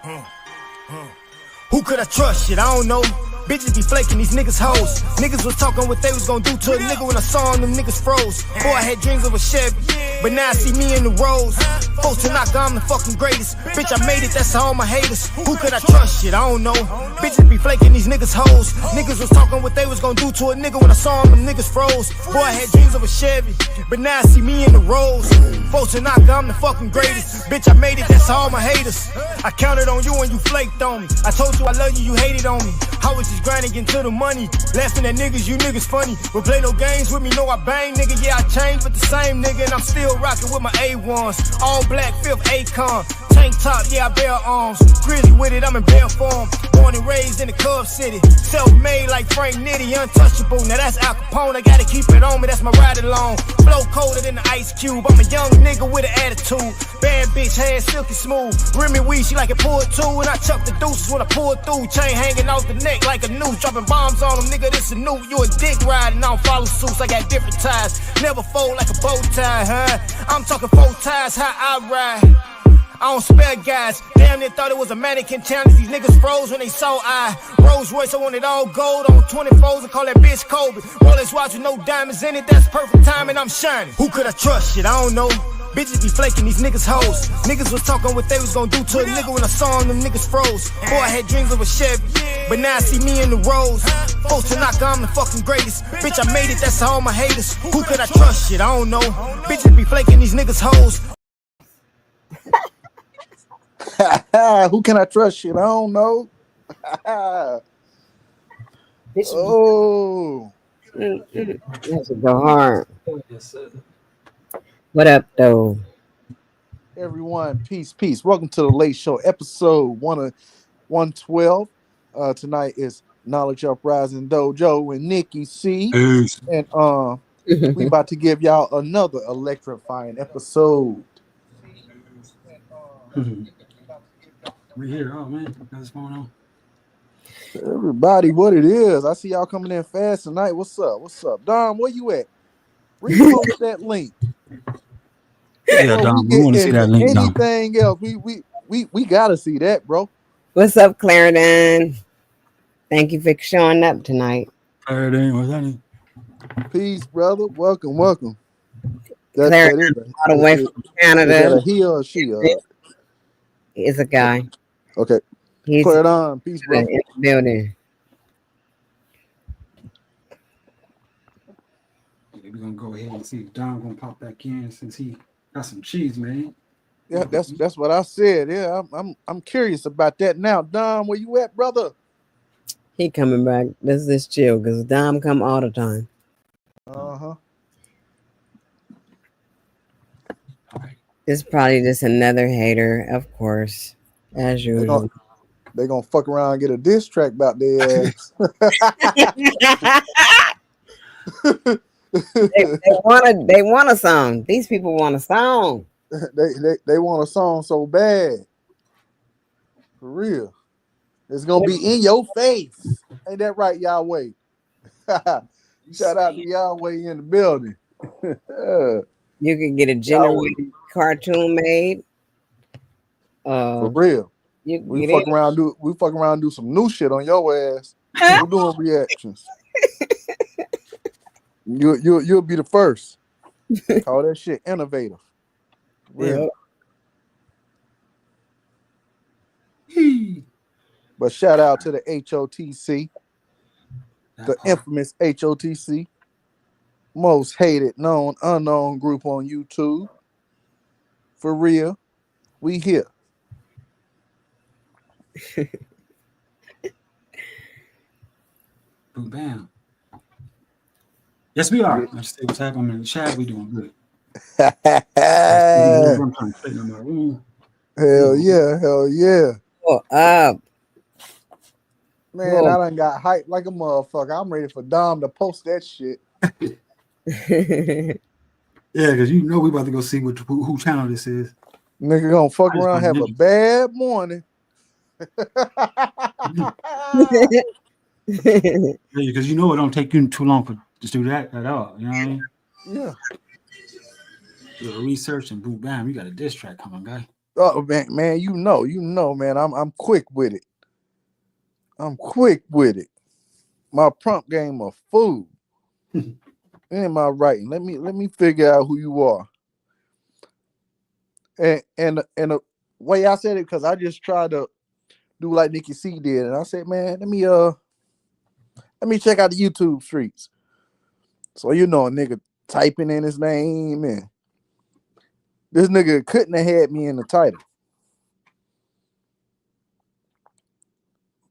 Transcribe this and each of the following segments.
Who could I trust? Shit, I don't know. Bitches be flaking, these niggas hoes. Niggas was talking what they was gonna do to a nigga when I saw them niggas froze. Boy, I had dreams of a Chevy, but now I see me in the roads. Folks to knock, I'm the fucking greatest. Bitch, I made it, that's all my haters. Who could I trust? Shit, I don't know. Bitches be flaking, these niggas hoes. Niggas was talking what they was gonna do to a nigga when I saw them niggas froze. Boy, I had dreams of a Chevy, but now I see me in the roads. Folks to knock, I'm the fucking greatest. Bitch, I made it, that's all my haters. I counted on you and you flaked on me. I told you I love you, you hated on me. I was just grinding into the money, laughing at niggas, you niggas funny. But play no games with me, know I bang, nigga. Yeah, I changed, but the same nigga, and I'm still rocking with my A1s. All black, 5th Akon. Tank top, yeah, I bear arms. Grizzly with it, I'm in bear form. Born and raised in the Cub City. Self-made like Frank Nitty, untouchable. Now that's Al Capone, I gotta keep it on me, that's my ride along. Flow colder than the Ice Cube. I'm a young nigga with an attitude. Bad bitch, hair silky smooth. Remy weed, she like it pulled too. And I chuck the deuces when I pull through. Chain hanging off the neck like a noose. Dropping bombs on them, nigga, this a new. You a dick riding, I don't follow suits. I got different ties. Never fold like a bow tie, huh? I'm talking 4 ties, how I ride. I don't spare guys. Damn, they thought it was a mannequin challenge. These niggas froze when they saw I. Rolls Royce, I want it all gold on 24s. I call that bitch Kobe. Rolex watch with no diamonds in it. That's perfect time and I'm shining. Who could I trust? Shit, I don't know. Bitches be flaking, these niggas hoes. Niggas was talking what they was gonna do to a nigga when I saw them niggas froze. Boy, I had dreams of a Chevy, but now I see me in the roads. Folks to knock, I'm the fucking greatest. Bitch, I made it, that's all my haters. Who could I trust? Shit, I don't know. Bitches be flaking, these niggas hoes. Who can I trust? Shit, I don't know. Oh, That's a go hard. What up, though? everyone, peace. Welcome to the Late Show, episode 112. Tonight is Knowledge Uprising Dojo and Nikki C. And we about to give y'all another electrifying episode. We here, oh man, what's going on? Everybody, what it is? I see y'all coming in fast tonight. What's up? Dom, where you at? Repost that link. Yeah, Dom, we want to see that link. Anything else? We gotta see that, bro. What's up, Clarendon? Thank you for showing up tonight. Clarendon, what's that name? Peace, brother. Welcome. Clarendon, all the way from Canada. Is that a he or a she? It's a guy. Okay. He's Clarendon, peace, bro. in the building. We're gonna go ahead and see if Dom gonna pop back in since he got some cheese, man. Yeah, that's what I said. Yeah, I'm curious about that now. Dom, where you at, brother? He coming back. Let's just chill, because Dom come all the time. Uh-huh. It's probably just another hater, of course, as usual. They gonna fuck around and get a diss track about their ass. they want a song. These people want a song. they want a song so bad. For real. It's gonna be in your face. Ain't that right, Yahweh? Shout out to Yahweh in the building. You can get a generated cartoon made. For real. We fuck around and do some new shit on your ass. We're doing reactions. You'll be the first. Call that shit innovative. Real. Yep. But shout out to the H.O.T.C. The infamous H.O.T.C. Most hated, unknown group on YouTube. For real. We here. Boom, bam. Yes, we are. Let's see what's happening in the chat. We doing good. Hell yeah. Oh, up. Man, I done got hyped like a motherfucker. I'm ready for Dom to post that shit. Yeah, because you know we about to go see who channel this is. Nigga gonna fuck around, have a bad morning. Yeah, because you know it don't take you too long to do that at all. You know what I mean? Yeah. Do a research and boom, bam, you got a diss track coming, guy. Oh man, you know, man. I'm quick with it. I'm quick with it. My prompt game a fool. In my writing. Let me figure out who you are. And the way I said it, because I just tried to do like Nikki C did, and I said, man, let me check out the YouTube streets. So a nigga typing in his name, and this nigga couldn't have had me in the title.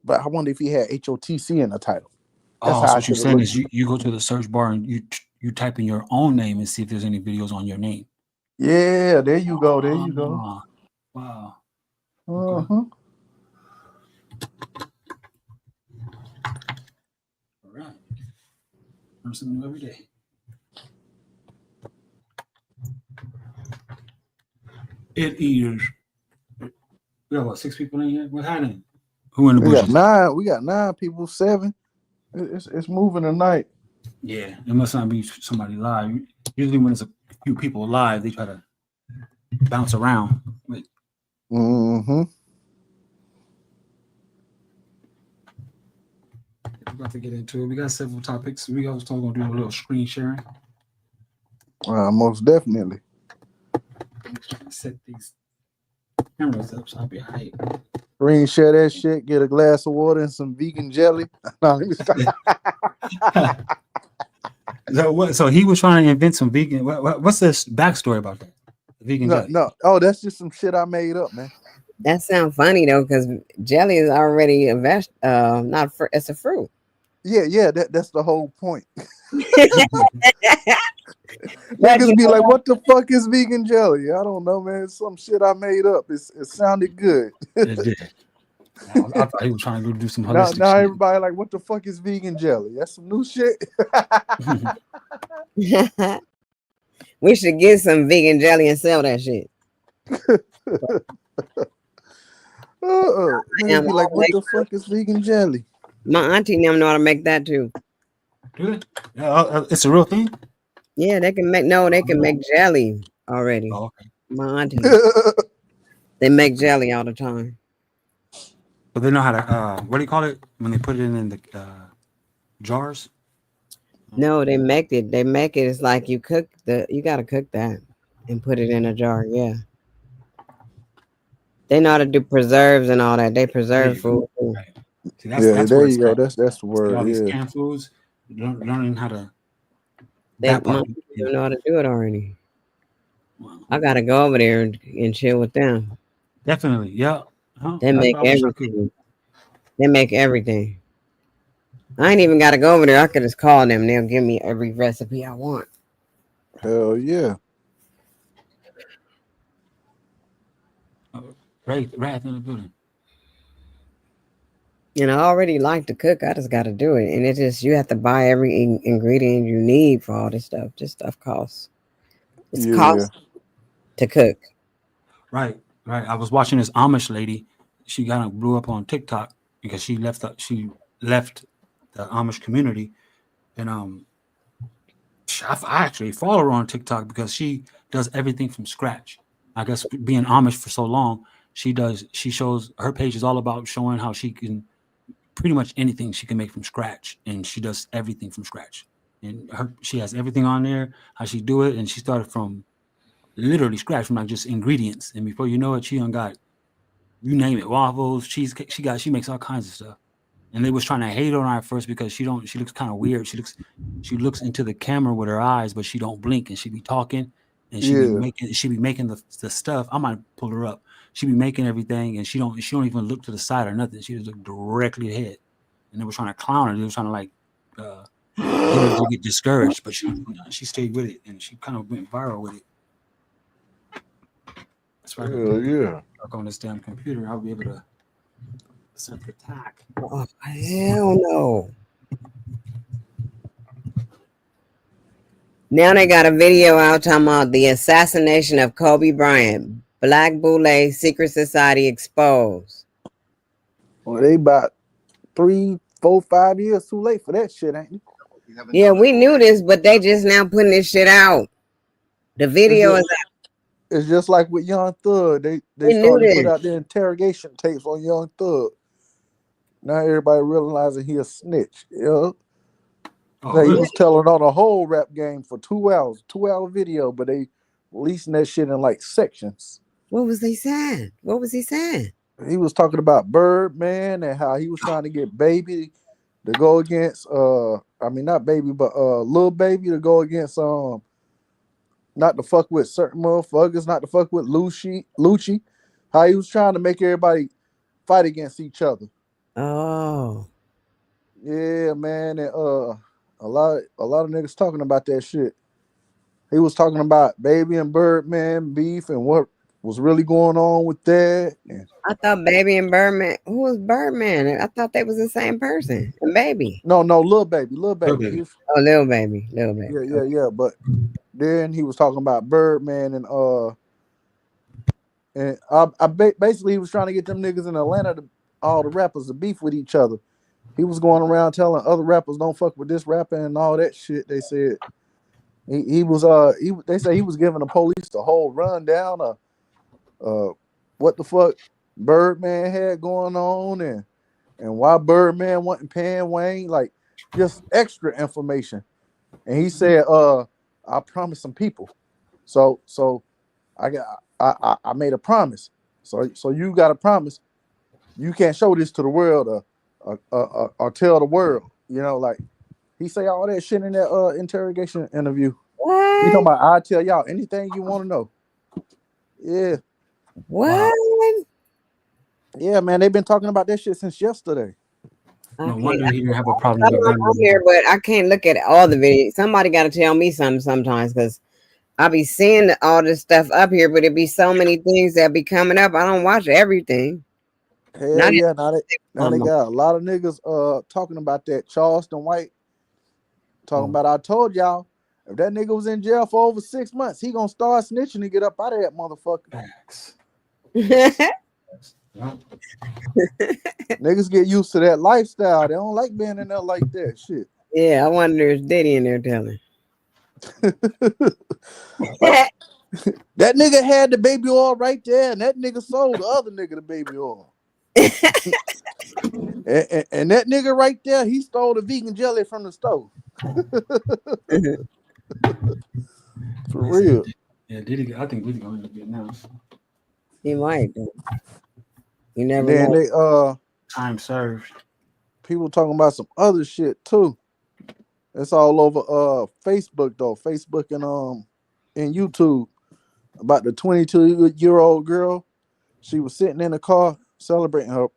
But I wonder if he had H.O.T.C in the title. That's so what you're saying is you go to the search bar and you type in your own name and see if there's any videos on your name. Yeah, there you go. There you go. Wow. Uh-huh. All right. Learn something new every day. It is. We got what, 6 people in here? What's happening? Who in the bushes? We got 9 people, 7. It's moving tonight. Yeah, it must not be somebody live. Usually when it's a few people live, they try to bounce around. Wait. Mm-hmm. We're about to get into it. We got several topics. We also going to do a little screen sharing. Most definitely. Set these cameras up so I'll be hype. Screen share that shit. Get a glass of water and some vegan jelly. No, let me stop. So he was trying to invent some vegan. What's the backstory about that? Vegan jelly. No. Oh, that's just some shit I made up, man. That sounds funny though, because jelly is already a it's a fruit. Yeah, that's the whole point. Niggas be like, what the fuck is vegan jelly? I don't know, man. It's some shit I made up. It sounded good. It did. I thought he was trying to do some holistic now shit. everybody like, what the fuck is vegan jelly? That's some new shit. We should get some vegan jelly and sell that shit. Niggas be like, what the fuck is vegan jelly? My auntie and them know how to make that too. Do it? It's a real thing? Yeah, they can make jelly already. Oh, okay. My auntie. They make jelly all the time. But they know how to what do you call it when they put it in the jars? No, they make it. It's like you gotta cook that and put it in a jar. Yeah. They know how to do preserves and all that. They preserve food. Right. See, that's there you go. That's the word. All these canned foods, learning how to. They don't know how to do it already. Wow. I gotta go over there and chill with them. Definitely, yeah. Huh? They make everything. They make everything. I ain't even gotta go over there. I could just call them. They'll give me every recipe I want. Hell yeah. Right in the building. And I already like to cook. I just got to do it. And it just, you have to buy every ingredient you need for all this stuff. This stuff costs. It's cost to cook. Right. I was watching this Amish lady. She kind of blew up on TikTok because she left the Amish community. And I actually follow her on TikTok because she does everything from scratch. I guess being Amish for so long, she shows her page is all about showing how she can pretty much anything she can make from scratch, and she does everything from scratch. And she has everything on there, how she do it, and she started from literally scratch, from like just ingredients. And before you know it, she done got, you name it, waffles, cheesecake. She makes all kinds of stuff. And they was trying to hate on her at first because she looks kind of weird. She looks into the camera with her eyes, but she don't blink, and she be talking, and she be making the stuff. I might pull her up. She be making everything, and she don't even look to the side or nothing. She just look directly ahead. And they were trying to clown her. They were trying to like get her to get discouraged, but she stayed with it, and she kind of went viral with it. That's right. Yeah. Work on this damn computer. I'll be able to set the attack. Oh, hell no. Now they got a video out talking about the assassination of Kobe Bryant. Black Boule Secret Society exposed. Well, they about 3, 4, 5 years too late for that shit, ain't it? Yeah, we knew this, but they just now putting this shit out. The video is out. It's just like with Young Thug. They knew started to put this. out their interrogation tapes on Young Thug. Now everybody realizing he a snitch. Oh, Now he really? was telling on a whole rap game for 2 hours, 2 hour video, but they releasing that shit in like sections. What was they saying? What was he saying? He was talking about Birdman and how he was trying to get Baby to go against I mean not Baby, but Lil Baby to go against not to fuck with certain motherfuckers, not to fuck with Lucci. How he was trying to make everybody fight against each other. Oh. Yeah, man, and a lot of niggas talking about that shit. He was talking about Baby and Birdman beef and what was really going on with that. And I thought Baby and Birdman. Who was Birdman? I thought they was the same person. And Baby. no, Lil Baby, Lil Little Baby. He baby. was, Oh, Little Baby. Little Baby. yeah. But then he was talking about Birdman and basically he was trying to get them niggas in Atlanta all the rappers to beef with each other. He was going around telling other rappers don't fuck with this rapper and all that shit. They said they say he was giving the police the whole rundown of what the fuck Birdman had going on and why Birdman wasn't paying Wayne, like just extra information. And he said, I promised some people. So I made a promise. So you got a promise. You can't show this to the world or tell the world. You know, like he say all that shit in that interrogation interview. He talking What? about I tell y'all anything you want to know. Yeah. What? Yeah, man. They've been talking about that shit since yesterday. No Okay. wonder he didn't have a problem I'm with not on here, but I can't look at all the videos. Somebody got to tell me something sometimes because I be seeing all this stuff up here, but it be so many things that be coming up. I don't watch everything. Hell Not yeah. Now they even got a lot of niggas talking about that. Charleston White talking about I told y'all if that nigga was in jail for over 6 months, he gonna start snitching to get up out of that motherfucker. facts. Niggas get used to that lifestyle. They don't like being in there like that shit. Yeah, I wonder if Diddy in there telling. That nigga had the baby oil right there, and that nigga sold the other nigga the baby oil. and that nigga right there, he stole the vegan jelly from the stove. For real. Yeah, Diddy. I think Diddy gonna end up getting out. He might. Though. You And never then know. they Time served. people talking about some other shit too. It's all over Facebook though. Facebook and YouTube about the 22-year-old girl. She was sitting in the car celebrating her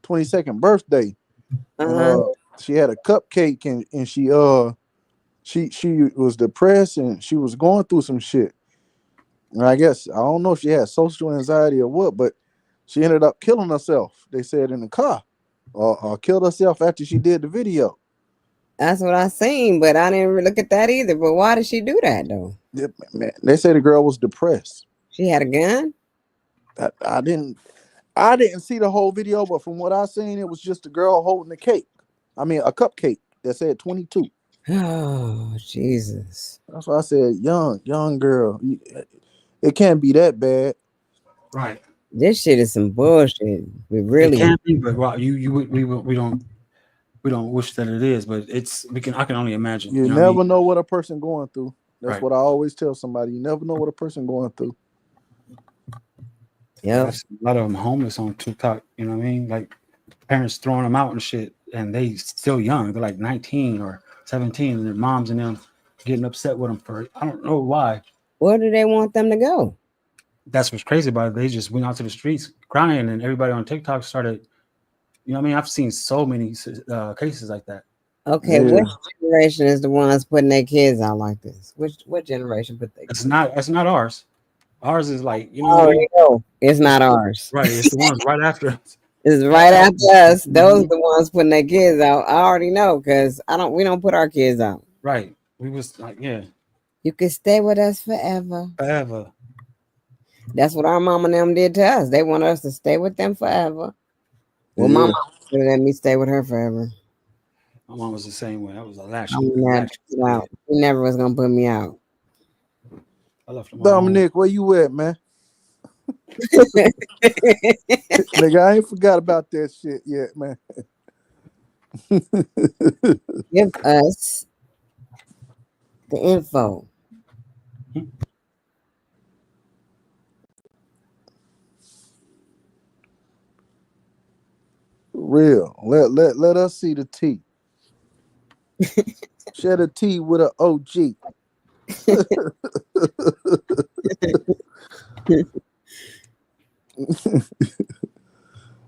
22nd birthday. And she had a cupcake and she was depressed and she was going through some shit. And I guess I don't know if she had social anxiety or what, but she ended up killing herself. They said in the car, or killed herself after she did the video. That's what I seen, but I didn't look at that either. But why did she do that though? Yeah, man, they say the girl was depressed. She had a gun. I didn't see the whole video, but from what I seen, it was just a girl holding a cake. I mean, a cupcake that said 22. Oh Jesus! That's why I said young girl. It can't be that bad. Right. This shit is some bullshit. We It really. can be, but wow, we don't wish that it is, but I can only imagine. You You know never what know what a person going through. That's Right. what I always tell somebody. You never know what a person going through. Yep. I see a lot of them homeless on TikTok. You know what I mean? Like parents throwing them out and shit, and they still young. They're like 19 or 17, and their moms and them getting upset with them for I don't know why. Where do they want them to go? That's what's crazy about it. They just went out to the streets crying, and everybody on TikTok started. You know what I mean? I've seen so many cases like that. Okay, Yeah. which generation is the ones putting their kids out like this? What generation put their It's kids? not ours. Ours is like you know what I mean? No, it's not ours. Right. It's the ones right after. It's right after us. Those are the ones putting their kids out. I already know because we don't put our kids out. Right. We was like, yeah, You can stay with us forever. forever. That's what our mom and them did to us. They want us to stay with them forever. Well, my Yeah. mom would let me stay with her forever. My mom was the same way. I was a latch. She never was gonna put me out. I left him alone. Dominic, where you at, man? Nigga, I ain't forgot about that shit yet, man. Give us the info. Real. Let us see the tea. Share the tea with an OG.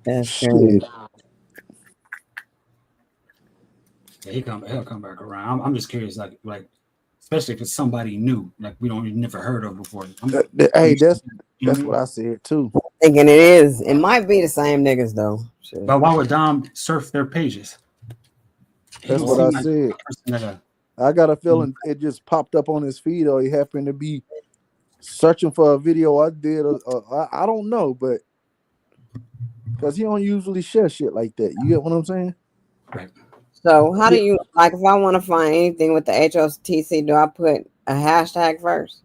That's crazy. Yeah, he'll come back around. I'm just curious, like especially if it's somebody new, like we never heard of before. Hey, that's what I said too. Thinking it is. It might be the same niggas though. Shit. But why would Dom surf their pages? That's what I said. I got a feeling it just popped up on his feed, or he happened to be searching for a video I did. I don't know, but because he don't usually share shit like that. You get what I'm saying? Right. So how do you, like, if I want to find anything with the H.O.T.C, do I put a hashtag first?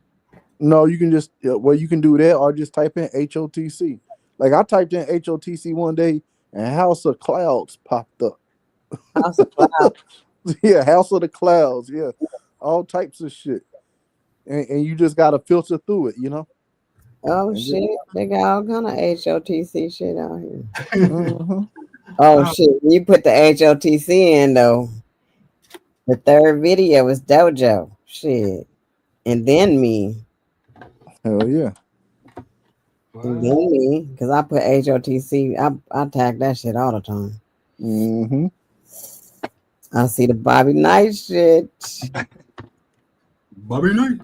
No, you can just, well, you can do that, or just type in H.O.T.C. Like I typed in H.O.T.C one day, and House of Clouds popped up. House of Clouds. Yeah, House of the Clouds. Yeah, all types of shit, and you just gotta filter through it, you know. Oh shit, they got all kind of H.O.T.C shit out here. Mm-hmm. Oh shit, you put the H.O.T.C in though. The third video is Dojo. Shit. And then me. Hell yeah. And then me. Because I put H.O.T.C. I tag that shit all the time. Mm-hmm. I see the Bobby Knight shit. Bobby Knight.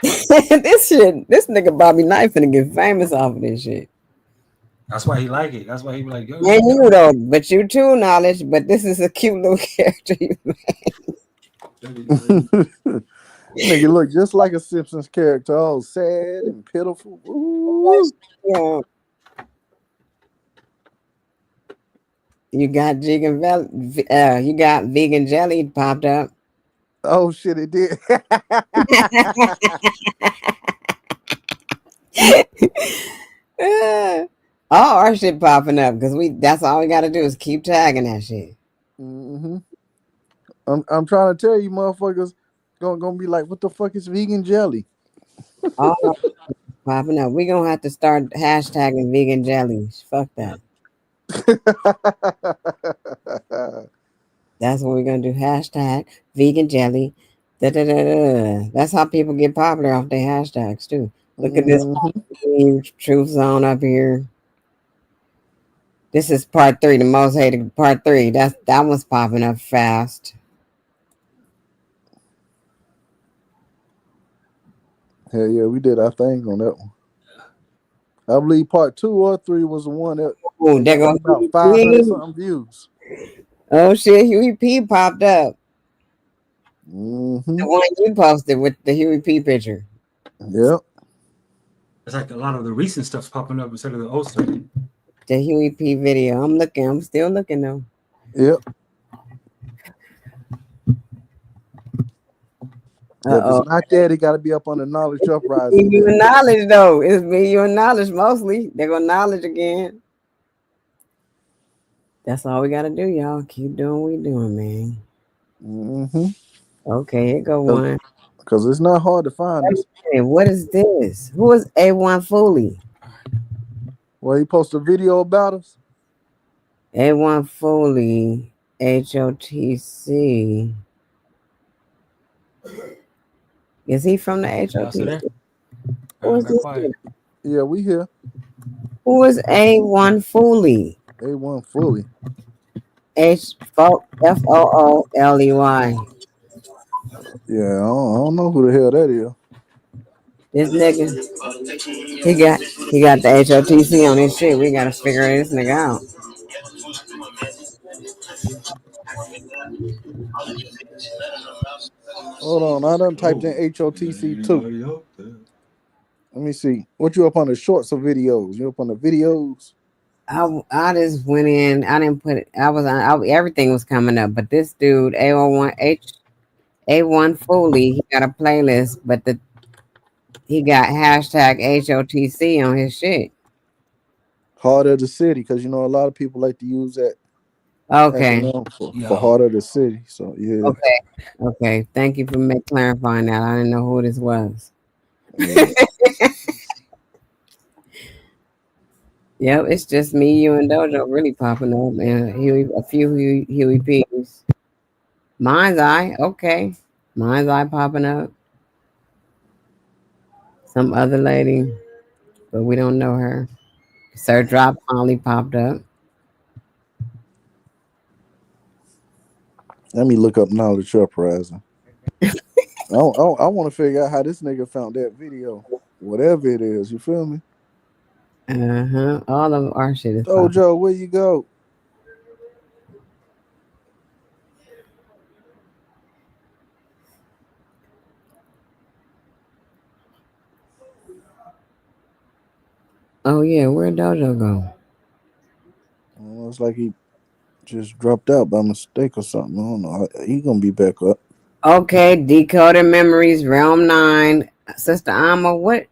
This nigga Bobby Knight finna get famous off of this shit. That's why he like it. That's why he be like, yo. And you though, but you too, Knowledge. But this is a cute little character you made. Nigga look just like a Simpsons character, all sad and pitiful. Ooh. Yeah. You got you got vegan jelly popped up. Oh shit, it did. All our shit popping up because that's all we gotta do is keep tagging that shit. Mm-hmm. I'm trying to tell you, motherfuckers, gonna be like, what the fuck is vegan jelly? All popping up. We gonna have to start hashtagging vegan jellies. Fuck that. That's what we're gonna do. Hashtag vegan jelly. Da, da, da, da. That's how people get popular off their hashtags too. Look at this truth zone up here. This is part 3, the most hated part 3. That one's popping up fast. Hell yeah, we did our thing on that one. I believe part 2 or 3 was the one that got about 500 something views. Oh shit, Huey P popped up. Mm-hmm. The one you posted with the Huey P picture. Yep. It's like a lot of the recent stuff's popping up instead of the old stuff. The Huey P video. I'm still looking though. Yep. If it's not that, it got to be up on the Knowledge Uprising. You knowledge though. It's me, you knowledge mostly. They're gonna knowledge again. That's all we gotta do, y'all. Keep doing what we doing, man. Mm-hmm. Okay, here go one. Because it's not hard to find this. Hey, what is this? Who is A1 Foley? Well, he posted a video about us. A1 Foley, H.O.T.C. Is he from the H.O.T.C? Who is this? Yeah, we here. Who is A1 Foley? A1 Foley. F-O-O-L-E-Y. Yeah, I don't know who the hell that is. This nigga, he got the H.O.T.C on his shit. We gotta figure this nigga out. Hold on, I done typed in H.O.T.C too. Let me see. What you up on the shorts or videos? You up on the videos? I just went in. I didn't put it. Everything was coming up, but this dude A01 A1 Foley, he got a playlist, but he got hashtag H.O.T.C on his shit. Heart of the city, because you know a lot of people like to use that Okay, acronym for Yo, heart of the city. So yeah, okay, okay. Thank you for clarifying that. I didn't know who this was. yeah. Yep, it's just me, you, and Dojo really popping up, and a few Huey P's. Mine's Eye, okay. Mine's Eye popping up. Some other lady, but we don't know her. Sir Drop finally popped up. Let me look up Knowledge Uprising. I want to figure out how this nigga found that video, whatever it is. You feel me? All of our shit is popping. Dojo, where you go? Oh yeah, where'd Dojo go? It's like he just dropped out by mistake or something. I don't know. He gonna be back up. Okay, Decoded Memories, Realm 9. Sister Alma, what?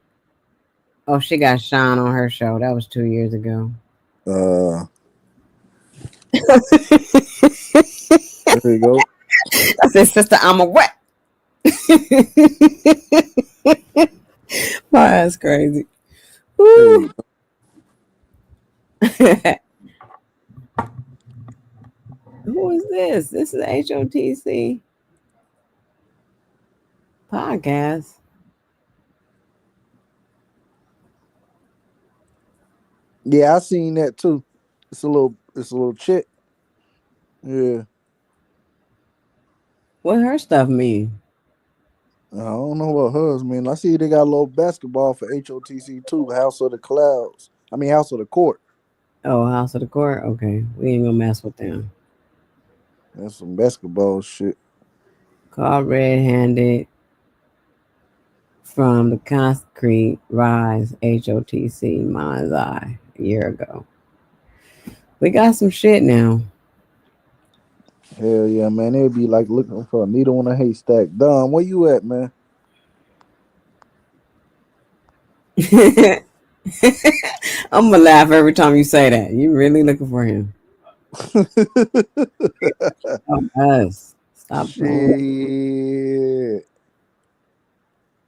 Oh, she got Shine on her show. That was 2 years ago. Uh, there you go. I said, Sister Alma, what? My ass crazy. There Woo. you go. Who is this? This is H.O.T.C. podcast. Yeah, I seen that too. It's a little chick. Yeah, What her stuff mean? I don't know what hers mean. I see they got a little basketball for HOTC too. House of the Clouds. I mean, House of the Court. Oh, House of the Court? Okay. We ain't gonna mess with them. That's some basketball shit. Called Red Handed from the Concrete Rise HOTC Mind's Eye a year ago. We got some shit now. Hell yeah, man. They'd be like looking for a needle in a haystack. Dom, where you at, man? I'm gonna laugh every time you say that. You really looking for him? Oh, us. Stop playing. Shit.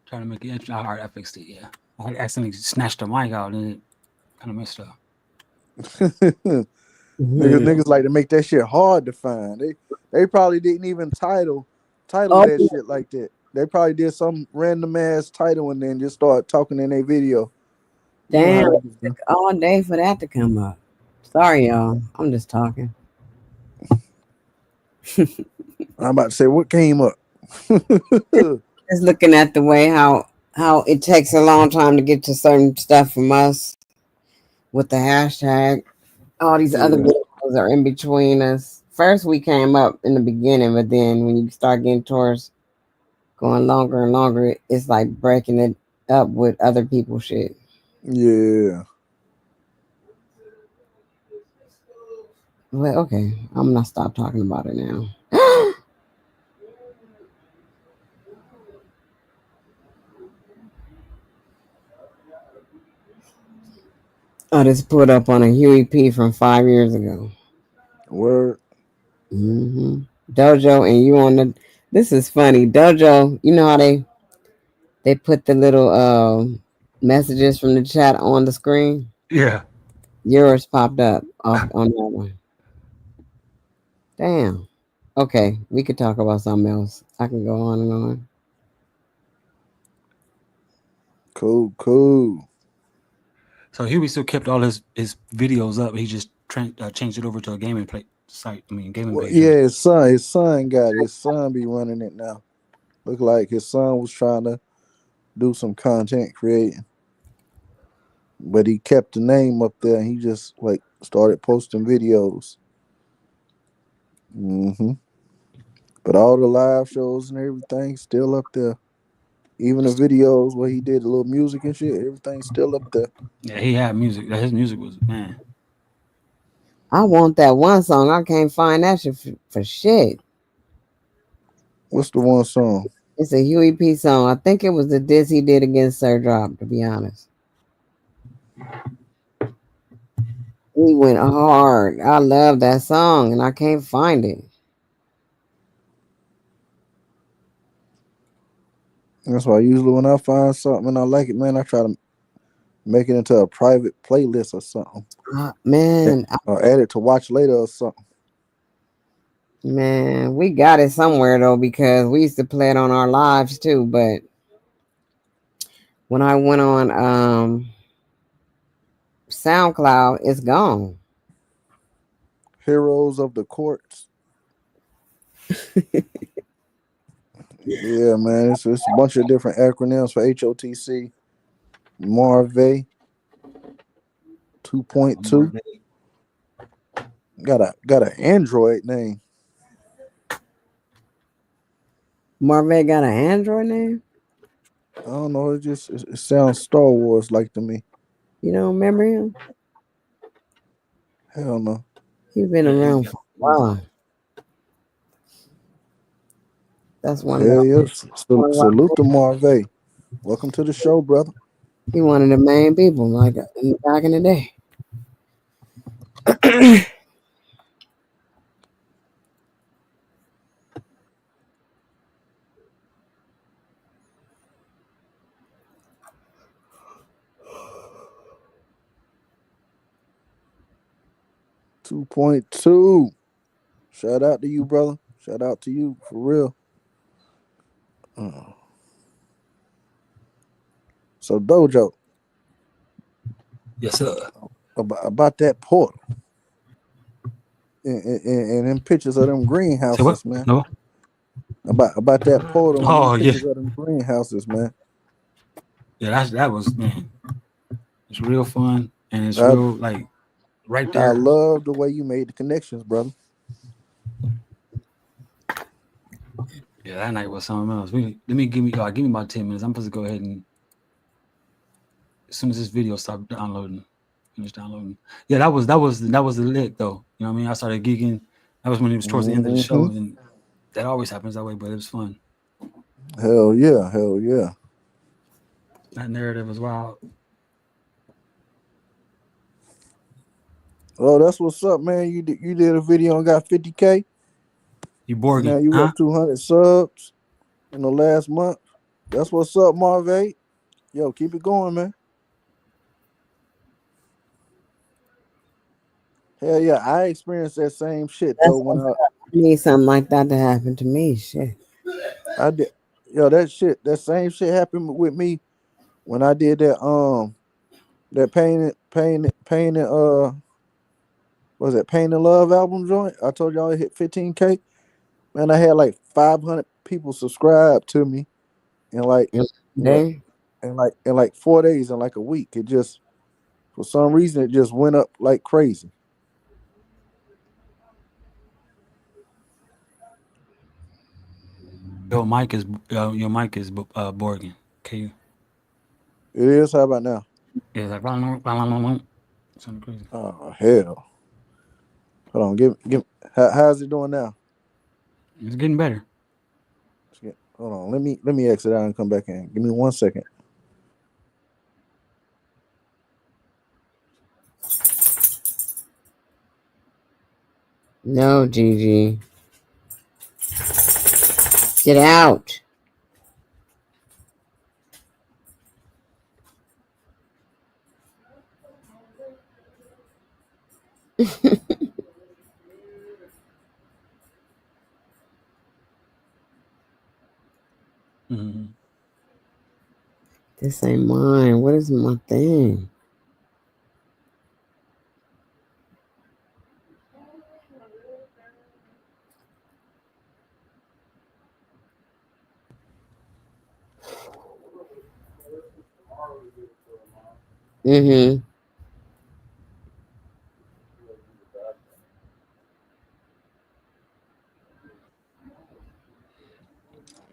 trying to make it. All right, I fixed it. Yeah, I accidentally snatched the mic out and it kind of messed up. Mhm. Niggas like to make that shit hard to find. They probably didn't even title Oh, that shit like that. They probably did some random ass title and then just start talking in their video. You know how damn. It niggas took do. all day for that to come up. Sorry, y'all. I'm just talking. I'm about to say what came up. Just looking at the way how it takes a long time to get to certain stuff from us with the hashtag. All these other Yeah. videos are in between us. First, we came up in the beginning, but then when you start getting towards going longer and longer, it's like breaking it up with other people's shit. Yeah. Well, okay, I'm gonna stop talking about it now. I just put up on a Huey P from 5 years ago. Word. Dojo and you on the. This is funny. Dojo, you know how they put the little messages from the chat on the screen. Yeah. Yours popped up off on that one. Damn. Okay, we could talk about something else. I can go on and on. Cool, cool. So Huey still kept all his videos up. He just changed it over to a gaming play site. I mean, gaming Well, page now. yeah, his son got it. His son be running it now. Look like his son was trying to do some content creating, but he kept the name up there and he just like started posting videos. But all the live shows and everything still up there. Even the videos where he did a little music and shit, everything's still up there. Yeah, he had music. His music was man. I want that one song. I can't find that shit for shit. What's the one song? It's a Huey P song. I think it was the diss he did against Sir Drop, to be honest. He went hard. I love that song, and I can't find it. That's why usually when I find something and I like it, man, I try to make it into a private playlist or something. Man, Or add it to watch later or something. man, we got it somewhere though because we used to play it on our lives too. But when I went on SoundCloud, it's gone. Heroes of the Courts. Yeah, man, it's a bunch of different acronyms for H.O.T.C. Marvey 2.2. Got an Android name. Marvey got an Android name? I don't know. It sounds Star Wars like to me. You don't remember him? Hell no. He's been around for a while. That's one of Hell the yes. Salute to Marvey. Welcome to the show, brother. he one of the main people like back in the day. 2.2. Shout out to you, brother. Shout out to you for real. So Dojo. Yes, sir. About that portal. And them pictures of them greenhouses, man. No. About that portal and them Oh, pictures of them greenhouses, man. Yeah, that was, man. It's real fun and it's real like right there. I love the way you made the connections, brother. Yeah, that night was something else. Give me about 10 minutes. I'm supposed to go ahead and as soon as this video stopped finish downloading. Yeah, that was the lit though. You know what I mean? I started geeking. That was when it was towards the end of the show, and that always happens that way, but it was fun. Hell yeah, hell yeah. That narrative was wild. Oh, that's what's up, man. You did a video and got 50K. You Borgie, now you up 200 subs in the last month. That's what's up, Marvey. Yo, keep it going, man. Hell yeah, I experienced that same shit though when I need something like that to happen to me. Shit. I did. Yo, that same shit happened with me when I did that painted was it Pain and Love album joint? I told y'all it hit 15K. Man, I had like 500 people subscribe to me in like Day? in like 4 days in like a week. It just for some reason it just went up like crazy. Your mic is Borgie. Okay. It is. How about now? Yeah, like something crazy. Oh hell! Hold on. Give. How's it doing now? It's getting better. Hold on. Let me exit out and come back in. Give me 1 second. No, Gigi. Get out. Mm-hmm. This ain't mine. What is my thing? Mm-hmm.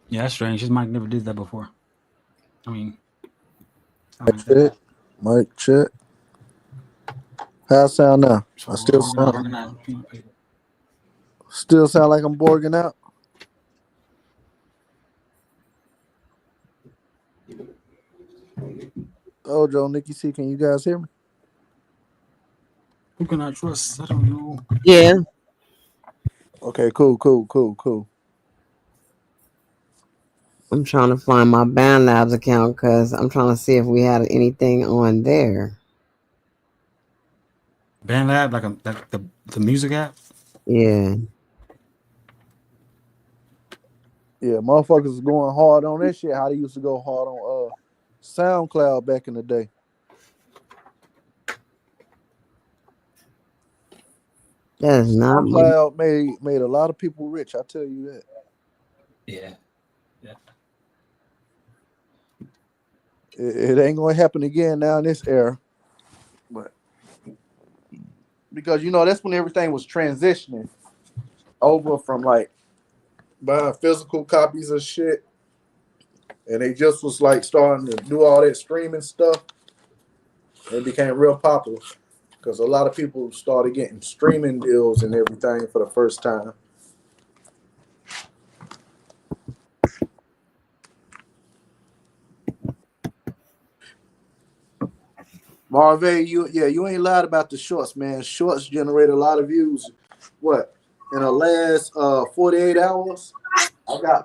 Yeah, that's strange. His mic never did that before. I mean, Mic check. How I sound now? So I still sound like I'm borging out. Dojo, Nikki C, can you guys hear me? Who can I trust? I don't know. Yeah, Okay, cool. I'm trying to find my Band Labs account because I'm trying to see if we had anything on there. BandLab, like the music app. Yeah. Yeah, motherfuckers is going hard on that shit. How they used to go hard on SoundCloud back in the day. That is not my. SoundCloud made a lot of people rich. I tell you that. Yeah, yeah. It ain't gonna happen again now in this era. But because that's when everything was transitioning over from like buying physical copies of shit, and they just was like starting to do all that streaming stuff. It became real popular because a lot of people started getting streaming deals and everything for the first time. Marvey, you ain't lied about the shorts, man. Shorts generate a lot of views. What in the last 48 hours, I got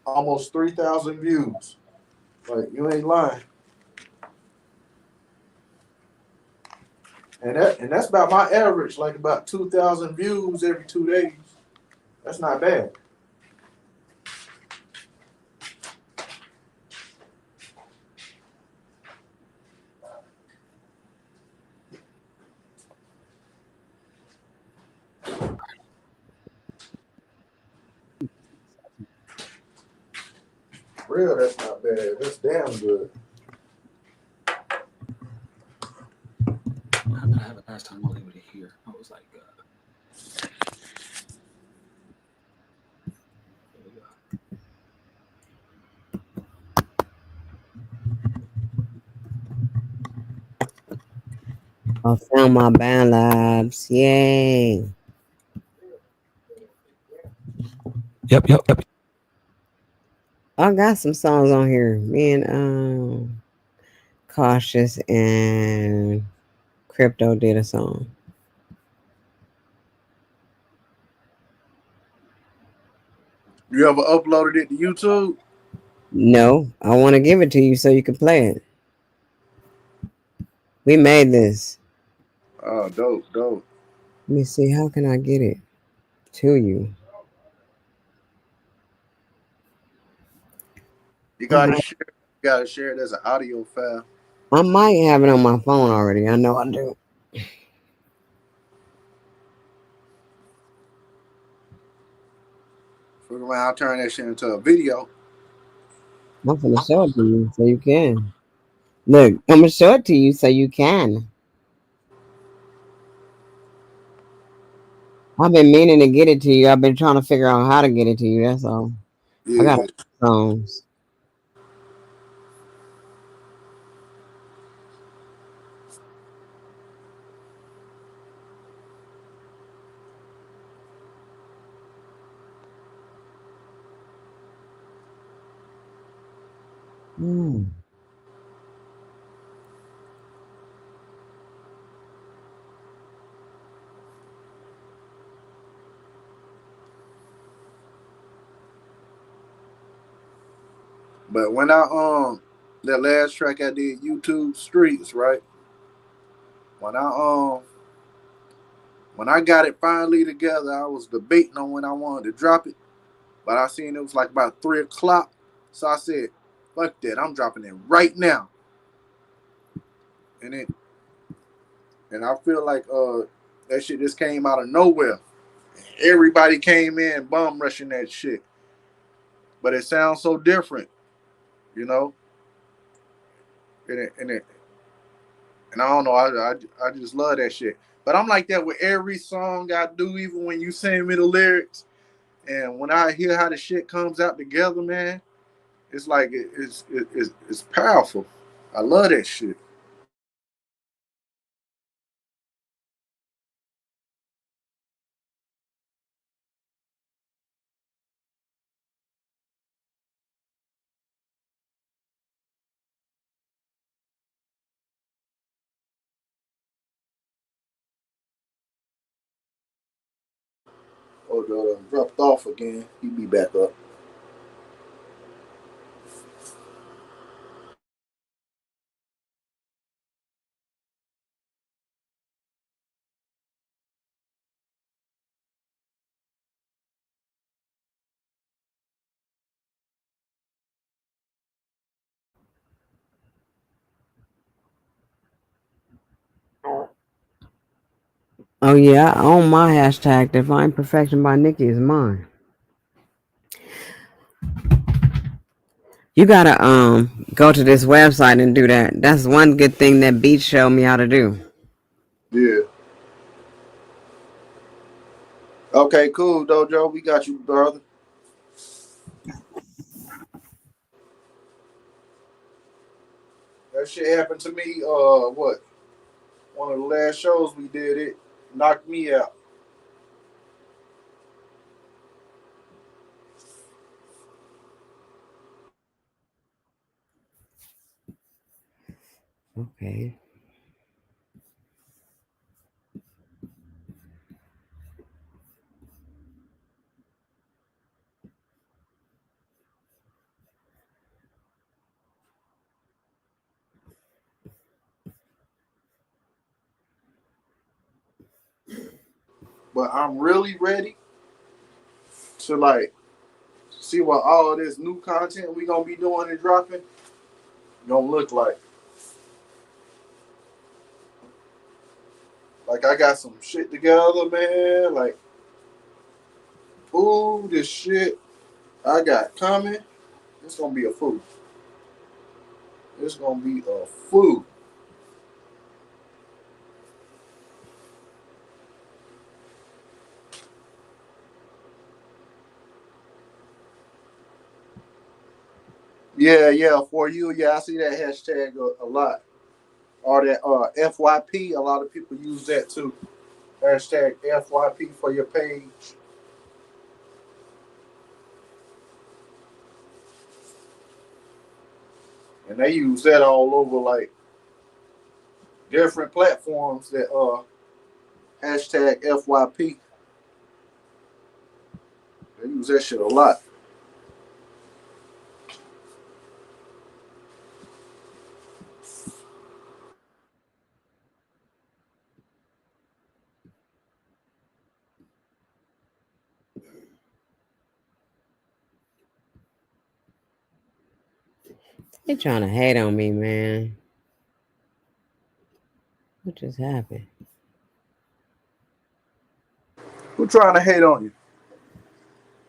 almost 3,000 views. Like you ain't lying, and that's about my average. Like about 2,000 views every 2 days. That's not bad. For real, that's not bad. That's damn good. How did I have it last time I was able to hear? I was like, there we go. I found my Band Labs. Yay. Yep. I got some songs on here. Me and Cautious and Crypto did a song. You ever uploaded it to YouTube? No, I want to give it to you so you can play it. We made this. Oh, dope. Let me see. How can I get it to you? You I gotta might, share. You gotta share it as an audio file. I might have it on my phone already. I know I do. Fuck around, I'll turn that shit into a video. I'm gonna show it to you so you can. Look, I'm gonna show it to you so you can. I've been meaning to get it to you. I've been trying to figure out how to get it to you. That's all. I got Yeah. songs. Mm. But when I that last track I did, YouTube Streets, right? When I um when I got it finally together, I was debating on when I wanted to drop it, but I seen it was like about 3 o'clock, so I said, "Fuck that! I'm dropping it right now." And I feel like that shit just came out of nowhere. Everybody came in bum rushing that shit, but it sounds so different, you know. And it, and it, and I don't know, I just love that shit. But I'm like that with every song I do, even when you send me the lyrics. And when I hear how the shit comes out together, man, it's like it's powerful. I love that shit. Oh, dropped off again. He be back up. Oh yeah, I own my hashtag. Divine Perfection by Nikki is mine. You gotta go to this website and do that. That's one good thing that Beach showed me how to do. Yeah. Okay, cool, Dojo. We got you, brother. That shit happened to me. What? One of the last shows we did, it knocked me out. Okay. But I'm really ready to like see what all this new content we gonna be doing and dropping gonna look like. Like I got some shit together, man. Like, ooh, this shit I got coming. It's gonna be a food. It's gonna be a food. Yeah, yeah. For you, yeah, I see that hashtag a lot. Or that FYP. A lot of people use that too. Hashtag FYP for your page. And they use that all over like different platforms that hashtag FYP. They use that shit a lot. They trying to hate on me, man. What just happened? Who trying to hate on you?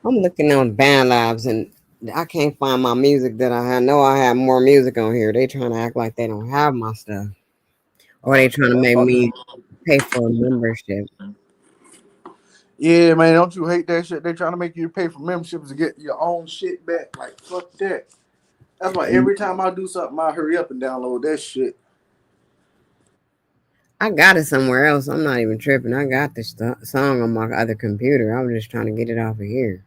I'm looking on Band Labs and I can't find my music that I have. Know I have more music on here. They trying to act like they don't have my stuff, or they trying to make me pay for a membership. Yeah, man, don't you hate that shit? They trying to make you pay for memberships to get your own shit back. Like, fuck that. That's why every time I do something, I hurry up and download that shit. I got it somewhere else. I'm not even tripping. I got this song on my other computer. I was just trying to get it off of here.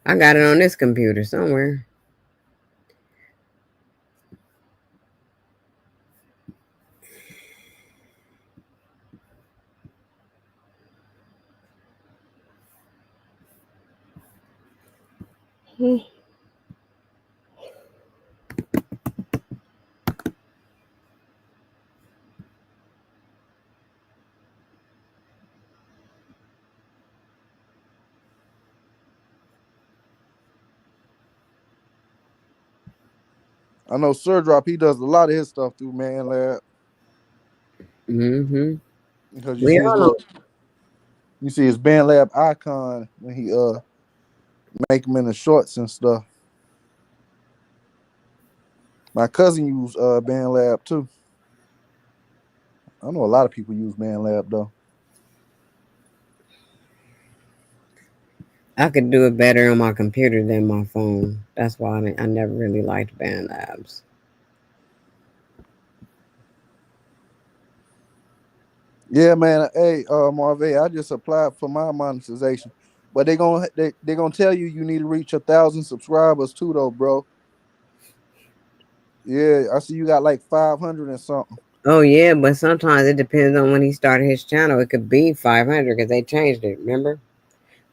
I got it on this computer somewhere. I know Sir Drop, he does a lot of his stuff through Man Lab. Mm-hmm. Because you We see his all know. little you see his Band Lab icon when he make them in the shorts and stuff. My cousin used Band Lab too. I know a lot of people use Band Lab though. I could do it better on my computer than my phone. That's why I never really liked Band Labs. Yeah, man. Hey, Marvey, I just applied for my monetization, but they gonna tell you need to reach 1,000 subscribers too, though, bro. Yeah, I see you got like 500 and something. Oh yeah, but sometimes it depends on when he started his channel. It could be 500 because they changed it. Remember,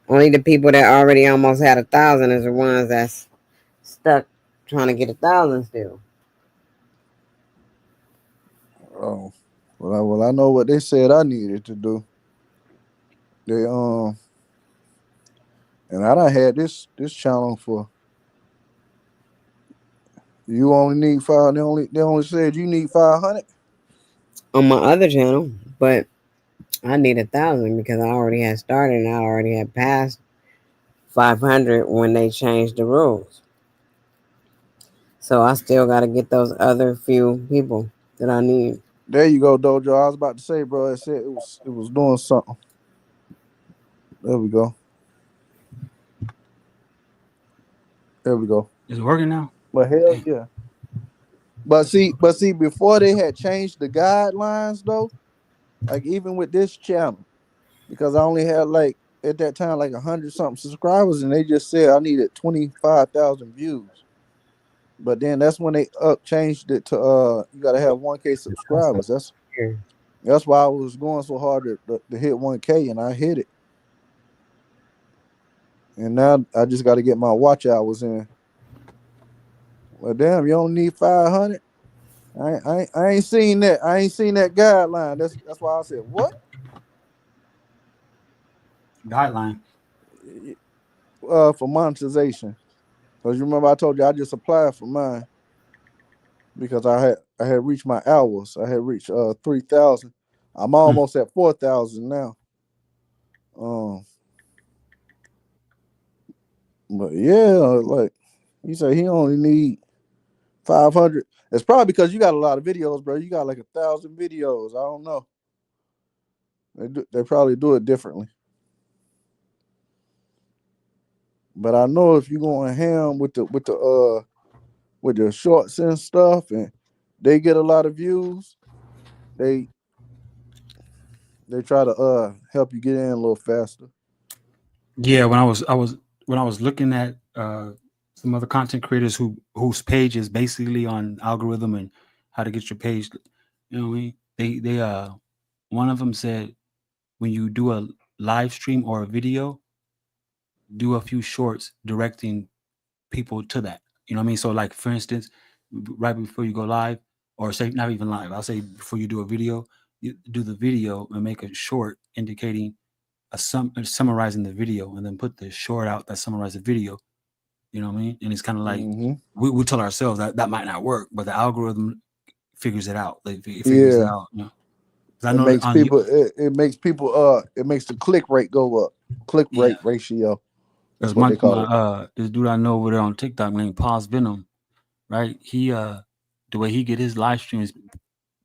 only the people that already almost had 1,000 is the ones that's stuck trying to get 1,000 still. Oh, well, I know what they said I needed to do. They and I done had this channel for. You only need five. They only said you need 500. On my other channel, but I need 1,000 because I already had started and I already had passed 500 when they changed the rules. So I still got to get those other few people that I need. There you go, Dojo. I was about to say, bro. It said it was doing something. There we go. There we go. Is it working now? But hell Damn. yeah. But see, before they had changed the guidelines though, like even with this channel, because I only had like at that time like 100 something subscribers, and they just said I needed 25,000 views. But then that's when they up changed it to you gotta have 1K Also, subscribers. That's here. that's why I was going so hard to hit 1K, and I hit it. And now I just got to get my watch hours in. Well, damn, you don't need 500. I ain't seen that. I ain't seen that guideline. That's why I said what? Guideline. For monetization. Because you remember I told you I just applied for mine because I had reached my hours. I had reached 3,000. I'm Hmm. almost at 4,000 now. Um, but yeah, like you say, he only need 500. It's probably because you got a lot of videos, bro. You got like 1,000 videos. I don't know. They probably do it differently. But I know if you're going ham with the shorts and stuff, and they get a lot of views, they they try to help you get in a little faster. Yeah, when I was looking at some other content creators whose page is basically on algorithm and how to get your page, you know what I mean? They one of them said when you do a live stream or a video, do a few shorts directing people to that. You know what I mean? So like for instance, right before you go live, or say not even live, I'll say before you do a video, you do the video and make a short indicating summarizing the video, and then put the short out that summarizes the video. You know what I mean? And it's kind of like Hmm. we tell ourselves that that might not work, but the algorithm figures it out. It figures it Yeah, out. You know? 'Cause I it know makes on people. It makes the click rate go up. Click yeah, rate ratio. That's because what they my call it. this dude I know over there on TikTok named Pause Venom, right? He the way he get his live streams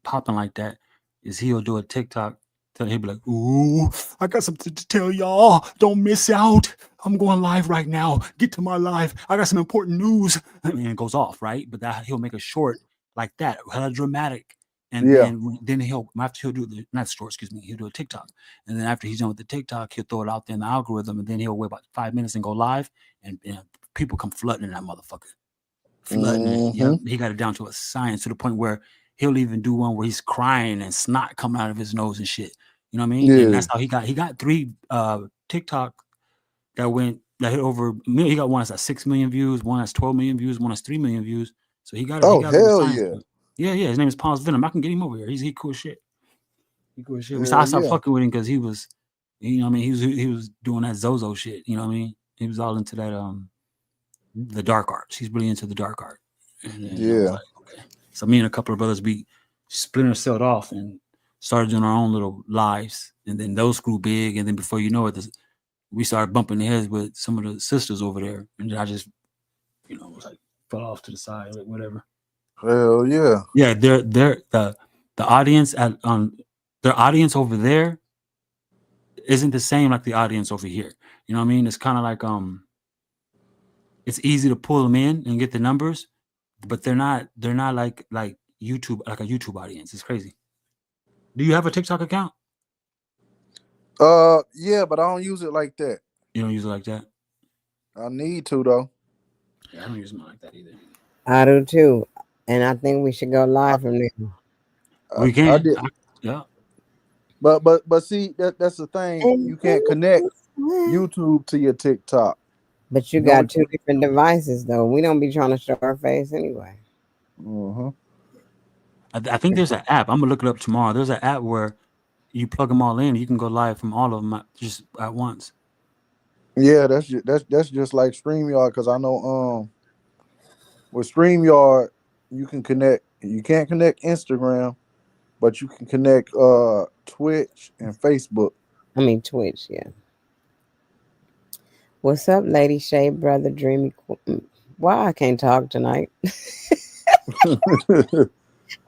popping like that is he'll do a TikTok. He'll be like, "Ooh, I got something to tell y'all. Don't miss out. I'm going live right now. Get to my live. I got some important news." I mean, it goes off, right? But that he'll make a short like that, hella dramatic, and Yeah. then he'll after he'll do the not short, excuse me, he'll do a TikTok, and then after he's done with the TikTok, he'll throw it out there in the algorithm, and then he'll wait about 5 minutes and go live, and people come flooding in that motherfucker, flooding it. Yeah, Hmm. he got it down to a science to the point where he'll even do one where he's crying and snot coming out of his nose and shit. You know what I mean? And Yeah. that's how he got three TikTok that hit over. He got one that's at 6 million views, one that's 12 million views, one that's 3 million views. So he Oh got a little hell science yeah. to it. Yeah, yeah. His name is Pons Venom. I can get him over here. He cool as shit. He cool as shit. I Hell stopped yeah. fucking with him because he was, you know what I mean, he was doing that Zozo shit. You know what I mean? He was all into that the dark arts. He's really into the dark art. And then I was Yeah. like, okay. So me and a couple of brothers we splinter celled off and started doing our own little lives. And then those grew big. And then before you know it, we started bumping heads with some of the sisters over there. And then I just, was like fell off to the side, like whatever. Hell yeah. Yeah, they're the audience their audience over there isn't the same like the audience over here. You know what I mean? It's kind of like it's easy to pull them in and get the numbers, but they're not like YouTube, like a YouTube audience. It's crazy. Do you have a TikTok account? Yeah, but I don't use it like that. You don't use it like that? I need to though. Yeah, I don't use mine like that either. I do too. And I think we should go I, live from there. We I can. did, Yeah. but see that's the thing. You can't connect YouTube to your TikTok. But you You only got two can. different devices, though. We don't be trying to show our face anyway. Uh-huh. I think there's an app. I'm gonna look it up tomorrow. There's an app where you plug them all in. You can go live from all of them just at once. Yeah, that's just like StreamYard because I know with StreamYard you can connect. You can't connect Instagram, but you can connect Twitch and Facebook. I mean, Twitch, yeah. What's up, Lady Shay, brother, Dreamy? Why I can't talk tonight?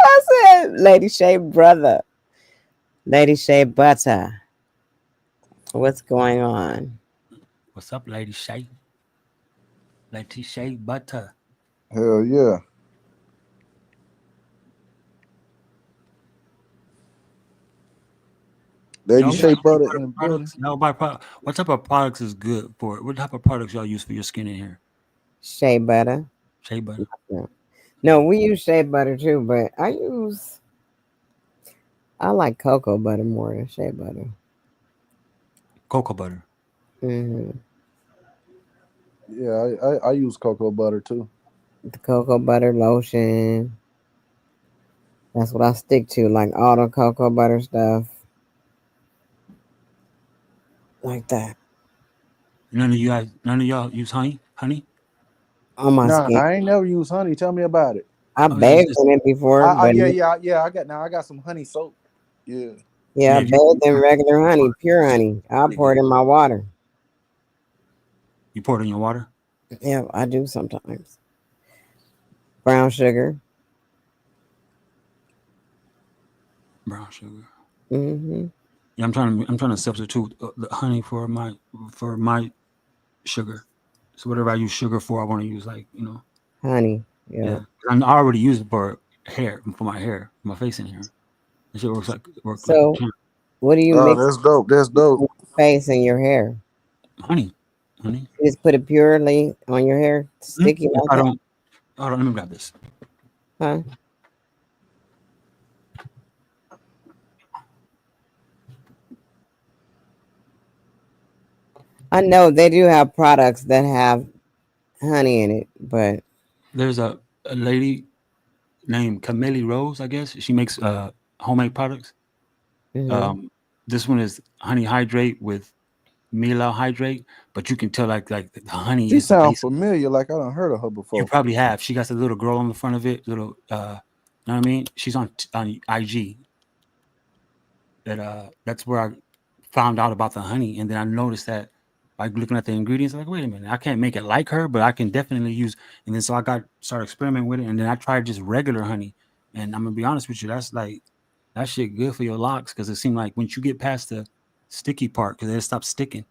I said, Lady Shay, brother, Lady Shay, butter. What's going on? What's up, Lady Shay? Lady Shay Butter. Hell yeah. Lady Y'all Shea buy Butter in the building. products? Y'all buy what type of products is good for it? What type of products y'all use for your skin and hair? Shea butter. Shea butter. No, we use shea butter too, but I like cocoa butter more than shea butter. Cocoa butter. Hmm. Yeah, I use cocoa butter too. The cocoa butter lotion. That's what I stick to, like all the cocoa butter stuff, like that None of y'all use honey. Honey. on my Nah, skin. I ain't never used honey. Tell me about it. I Oh, it's, bathed it's, in it before, but Yeah. I got some honey soap. Yeah. yeah, yeah. I If you bathed in regular honey, pure honey. I really pour it good, in my water. you pour it in your water. Yeah, I do sometimes. Brown sugar. Brown sugar. Hmm. Yeah, I'm trying to substitute the honey for my sugar. So whatever I use sugar for, I want to use Honey. Yeah. yeah. I already use it for my hair, my face in here. It shit work like a So, champ. what do you Oh, mix that's dope. That's in dope. your face and your hair? Honey, honey. You just put it purely on your hair, sticky If like I that, don't, hold on, let me grab this. huh? I know they do have products that have honey in it, but There's a lady named Camille Rose, I guess. She makes homemade products. mhm. Um, this one is honey hydrate with Mila hydrate, but you can tell like the honey She is the sound base. familiar, like I done heard of her You before. probably have. She got the little girl on the front of it. Little, you know what I mean? She's on IG. That's where I found out about the honey, and then I noticed that by looking at the ingredients, I'm like, wait a minute, I can't make it like her, but I can definitely use. And then so I started experimenting with it, and then I tried just regular honey, and I'm gonna be honest with you, that's like that shit good for your locks because it seemed like once you get past the sticky part, because it stops sticking,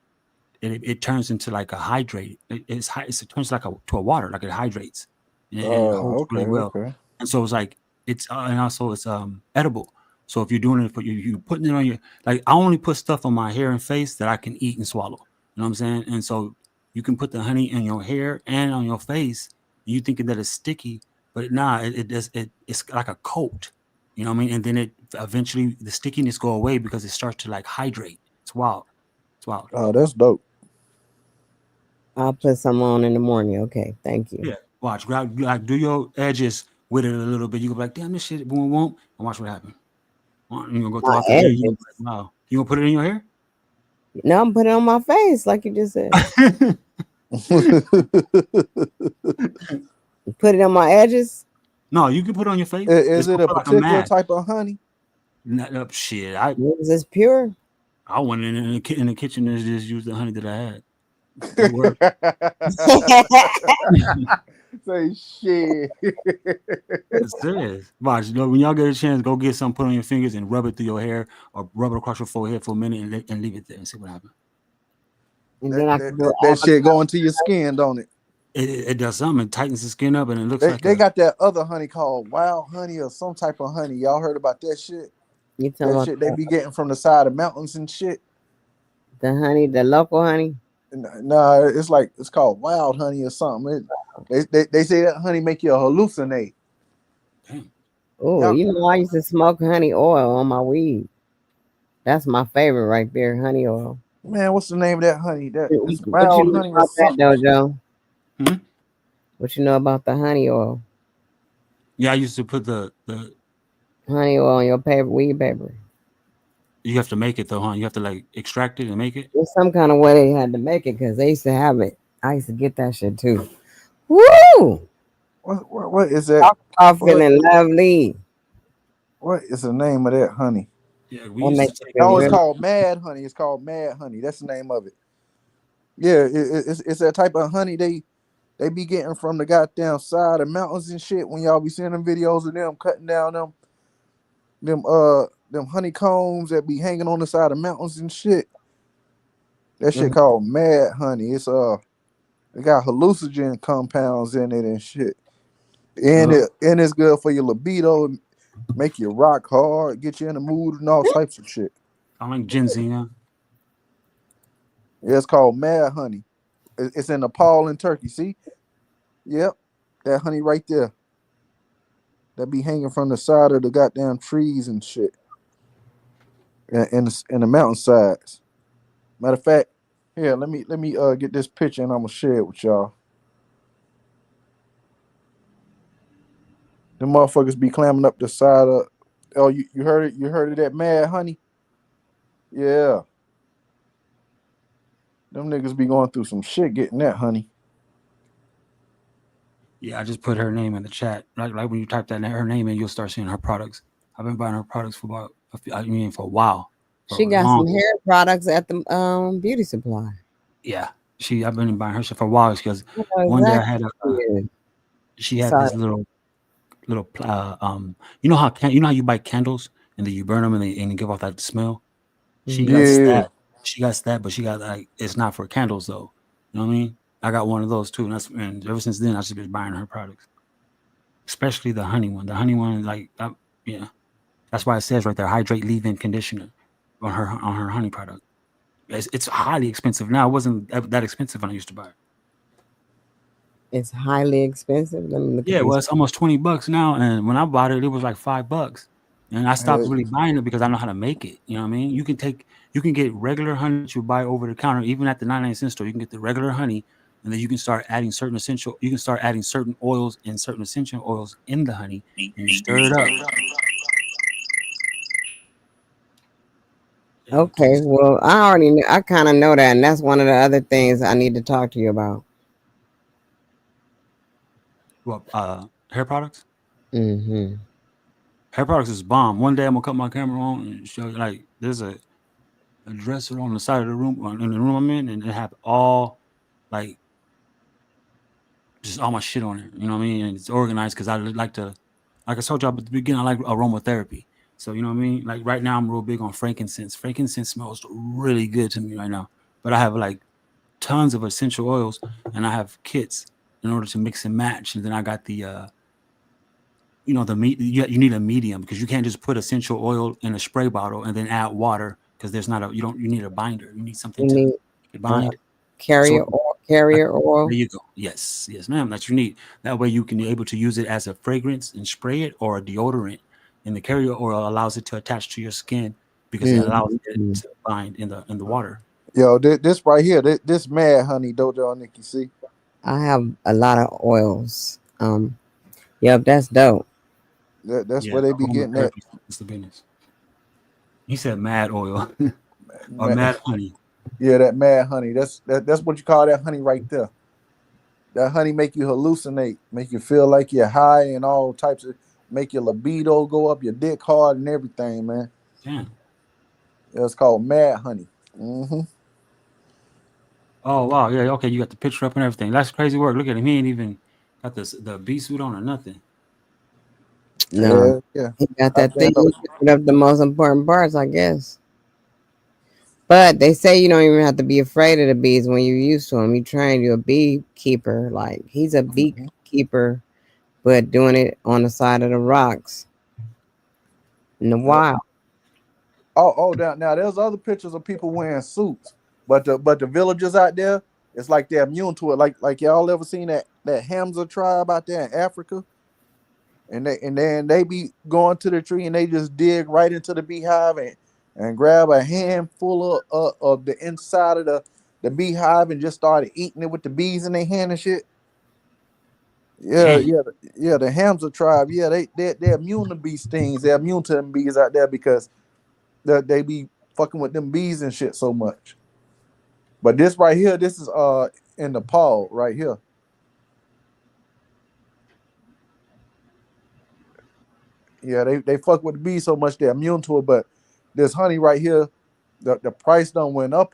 it turns into like a hydrate. It turns like to a water, like it hydrates, and it holds Okay, really well. okay. And so it's like and also it's edible. So if you're doing it for you putting it on your like I only put stuff on my hair and face that I can eat and swallow. You know what I'm saying? And so you can put the honey in your hair and on your face. You thinking that it's sticky, but nah, it's like a coat. You know what I mean? And then it eventually the stickiness go away because it starts to like hydrate. It's wild. It's wild. Oh, that's dope. I'll put some on in the morning. Okay, thank you. Yeah. Watch. Like do your edges with it a little bit. You go like, damn, this shit won't. And watch what happens. You gonna go My throughout the day. You gonna edges. be like, wow. You gonna put it in your hair? No, I'm putting it on my face, like you just said. Put it on my edges. No, you can put it on your face. Is It's it gonna a feel like a particular mask. type of honey? Shit. Is this pure? I went in the kitchen and just used the honey that I had. It worked. Say shit. It's serious. Watch. When y'all get a chance, go get some, put on your fingers, and rub it through your hair, or rub it across your forehead for a minute, and leave it there and see what happens. And that, then I that, can do that, it that all the shit go into your skin, don't it? It does something. It tightens the skin up, and it looks They like they got that other honey called wild honey or some type of honey. Y'all heard about that shit? You talking That about shit they be getting from the side of mountains and shit. the honey, the local honey? Nah, it's called wild honey or something. They say that honey make you hallucinate. damn. Oh, Y'all, you know, I used to smoke honey oil on my weed. That's my favorite right there, honey oil. man, what's the name of that honey? That it's What you wild know honey or about that, something. Dojo? Hmm? What you know about the honey oil? Yeah, I used to put the Honey oil on your paper, weed paper. you have to make it though, huh? You have to like extract it and make it. There's some kind of way they had to make it because they used to have it. I used to get that shit too. Woo! What is that? Talk about What feeling lovely. what is the name of that honey? Yeah, we That used to makes you take feel No, it's really. called Mad Honey. It's called Mad Honey. That's the name of it. Yeah, it's that type of honey they be getting from the goddamn side of mountains and shit. When y'all be seeing them videos of them cutting down them honeycombs that be hanging on the side of mountains and shit. That shit Mhm. called Mad Honey. It got hallucinogen compounds in it and shit. And uh, it's good for your libido, make you rock hard, get you in the mood and all types of shit. I like ginseng. Yeah, it's called Mad Honey. It's in Nepal and Turkey. See? Yep. That honey right there. That be hanging from the side of the goddamn trees and shit. In the mountainsides. Matter of fact, here, let me get this picture and I'm gonna share it with y'all. The motherfuckers be climbing up the side of. Oh, you heard it? You heard of that Mad Honey? Yeah. Them niggas be going through some shit getting that honey. Yeah, I just put her name in the chat. Like when you type that her name in, you'll start seeing her products. I've been buying her products for about I mean for a while, She for a got long. some hair products at the beauty supply. Yeah, I've been buying her shit for a while because I know one day I exactly had what she is. she had Sorry. this little you know how you know how you buy candles and then you burn them and they give off that smell. She Mhm. got Yeah. that. She got that, but she got like it's not for candles though. You know what I mean? I got one of those too, and ever since then I just been buying her products, especially the honey one. The honey one, yeah, that's why it says right there, hydrate, leave-in conditioner on her honey product. It's highly expensive now. It wasn't that expensive when I used to buy it. It's highly expensive. Let me look at Yeah, well, these. it's almost 20 bucks now, and when I bought it, it was like 5 bucks. And I stopped Hey, really buying it because I know how to make it. You know what I mean? You can get regular honey that you buy over the counter, even at the 99 cent store. You can get the regular honey, and then you can start adding certain essential. You can start adding certain oils and certain essential oils in the honey, and you stir it up. And Okay, well, I already knew, I kind of know that, and that's one of the other things I need to talk to you about. well, hair products. Mm-hmm. Hair products is bomb. One day I'm gonna cut my camera on and show you like there's a dresser on the side of the room in the room I'm in, and it have all like just all my shit on it. You know what I mean? And it's organized because I like to, like I told y'all at the beginning, I like aromatherapy. So you know what I mean? Like right now, I'm real big on frankincense. Frankincense smells really good to me right now. But I have like tons of essential oils, and I have kits in order to mix and match. And then I got the, the meat. You need a medium because you can't just put essential oil in a spray bottle and then add water because there's not a you need a binder. You need something You to need make it uh, bind. So carrier oil. like, Carrier there oil. you go. Yes, ma'am. That's your need. That way you can be able to use it as a fragrance and spray it or a deodorant. And the carrier oil allows it to attach to your skin because it allows it Mm-hmm. to bind in the water. yo, this right here, this Mad Honey Dojo Nikki. See, I have a lot of oils. Yep, that's dope. that's Yeah, where they be getting that. aromatherapy is the business. He said mad oil or Ma- mad honey. yeah, that Mad Honey. That's what you call that honey right there. That honey make you hallucinate, make you feel like you're high and all types of, make your libido go up, your dick hard and everything, man. Damn. Yeah, it's called Mad Honey. Hmm. Oh wow, yeah, okay. You got the picture up and everything. That's crazy work. Look at him. He ain't even got the B suit on or nothing. No, Yeah, yeah. he got I that thing. think He put up the most important parts, I guess. But they say you don't even have to be afraid of the bees when you're used to them. You train you a beekeeper. Like he's a beekeeper, but doing it on the side of the rocks in the yeah. wild. Oh, now there's other pictures of people wearing suits, but the villagers out there, it's like they're immune to it. Like y'all ever seen that Hamza tribe out there in Africa? and then they be going to the tree and they just dig right into the beehive and grab a handful of the inside of the beehive and just started eating it with the bees in their hand and shit. Yeah, Dang. yeah. The Hamza tribe, yeah, they're immune to bee stings. They're immune to them bees out there because they be fucking with them bees and shit so much. But this right here, this is in Nepal right here. Yeah, they fuck with the bees so much they're immune to it. But this honey right here, the price done went up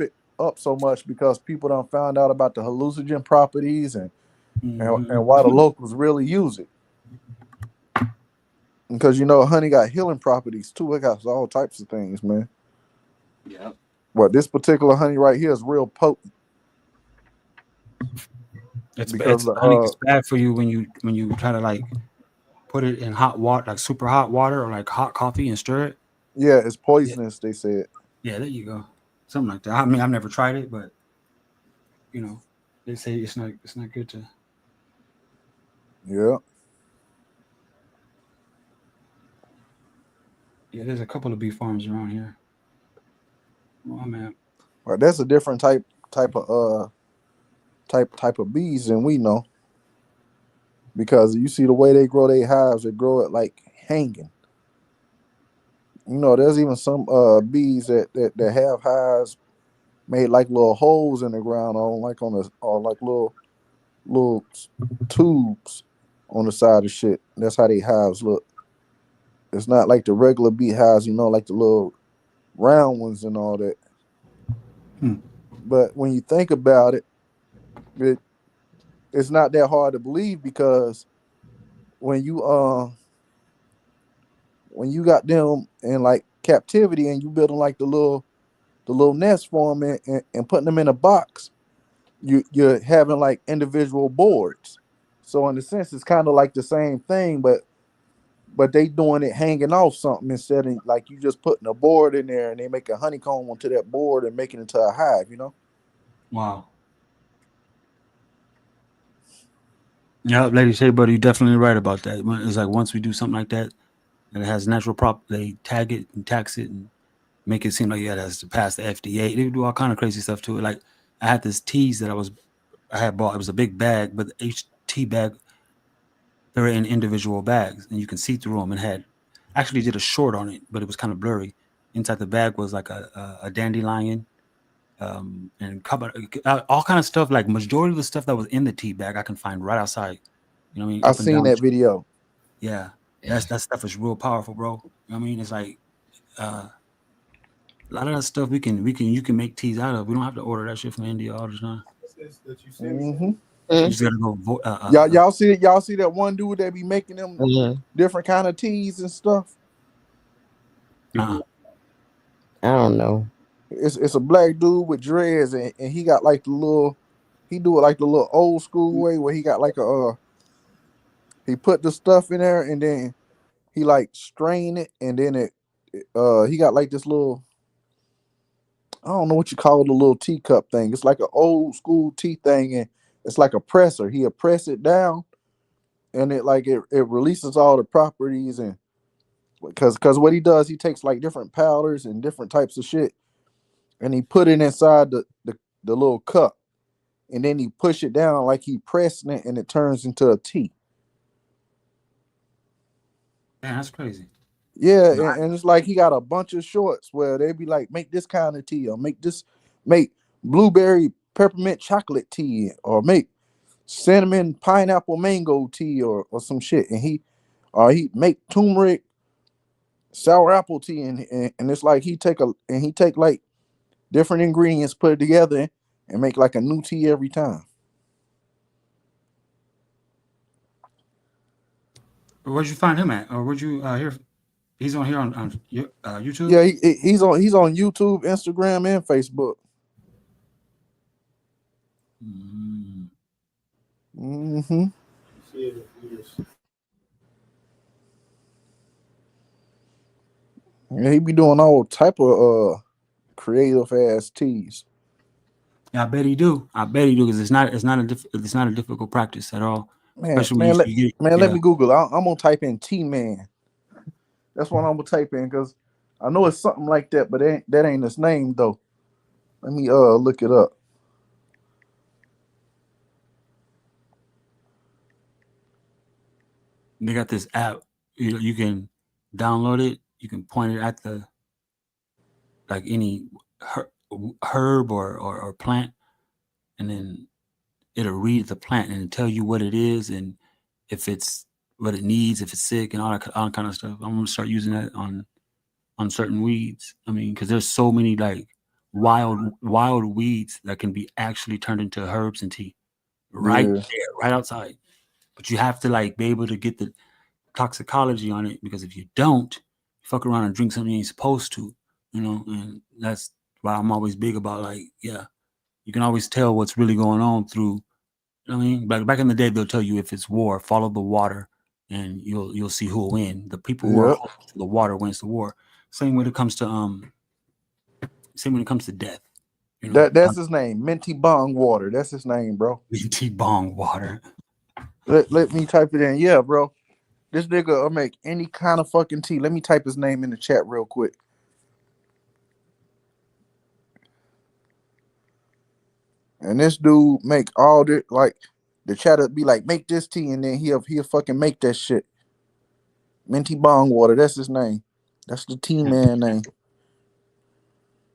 so much because people done found out about the hallucinogen properties and why the locals really use it. Because honey got healing properties too. It got all types of things, man. Yeah. But this particular honey right here is real potent because Honey is bad for you when you try to like put it in hot water, like super hot water or like hot coffee and stir it. yeah, it's Yeah, poisonous. They said. yeah, there you go. Something like that. I mean, I've never tried it, but you know, they say it's not good to. Yeah, Yeah, there's a couple of bee farms around here. Oh man. but that's a different type of bees than we know because you see the way they grow their hives, they grow it like hanging. There's even some bees that have hives made like little holes in the ground on like little tubes on the side of shit. That's how they hives look. It's not like the regular bee hives, like the little round ones and all that. Hmm. But when you think about it, it it's not that hard to believe because when you when you got them in like captivity and you building like the little nest for them and putting them in a box, you're having like individual boards. So in a sense, it's kind of like the same thing, but they doing it hanging off something instead of like you just putting a board in there and they make a honeycomb onto that board and making it into a hive. Wow. Yeah, Lady Shea Butter, you're definitely right about that. It's like once we do something like that and it has natural they tag it and tax it and make it seem like it has to pass the FDA. They do all kind of crazy stuff to it. Like I had this teas that I had bought. It was a big bag, but the HT bag they're in individual bags and you can see through them. And had actually did a short on it, but it was kind of blurry. Inside the bag was like a dandelion, and all kind of stuff. Like majority of the stuff that was in the tea bag, I can find right outside. You know what I mean? I Up and seen down. that video. Yeah, that stuff is real powerful, bro. You know what I mean? It's like uh, a lot of that stuff you can make teas out of. We don't have to order that shit from India all the time. Hmm. You just gotta go. Y'all see that one dude that be making them Mhm. different kind of teas and stuff. Uh, I don't know. It's a black dude with dreads and he got like he do it like the little old school way where he got like he put the stuff in there and then he like strain it and then he got like this little, I don't know what you call the little teacup thing. It's like an old school tea thing and it's like a presser. He'll press it down and it releases all the properties and because what he does, he takes like different powders and different types of shit and he put it inside the little cup and then he push it down like he pressing it and it turns into a tea. man, that's crazy. Yeah, No, and it's like he got a bunch of shorts where they be like, make this kind of tea or make blueberry peppermint chocolate tea or make cinnamon pineapple mango tea or some shit. And he make turmeric sour apple tea and it's like he take like different ingredients, put it together and make like a new tea every time. where'd you find him at, or where'd you hear? He's on here on YouTube. Yeah, he's on YouTube, Instagram, and Facebook. Mm. Hmm. And he be doing all type of creative ass teas. Yeah, I bet he do. I bet he do because it's not a difficult practice at all. especially when Man, let you get let me Google. I'm gonna type in T-Man. That's what I'm gonna type in because I know it's something like that, but that ain't his name though. Let me look it up. They got this app. You can download it. You can point it at the like any herb or plant, and then it'll read the plant and tell you what it is and if it's what it needs, if it's sick, and all that kind of stuff. I'm gonna start using that on certain weeds. I mean, because there's so many like wild weeds that can be actually turned into herbs and tea right Yeah, there, right outside. But you have to like be able to get the toxicology on it because if you don't, you fuck around and drink something you ain't supposed to, and that's why I'm always big about like, yeah, you can always tell what's really going on through. I mean, back in the day, they'll tell you if it's war, follow the water, and you'll see who will win. The people who are yep. close to the water wins the war. Same when it comes to death. That's his name, Minty Bong Water. That's his name, bro. Tea bong water. Let me type it in. Yeah, bro. This nigga will make any kind of fucking tea. Let me type his name in the chat real quick. And this dude make all the like the chat would be like, make this tea, and then he'll fucking make that shit. Minty Bong Water. That's his name. That's the tea man name.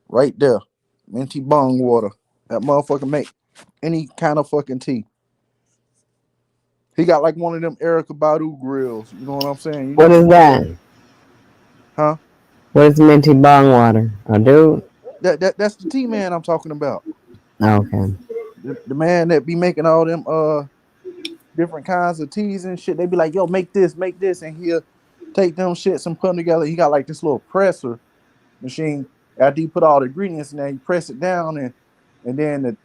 Right there. Minty Bong Water. That motherfucker make any kind of fucking tea. He got like one of them Erica Badu grills. You know what I'm saying? You What know the is one where, that? huh? What is minty bong water? A dude? That's the tea man I'm talking about. Okay. The man that be making all them different kinds of teas and shit. They be like, yo, make this, and he'll take them shits and put them together. He got like this little presser machine. After you put all the ingredients in there, you press it down and then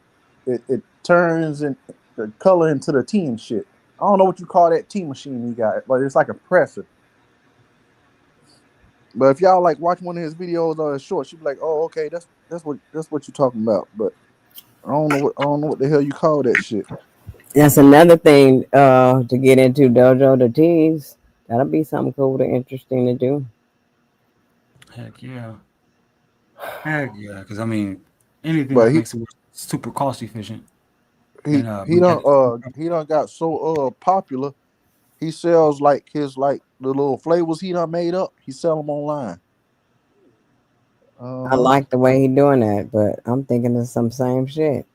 it turns and the color into the tea and shit. I don't know what you call that tea machine he got, but it's like a presser. But if y'all like watch one of his videos or his shorts, you be like, oh, okay, that's what you're talking about. But I don't know what the hell you call that shit. That's another thing to get into, Dojo, the teas. That'll be something cool to interesting to do. Heck yeah. Heck yeah. Because I mean, anything But that makes it super cost efficient he and he done he done got so popular. He sells like his like the little flavors he done made up. He sell them online. Uh I huh. like the way he doing that, but I'm thinking of some same shit.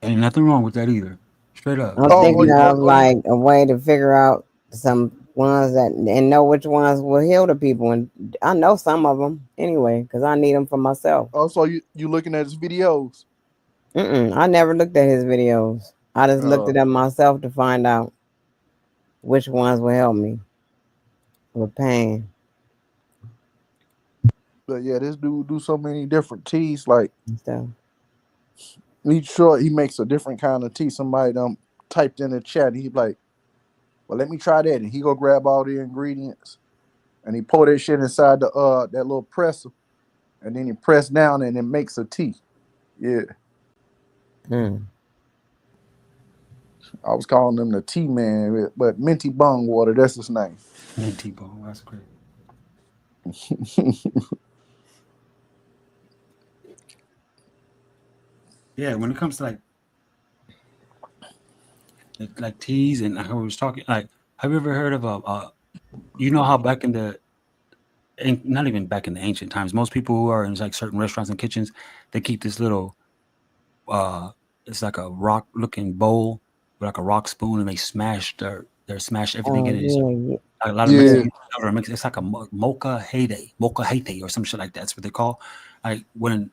ain't nothing wrong with that either. Straight up. I'm There's Oh, nothing thinking wrong. of like a way to figure out some ones that and know which ones will heal the people, and I know some of them anyway because I need them for myself. so you looking at his videos? I never looked at his videos. I just looked Uh, at them myself to find out which ones will help me with pain but yeah, this dude do so many different teas. Like and stuff. each short, he makes a different kind of tea. Somebody typed in the chat. He like, well, let me try that, and he go grab all the ingredients and he pour that shit inside the that little presser, and then he press down and it makes a tea. Yeah, Mm. I was calling him the tea man, but Minty Bung Water, that's his name. Man, T-bone. That's great. Yeah, when it comes to like teas and I was talking like, have you ever heard of you know how back in the not even back in the ancient times, most people who are in like certain restaurants and kitchens, they keep this little uh it's like a rock looking bowl with like a rock spoon and they smash everything Oh in it. It's yeah, like a lot of Yeah. Mexican it's like a mocha heyday or some shit like that. That's what they call. Like when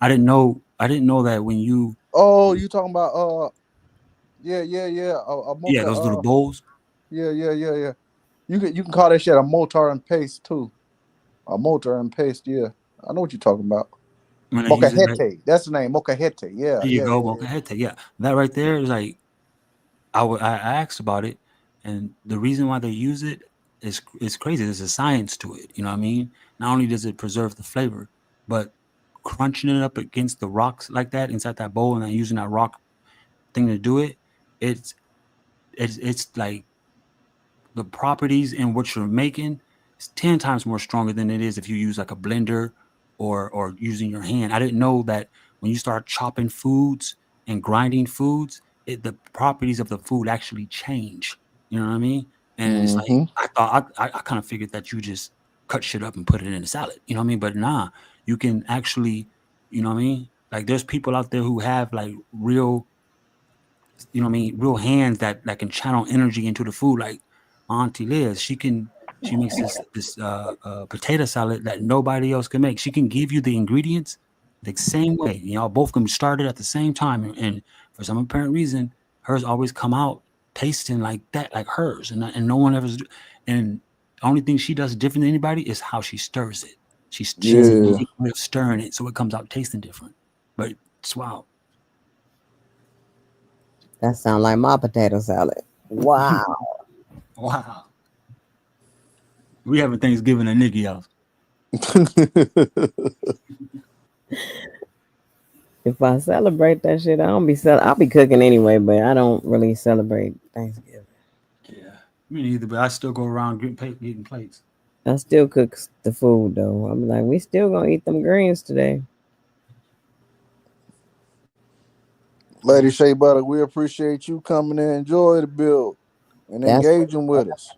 I didn't know that when you Oh, you talking about yeah, a yeah mocha those little bowls. yeah. You can call that shit a mortar and paste too. A mortar and paste, yeah. I know what you're talking about. When they use it, right, Mocajete. That's the name. Mocajete. Yeah, there you yeah, go, yeah, yeah. mocha heyday. Yeah, that right there is like I asked about it, and the reason why they use it is crazy. There's a science to it. You know what I mean? Not only does it preserve the flavor, but crunching it up against the rocks like that inside that bowl, and then using that rock thing to do it, it's it's like the properties in what you're making is 10 times more stronger than it is if you use like a blender or using your hand. I didn't know that when you start chopping foods and grinding foods, the properties of the food actually change. You know what I mean? And it's like Mm-hmm. I thought I kind of figured that you just cut shit up and put it in a salad. You know what I mean? But nah, you can actually, you know what I mean? Like there's people out there who have like real, you know what I mean, real hands that can channel energy into the food. Like my auntie Liz, she makes this potato salad that nobody else can make. She can give you the ingredients the same way. Y'all both can start it at the same time, and for some apparent reason, hers always come out tasting like that, like hers, and no one ever. And the only thing she does different than anybody is how she stirs it. She has a Yeah. unique way of stirring it, so it comes out tasting different. But it's wild. That sounds like my potato salad. Wow. Wow. We having Thanksgiving at Nikki house. If I celebrate that shit, I don't be I'll be cooking anyway, but I don't really celebrate Thanksgiving. Yeah. Me neither, but I still go around getting plates. I still cook the food though. I'm like, we still gonna eat them greens today. Lady Shea Butter, we appreciate you coming and enjoy the build and That's engaging with us.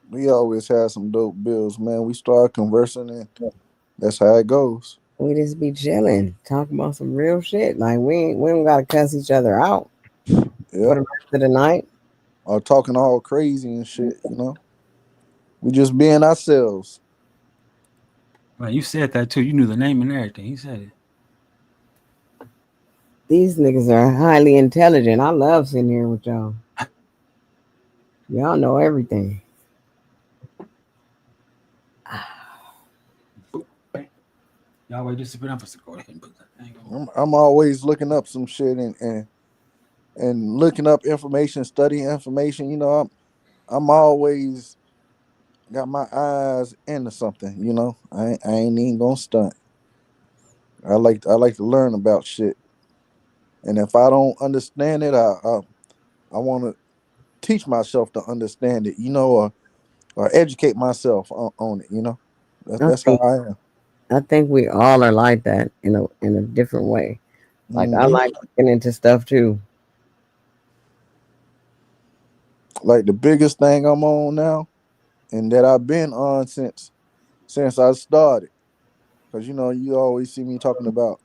We always have some dope bills, man. We start conversing and that's how it goes. we just be chilling, talking about some real shit. Like we don't gotta cuss each other out for Yep. the rest of the night. Or talking all crazy and shit. We just being ourselves. Man, you said that too. You knew the name and everything. He said it. These niggas are highly intelligent. I love sitting here with y'all. Y'all know everything. Boop, bang. Y'all wait just to put up for go ahead and put that thing on. I'm always looking up some shit and looking up information, studying information. I'm always got my eyes into something. I ain't even gonna stunt. I like to learn about shit, and if I don't understand it, I want to teach myself to understand it. Or educate myself on it. That's I that's how think I am. I think we all are like that in a different way. Like I Hmm. like looking into stuff too. Like the biggest thing I'm on now, and that I've been on since I started, because you always see me talking about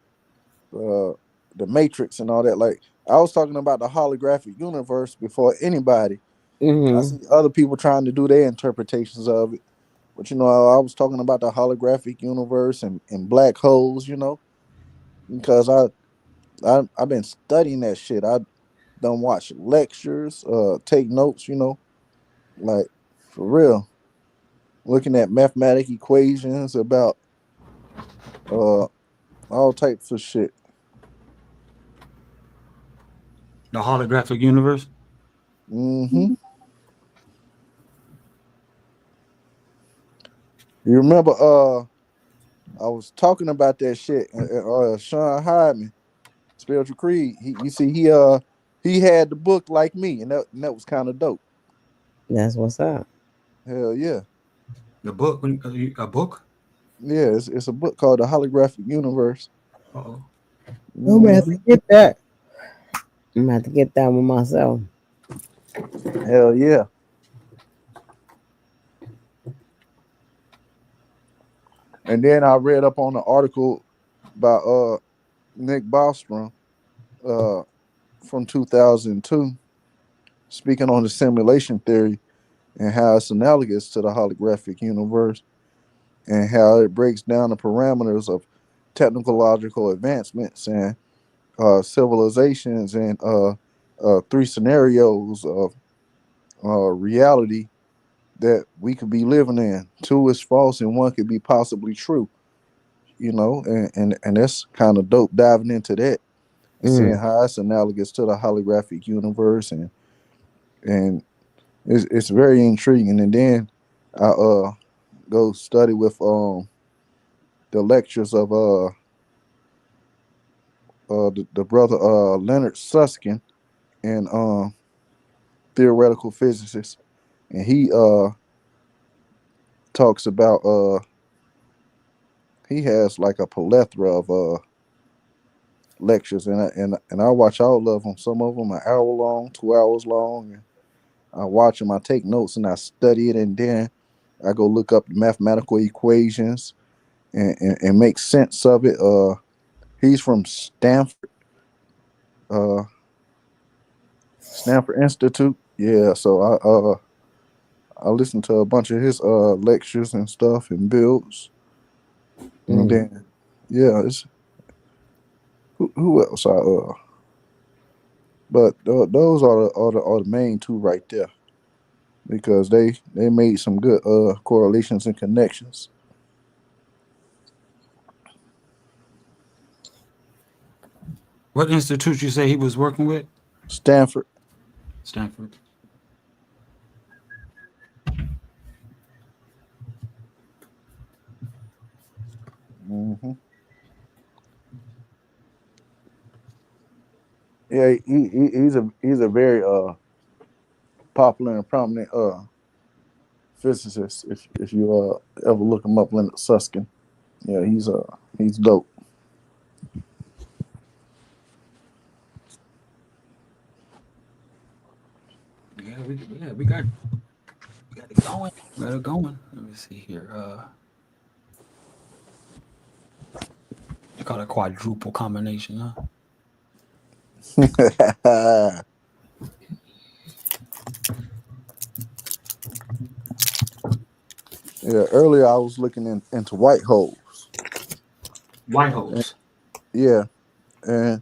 uh, the Matrix and all that. Like I was talking about the holographic universe before anybody. I Hmm. see other people trying to do their interpretations of it, but I was talking about the holographic universe and black holes. Because I've been studying that shit. I done watch lectures, take notes. Like for real, looking at mathematic equations about uh all types of shit. The holographic universe. Hmm. You remember I was talking about that shit. Sean Hyman, Spiritual Creed. You see, he had the book like me, and that was kind of dope. That's what's up. Hell yeah, The book. A book. yeah. It's a book called The Holographic Universe. Uh-oh. I'm gonna have to Hmm. get that. I'm gonna have to get that one myself. Hell yeah. And then I read up on the article by Nick Bostrom uh from 2002, speaking on the simulation theory and how it's analogous to the holographic universe and how it breaks down the parameters of technological advancements and civilizations and three scenarios of reality that we could be living in. Two is false and one could be possibly true. And that's kind of dope diving into that and seeing Mm. how it's analogous to the holographic universe and it's very intriguing. And then I go study with the lectures of the brother Leonard Susskind, and theoretical physicist, and he talks about he has like a plethora of lectures, and I watch all of them. Some of them an hour long, 2 hours long. And I watch them, I take notes, and I study it, and then I go look up mathematical equations and make sense of it. He's from Stanford, uh, Stanford Institute. Yeah, so I listen to a bunch of his lectures and stuff and builds, and then yeah, it's who else but those are the main two right there, because they made some good correlations and connections. What institute you say he was working with? Stanford. Stanford. Hmm. Yeah, he's a very popular and prominent physicist. If you ever look him up, Leonard Susskind. Yeah, he's dope. Yeah, we got it going. Got it going. Let me see here. They call it quadruple combination, huh? Yeah, earlier I was looking into white holes. White And, holes. yeah, and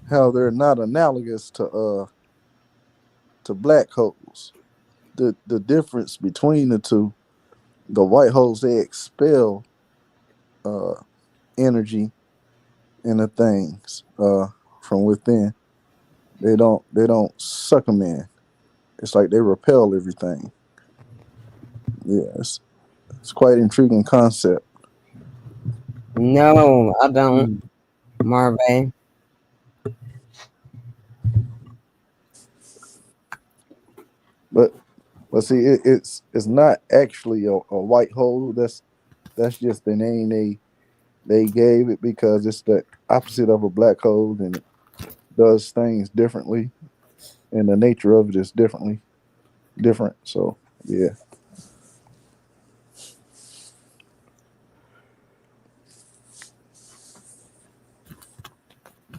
how they're not analogous to black holes. The difference between the two, the white holes, they expel uh, energy in the things from within. They don't suck them in. It's like they repel everything. Yeah, it's quite an intriguing concept. No, I don't, Mm. Marvin. But see, it's not actually a white hole. That's just the name they gave it, because it's the opposite of a black hole, and it does things differently, and the nature of it is different. So yeah.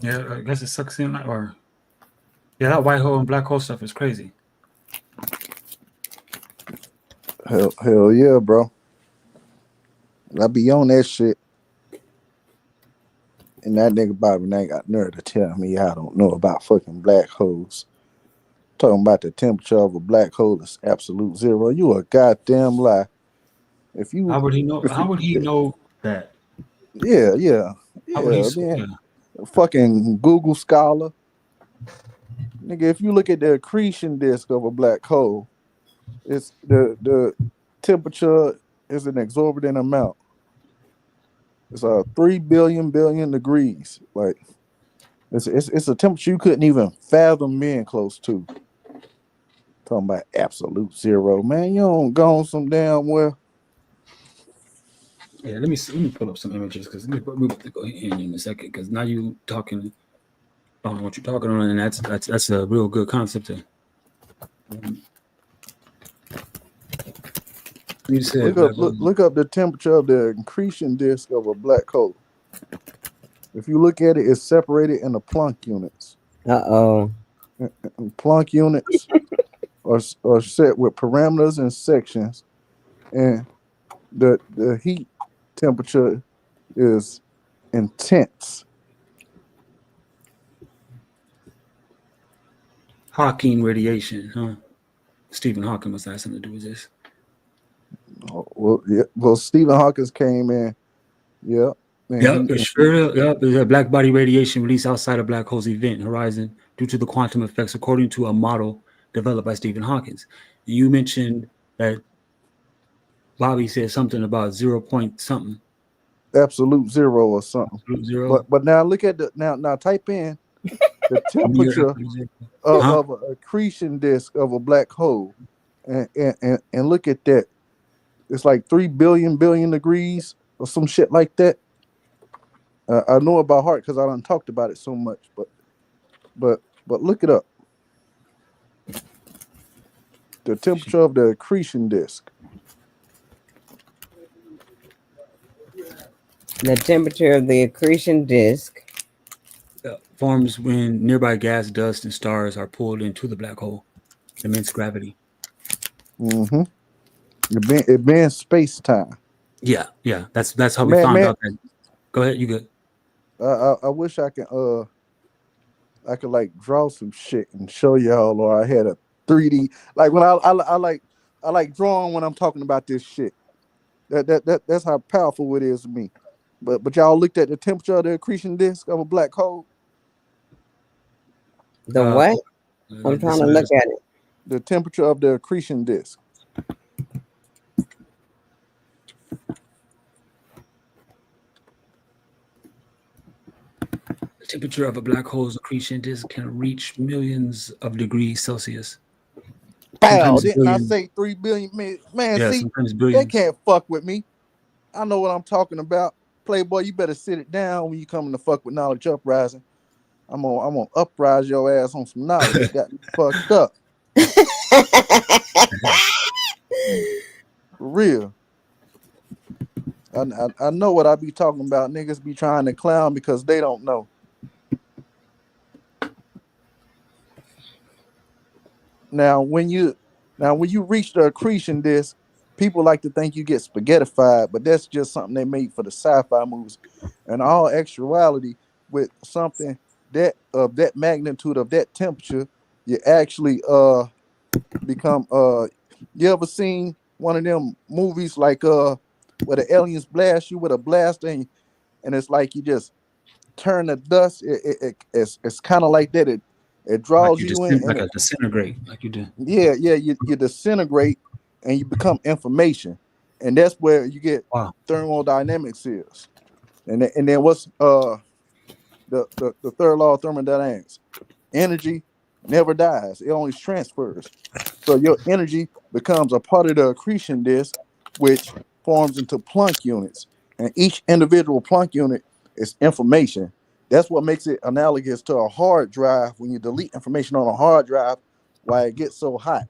Yeah, I guess it sucks in, or yeah, that white hole and black hole stuff is crazy. Hell yeah, bro. I be on that shit. And that nigga Bobby ain't got nerve to tell me I don't know about fucking black holes. Talking about the temperature of a black hole is absolute zero. You a goddamn lie. If you, How would he know? if How you, would he know that? yeah, How would he? man. Yeah. Fucking Google Scholar, nigga. If you look at the accretion disk of a black hole, it's the temperature is an exorbitant amount. It's 3 billion degrees. Like it's a temperature you couldn't even fathom being close to. Talking about absolute zero, man. You don't go on some damn well. Yeah, let me see, let me pull up some images because we're about to go in a second. Because now you talking on what you're talking on, and that's a real good concept. You said black hole. Look up the temperature of the accretion disk of a black hole. If you look at it, it's separated into Planck units. Uh-oh. And Planck units are set with parameters and sections, and the heat temperature is intense. Hawking radiation, huh? Stephen Hawking must have something to do with this. Oh, well, yeah, well, Stephen Hawking came in, yeah, and Yeah, it's sure. Yeah, there's a black body radiation released outside of black hole's event horizon due to the quantum effects, according to a model developed by Stephen Hawking. You mentioned that Bobby said something about 0 point something. absolute zero or something. Absolute zero. But now look at the now type in the temperature of an accretion disk of a black hole, and look at that. It's like 3 billion degrees or some shit like that. I know about heart because I done talked about it so much, but look it up. The temperature of the accretion disk. The temperature of the accretion disk forms when nearby gas, dust, and stars are pulled into the black hole. Immense gravity. Mm-hmm. It been space time. Yeah. That's how we found out that. Go ahead, you good. I wish I could like draw some shit and show y'all, or I had a 3D like when I like drawing when I'm talking about this shit. That's how powerful it is to me. But y'all looked at the temperature of the accretion disk of a black hole. The what? I'm trying to look at it. The temperature of the accretion disk. The temperature of a black hole's accretion disk can reach millions of degrees Celsius. Wow, didn't I say 3 billion? Man, yeah, see, they can't fuck with me. I know what I'm talking about. Playboy, you better sit it down when you come to fuck with Knowledge Uprising. I'm gonna uprise your ass on some knowledge. You got me fucked up. For real. I know what I be talking about. Niggas be trying to clown because they don't know. Now when you reach the accretion disk, people like to think you get spaghettified, but that's just something they made for the sci-fi movies. And all actuality, with something that of that magnitude, of that temperature, you actually become you ever seen one of them movies like where the aliens blast you with a blaster and it's like you just turn the dust. It's kind of like that. It draws like you in, like a disintegrate, like you do. Yeah, you disintegrate and you become information, and that's where you get thermodynamics is. And then what's the third law of thermodynamics? Energy never dies; it only transfers. So your energy becomes a part of the accretion disk, which forms into Planck units, and each individual Planck unit is information. That's what makes it analogous to a hard drive. When you delete information on a hard drive, why it gets so hot.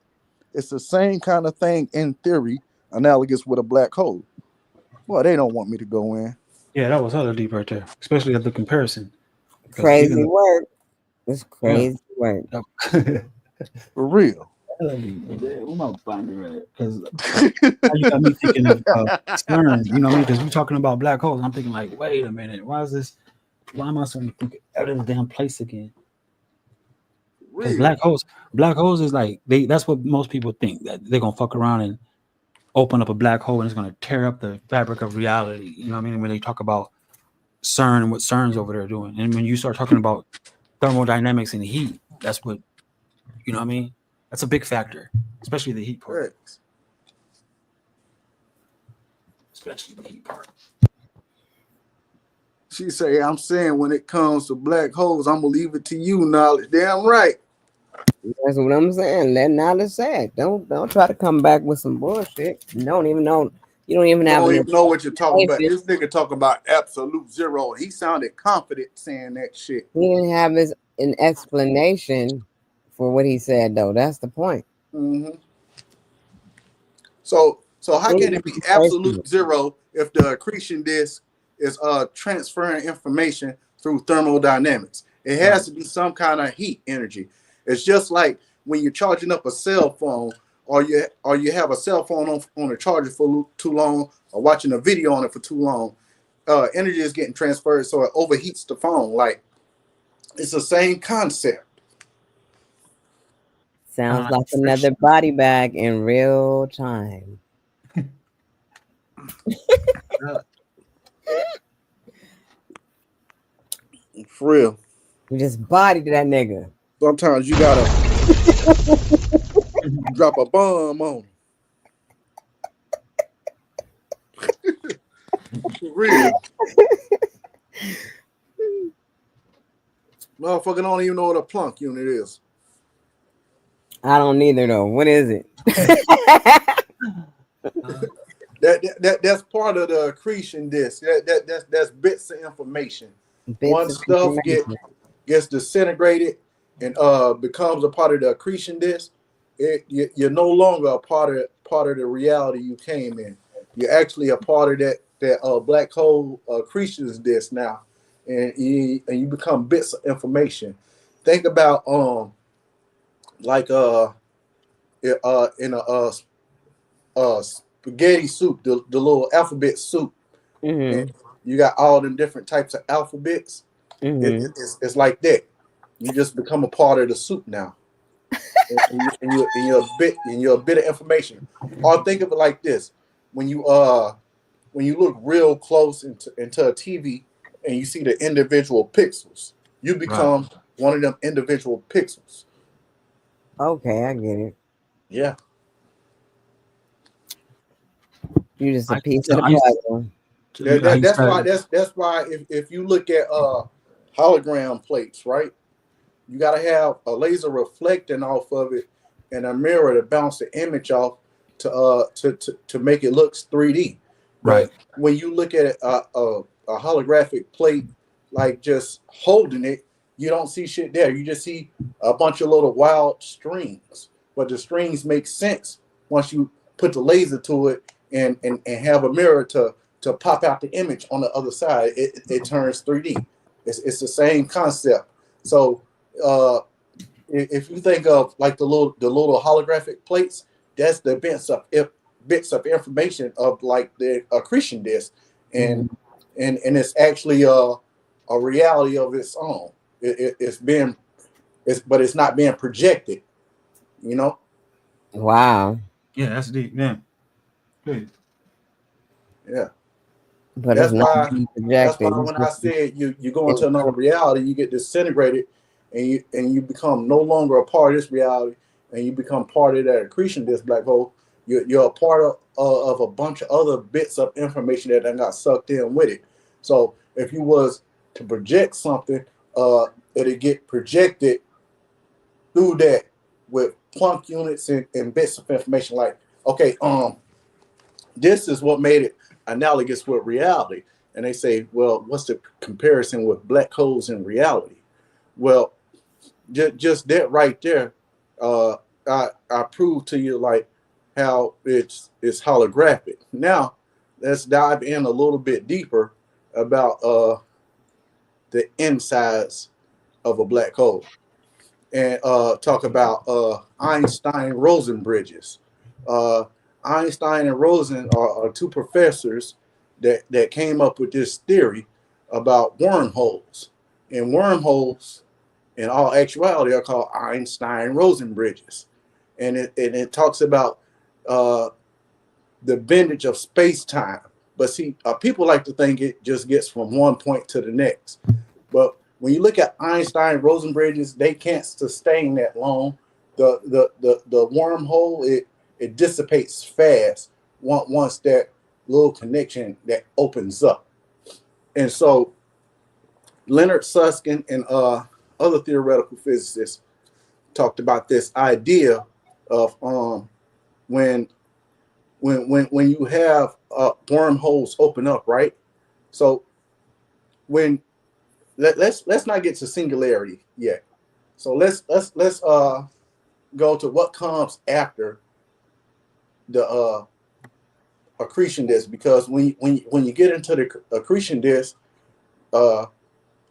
It's the same kind of thing in theory, analogous with a black hole. Well, they don't want me to go in. Yeah, that was hella deep right there, especially at the comparison. Crazy work. It's crazy work. For real. Because you got me thinking of CERN, you know what I mean? Because we're talking about black holes. I'm thinking like, wait a minute, why am I starting to think out of the damn place again? Because black holes is like that's what most people think, that they're gonna fuck around and open up a black hole and it's gonna tear up the fabric of reality. You know what I mean? When they talk about CERN and what CERN's over there doing, and when you start talking about thermodynamics and heat, that's what, you know what I mean? That's a big factor, especially the heat part. Especially the heat part. She say, I'm saying when it comes to black holes, I'm gonna leave it to you, Knowledge. Damn right. That's what I'm saying. Let Knowledge say it. Don't try to come back with some bullshit. You don't even know. You don't even know what you're talking about. This nigga talking about absolute zero. He sounded confident saying that shit. He didn't have an explanation for what he said, though. That's the point. Mm-hmm. So how can it be absolute zero if the accretion disk is transferring information through thermodynamics? It has to be some kind of heat energy. It's just like when you're charging up a cell phone, or you have a cell phone on a charger for too long, or watching a video on it for too long. Energy is getting transferred, so it overheats the phone. Like, it's the same concept. Sounds like another body bag in real time. For real. You just bodied that nigga. Sometimes you gotta drop a bomb on him. For real. Motherfucker don't even know what a Planck unit is. I don't either though. What is it? That's part of the accretion disk. That's bits of information. Bits Once of stuff information. gets disintegrated and becomes a part of the accretion disk, you're no longer a part of the reality you came in. You're actually a part of that black hole accretion disk now, and you become bits of information. Think about like in a spaghetti soup, the little alphabet soup, and Mm-hmm. you got all them different types of alphabets. Mm-hmm. It's like that. You just become a part of the soup now, and you're a bit of information. Or think of it like this: when you look real close into a TV and you see the individual pixels, you Right. become one of them individual pixels. Okay, I get it. Yeah, You just a I piece of so the I used puzzle. I used to that's why if you look at hologram plates, right? You got to have a laser reflecting off of it and a mirror to bounce the image off to make it look 3D. right. But when you look at a holographic plate, like just holding it, you don't see shit there. You just see a bunch of little wild strings. But the strings make sense once you put the laser to it and have a mirror to pop out the image on the other side. It turns 3D. It's the same concept. So uh, if you think of like the little holographic plates, that's the bits of information of like the accretion disk, and Mhm. and it's actually a reality of its own. But it's not being projected. You know, Wow. Yeah, that's deep. Yeah. Good. yeah. But it's That's not why. being That's why projected. It's when I just said you go into another in- reality, you get disintegrated, and you become no longer a part of this reality, and you become part of that accretion disk black hole. You're a part of a bunch of other bits of information that then got sucked in with it. So if you was to project something, it'll get projected through that with Planck units and bits of information. Like, okay, this is what made it analogous with reality. And they say, well, what's the comparison with black holes in reality? Well, just that right there, uh, I proved to you like how it's holographic. Now, let's dive in a little bit deeper about the insides of a black hole and talk about Einstein-Rosen bridges. Uh, Einstein and Rosen are two professors that came up with this theory about wormholes. And wormholes, in all actuality, are called Einstein-Rosen bridges. And it talks about uh, the bendage of space-time. But see, people like to think it just gets from one point to the next. But when you look at Einstein Rosen bridges, they can't sustain that long. The wormhole it dissipates fast once that little connection that opens up. And so Leonard Susskind and other theoretical physicists talked about this idea of when when you have wormholes open up, right? So when let's not get to singularity yet. So let's go to what comes after the accretion disk, because when you get into the accretion disk, uh,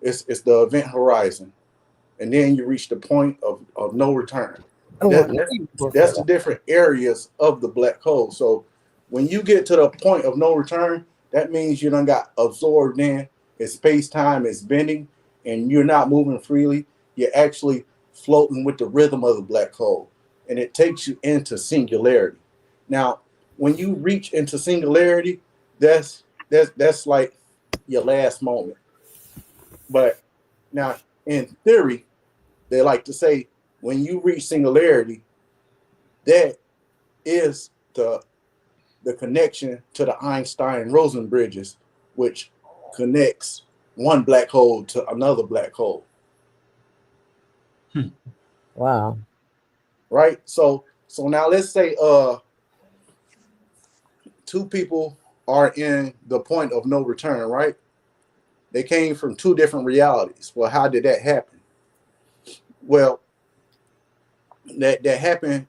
it's the event horizon, and then you reach the point of no return. oh, That that's the different areas of the black hole. So when you get to the point of no return, that means you done got absorbed in. It's space time is bending, and you're not moving freely. You're actually floating with the rhythm of the black hole, and it takes you into singularity. Now, when you reach into singularity, that's like your last moment. But now, in theory, they like to say when you reach singularity, that is the connection to the Einstein-Rosen bridges, which connects one black hole to another black hole. Wow. right? So now let's say two people are in the point of no return, right? They came from two different realities. Well, how did that happen? Well, that happened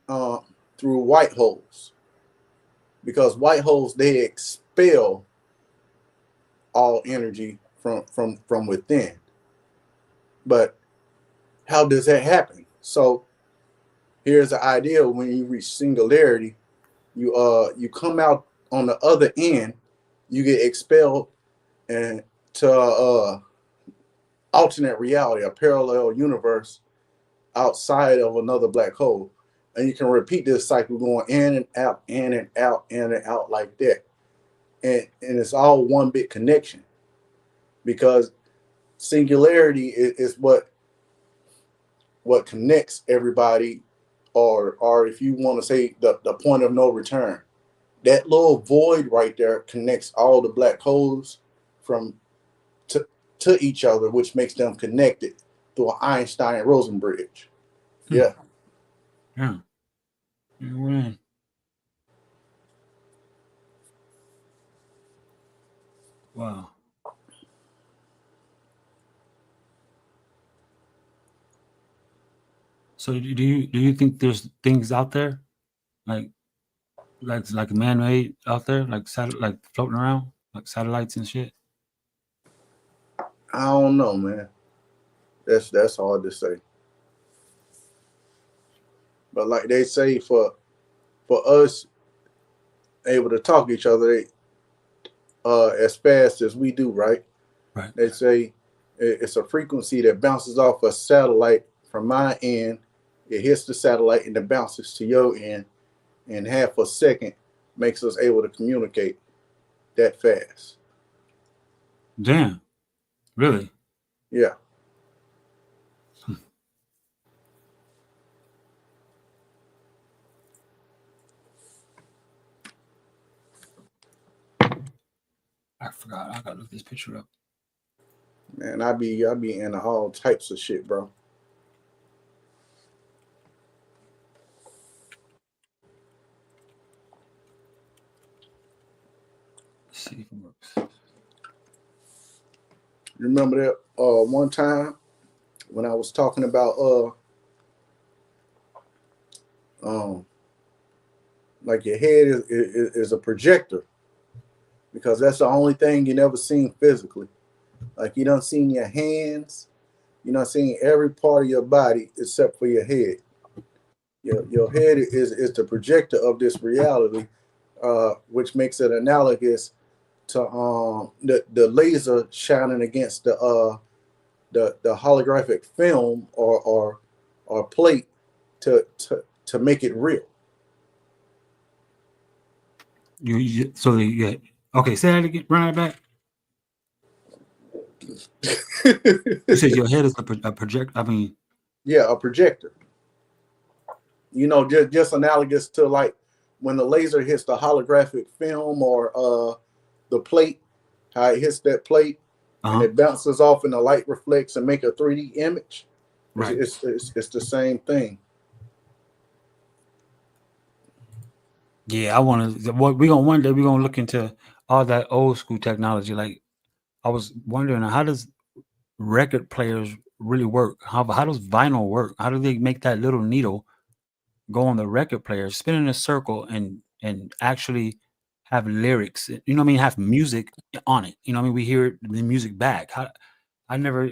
through white holes, because white holes, they expel all energy from within. But how does that happen? So here's the idea: when you reach singularity, you come out on the other end, you get expelled and to alternate reality, a parallel universe outside of another black hole. And you can repeat this cycle going in and out, in and out, in and out like that. And it's all one big connection, because singularity is what connects everybody, or if you want to say the point of no return. That little void right there connects all the black holes from to each other, which makes them connected through an Einstein-Rosen bridge. Yeah. Yeah. Wow. So do you think there's things out there like man-made out there, like like floating around, like satellites and shit? I don't know, man. That's hard to say. But like they say, for us able to talk to each other as fast as we do, right? Right. They say it's a frequency that bounces off a satellite from my end. It hits the satellite and it bounces to your end in half a second, makes us able to communicate that fast. Damn. Really? Yeah. I forgot. I gotta look this picture up. Man, I be into all types of shit, bro. Let's see if it works. Remember that one time when I was talking about like your head is a projector, because that's the only thing you never seen physically. Like you done seen your hands, you done seen every part of your body except for your head. Your head is the projector of this reality, which makes it analogous to the laser shining against the holographic film or plate to make it real. So yeah. Okay, say that again. Run it back. You said your head is a project. I mean, Yeah, a projector. You know, just analogous to like when the laser hits the holographic film or the plate, how it hits that plate and it bounces off and the light reflects and make a 3D image. right. It's the same thing. Yeah, I want to. What we gonna one day we gonna look into all that old school technology. Like I was wondering, how does record players really work? How does vinyl work? How do they make that little needle go on the record player, spin in a circle, and actually have lyrics? You know what I mean? Have music on it. You know what I mean? We hear the music back. I never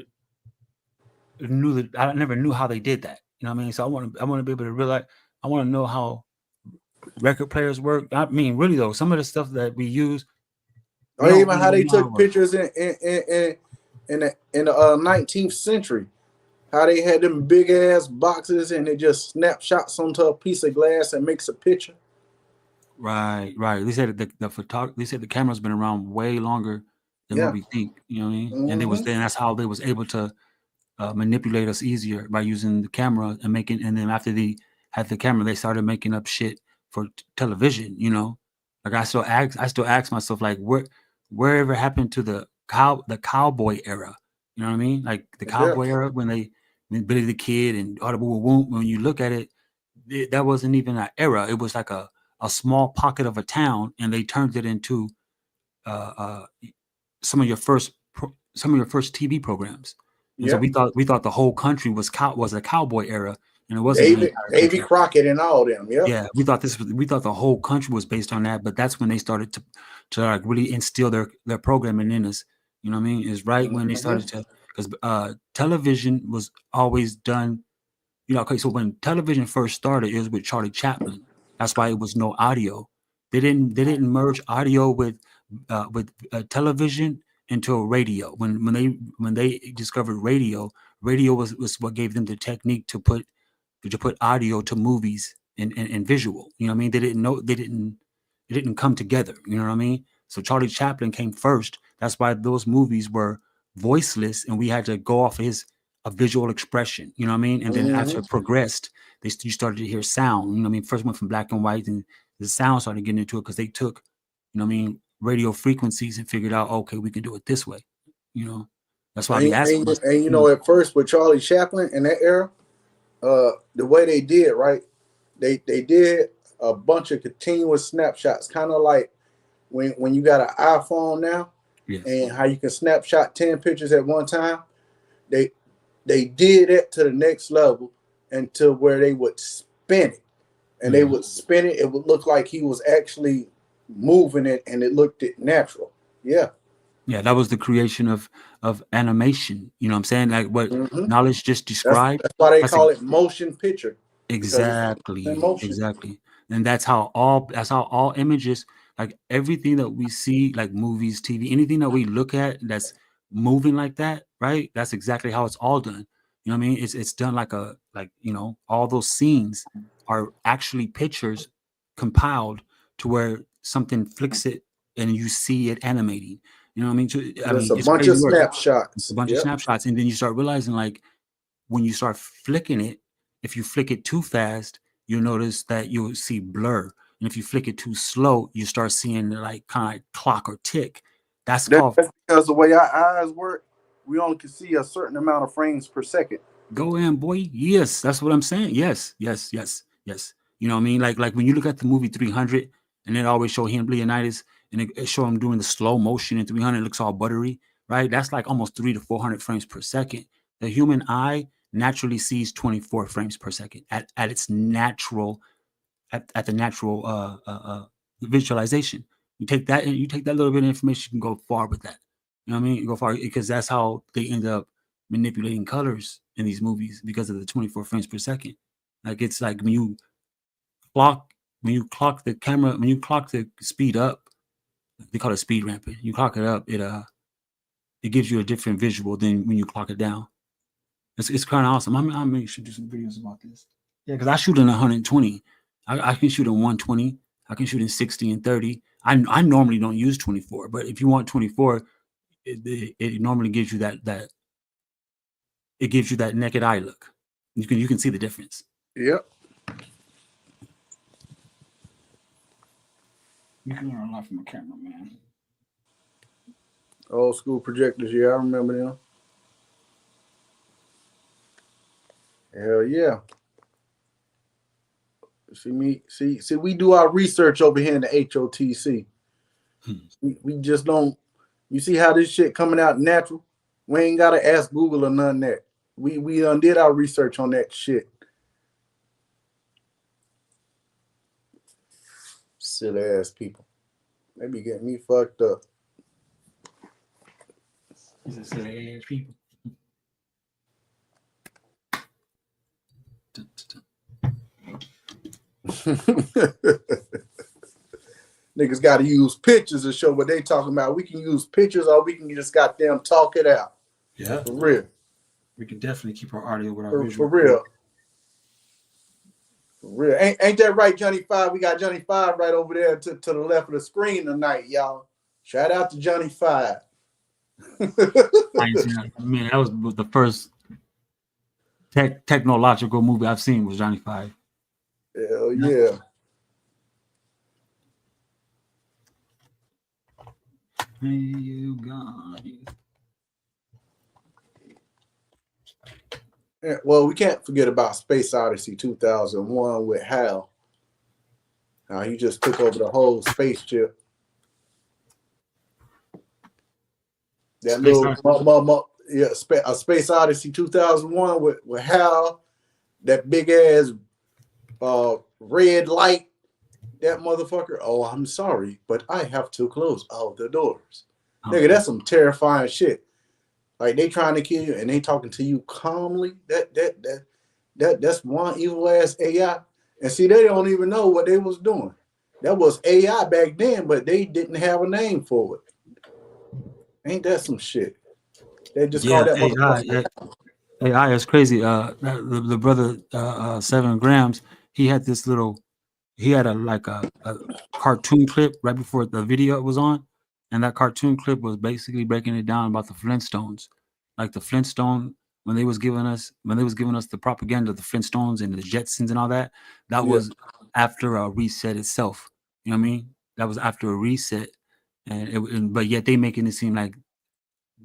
knew that. I never knew how they did that. You know what I mean? So I want to be able to realize. I want to know how record players work. I mean, really though, some of the stuff that we use, we Or don't even really how they know how it took works. pictures in the 19th century. How they had them big ass boxes and it just snapshots onto a piece of glass and makes a picture. Right, right. They said the photog. They said the camera's been around way longer than what Yeah. we think. You know what I mean? And they was Mm-hmm. then that's how they was able to manipulate us easier by using the camera and making. And then after they had the camera, they started making up shit for television. You know, like I still ask myself like wherever happened to the cowboy era. You know what I mean? Like the Yeah. cowboy era when Billy the Kid and Audible Womp. When you look at it, that wasn't even an era. It was like a small pocket of a town, and they turned it into uh, some of your first TV programs. And so Yeah. we thought the whole country was a cowboy era, and it wasn't the David entire Davy country. Crockett and all them. Yep. Yeah, we thought the whole country was based on that, but that's when they started to like really instill their programming in us. You know what I mean? Is right when they started to, because television was always done. You know, okay, so when television first started, it was with Charlie Chaplin. That's why it was no audio. They didn't merge audio with television into radio. When they discovered radio, radio was what gave them the technique to put audio to movies and visual. You know what I mean? They didn't come together. You know what I mean? So Charlie Chaplin came first. That's why those movies were voiceless, and we had to go off of a visual expression. You know what I mean? And then after it progressed, you started to hear sound. You know what I mean? First went from black and white, and the sound started getting into it because they took, you know what I mean, radio frequencies and figured out, okay, we can do it this way. You know, that's why I be asking. And you know, at first with Charlie Chaplin in that era, the way they did, right? They did a bunch of continuous snapshots, kind of like when you got an iPhone now, Yes. and how you can snapshot 10 pictures at one time. They did it to the next level, and to where they would spin it, and they would spin it. It would look like he was actually moving it, and it looked natural. Yeah. Yeah, that was the creation of animation. You know what I'm saying? Like what Knowledge just described. That's why they That's call it motion picture. exactly, exactly. And that's how all images, like everything that we see, like movies, TV, anything that we look at that's moving like that, right? That's exactly how it's all done. You know what I mean? It's done like you know, all those scenes are actually pictures compiled to where something flicks it and you see it animating. You know what I mean? Just a It's bunch of crazy work. It's a snapshots. bunch of Yep. snapshots, and then you start realizing, like, when you start flicking it, if you flick it too fast, you'll notice that you'll see blur, and if you flick it too slow, you start seeing like kind of like clock or tick. That's called. That's because the way our eyes work, we only can see a certain amount of frames per second. Go in, boy. Yes, that's what I'm saying. Yes, yes, yes, yes. You know what I mean? Like when you look at the movie 300, and it always show him Leonidas, and it show him doing the slow motion in 300. It looks all buttery, right? That's like almost 300 to 400 frames per second. The human eye naturally sees 24 frames per second at its natural at the natural visualization. You take that little bit of information, you can go far with that. You know what I mean? You go far because that's how they end up manipulating colors in these movies because of the 24 frames per second. Like it's like when you clock the camera, when you clock the speed up, they call it speed ramping. You clock it up, it gives you a different visual than when you clock it down. It's kind of awesome. I may should do some videos about this. Yeah, because I shoot in 120. I can shoot in 120. I can shoot in 60 and 30. I normally don't use 24, but if you want 24, it normally gives you that it gives you that naked eye look. You can see the difference. Yep. You can learn a lot from a camera, man. Old school projectors, yeah, I remember them. Hell yeah. See, we do our research over here in the H.O.T.C. We just don't. You see how this shit coming out natural? We ain't gotta ask Google or none of that. We did our research on that shit. Silly ass people. They be getting me fucked up. These are silly ass people. Niggas got to use pictures to show what they talking about. We can use pictures, or we can just goddamn talk it out. Yeah, for real. We can definitely keep our audio with our For visual. real. For real. Ain't that right, Johnny Five? We got Johnny Five right over there to the left of the screen tonight, y'all. Shout out to Johnny Five. Man, that was the first technological movie I've seen was Johnny Five. Hell yeah. Hey, you guys. Yeah, well, we can't forget about Space Odyssey 2001 with Hal. He just took over the whole spaceship. That Space little Space Odyssey 2001 with Hal, that big ass red light, that motherfucker. Oh, I'm sorry, but I have to close all the doors. Nigga, that's some terrifying shit. Like they trying to kill you and they talking to you calmly. That's one evil ass AI. And see, they don't even know what they was doing. That was AI back then, but they didn't have a name for it. Ain't that some shit? They just called that motherfucker. AI is crazy. The brother 7 grams, he had this little, he had a cartoon clip right before the video was on, and that cartoon clip was basically breaking it down about the Flintstones, like the Flintstone when they was giving us the propaganda of the Flintstones and the Jetsons and all that. That was after a reset itself. You know what I mean? That was after a reset, but yet they making it seem like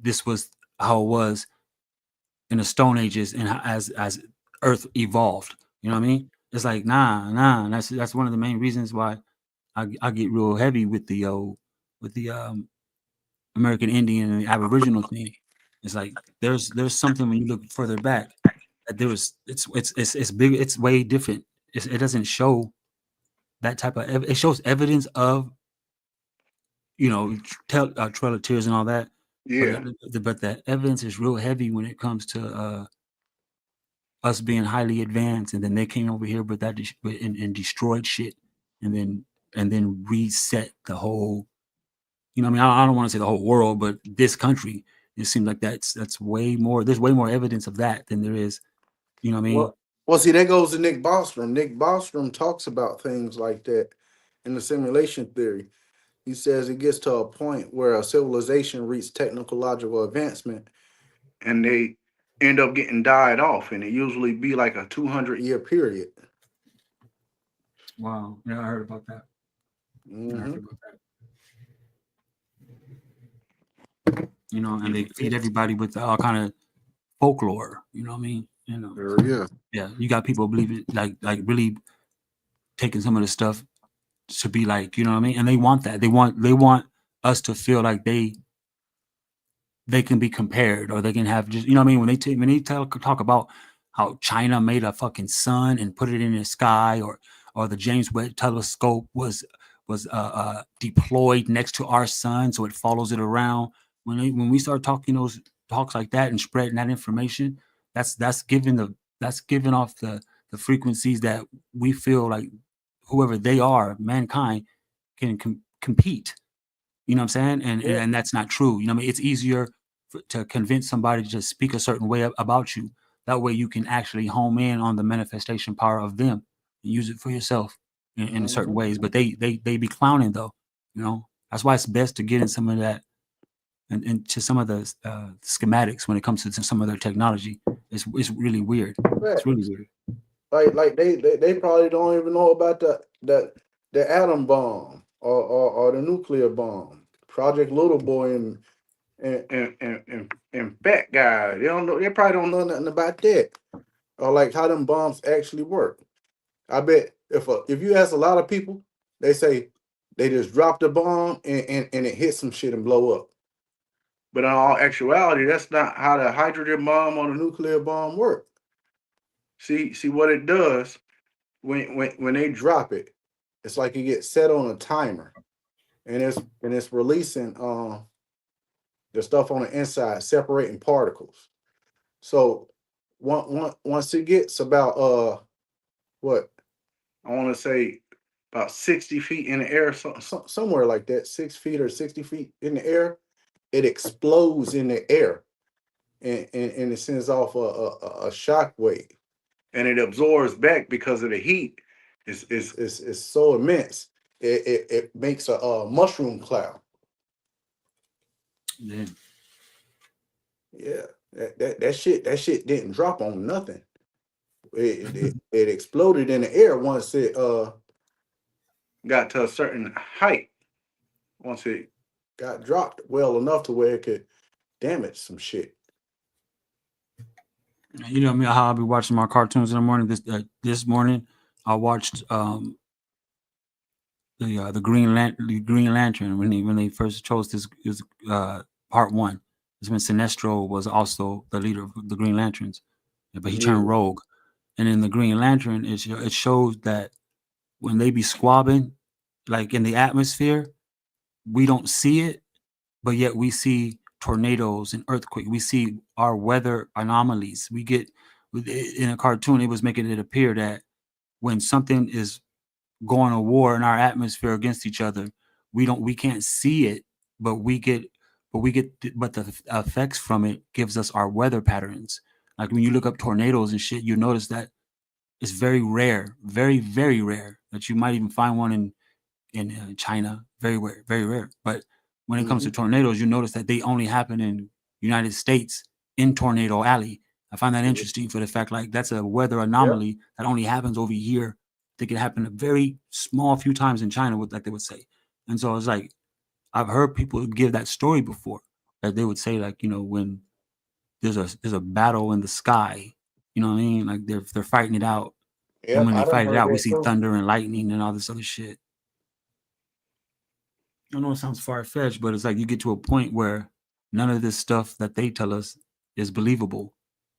this was how it was in the Stone Ages and as Earth evolved. You know what I mean? It's like nah. That's one of the main reasons why I get real heavy with the American Indian and the Aboriginal thing. It's like there's something when you look further back that there was it's big. It's way different. It doesn't show that type of. It shows evidence of Trail of Tears and all that. Yeah. But the evidence is real heavy when it comes to us being highly advanced, and then they came over here, but and destroyed shit, and then reset the whole. You know, what I mean, I don't want to say the whole world, but this country. It seems like that's way more. There's way more evidence of that than there is. You know what I mean? Well, see, that goes to Nick Bostrom. Nick Bostrom talks about things like that in the simulation theory. He says it gets to a point where a civilization reaches technological advancement and they end up getting died off, and it usually be like a 200-year period. Wow. Yeah, I heard about that. I heard about that. You know, and they feed everybody with all kind of folklore. You know what I mean? You know. Yeah. You got people believing like really taking some of the stuff to be like, you know what I mean? And they want that. They want us to feel like they can be compared, or they can have just, you know what I mean? When they talk about how China made a fucking sun and put it in the sky, or the James Webb telescope was deployed next to our sun so it follows it around. When we start talking those talks like that and spreading that information, that's giving off the frequencies that we feel like whoever they are, mankind, can compete. You know what I'm saying? And that's not true. You know what I mean? It's easier to convince somebody to just speak a certain way about you. That way you can actually home in on the manifestation power of them and use it for yourself in certain ways. But they be clowning though. You know, that's why it's best to get in some of that and into some of the schematics when it comes to some of their technology. It's really weird. It's really weird. Like they probably don't even know about the atom bomb or the nuclear bomb, Project Little Boy and Fat Guy. They don't know. They probably don't know nothing about that, or like how them bombs actually work. I bet if you ask a lot of people, they say they just drop the bomb and it hits some shit and blow up. But in all actuality, that's not how the hydrogen bomb or the nuclear bomb work. See what it does when they drop it. It's like it gets set on a timer, and it's releasing the stuff on the inside, separating particles. So once it gets about what I want to say about 60 feet in the air, somewhere like that, 6 feet or 60 feet in the air, it explodes in the air, and it sends off a shock wave, and it absorbs back because of the heat. Is so immense. It makes a mushroom cloud. Yeah. Yeah, that shit didn't drop on nothing. It exploded in the air once it got to a certain height. Once it got dropped well enough to where it could damage some shit. You know me how I'll be watching my cartoons in the morning. This morning I watched the Green Lantern when they first chose this part one. It's when Sinestro was also the leader of the Green Lanterns, but he Yeah. turned rogue. And in the Green Lantern, it shows that when they be squabbing, like in the atmosphere, we don't see it, but yet we see tornadoes and earthquakes. We see our weather anomalies. We get in a cartoon, it was making it appear that when something is going to war in our atmosphere against each other, we can't see it, but but the effects from it gives us our weather patterns. Like when you look up tornadoes and shit, you notice that it's very rare, very very rare that you might even find one in China. Very rare, very rare. But when it comes Mm-hmm. to tornadoes, you notice that they only happen in United States in Tornado Alley. I find that Yeah. interesting for the fact like that's a weather Yep. anomaly that only happens over here. They could happen a very small few times in China, with like they would say. And so it's like I've heard people give that story before that they would say like when there's a battle in the sky, you know what I mean? Like they're fighting it out, and Yep. when they I done fight it heard out, we that see too. thunder and lightning and all this other shit. I know it sounds far fetched, but it's like you get to a point where none of this stuff that they tell us is believable.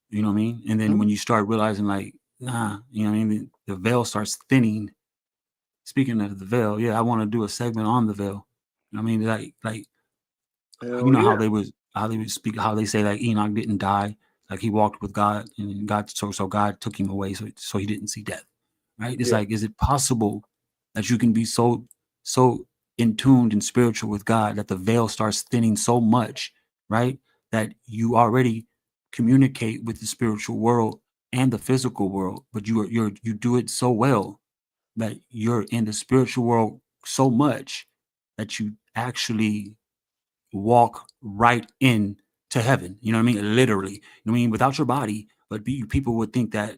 You know what I mean? And then Mhm. when you start realizing, like, nah, you know what I mean? The veil starts thinning. Speaking of the veil, yeah, I want to do a segment on the veil. You know what I mean? Like you Hell know yeah. how they would speak, how they say like Enoch didn't die, like he walked with God, and God so God took him away, so he didn't see death. Right? It's Yeah. like, is it possible that you can be so in tuned and spiritual with God that the veil starts thinning so much, right? That you already communicate with the spiritual world and the physical world, but you do it so well that you're in the spiritual world so much that you actually walk right in to heaven. You know what I mean? Literally. You know what I mean? Without your body, but people would think that.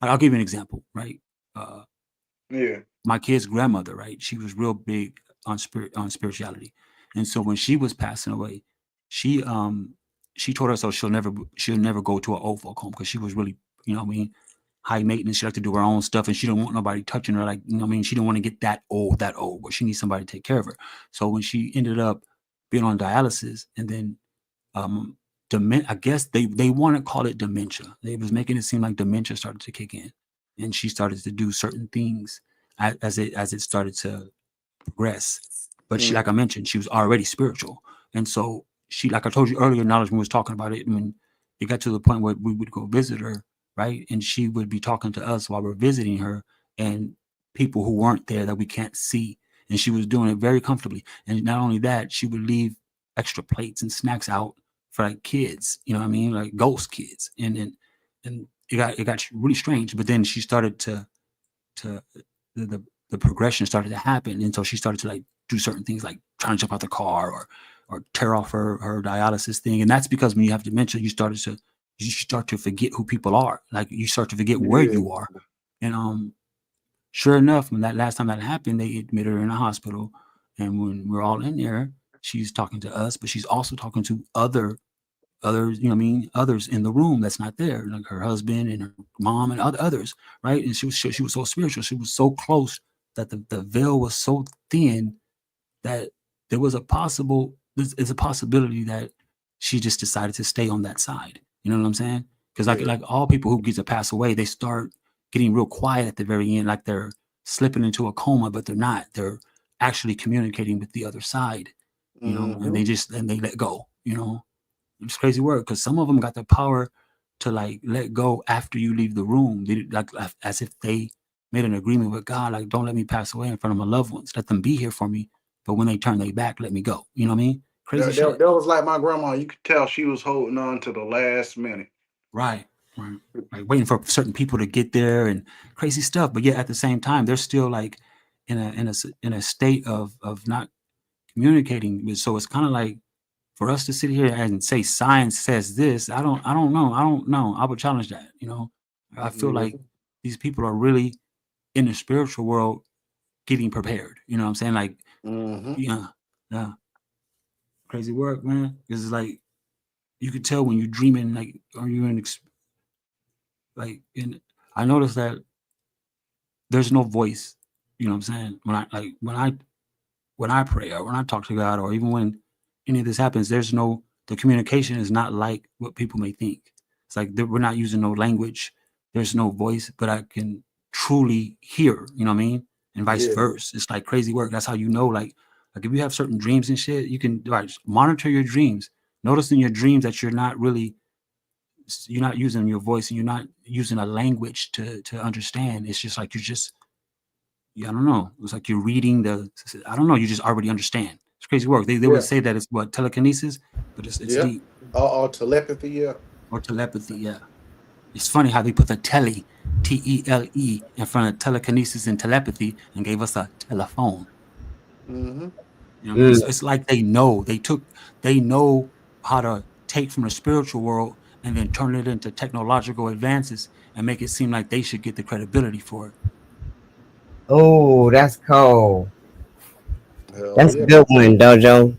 I'll give you an example, right? Uh, Yeah. my kid's grandmother, right? She was real big on spirituality, and so when she was passing away, she um she told herself she'll never go to an old folk home because she was really, you know what I mean, high maintenance. She liked to do her own stuff, and she didn't want nobody touching her. Like, you know what I mean, she didn't want to get that old, but she needs somebody to take care of her. So when she ended up being on dialysis, and then um I guess they want to call it dementia. They was making it seem like dementia started to kick in, and she started to do certain things as it started to progress. But she, like I Mm-hmm. mentioned, she was already spiritual, and so she, like I told you earlier, knowledge when we was talking about it, when it got to the point where we would go visit her, right, and she would be talking to us while we're visiting her, and people who weren't there that we can't see, and she was doing it very comfortably. And not only that, she would leave extra plates and snacks out for like kids, you know what I mean, like ghost kids, and it got really strange. But then she started to the progression started to happen, and so she started to like do certain things like trying to jump out the car or tear off her dialysis thing. And that's because when you have dementia, you start to forget who people are, like you start to forget where Yeah. you are. And sure enough, when that last time that happened, they admitted her in a hospital, and when we're all in there, she's talking to us, but she's also talking to others, you know what I mean, others in the room that's not there, like her husband and her mom and others, right? And she was so spiritual, she was so close that the veil was so thin that there was it's a possibility that she just decided to stay on that side. You know what I'm saying? Because like Yeah. like all people who get to pass away, they start getting real quiet at the very end, like they're slipping into a coma, but they're not. They're actually communicating with the other side, and Mm-hmm. they let go. It's crazy work because some of them got the power to like let go after you leave the room. They, like as if they made an agreement with God, like don't let me pass away in front of my loved ones. Let them be here for me, but when they turn their back, let me go. You know what I mean? Crazy shit. That was like my grandma. You could tell she was holding on to the last minute. Right. Right. Like waiting for certain people to get there and crazy stuff. But yet at the same time, they're still like in a state of not communicating. So it's kind of like for us to sit here and say science says this, I don't know. I would challenge that. I feel Yeah. like these people are really in the spiritual world getting prepared. You know what I'm saying? Like, Mm-hmm. yeah, yeah, crazy work, man. Because it's like you could tell when you're dreaming, like, or you're in like, and I noticed that there's no voice. You know what I'm saying? When I pray or when I talk to God or even when any of this happens, the communication is not like what people may think. It's like we're not using no language. There's no voice, but I can truly hear. You know what I mean? And vice Yeah. versa. It's like crazy work. That's how you know. Like if you have certain dreams and shit, you can monitor your dreams. Notice in your dreams that you're not using your voice and you're not using a language to understand. It's just like you're just I don't know. It's like you're reading I don't know. You just already understand. It's crazy work. They would Yeah. say that it's what telekinesis, but it's Yeah. deep Or telepathy. Yeah. or telepathy. Yeah, it's funny how they put the TELE in front of telekinesis and telepathy and gave us a telephone. Mm-hmm. You know what I mean? Mm. It's like they know how to take from the spiritual world and then turn it into technological advances and make it seem like they should get the credibility for it. Oh, that's cold. Hell That's a yeah. good one, Dojo. Hell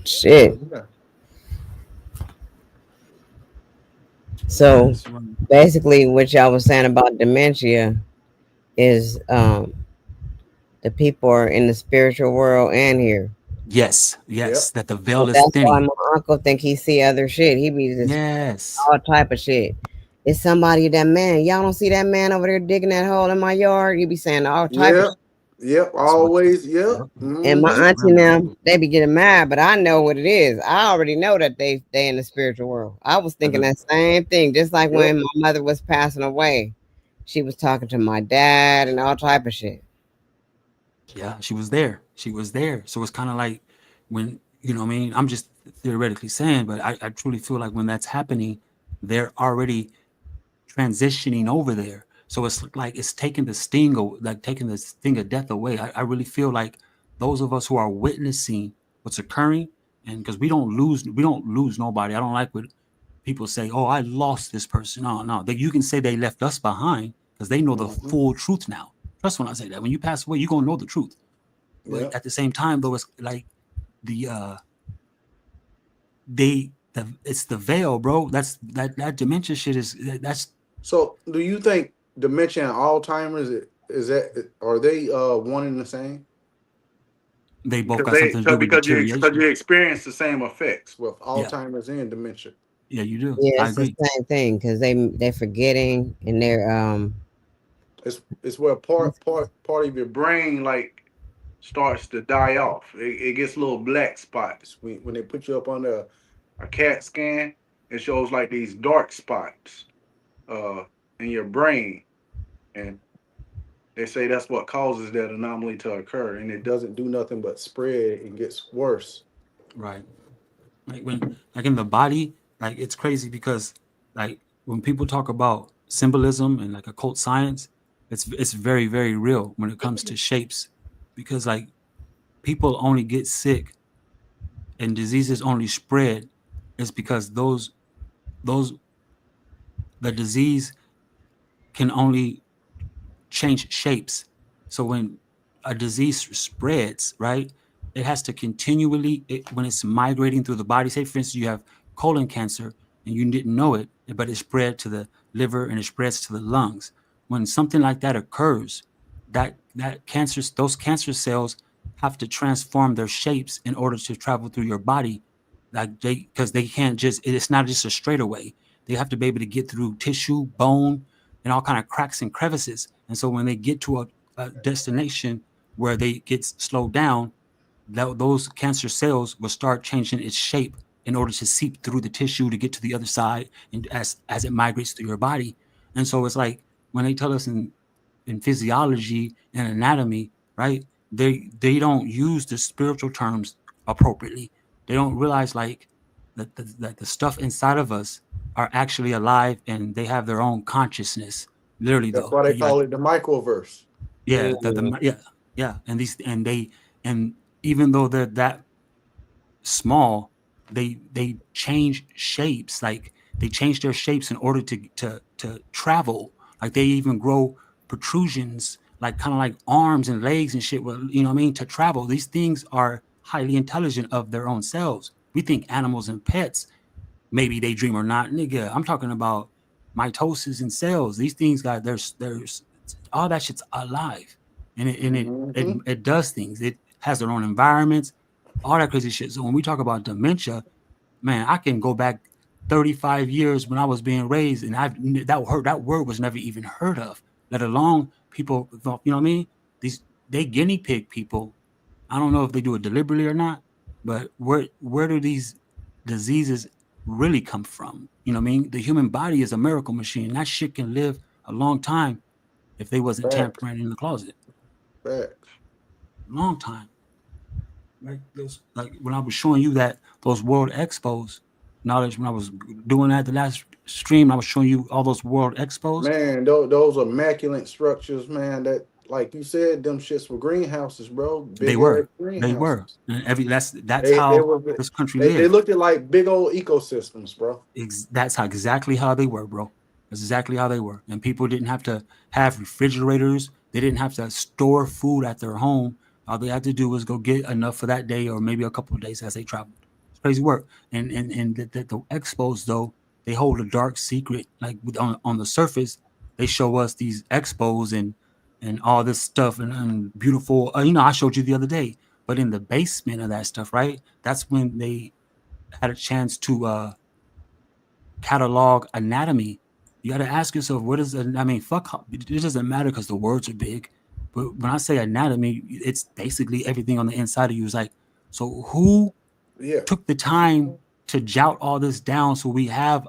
Shit. yeah. So That's right. basically, what y'all was saying about dementia is the people are in the spiritual world and here. Yes, Yep. yes, that the So veil is that's why thinning. my uncle think he see other shit. He be just Yes. all type of shit. It's somebody that man. Y'all don't see that man over there digging that hole in my yard. You be saying all type of Yep. shit. Yep. That's what Always. Yep. yep. And my Mm-hmm. That's auntie really now, they be getting mad, but I know what it is. I already know that they in the spiritual world. I was thinking the that same thing, just like Yep. when my mother was passing away. She was talking to my dad and all type of shit. yeah, she was there. She was there. So it's kind of like when, you know what I mean? I'm just theoretically saying, but I truly feel like when that's happening, they're already transitioning over there. So it's like it's taking the sting, like taking the sting of death away. I really feel like those of us who are witnessing what's occurring, and because we don't lose nobody. I don't like what people say. Oh, I lost this person. No, no. That you can say they left us behind because they know the Mm-hmm. full truth now. Trust when I say that. When you pass away, you're gonna know the truth. But Yep. at the same time, though, it's like the it's the veil, bro. That dementia shit that's So, do you think dementia and Alzheimer's is that are they one and the same? they both Because got something to do with because deterioration. you experience the same effects with Yeah, Alzheimer's and dementia. yeah, you do. Yeah, I it's the agree. same thing because they're forgetting and they're It's where part of your brain like starts to die off. It gets little black spots when they put you up on a CAT scan. It shows like these dark spots uh in your brain, and they say that's what causes that anomaly to occur, and it doesn't do nothing but spread and gets worse. Right. Like in the body, like it's crazy because like when people talk about symbolism and like occult science, it's very, very real when it comes to shapes. Because like people only get sick and diseases only spread is because those the disease can only change shapes. So when a disease spreads, right, it has to continually, when it's migrating through the body, say for instance, you have colon cancer and you didn't know it, but it spread to the liver and it spreads to the lungs. When something like that occurs, those cancer cells have to transform their shapes in order to travel through your body. Like because they can't it's not just a straightaway. They have to be able to get through tissue, bone, and all kind of cracks and crevices. And so when they get to a destination where they get slowed down, those cancer cells will start changing its shape in order to seep through the tissue to get to the other side, and as it migrates through your body. And so it's like when they tell us in physiology and anatomy, right? They don't use the spiritual terms appropriately. They don't realize like that the stuff inside of us are actually alive and they have their own consciousness. Literally That's though, why they like call it the microverse. yeah, mm, yeah, yeah, and these and even though they're that small, they change shapes. Like they change their shapes in order to travel. Like they even grow protrusions, like kind of like arms and legs and shit. You know what I mean? To travel, these things are highly intelligent of their own selves. We think animals and pets maybe they dream or not, nigga. I'm talking about mitosis in cells. These things got there's all that shit's alive, and Mm-hmm. it does things. It has their own environments, all that crazy shit. So when we talk about dementia, man, I can go back 35 years when I was being raised, and that word was never even heard of, let alone people. You know what I mean? They guinea pig people. I don't know if they do it deliberately or not, but where do these diseases really come from? You know what I mean? The human body is a miracle machine. That shit can live a long time if they wasn't Facts. tampering in the closet. Facts. Long time. Like when I was showing you that those World Expos knowledge, when I was doing that the last stream, I was showing you all those World Expos. Man, those immaculate structures, man. That, like you said, them shits were greenhouses, bro. They Big ass were, greenhouses. and that's They how were this country they lived. looked at like big old ecosystems, bro. That's how exactly how they were, bro. That's exactly how they were. And people didn't have to have refrigerators. They didn't have to store food at their home. All they had to do was go get enough for that day or maybe a couple of days as they traveled. It's crazy work. And the expos though, they hold a dark secret. Like on the surface, they show us these expos and all this stuff and beautiful. I showed you the other day. But in the basement of that stuff, right? That's when they had a chance to catalog anatomy. You got to ask yourself, what is it? I mean, fuck, it doesn't matter because the words are big. But when I say anatomy, it's basically everything on the inside of you. Is like, so who Yeah, took the time to jout all this down so we have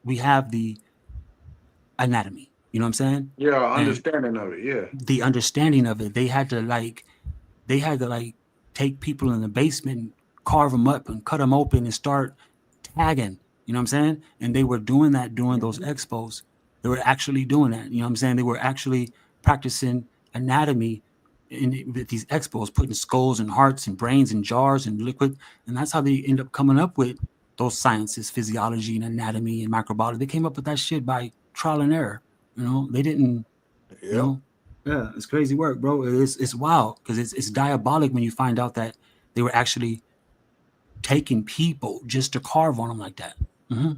we have the anatomy? You know what I'm saying? yeah. And Understanding of it. Yeah, the understanding of it, they had to like take people in the basement, carve them up, and cut them open and start tagging. You know what I'm saying? And they were doing that during those mm-hmm. expos. They were actually doing that. You know what I'm saying? They were actually practicing anatomy with these expos, putting skulls and hearts and brains in jars and liquid. And that's how they end up coming up with those sciences, physiology and anatomy and microbiology. They came up with that shit by trial and error. They didn't, you Yep. know, yeah, it's crazy work, bro. It's wild because it's diabolic when you find out that they were actually taking people just to carve on them like that. hmm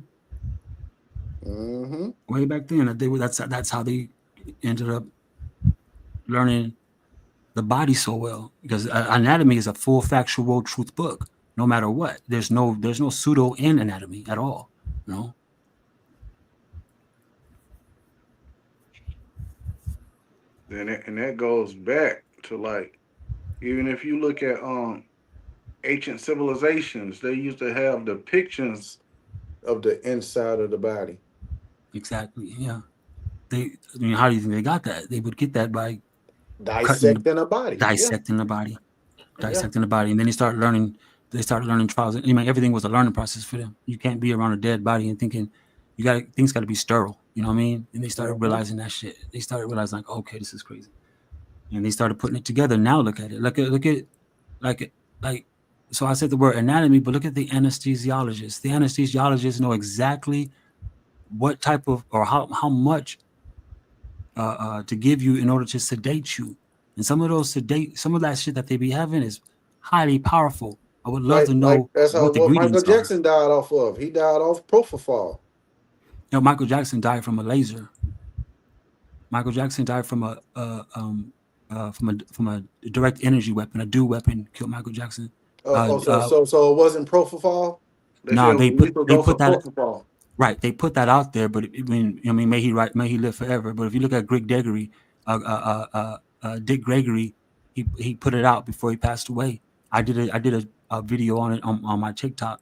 Mm-hmm. Way back then, that's how they ended up learning the body so well because anatomy is a full factual truth book. No matter what, there's no pseudo in anatomy at all. You know, And that goes back to, like, even if you look at ancient civilizations, they used to have depictions of the inside of the body. exactly. Yeah, how do you think they got that? They would get that by cutting, Dissecting a body. Yeah. dissecting the body. Yeah. Dissecting the body, and then they started learning trials. I mean, everything was a learning process for them. You can't be around a dead body and thinking things got to be sterile. You know what I mean? And they started Mm-hmm. realizing that shit. They started realizing like, okay, this is crazy, and they started putting it together. Now look at it. Like. So I said the word anatomy, but look at the anesthesiologists. The anesthesiologists know exactly what type of or how much to give you in order to sedate you. And some of that shit that they be having is highly powerful. I would love to Like know that's how what the what Michael ingredients are. Jackson died off of. He died off propofol. Michael Jackson died from a laser. Michael Jackson died from a direct energy weapon, a DEW weapon killed Michael Jackson. So it wasn't propofol. They said No, it was a lethal they dose put of that propofol. right. They put that out there, but may he live forever. But if you look at Greg Gregory, Dick Gregory, he put it out before he passed away. I did a video on it on my TikTok.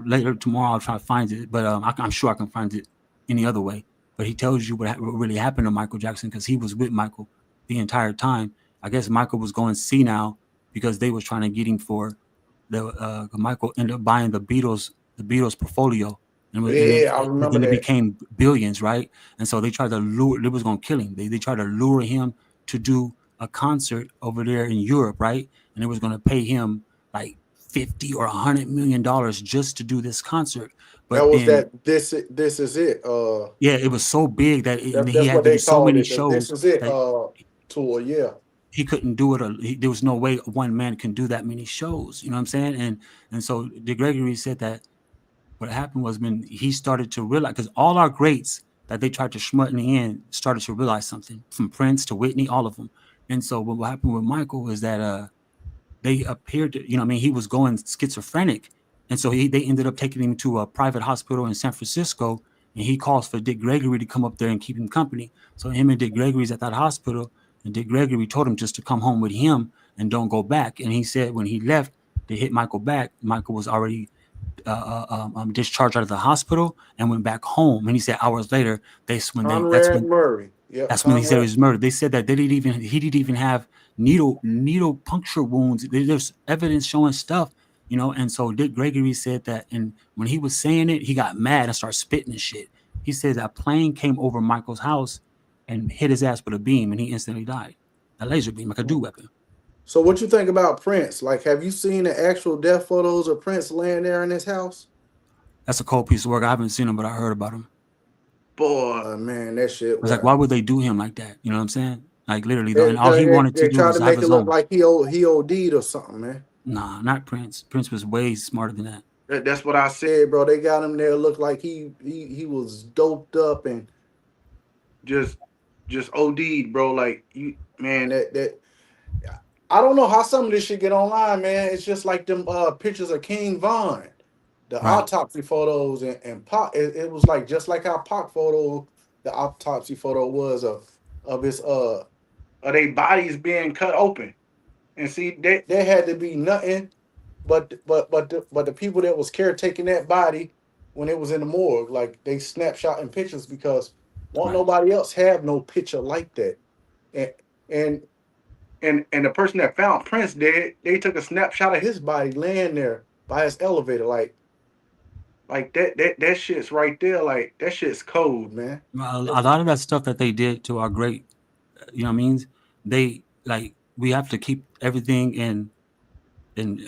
Later tomorrow I'll try to find it, but I'm sure I can find it any other way. But he tells you what really happened to Michael Jackson because he was with Michael the entire time. I guess Michael was going senile because they was trying to get him for the Michael ended up buying the Beatles portfolio Yeah, I and remember then it that. became billions, right? And so they tried to lure. They was gonna kill him. They tried to lure him to do a concert over there in Europe, right? And it was gonna pay him like 50 or $100 million just to do this concert. That But was then, that. This is it. yeah, it was so big that and he That's had what to do they so called many it. This shows is it. that Tour. Yeah. he couldn't do it. There was no way one man can do that many shows. You know what I'm saying? And so Dick Gregory said that what happened was when he started to realize, because all our greats that they tried to schmut in the end started to realize something, from Prince to Whitney, all of them. And so what happened with Michael is that they appeared to, he was going schizophrenic. And so they ended up taking him to a private hospital in San Francisco, and he calls for Dick Gregory to come up there and keep him company. So him and Dick Gregory's at that hospital, and Dick Gregory told him just to come home with him and don't go back. And he said when he left to hit Michael back, Michael was already discharged out of the hospital and went back home. And he said hours later, Conrad Murray. Yep, that's when he said he Conrad. was murdered. They said that he didn't even have needle puncture wounds. There's evidence showing stuff, And so Dick Gregory said that, and when he was saying it, he got mad and started spitting and shit. He said that a plane came over Michael's house and hit his ass with a beam, and he instantly died. A laser beam, like a dew weapon. So what you think about Prince? Like, have you seen the actual death photos of Prince laying there in his house? That's a cold piece of work. I haven't seen him, but I heard about him. Boy, man, that shit. It's like, why would they do him like that? You know what I'm saying? Like literally, They, and all he wanted to do tried was to have make his it look own. like he OD'd or something, man. Nah, not Prince. Prince was way smarter than that. That's what I said, bro. They got him there, looked like he was doped up and just OD'd, bro. Like man, that I don't know how some of this shit get online, man. It's just like them pictures of King Von, the Right. autopsy photos, and Pac. It was like just like how Pac photo, the autopsy photo was of his their bodies being cut open, and see there had to be nothing but the people that was caretaking that body when it was in the morgue, like they snapshot in pictures because won't nobody else have no picture like that, and and the person that found Prince dead, they took a snapshot of his body laying there by his elevator, like that shit's right there, like that shit's cold, man. A lot of that stuff that they did to our great, you know what I mean? They like we have to keep everything in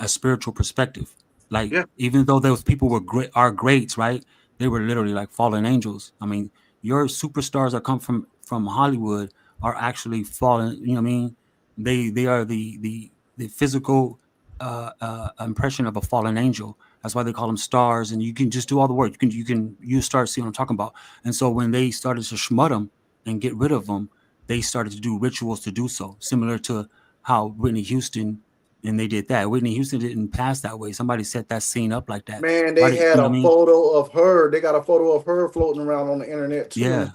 a spiritual perspective. Like Yeah, even though those people were great, our greats, right? They were literally like fallen angels. I mean, your superstars that come from Hollywood are actually fallen. You know what I mean? They are the physical impression of a fallen angel. That's why they call them stars. And you can just do all the work. You start seeing what I'm talking about. And so when they started to schmut them and get rid of them, they started to do rituals to do so, similar to how Whitney Houston and they did that. Whitney Houston didn't pass that way. Somebody set that scene up like that. man, Why they did had you know a what I mean? photo of her. They got a photo of her floating around on the internet too in the Yeah.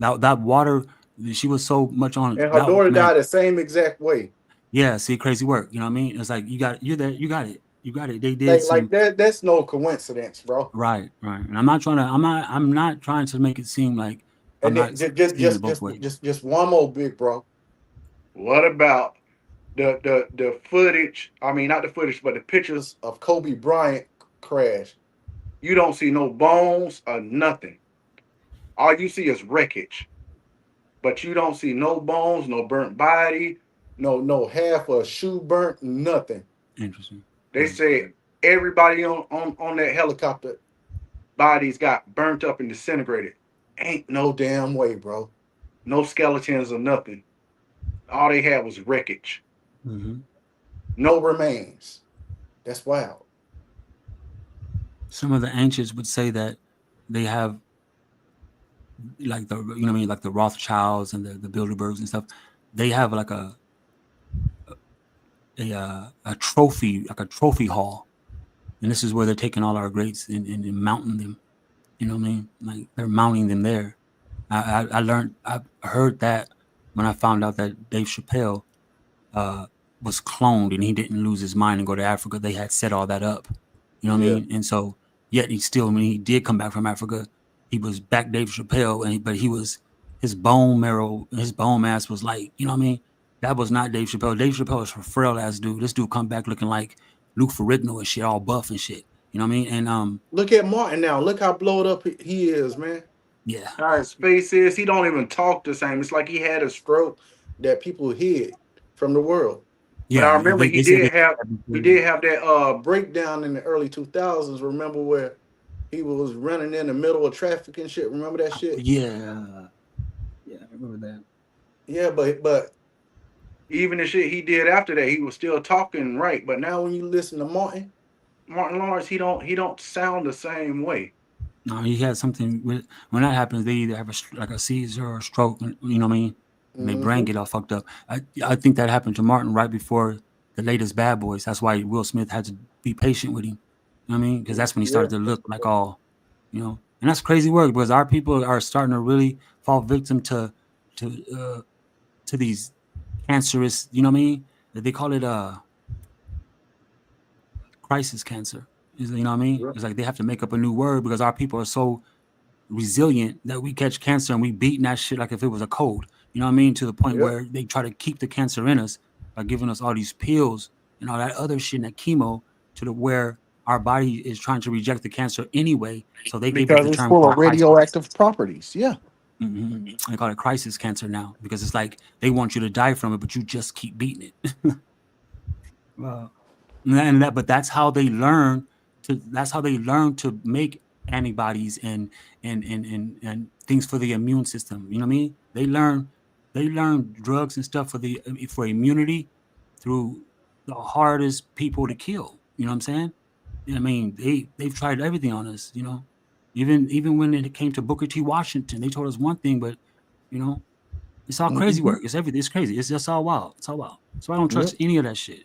tub. That water, she was so much on And her that daughter man. died the same exact way. Yeah, see, crazy work. You know what I mean? It's like you're there, you got it. You got it. They did Like some that. That's no coincidence, bro. right. And I'm not trying to make it seem like I'm And not seeing it both ways. just one more big, bro. What about the footage? I mean, not the footage, but the pictures of Kobe Bryant crash. You don't see no bones or nothing. All you see is wreckage. But you don't see no bones, no burnt body, no half a shoe burnt, nothing. Interesting. They say everybody on that helicopter bodies got burnt up and disintegrated. Ain't no damn way, bro. No skeletons or nothing. All they had was wreckage. Mm-hmm. No remains. That's wild. Some of the ancients would say that they have like the you know what I mean, like the Rothschilds and the Bilderbergs and stuff. They have like a trophy, like a trophy hall, and this is where they're taking all our greats and mounting them. You know what I mean? Like they're mounting them there. I heard that when I found out that Dave Chappelle was cloned and he didn't lose his mind and go to Africa. They had set all that up. You know what I Yeah. mean? And so yet he still, when he did come back from Africa, he was back Dave Chappelle, but he was his bone marrow, his bone mass was like, you know what I mean? That was not Dave Chappelle. Dave Chappelle is a frail ass dude. This dude come back looking like Luke Ferrigno and shit, all buff and shit. You know what I mean? And Look at Martin now. Look how blowed up he is, man. yeah, How his face is. He don't even talk the same. It's like he had a stroke that people hid from the world. But yeah. I remember They said he did have that breakdown in the early 2000s. Remember where he was running in the middle of traffic and shit? Remember that shit? Yeah, I remember that. Yeah, but even the shit he did after that, he was still talking right. But now when you listen to Martin, Martin Lawrence, he don't sound the same way. No, he had something with, when that happens, they either have like a seizure or a stroke, you know what I mean? And their brain Mm-hmm. get all fucked up. I think that happened to Martin right before the latest Bad Boys. That's why Will Smith had to be patient with him. You know what I mean? Because that's when he Yeah. started to look like all, and that's crazy work because our people are starting to really fall victim to to these cancerous, you know what I mean? They call it crisis cancer. You know what I mean? Yeah. It's like they have to make up a new word because our people are so resilient that we catch cancer and we beating that shit like if it was a cold. You know what I mean? To the point Yep. where they try to keep the cancer in us by giving us all these pills and all that other shit and that chemo to the where our body is trying to reject the cancer anyway. So they gave it Because the it's term full of called crisis. radioactive properties. Yeah. They call it crisis cancer now because it's like they want you to die from it, but you just keep beating it. Wow. But that's how they learn to. That's how they learn to make antibodies and things for the immune system. You know what I mean? They learn drugs and stuff for immunity through the hardest people to kill. You know what I'm saying? I mean, they've tried everything on us. Even when it came to Booker T. Washington, they told us one thing, but you know, it's all crazy Mm-hmm. work. It's everything. It's crazy. It's just all wild. It's all wild. So I don't Yep. trust any of that shit.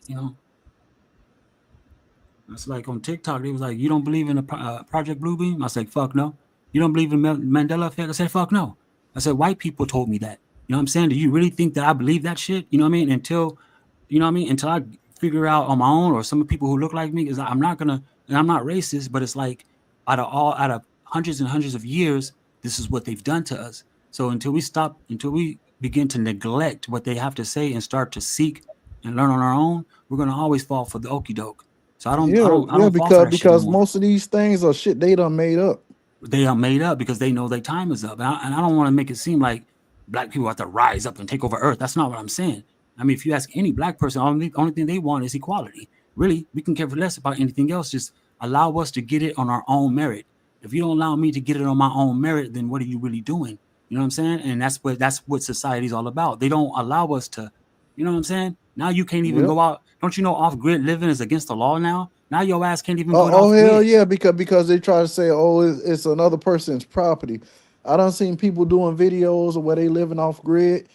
It's like on TikTok, they was like, "You don't believe in the Project Bluebeam?" I said, "Fuck no." You don't believe in Mandela effect? I said, "Fuck no." I said, "White people told me that." You know what I'm saying? Do you really think that I believe that shit? You know what I mean? Until I figure out on my own, or some people who look like me, is I'm not gonna, and I'm not racist, but it's like out of hundreds and hundreds of years, this is what they've done to us. So until we begin to neglect what they have to say and start to seek and learn on our own, we're gonna always fall for the okey doke. So Yeah. I Yeah. don't fall for Because that shit no because more. most of these things are shit they done made up. They are made up because they know their time is up, and I don't want to make it seem like black people have to rise up and take over Earth. That's not what I'm saying. I mean, if you ask any black person, only thing they want is equality. Really, we can care less about anything else. Just allow us to get it on our own merit. If you don't allow me to get it on my own merit, then what are you really doing? You know what I'm saying? And that's what society's all about. They don't allow us to. You know what I'm saying? Now you can't even Yep. go out. Don't you know off grid living is against the law now? Now your ass can't even go Oh off hell grid. yeah! Because they try to say, oh, it's another person's property. I done seen people doing videos of where they living off grid,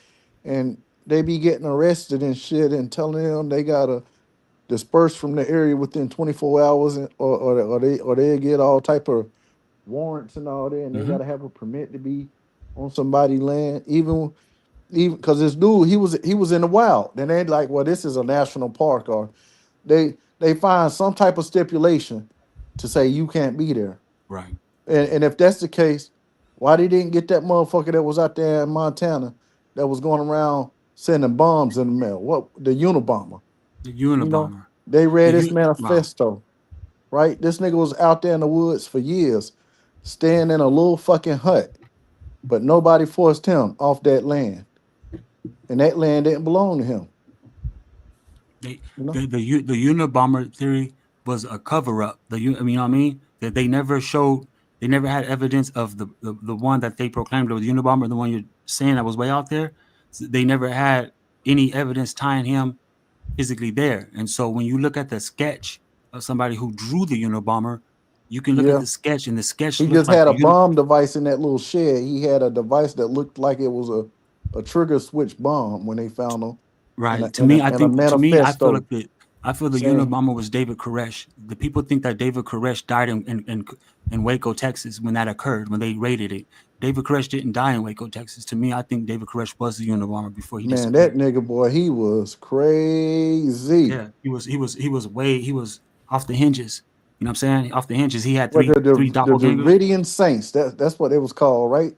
and they be getting arrested and shit, and telling them they gotta disperse from the area within 24 hours, or they get all type of warrants and all that, and they Hmm. gotta have a permit to be on somebody's land, even because this dude he was in the wild. Then they like, well, this is a national park, or they find some type of stipulation to say you can't be there. Right. And if that's the case, why they didn't get that motherfucker that was out there in Montana that was going around sending bombs in the mail? What, the Unabomber? The You know, Unabomber. they The read his wow. manifesto, right? This nigga was out there in the woods for years, staying in a little fucking hut, but nobody forced him off that land, and that land didn't belong to him. They You know? the Unabomber theory was a cover up. I mean, you know what I mean? That they never showed, they never had evidence of the one that they proclaimed was the Unabomber, the one you're saying that was way out there. So they never had any evidence tying him physically there. And so when you look at the sketch of somebody who drew the Unabomber, you can look at Yeah. the sketch, and the sketch He looks just like had a the Unabomber. bomb device in that little shed. He had a device that looked like it was a trigger switch bomb when they found him, and Right. a, and a, and a I feel manifesto like I feel the saying, Unabomber was David Koresh. The people think that David Koresh died in Waco, Texas when that occurred, when they raided it. David Koresh didn't die in Waco, Texas. To me, I think David Koresh was the Unabomber before he man, that disappeared. nigga boy, he was crazy. Yeah, he was off the hinges. You know what I'm saying? Off the hinges. He had What three the doppelgangers. Dravidian Saints? That's what it was called, right?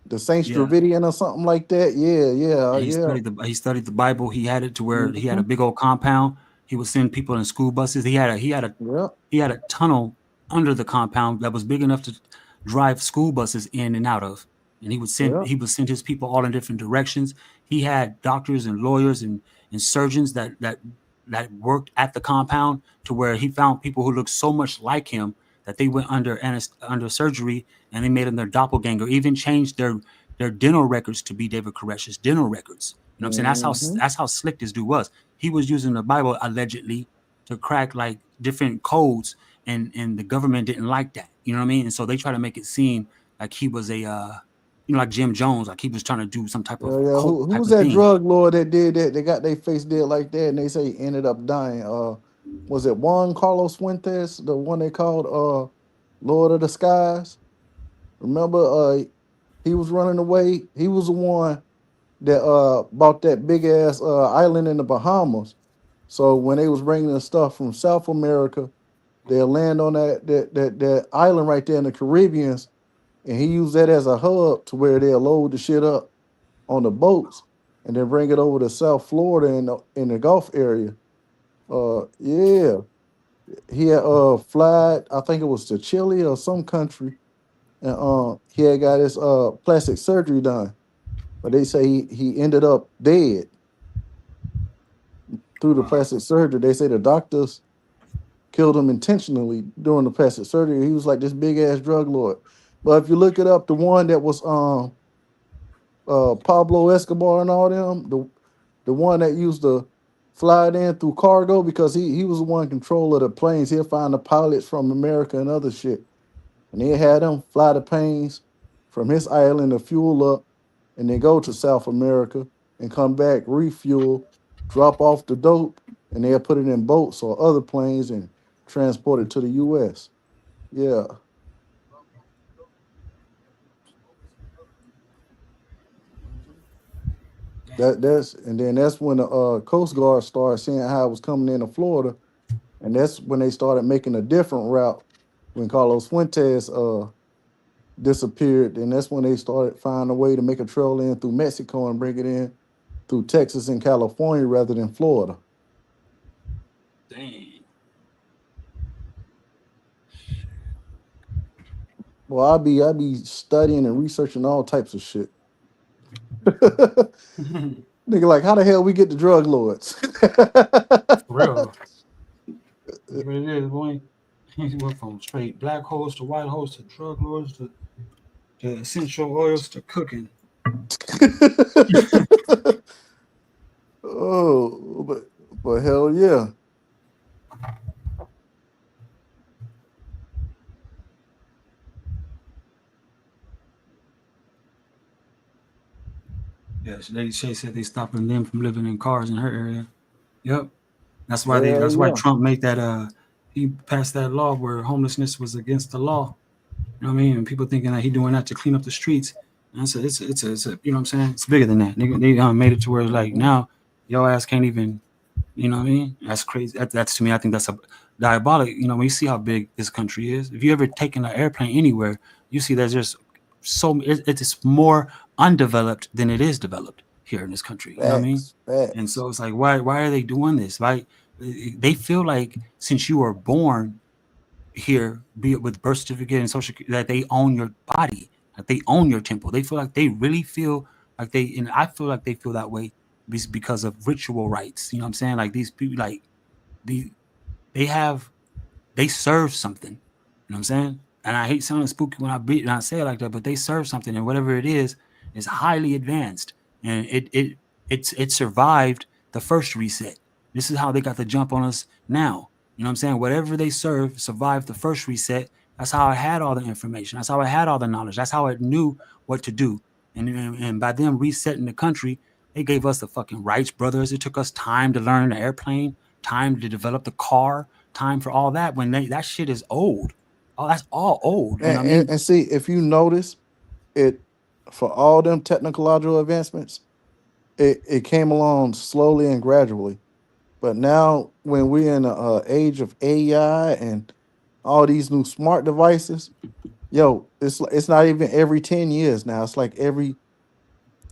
The Saints Yeah. Dravidian or something like that. Yeah, yeah, And he yeah. studied the Bible. He had it to where he had a Hmm. big old compound. He would send people in school buses. Yeah, He had a tunnel under the compound that was big enough to drive school buses in and out of. And yeah. he would send his people all in different directions. He had doctors and lawyers and surgeons that worked at the compound to where he found people who looked so much like him that they went under surgery and they made him their doppelganger. Even changed their dental records to be David Koresh's dental records. You know what I'm saying? Hmm. That's how slick this dude was. He was using the Bible allegedly to crack like different codes, and the government didn't like that. You know what I mean? And so they try to make it seem like he was a like Jim Jones, like he was trying to do some type of Yeah. cult Who type was of that thing. drug lord that did that? They got their face dead like that, and they say he ended up dying. Was it Juan Carlos Fuentes, the one they called Lord of the Skies? Remember, he was running away. He was the one that bought that big ass island in the Bahamas. So when they was bringing the stuff from South America, they'll land on that island right there in the Caribbeans, and he used that as a hub to where they'll load the shit up on the boats and then bring it over to South Florida in the Gulf area. Yeah, he had flied. I think it was to Chile or some country, and he had got his plastic surgery done. But they say he ended up dead through the Wow. plastic surgery. They say the doctors killed him intentionally during the plastic surgery. He was like this big ass drug lord. But if you look it up, the one that was Pablo Escobar and all them, the one that used to fly it in through cargo because he was the one in control of the planes. He'll find the pilots from America and other shit. And he had them fly the planes from his island to fuel up and then go to South America and come back, refuel, drop off the dope, and they'll put it in boats or other planes and transport it to the US. Yeah. That's and then that's when the Coast Guard started seeing how it was coming into Florida, and that's when they started making a different route when Carlos Fuentes disappeared, and that's when they started finding a way to make a trail in through Mexico and bring it in through Texas and California rather than Florida. Dang. Well, I be studying and researching all types of shit. Nigga, like how the hell we get the drug lords? For real. That's what it is, boy. He went from straight black holes to white holes to drug lords to essential oils to cooking. Oh, but hell yeah. Yes, Lady Shay said they stopping them from living in cars in her area. Yep. Hell That's why yeah. Trump made that he passed that law where homelessness was against the law. You know what I mean? And people thinking that he doing that to clean up the streets. And it's a you know what I'm saying? It's bigger than that. They made it to where it's like Mhm. now your ass can't even, you know what I mean? That's crazy. That's to me, I think that's a diabolic. You know, when you see how big this country is, if you ever taken an airplane anywhere, you see there's just it's more undeveloped than it is developed here in this country. You know what I mean? Facts, And facts. so it's like, why are they doing this? Why they feel like since you were born here, be it with birth certificate and social, that they own your body, that they own your temple. They feel like they really feel like they, and I feel like they feel that way because of ritual rites. You know what I'm saying? Like these people, like the they have they serve something. You know what I'm saying? And I hate sounding spooky when I say it like that, but they serve something, and whatever it is highly advanced, and it survived the first reset. This is how they got the jump on us now. You know what I'm saying? Whatever they serve survived the first reset. That's how I had all the information. That's how I had all the knowledge. That's how I knew what to do. And by them resetting the country, they gave us the fucking Rights Brothers. It took us time to learn the airplane, time to develop the car, time for all that when that shit is old. Oh, that's all old. You know what I mean? And see if you notice it for all them technological advancements, it came along slowly and gradually. But now when we're in a age of AI and all these new smart devices, yo, it's not even every 10 years now. It's like every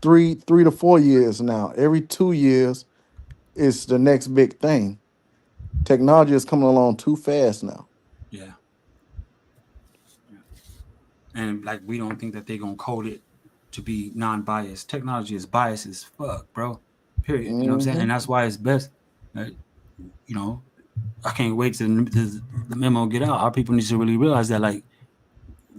3 to 4 years now. Every 2 years is the next big thing. Technology is coming along too fast now. Yeah. And like we don't think that they're gonna code it to be non-biased. Technology is biased as fuck, bro. Period. You know what I'm saying? Hmm. And that's why it's best. That, you know, I can't wait to the memo get out. Our people need to really realize that like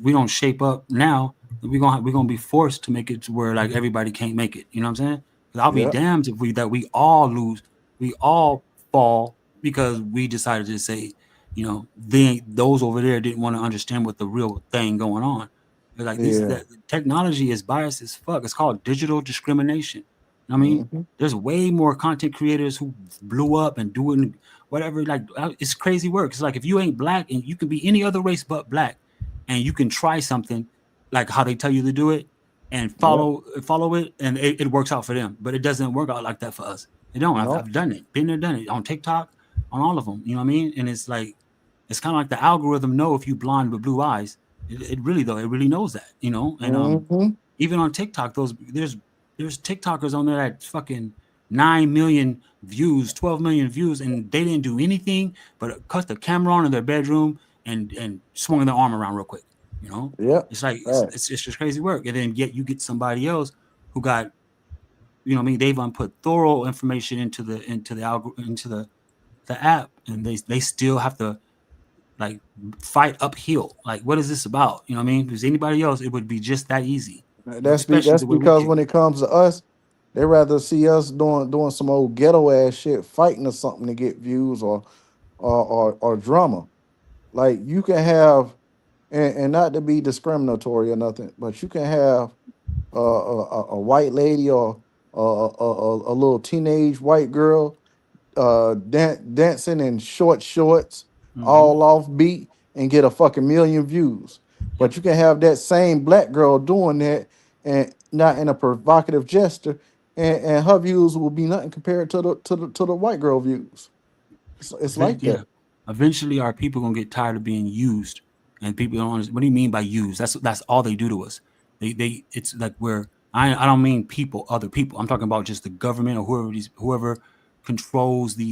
we don't shape up now. We're gonna be forced to make it to where like everybody can't make it. You know what I'm saying? 'Cause I'll be Yeah. damned if we all lose, we all fall because we decided to say those over there didn't want to understand what the real thing going on. They're like Yeah. that technology is biased as fuck. It's called digital discrimination. I mean, Mm-hmm. there's way more content creators who blew up and doing whatever. Like it's crazy work. It's like if you ain't black and you can be any other race but black, and you can try something like how they tell you to do it and Yeah. follow it, and it works out for them. But it doesn't work out like that for us. It don't. No. I've done it, been there, done it on TikTok, on all of them. You know what I mean? And it's like it's kind of like the algorithm know if you blonde with blue eyes. It really though it really knows that, and Mm-hmm. even on TikTok, there's TikTokers on there that fucking 9 million views, 12 million views, and they didn't do anything but cut the camera on in their bedroom and swung their arm around real quick. You know, Yep. it's like Facts. it's just crazy work, and then yet you get somebody else who got what I mean they've put thorough information into the app, and they still have to like fight uphill. Like, what is this about? You know what I mean? If it was anybody else, it would be just that easy. But especially That's the way we because kick. when it comes to us, they rather see us doing some old ghetto ass shit, fighting or something to get views or drama. Like you can have, and not to be discriminatory or nothing, but you can have a white lady or a little teenage white girl dancing in short shorts, Mm-hmm. all off beat, and get a fucking million views. Yep. But you can have that same black girl doing that and not in a provocative gesture, and her views will be nothing compared to the white girl views. It's like Yeah. that. Eventually, our people gonna get tired of being used, and people don't understand. What do you mean by use? That's all they do to us. They it's like I don't mean people, other people. I'm talking about just the government or whoever controls the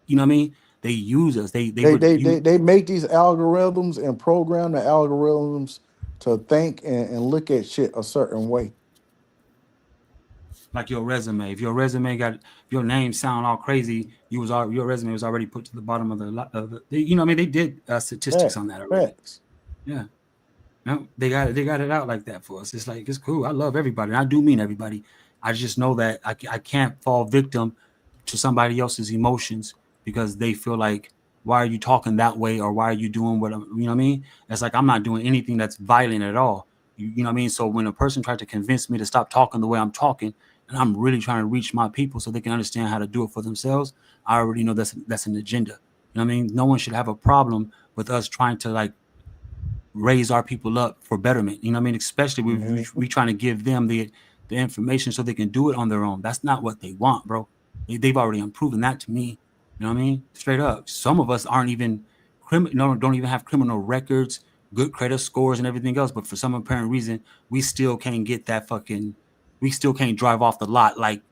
you know what I mean. They use us. They They would they you they, they make these algorithms and program the algorithms to think and look at shit a certain way. like your resume. If your resume got if your name sound all crazy, your resume was already put to the bottom of you know what I mean. They did statistics on that already. Facts. Yeah. No, they got it out like that for us. It's like it's cool. I love everybody. I do mean everybody. I just know that I can't fall victim to somebody else's emotions because they feel like why are you talking that way or why are you doing you know what I mean? It's like I'm not doing anything that's violent at all. You know what I mean? So when a person tried to convince me to stop talking the way I'm talking and I'm really trying to reach my people so they can understand how to do it for themselves, I already know that's an agenda. You know what I mean? No one should have a problem with us trying to like raise our people up for betterment. You know what I mean? Especially we trying to give them the information so they can do it on their own. That's not what they want, bro. They've already proven that to me. You know what I mean? Straight up. Some of us aren't even criminal, don't even have criminal records, good credit scores, and everything else. But for some apparent reason, we still can't get that fucking. We still can't drive off the lot like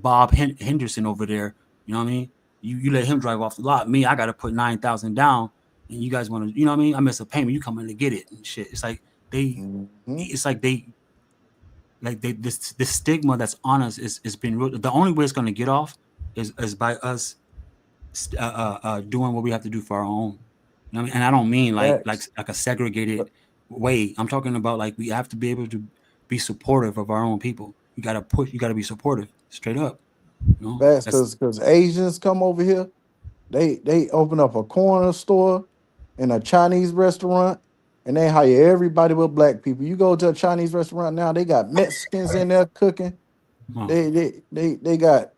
Bob Henderson over there. You know what I mean? You let him drive off the lot. Me, I got to put 9,000 down and you guys want to, you know what I mean? I miss a payment, you come in to get it and shit. They, Mm-hmm. it's like this stigma that's on us is been real. The only way it's gonna get off is by us doing what we have to do for our own. You know what I mean? And I don't mean Facts. like a segregated way. I'm talking about like we have to be able to be supportive of our own people. You gotta push. You gotta be supportive, straight up. You know Facts, that's because Asians come over here. They open up a corner store in a Chinese restaurant, and they hire everybody but black people. You go to a Chinese restaurant now, they got Mexicans in there cooking. oh, They got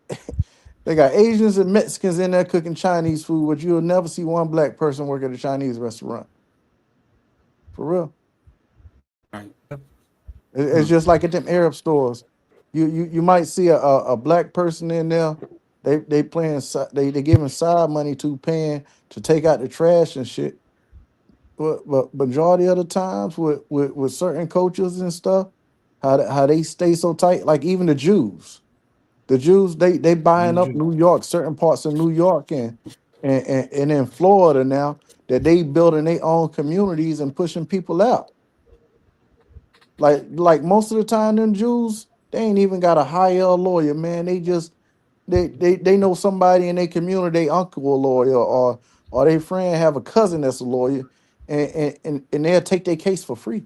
they got Asians and Mexicans in there cooking Chinese food, but you'll never see one black person work at a Chinese restaurant. For real. right. It's just like at them Arab stores. You might see a black person in there. They playing they giving side money to paying to take out the trash and shit. But majority of the times with certain cultures and stuff, how they stay so tight. Like even the Jews they buying up New York, certain parts of New York and in Florida now that they building their own communities and pushing people out. Like most of the time, them Jews, they ain't even got to hire a lawyer, man. They just they know somebody in their community, they uncle a lawyer, or their friend have a cousin that's a lawyer, and they'll take their case for free.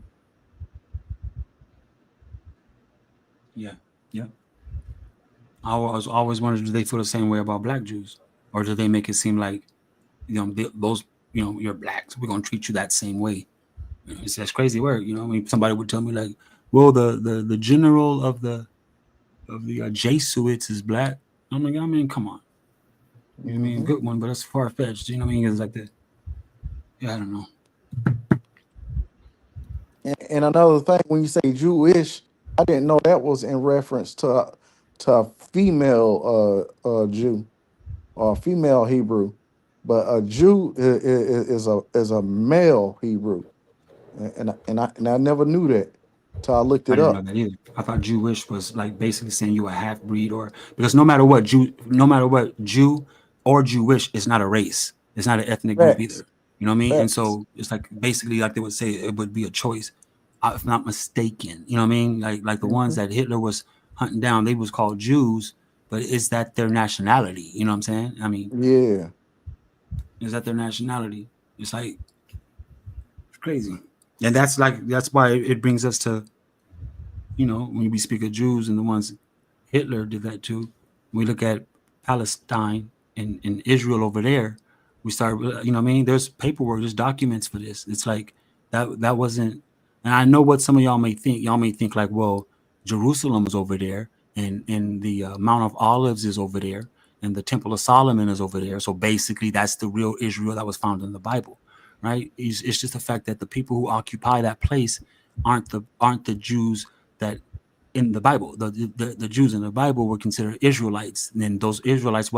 Yeah, yeah. I was always wondered, do they feel the same way about black Jews, or do they make it seem like those, you're blacks. We're gonna treat you that same way. It's that's crazy work. I mean, somebody would tell me like, well, the general of the Jesuits is black. I'm like, I mean, come on. You know what I mean? Good one, but that's far fetched. You know what I mean? It's like that. Yeah, I don't know. And another thing, when you say Jewish, I didn't know that was in reference to a female Jew or a female Hebrew, but a Jew is a male Hebrew, and I never knew that till I looked I it didn't know up. that either. I thought Jewish was like basically saying you a half breed, or because no matter what Jew or Jewish is not a race. It's not an ethnic group Facts, either. You know what I mean? And facts. so it's like basically like they would say it would be a choice, if not mistaken. You know what I mean? Like the ones Hmm. that Hitler was hunting down, they was called Jews, but is that their nationality? You know what I'm saying? I mean, Yeah. is that their nationality? It's like it's crazy, and that's why it brings us to when we speak of Jews and the ones Hitler did that too. When we look at Palestine and Israel over there, we start, what I mean? There's paperwork, there's documents for this. It's like that wasn't, and I know what some of y'all may think. Y'all may think like, well, Jerusalem is over there, and the Mount of Olives is over there, and the Temple of Solomon is over there. So basically, that's the real Israel that was found in the Bible, right? It's just the fact that the people who occupy that place aren't the Jews that in the Bible. The Jews in the Bible were considered Israelites, and then those Israelites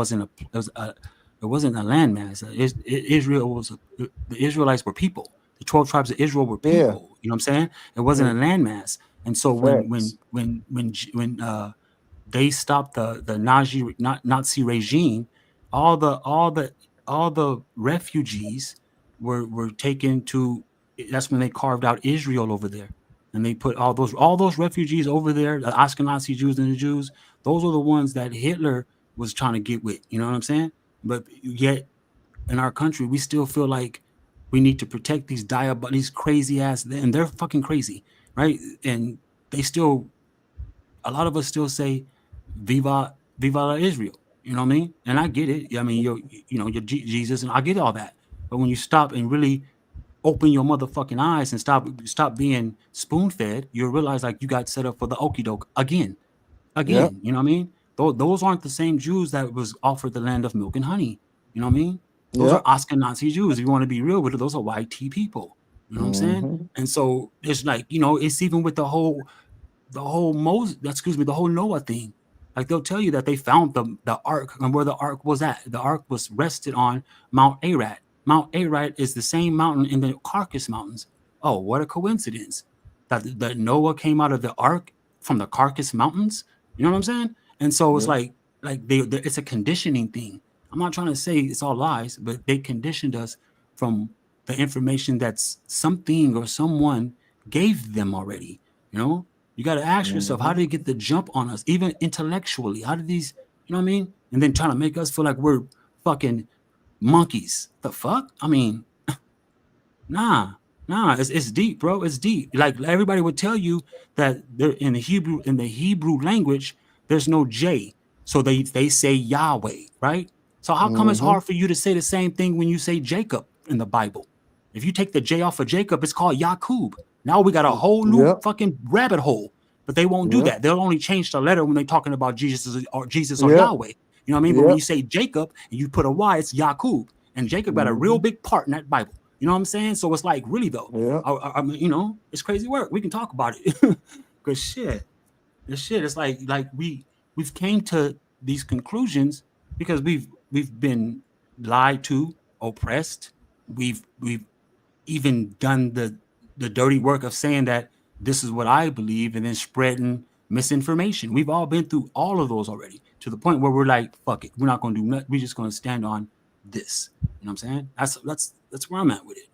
it wasn't a landmass. Israel was the Israelites were people. The 12 tribes of Israel were Yeah. people. You know what I'm saying? It wasn't Yeah. a landmass. And so Facts. when they stopped the Nazi regime, all the all the all the refugees were taken to. That's when they carved out Israel over there, and they put all those refugees over there, the Ashkenazi Jews and the Jews. Those are the ones that Hitler was trying to get with. You know what I'm saying? But yet in our country, we still feel like we need to protect these crazy ass, and they're fucking crazy, right? And they still a lot of us still say viva la Israel. You know what I mean? And I get it. I mean, you're Jesus, and I get all that. But when you stop and really open your motherfucking eyes and stop being spoon fed, you'll realize like you got set up for the okie doke again. Yep. Again, you know what I mean? Those aren't the same Jews that was offered the land of milk and honey. You know what I mean? Those are Yep. Ashkenazi Jews. If you want to be real with it, those are white tea people. You know what I'm saying? Hmm. And so it's like, it's even with the whole Noah thing. Like they'll tell you that they found the ark and where the ark was at. The ark was rested on Mount Ararat. Mount Ararat is the same mountain in the Caucasus Mountains. Oh, what a coincidence that Noah came out of the ark from the Caucasus Mountains. You know what I'm saying? And so it's Yep. like it's a conditioning thing. I'm not trying to say it's all lies, but they conditioned us from the information that's something or someone gave them already. You know, you got to ask yourself, how Hmm. did they get the jump on us, even intellectually? How did these, you know what I mean? And then trying to make us feel like we're fucking monkeys. The fuck? I mean, nah, it's deep, bro. It's deep. Like everybody would tell you that they're in the Hebrew language, there's no J. So they say Yahweh, right? So how come it's Hmm. hard for you to say the same thing when you say Jacob in the Bible? If you take the J off of Jacob, it's called Yakub. Now we got a whole new Yep. fucking rabbit hole. But they won't do Yep. that. They'll only change the letter when they're talking about Jesus or Yep. Yahweh. You know what I mean? But when Yep. you say Jacob and you put a Y, it's Yakub. And Jacob got a real Hmm. big part in that Bible. You know what I'm saying? So it's like really though. Yep. I mean, it's crazy work. We can talk about it. Cause it's like we've came to these conclusions because we've been lied to, oppressed. We've even done the dirty work of saying that this is what I believe and then spreading misinformation. We've all been through all of those already to the point where we're like, fuck it, we're not gonna do nothing. We're just gonna stand on this. You know what I'm saying? That's where I'm at with it.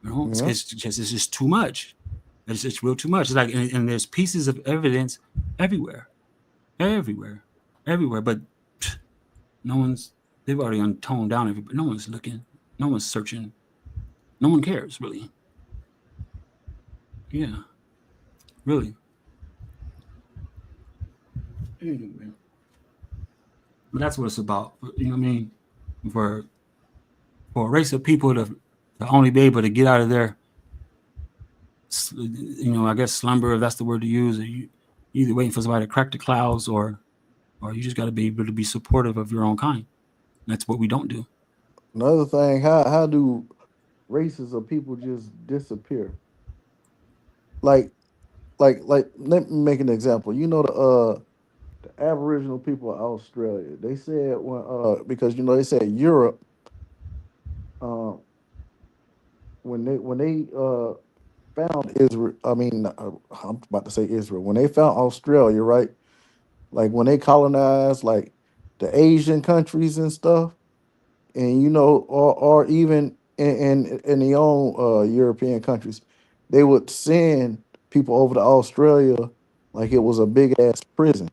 Yep. It's just too much. It's real too much. It's like and there's pieces of evidence everywhere, everywhere, everywhere. But no one's they've already toned down everybody. No one's looking. No one's searching. No one cares really. Yeah, really. Anyway, but that's what it's about. You know what I mean? For for a race of people to only be able to get out of their, I guess slumber, if that's the word to use, or you either waiting for somebody to crack the clouds, or you just got to be able to be supportive of your own kind. That's what we don't do. Another thing, how do races of people just disappear? Like like let me make an example. You know the Aboriginal people of Australia. They said when because they said Europe uh when they found Israel. I mean, I'm about to say Israel. When they found Australia, right? Like when they colonized like the Asian countries and stuff, and or even in the own European countries, they would send people over to Australia like it was a big ass prison.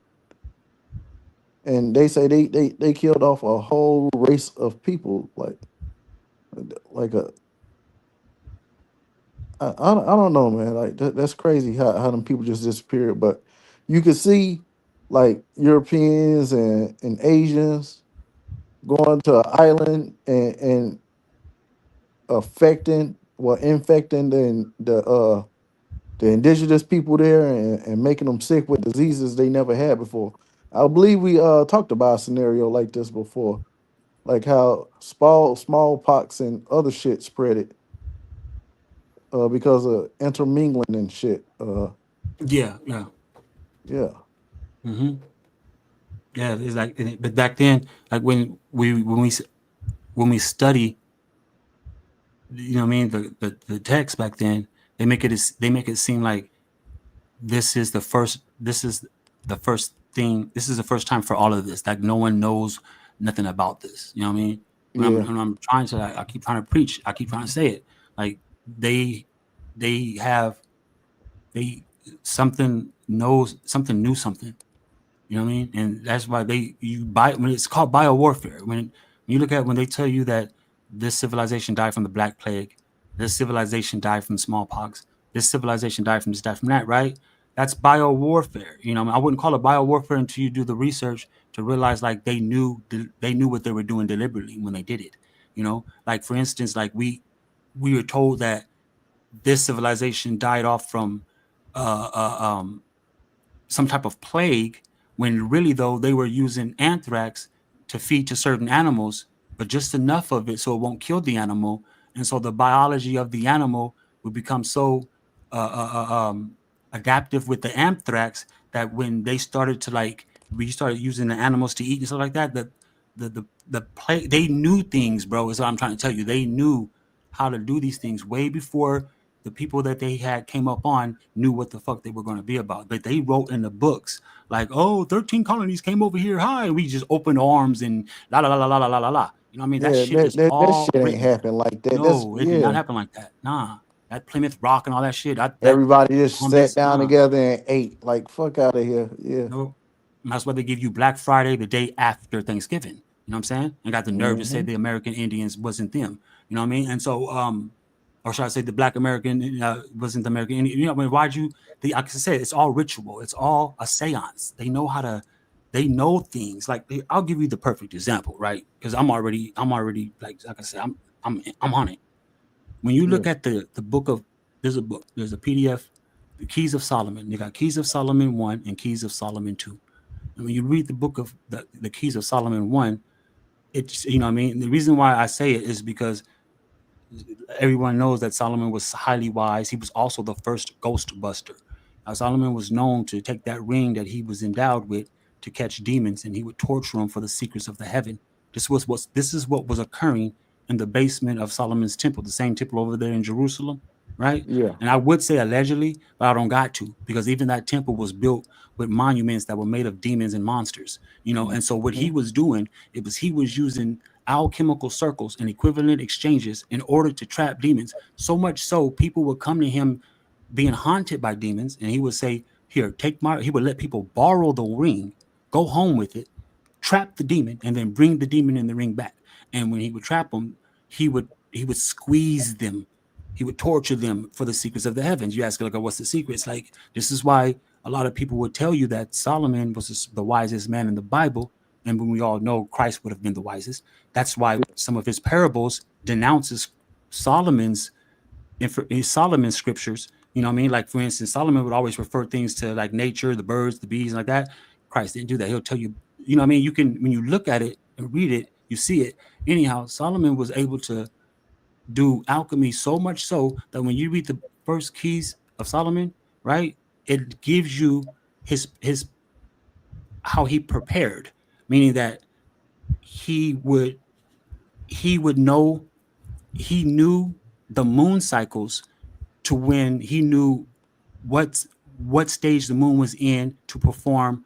And they say they killed off a whole race of people, like a I don't know, man. Like that's crazy how them people just disappeared. But you could see like Europeans and Asians going to an island and infecting the indigenous people there and making them sick with diseases they never had before. I believe we talked about a scenario like this before, like how smallpox and other shit spread it because of intermingling and shit. Yeah, yeah, Yeah, hmm yeah. It's like, but back then, like when we study, what I mean, the text back then, they make it seem like this is the first thing, this is the first time for all of this, like no one knows nothing about this, you know what I mean? yeah, When I'm trying to, I keep trying to preach, I keep trying to say it, like they they have they something knows something, knew something, you know what I mean? And that's why when it's called bio warfare. When you look at, when they tell you that this civilization died from the Black Plague, this civilization died from smallpox, this civilization died from this, died from that, right? That's bio warfare. I wouldn't call it bio warfare until you do the research to realize like they knew what they were doing deliberately when they did it. Like for instance, like we were told that this civilization died off from uh, uh, um, some type of plague, when really though they were using anthrax to feed to certain animals, but just enough of it so it won't kill the animal, and so the biology of the animal would become so adaptive with the anthrax that when they started to like we started using the animals to eat and stuff like that, the plague, they knew things, bro. Is what I'm trying to tell you. They knew how to do these things way before the people that they had came up on knew what the fuck they were going to be about. But they wrote in the books like, oh, 13 colonies came over here. Hi. We just opened arms and la la la la la la la la. You know what I mean? That yeah. shit is That all shit ain't written. happen like that. That's No, it did not yeah. happen like that. Nah. That Plymouth Rock and all that shit. That Everybody just sat Columbus, down nah. together and ate. Like fuck out of here. Yeah. No. And that's why they give you Black Friday the day after Thanksgiving. You know what I'm saying? And got the nerve to say Hmm. the American Indians wasn't them. You know what I mean? And so, or should I say the Black American wasn't the American Indian? You know, I mean, why'd you? Like I said, it's all ritual. It's all a seance. They know how to. They know things. Like I'll give you the perfect example, right? Because I'm already like I said, I'm on it. When you Yeah. look at the book of, there's a PDF, the Keys of Solomon. You got Keys of Solomon 1 and Keys of Solomon 2. And when you read the book of the Keys of Solomon 1, it's, what I mean, the reason why I say it is because everyone knows that Solomon was highly wise. He was also the first ghost buster. Now, Solomon was known to take that ring that he was endowed with to catch demons, and he would torture them for the secrets of the heaven. This is what was occurring in the basement of Solomon's temple, the same temple over there in Jerusalem, right? Yeah. And I would say allegedly, but I don't got to, because even that temple was built with monuments that were made of demons and monsters, And so what he Mhm. was doing, he was using alchemical circles and equivalent exchanges in order to trap demons. So much so, people would come to him being haunted by demons, and he would say, "Here, take my." He would let people borrow the ring, go home with it, trap the demon, and then bring the demon in the ring back. And when he would trap them, he would squeeze them. He would torture them for the secrets of the heavens. You ask, like, what's the secrets? Like, this is why a lot of people would tell you that Solomon was the wisest man in the Bible, And when we all know Christ would have been the wisest, that's why some of his parables denounces Solomon's Solomon's scriptures. You know what I mean? Like, for instance, Solomon would always refer things to like nature, the birds, the bees, like that. Christ didn't do that. He'll tell you, you know what I mean? You can, when you look at it and read it, you see it. Anyhow, Solomon was able to do alchemy so much so that when you read the first keys of Solomon, right, it gives you his how he prepared, meaning that he would know, he knew the moon cycles to when he knew what what stage the moon was in to perform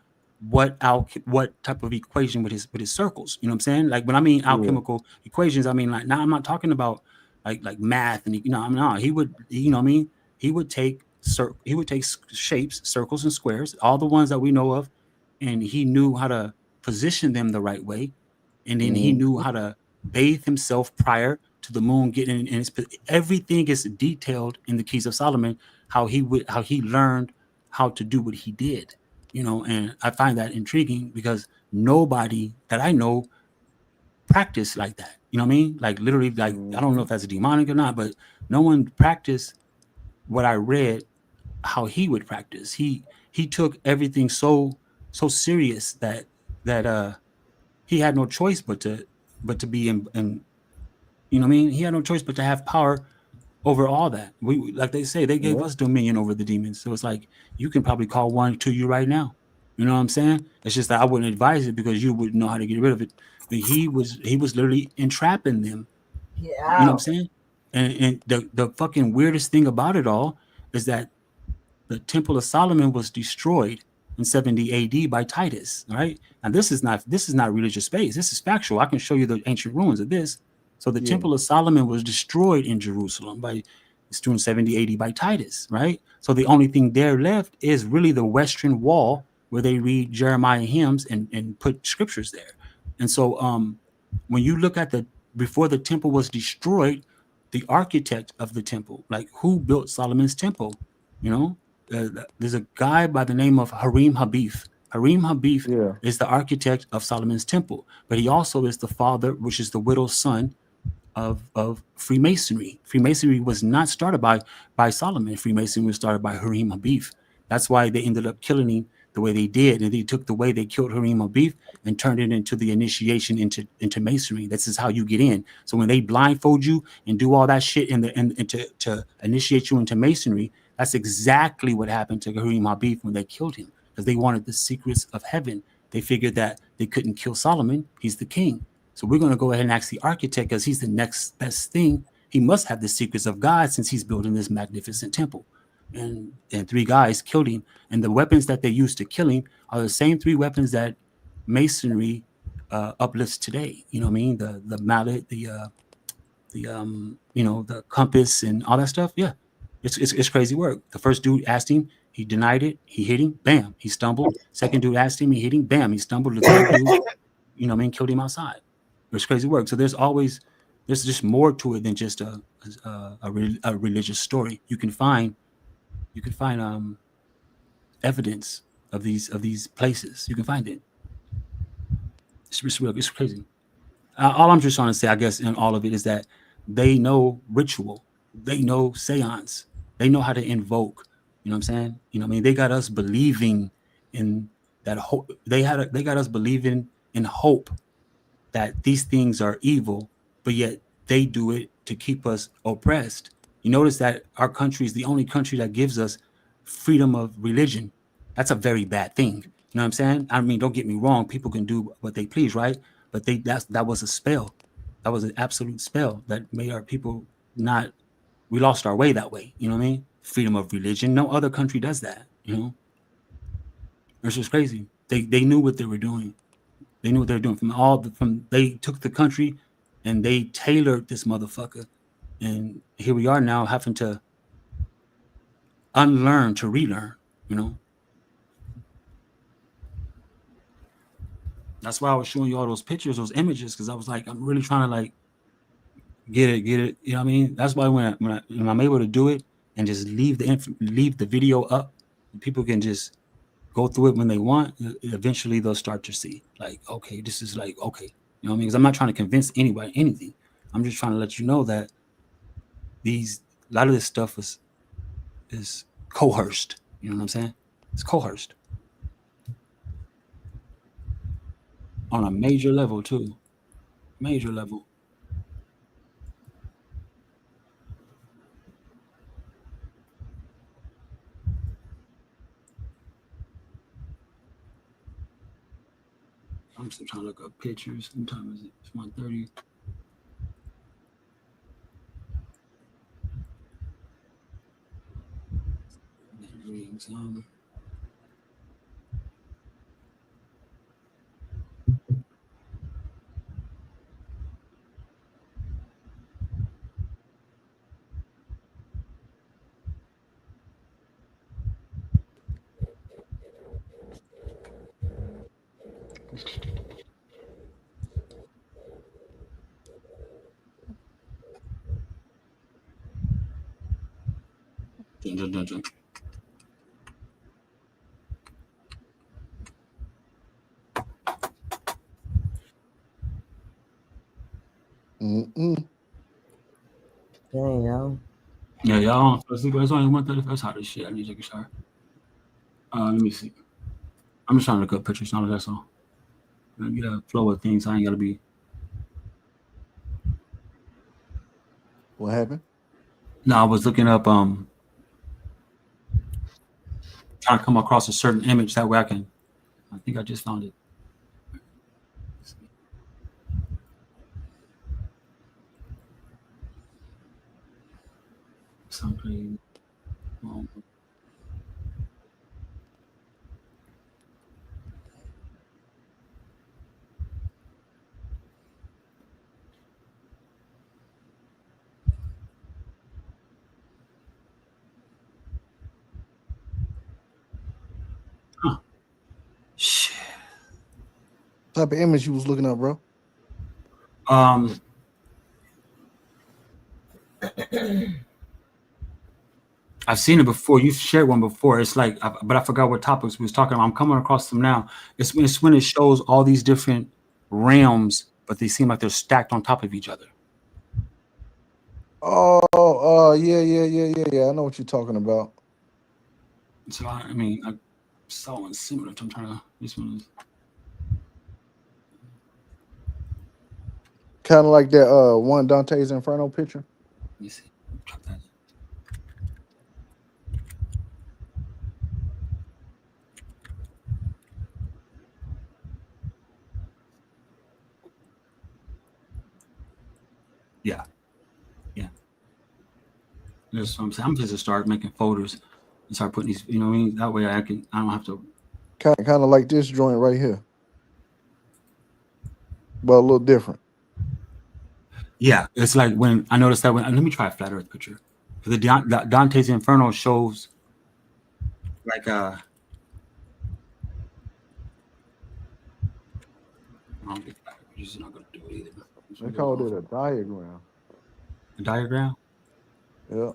what type of equation with his circles. You know what I'm saying? Like, when I mean alchemical equations, I mean, like, now I'm not talking about like math and, you know, I mean, no, he would, you know what I mean, he would take shapes, circles and squares, all the ones that we know of, and he knew how to position them the right way, and then he knew how to bathe himself prior to the moon getting in his. Everything is detailed in the Keys of Solomon, how he learned how to do what he did, you know. And I find that intriguing because nobody that I know practiced like that. You know what I mean? Like, literally, like, I don't know if that's demonic or not, but no one practiced what I read how he would practice. He took everything so serious that he had no choice but to be in, you know what I mean? He had no choice but to have power over all that. We, like they say, they gave us dominion over the demons. So it's like, you can probably call one to you right now. You know what I'm saying? It's just that I wouldn't advise it because you wouldn't know how to get rid of it. But he was literally entrapping them. Yeah. You know what I'm saying? And the fucking weirdest thing about it all is that the Temple of Solomon was destroyed in 70 AD by Titus. Right? And this is not religious space. This is factual. I can show you the ancient ruins of this. So the Temple of Solomon was destroyed in Jerusalem by 70 AD by Titus. Right? So the only thing there left is really the Western Wall, where they read Jeremiah hymns and put scriptures there. And so when you look at before the temple was destroyed, the architect of the temple, like, who built Solomon's temple, you know, there's a guy by the name of Harim Habif. Harim Habif is the architect of Solomon's temple, but he also is the father, which is the widow's son of Freemasonry. Freemasonry was not started by Solomon. Freemasonry was started by Harim Habif. That's why they ended up killing him the way they did, and they took the way they killed Harim Habif and turned it into the initiation into Masonry. This is how you get in. So when they blindfold you and do all that shit and to initiate you into Masonry, that's exactly what happened to Harim Habif when they killed him, because they wanted the secrets of heaven. They figured that they couldn't kill Solomon. He's the king. So we're going to go ahead and ask the architect, because he's the next best thing. He must have the secrets of God, since he's building this magnificent temple. And 3 guys killed him. And the weapons that they used to kill him are the same 3 weapons that Masonry uplifts today. You know what I mean? The mallet, the compass and all that stuff. Yeah, it's crazy work. The first dude asked him, he denied it. He hit him, bam, he stumbled. Second dude asked him, he hit him, bam, he stumbled. The third dude, you know what I mean, killed him outside. It's crazy work. So there's just more to it than just a religious story. You can find evidence of these places. You can find it. It's real. It's crazy. All I'm just trying to say, I guess, in all of it, is that they know ritual, they know seance, they know how to invoke. You know what I'm saying? You know what I mean? They got us believing in that hope. They got us believing in hope that these things are evil, but yet they do it to keep us oppressed. You notice that our country is the only country that gives us freedom of religion. That's a very bad thing. You know what I'm saying? I mean, don't get me wrong. People can do what they please, right? But that was a spell. That was an absolute spell that made our people not. We lost our way that way. You know what I mean? Freedom of religion. No other country does that. You know, it's just crazy. They knew what they were doing. They knew what they were doing they took the country and they tailored this motherfucker. And here we are now having to unlearn to relearn, you know. That's why I was showing you all those pictures, those images, because I was like, I'm really trying to like get it. You know what I mean? That's why when I'm able to do it and just leave the video up, people can just go through it when they want, eventually they'll start to see, like, okay, this is like, okay, you know what I mean? Because I'm not trying to convince anybody anything. I'm just trying to let you know that a lot of this stuff is coerced. You know what I'm saying? It's coerced on a major level too. Major level. I'm still trying to look up pictures. What time is it? It's 1:30. Rings. Dun, dun, dun, dun. Mm-mm. There you go. Yeah, y'all. It's only 1:30. That's hot as shit. I need to take a shower. Let me see. I'm just trying to look up pictures. Not that's all. Get a flow of things. I ain't gotta be. What happened? No, I was looking up. Trying to come across a certain image that way I can. I think I just found it. Something. Huh. Shit. What type of image you was looking up, bro? Um. I've seen it before. You've shared one before. It's like, but I forgot what topics we was talking about. I'm coming across them now. It's when it shows all these different realms, but they seem like they're stacked on top of each other. Yeah. I know what you're talking about. So I mean, I saw one similar. I'm trying to. This one is. Kind of like that one Dante's Inferno picture. Let me see. Check that. Yeah. That's what I'm saying. I'm just to start making folders and start putting these. You know what I mean? That way I don't have to. Kind of like this joint right here, but a little different. Yeah, it's like when I noticed that when. Let me try a flat Earth picture. The Dante's Inferno shows like I don't think flat Earth pictures is not gonna do it either. They called it a diagram. A diagram. Yeah.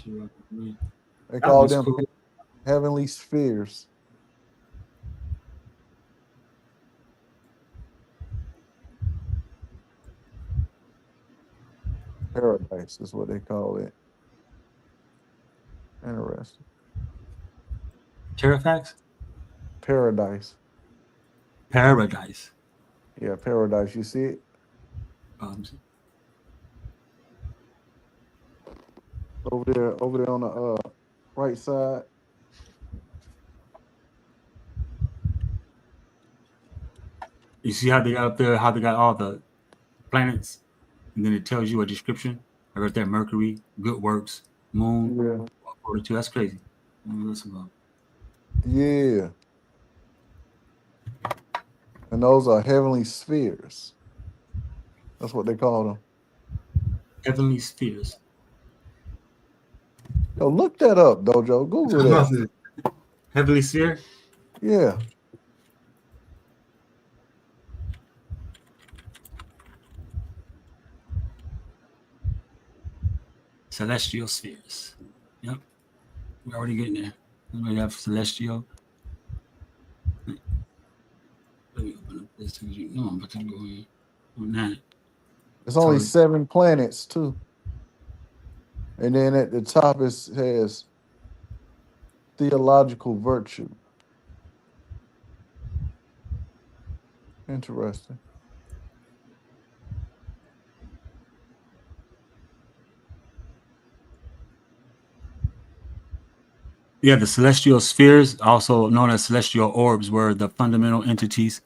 They That call one's them cool. heavenly spheres. Paradise is what they call it. Interesting. Terrafax? Paradise. Paradise. Yeah, paradise. You see it? Over there on the right side. You see how they got up there, how they got all the planets, and then it tells you a description. I got there Mercury, good works, Moon, Yeah. 42. That's crazy. Listen about Yeah. And those are heavenly spheres. That's what they call them. heavenly spheres. Yo, look that up, Dojo. Google that. Heavenly sphere? Yeah. celestial spheres. Yep, we're already getting there. We have celestial. Let me open up this because you know I'm about to go in on that. It's So only 7 planets too, and then at the top it has theological virtue. Interesting. yeah, the celestial spheres, also known as celestial orbs, were the fundamental entities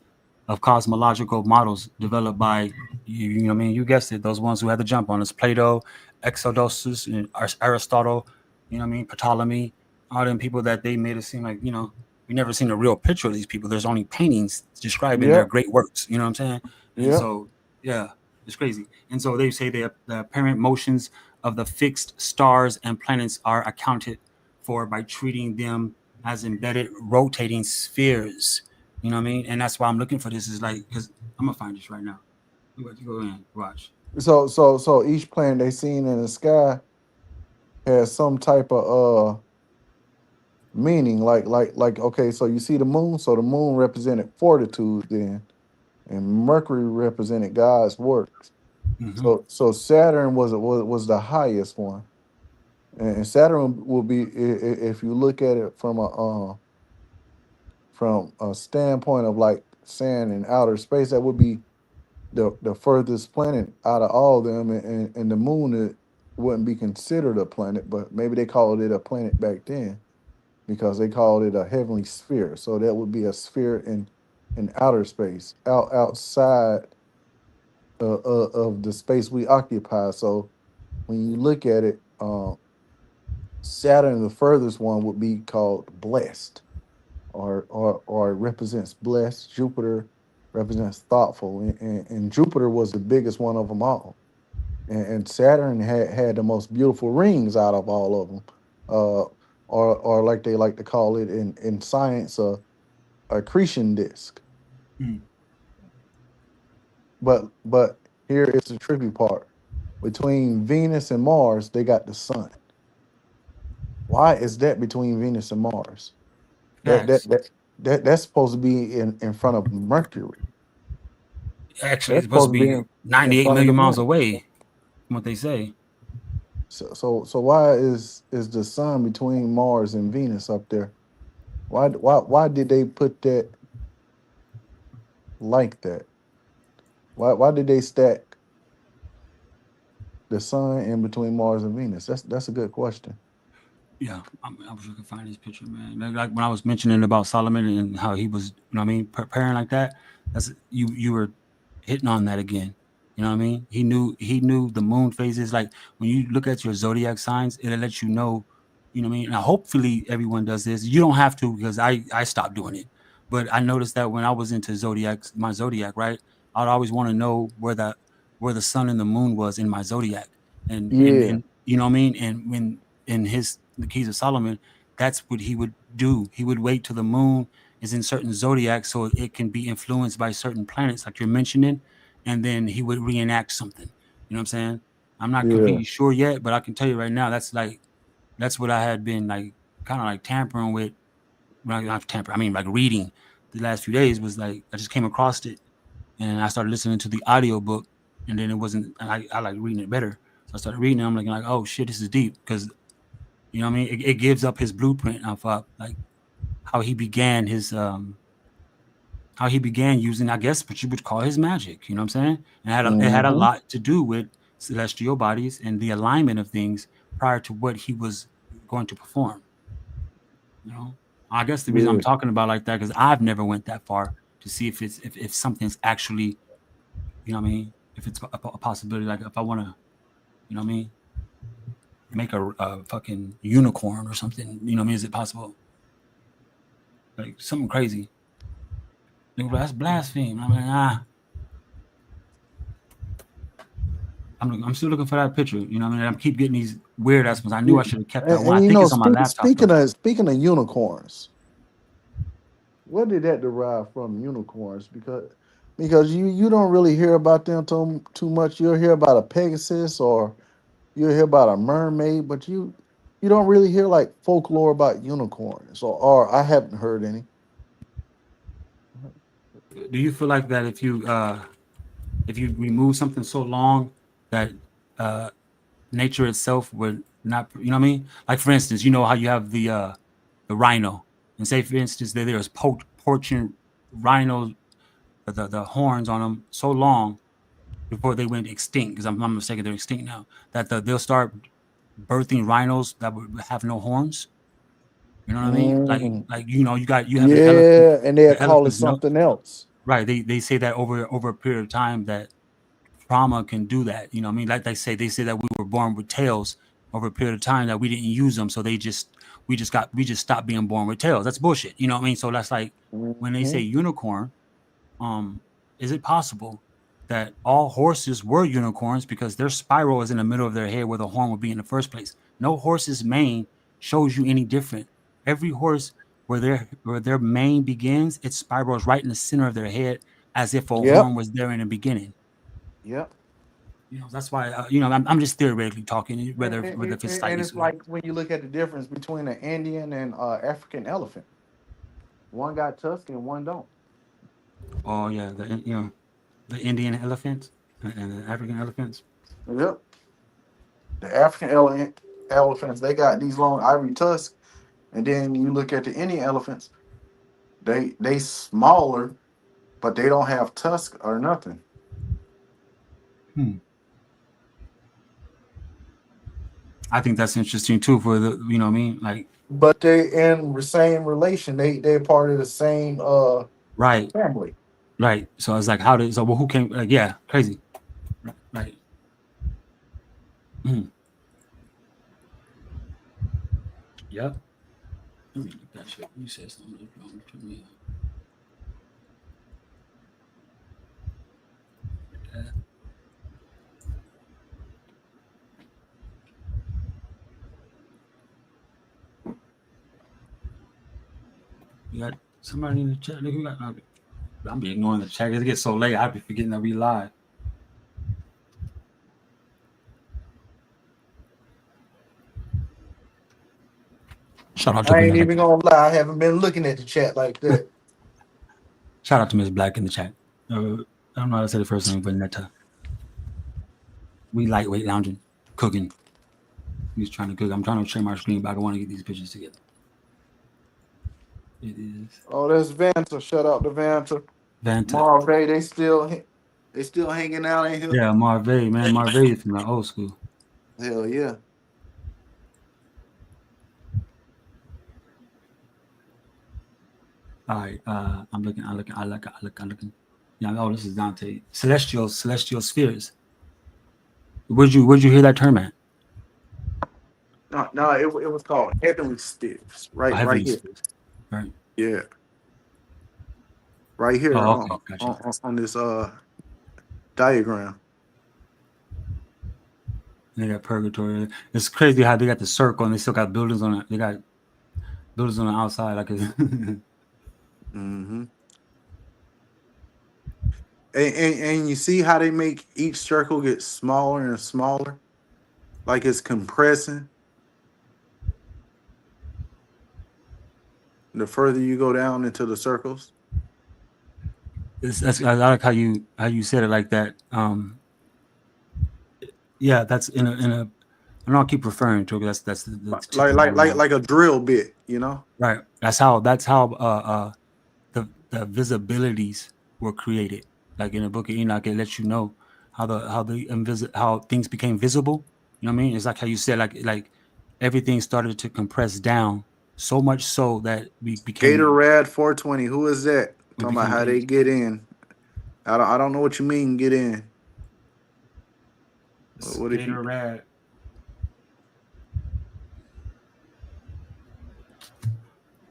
of cosmological models developed by you know what I mean, you guessed it, those ones who had to jump on us: Plato, Exodosus, and Aristotle, you know what I mean, Ptolemy, all them people that they made it seem like, you know, we never seen a real picture of these people. There's only paintings describing their Yep. great works, you know what I'm saying? And Yep. so yeah, it's crazy. And so they say the apparent motions of the fixed stars and planets are accounted for by treating them as embedded rotating spheres. You know what I mean? And that's why I'm looking for this. Is like, because I'm gonna find this right now. I'm about to go in, watch. So each planet they seen in the sky has some type of meaning. Like okay, so you see the moon. So the moon represented fortitude then, and Mercury represented God's works. Mm-hmm. So Saturn was the highest one, and Saturn will be if you look at it from a standpoint of like saying in outer space, that would be the furthest planet out of all of them, and the moon wouldn't be considered a planet, but maybe they called it a planet back then because they called it a heavenly sphere. So that would be a sphere in outer space, outside of the space we occupy. So when you look at it, Saturn, the furthest one, would be called blessed, or it represents blessed. Jupiter represents thoughtful, and Jupiter was the biggest one of them all. And Saturn had the most beautiful rings out of all of them, uh, or like they like to call it in science, a accretion disk. Mm. But here is the tricky part. Between Venus and Mars, they got the sun. Why is that between Venus and Mars? That that Facts. that, that's supposed to be in front of Mercury. Actually, it's That's supposed supposed to to be be in 98 front of the million miles moon. away from what they say. So why is the sun between Mars and Venus up there? Why did they put that like that? Why did they stack the sun in between Mars and Venus? That's a good question. Yeah, I wish I could find this picture, man. Like when I was mentioning about Solomon and how he was, you know what I mean, preparing like that. That's you were hitting on that again. You know what I mean? He knew the moon phases. Like when you look at your zodiac signs, it'll let you know. You know what I mean? Now, hopefully, everyone does this. You don't have to because I stopped doing it. But I noticed that when I was into zodiacs, my zodiac, right? I'd always want to know where the sun and the moon was in my zodiac, Yeah, and you know what I mean. And when in his the keys of Solomon, that's what he would do. He would wait till the moon is in certain zodiacs so it can be influenced by certain planets, like you're mentioning, and then he would reenact something. You know what I'm saying? I'm not yeah, completely sure yet, but I can tell you right now, that's what I had been like kind of like tampering with. Well, not tampering, I mean like reading the last few days was like I just came across it and I started listening to the audio book, and then it wasn't I like reading it better. So I started reading it. I'm like, oh shit, this is deep because you know what I mean? It gives up his blueprint of like how he began his how he began using, I guess, what you would call his magic. You know what I'm saying? And it had a hmm lot to do with celestial bodies and the alignment of things prior to what he was going to perform. You know, I guess the reason I'm yeah. talking about like that because I've never went that far to see if something's actually, you know what I mean, if it's a possibility. Like if I want to, you know what I mean, make a fucking unicorn or something. You know what I mean? Is it possible? Like something crazy. That's blasphemy. I'm like, I'm still looking for that picture. You know what I mean? I keep getting these weird ass ones. I knew Yeah. I should have kept that one. And I you think know, it's on my laptop though. speaking of unicorns, where did that derive from? Unicorns, because you don't really hear about them too much. You'll hear about a Pegasus, or you hear about a mermaid, but you don't really hear like folklore about unicorns, or I haven't heard any. Do you feel like that if you remove something so long that uh nature itself would not, you know what I mean? Like for instance, you know how you have the rhino, and say for instance that there's poaching rhinos, the horns on them so long before they went extinct, because I'm mistaken, they're extinct now. That they'll start birthing rhinos that would have no horns. You know what I mean? Mm, Like you know you have yeah, and they'll the call it elephants. No, something else. right? They say that over a period of time that trauma can do that. You know what I mean? Like they say that we were born with tails over a period of time that we didn't use them, so we just stopped being born with tails. That's bullshit. You know what I mean? So that's like when they say Hmm. unicorn, um, is it possible that all horses were unicorns because their spiral is in the middle of their head where the horn would be in the first place? No horse's mane shows you any different. Every horse where their mane begins, it spirals right in the center of their head as if a Yep. horn was there in the beginning. Yep. You know, that's why you know I'm just theoretically talking, whether if it's And slightly it's so. like when you look at the difference between an Indian and African elephant. One got tusk and one don't. Oh yeah, you know the Indian elephants and the African elephants. Yep. The African elephants, they got these long ivory tusks, and then you look at the Indian elephants, they smaller, but they don't have tusk or nothing. Hmm. I think that's interesting too for the you know what I mean like But they in the same relation. They're part of the same right. family. Right. So it's like, how did so? Well, who came? Like, yeah, crazy. Right. Mm. Yep. Let me look that shit. You said something. To me. You got somebody in the chat. Look, who got? I'm be ignoring the chat. It gets so late. I be forgetting that we live. Shout out to I ain't Vanetta. even gonna lie. I haven't been looking at the chat like that. Shout out to Miss Black in the chat. I don't know how to say the first name, Vanetta. We lightweight lounging, cooking. He's trying to cook. I'm trying to share my screen back. I want to get these pictures together. It is Oh, that's Vanta. Shout out to Vanta. Vanta. Marvay, they still hanging out in here. Yeah, Marvay, man. Marvay is from the old school. Hell yeah. All right, I'm looking. Yeah, oh, this is Dante. Celestial spheres. Where'd you hear that term at? No, it was called Heavenly Sticks. Oh, Right heavenly here. spheres. Right. Yeah. Right here Oh, okay, gotcha. on this diagram. They got purgatory. It's crazy how they got the circle and they still got buildings on it. They got buildings on the outside, like Hmm. And you see how they make each circle get smaller and smaller, like it's compressing. The further you go down into the circles. I like how you said it like that. Yeah, that's in a. I don't keep referring to it. That's the tip of my line. Like a drill bit, you know? Right. That's how the visibilities were created. Like in the book of Enoch, it lets you know how things became visible. You know what I mean? It's like how you said, like everything started to compress down so much so that Gatorade 420. Who is that? we Talking about became how they apes. get in. I don't know what you mean get in. What did you Gatorade.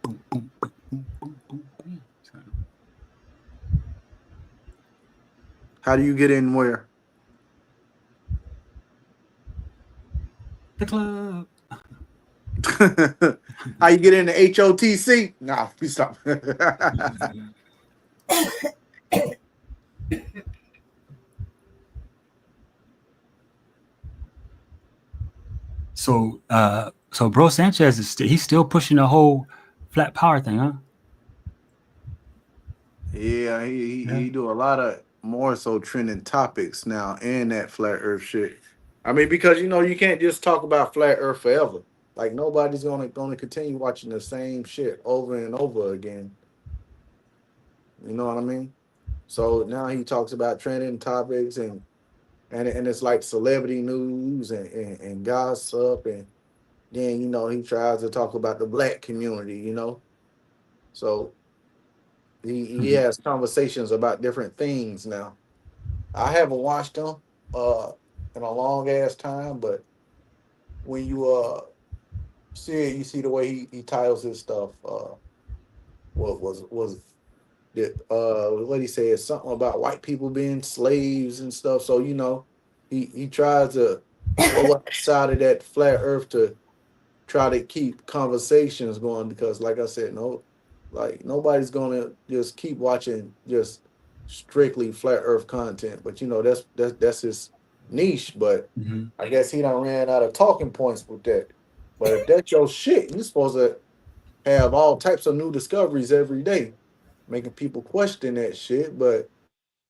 Boom, boom, boom, boom, boom, boom, boom. how do you get in where? The club. How you get into H.O.T.C? Nah, please stop. So Bro Sanchez is he's still pushing the whole flat power thing, huh? Yeah, Yeah. he do a lot of more so trending topics now and that flat Earth shit. I mean, because you can't just talk about flat Earth forever. Like nobody's gonna continue watching the same shit over and over again. You know what I mean? So now he talks about trending topics and it's like celebrity news and gossip and then he tries to talk about the black community. So he Mhm. has conversations about different things now. I haven't watched them uh in a long ass time, but when you see it, you see the way he titles his stuff. What was it? What he said something about white people being slaves and stuff. So he tries to go outside of that flat Earth to try to keep conversations going because, like I said, no, like nobody's gonna just keep watching just strictly flat Earth content. But that's his niche. But Mhm. I guess he done ran out of talking points with that. But if that's your shit, you're supposed to have all types of new discoveries every day, making people question that shit. But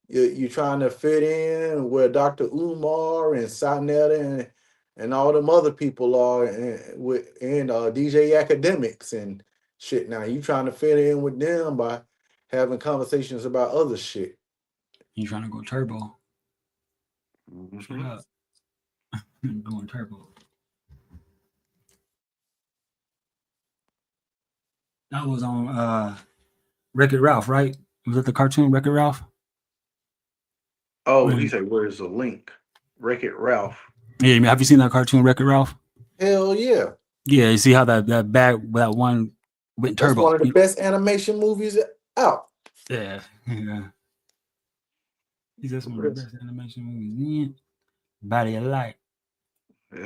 you're trying to fit in where Dr. Umar and Sinetta and all them other people are and DJ Academics and shit. Now you trying to fit in with them by having conversations about other shit. He's trying to go turbo. Straight Mhm. up. Going turbo. That was on Wreck-It Ralph, right? Was it the cartoon Wreck-It Ralph? Oh, he When, said, "Where's the link?" Wreck It Ralph. yeah, have you seen that cartoon Wreck-It Ralph? Hell yeah, Yeah, you see how that one went that's turbo. one of the best animation movies out. Yeah, yeah. He's just one of the best animation movies. Man. Body of Light.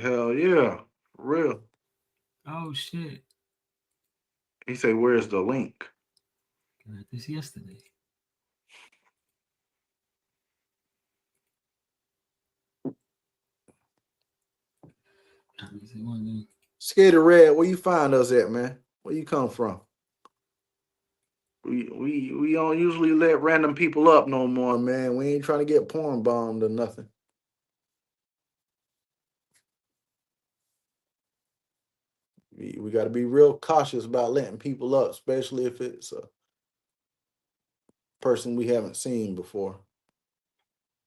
Hell yeah, for real. Oh shit! He said, "Where's the link?" Got this yesterday. Let me see one thing. Skater Red, where you find us at, man? Where you come from? We don't usually let random people up no more, man. We ain't trying to get porn bombed or nothing. We got to be real cautious about letting people up, especially if it's a person we haven't seen before.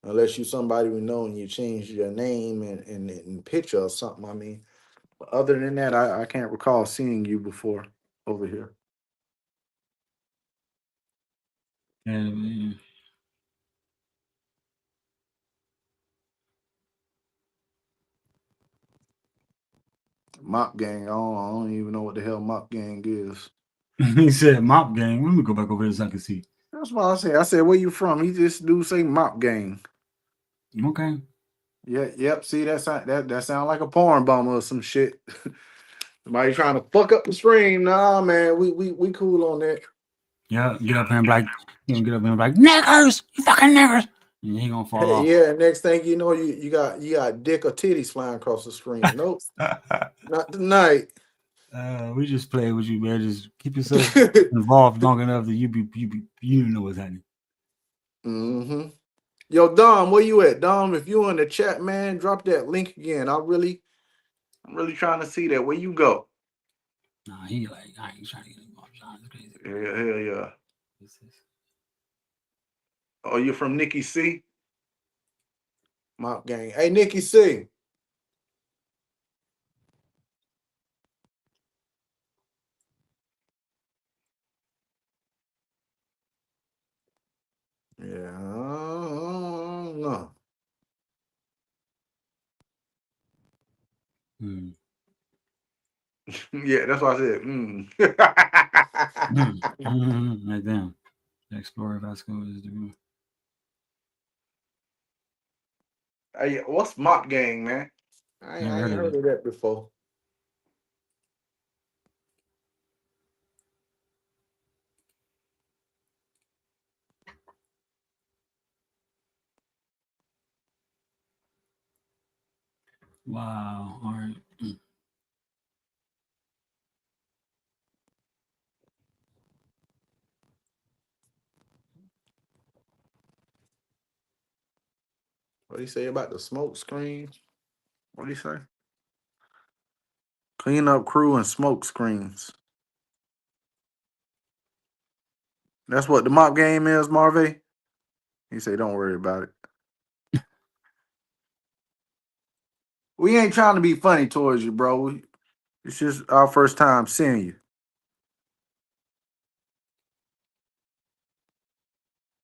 Unless you somebody we know and you change your name and picture or something. I mean, other than that, I can't recall seeing you before over here. Yeah, man. Mop Gang, I don't even know what the hell Mop Gang is. He said Mop Gang. Let me go back over here so I can see. That's what I said. I said, where you from? He just do say Mop Gang. Okay. Yeah, yep. See, that sound like a porn bomber or some shit. Somebody trying to fuck up the stream. Nah, man, we cool on that. Yeah, get up here and be like, you know, get up here and be like, niggers, you fucking niggers. And he gonna fall off. Yeah, next thing you know, you got dick or titties flying across the screen. Nope, not tonight. We just play with you, man. Just keep yourself involved long enough that you know what's happening. hmm Yo, Dom, where you at? Dom, if you in the chat, man, drop that link again. I'm really trying to see that. Where you go? Nah, he like, I ain't trying to get involved. John, it's crazy. Yeah, hell yeah. This is- Oh, you from Nikki C? Mop gang. Hey, Nikki C. Yeah, no. Hmm. Yeah, that's what I said. Right there. Explorer Vasco is the Hey, what's Mop Gang, man? I ain't, never I heard ain't of heard it. of that before. Wow. All right. What do you say about the smoke screen? What do you say? Clean up crew and smoke screens. That's what the mop game is, Marvey. He say, don't worry about it. We ain't trying to be funny towards you, bro. It's just our first time seeing you.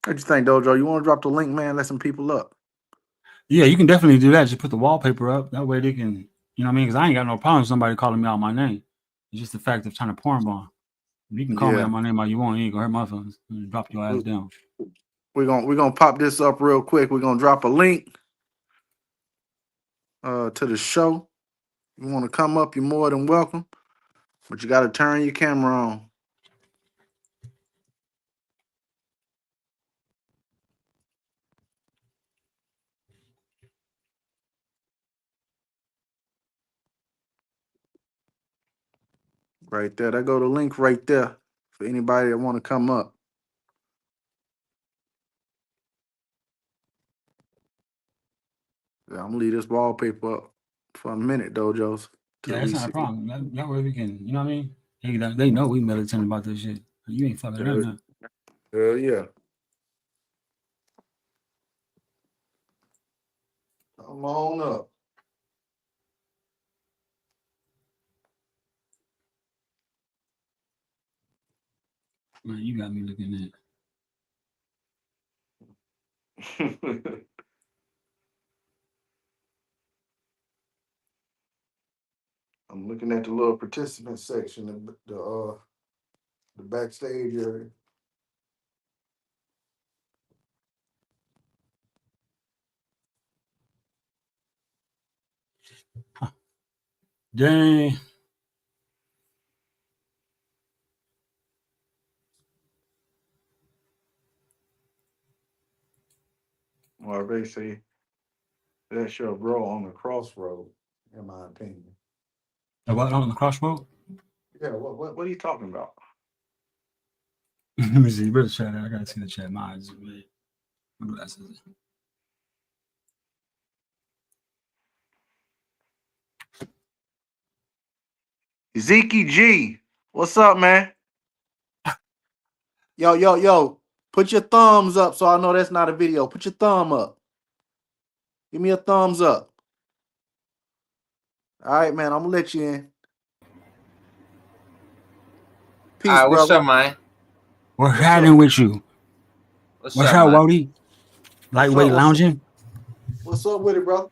What you think, Dojo? You want to drop the link, man? Let some people up. Yeah, you can definitely do that. Just put the wallpaper up. That way they can, you know what I mean? Because I ain't got no problem with somebody calling me out my name. It's just the fact of trying to porn bomb. You can call me Yeah. out my name all you want. You ain't gonna hurt my feelings. Drop your ass down. We're gonna pop this up real quick. We're gonna drop a link to the show. You want to come up, you're more than welcome. But you got to turn your camera on. Right there. That go the link right there for anybody that want to come up. Yeah, I'm gonna leave this wallpaper up for a minute, Dojos. Yeah, Till that's we not a see. problem. That way we can, you know what I mean? They know we militant about this shit. You ain't fucking nothing up. Hell yeah. Come on up. Man, you got me looking at. I'm looking at the little participant section of the backstage area. Dang. Well, they say that's your bro on the crossroad, in my opinion. What on the crossroad? Yeah, what are you talking about? Let me see. Where's the chat at? I gotta see the chat. My eyes are red. My glasses. Zeke G, what's up, man? Yo. Put your thumbs up so I know that's not a video. Put your thumb up. Give me a thumbs up. All right, man. I'm gonna let you in. Peace, What's brother. up, man? What's What's happening up? with you? What's What's up, up, man? Wody? What's up? Lightweight lounging? What's up with it, brother?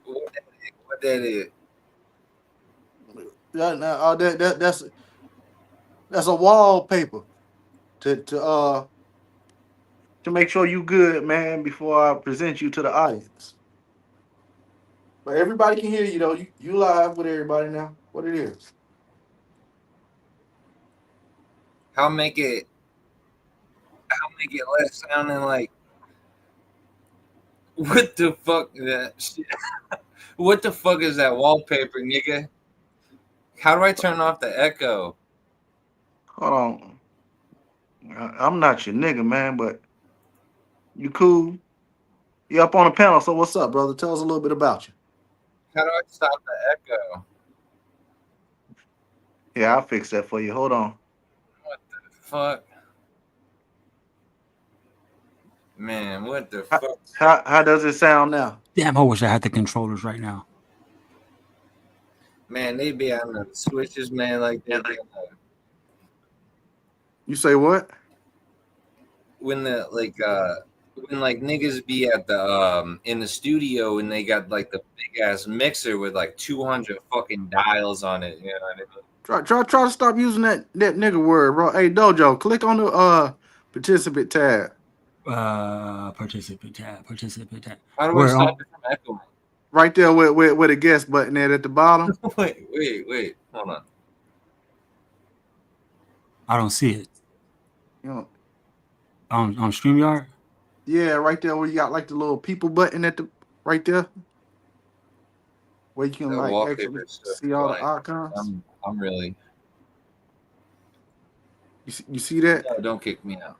What that is? Yeah, now, that's a wallpaper to make sure you good, man, before I present you to the audience. But everybody can hear you though. You live with everybody now. What it is? How make it less sounding like what the fuck that shit? What the fuck is that wallpaper, nigga? How do I turn off the echo? Hold on. I'm not your nigga, man, but you cool. You up on the panel, so what's up, brother? Tell us a little bit about you. How do I stop the echo? Yeah, I'll fix that for you. Hold on. What the fuck? Man, what the How, fuck? how does it sound now? Damn, I wish I had the controllers right now. Man, they be on the switches, man, like they be You say what? when the when like niggas be at the in the studio and they got like the big ass mixer with like 200 fucking dials on it, you know what I mean? Try to stop using that nigga word, bro. Hey Dojo, click on the participant tab. Participant tab. How do I Where stop it from echoing? Right there with the guest button at the bottom. wait, hold on. I don't see it. You know, On StreamYard? yeah, right there where you got like the little people button at the right there. Where you can The like wallpaper actually is so see all the fine. icons. I'm really You see that? no, don't kick me out.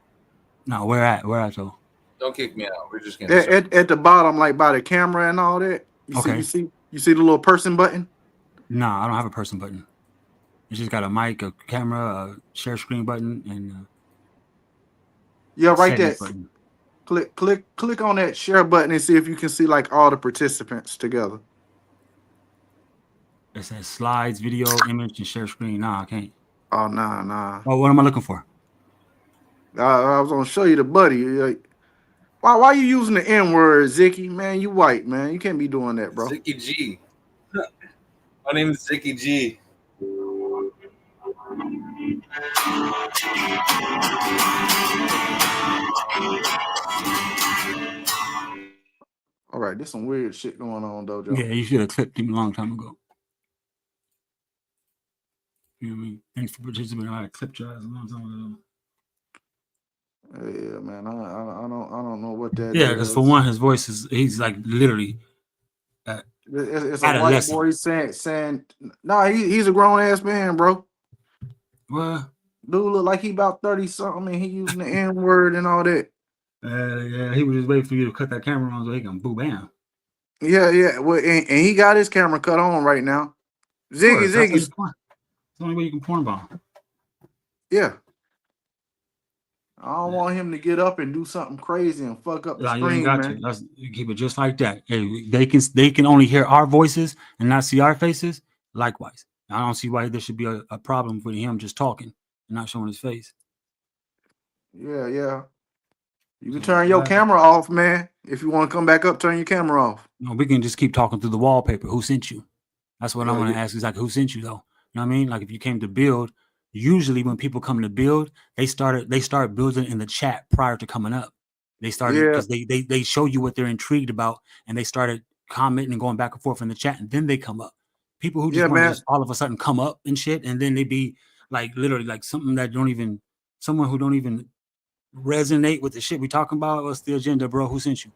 No, where at? Where at though? Don't kick me out. We're just gonna start. At the bottom, like by the camera and all that. Okay. You see the little person button? Nah, I don't have a person button. It's just got a mic, a camera, a share screen button, and Yeah, a right settings there. button. Click on that share button and see if you can see like all the participants together. It says slides, video, image, and share screen. Nah, I can't. Oh nah. Oh, what am I looking for? I was gonna show you the buddy. Like, why you using the N word, Zicky? Man, you white, man. You can't be doing that, bro. Zicky G. My name is Zicky G. All right, there's some weird shit going on, though, Joe. Yeah, you should have clipped him a long time ago. You know what I mean? Thanks for participating. I clipped your ass a long time ago. Yeah, man. I don't know what that Yeah, because is. for one, his voice he's like literally It's a white adolescent. boy saying nah, he's a grown ass man, bro. What? Dude look like he about 30 something and he using the N word and all that. Yeah, he was just waiting for you to cut that camera on so he can boo bam. Yeah. Well, and he got his camera cut on right now. Ziggy. That's the only way you can porn bomb. Yeah. I don't want him to get up and do something crazy and fuck up the You ain't screen, got man. to. You keep it just like that. Hey, they can only hear our voices and not see our faces. Likewise, I don't see why there should be a problem with him just talking and not showing his face. Yeah. You can turn your camera off, man. If you want to come back up, turn your camera off. No, we can just keep talking through the wallpaper. Who sent you? That's what I want to ask. Is like, who sent you though? You know what I mean? Like if you came to build, usually when people come to build, they start building in the chat prior to coming up. They started because they show you what they're intrigued about, and they started commenting and going back and forth in the chat, and then they come up. People who just want to just all of a sudden come up and shit, and then they be like literally like someone who don't even resonate with the shit we talking about. What's the agenda, bro? Who sent you?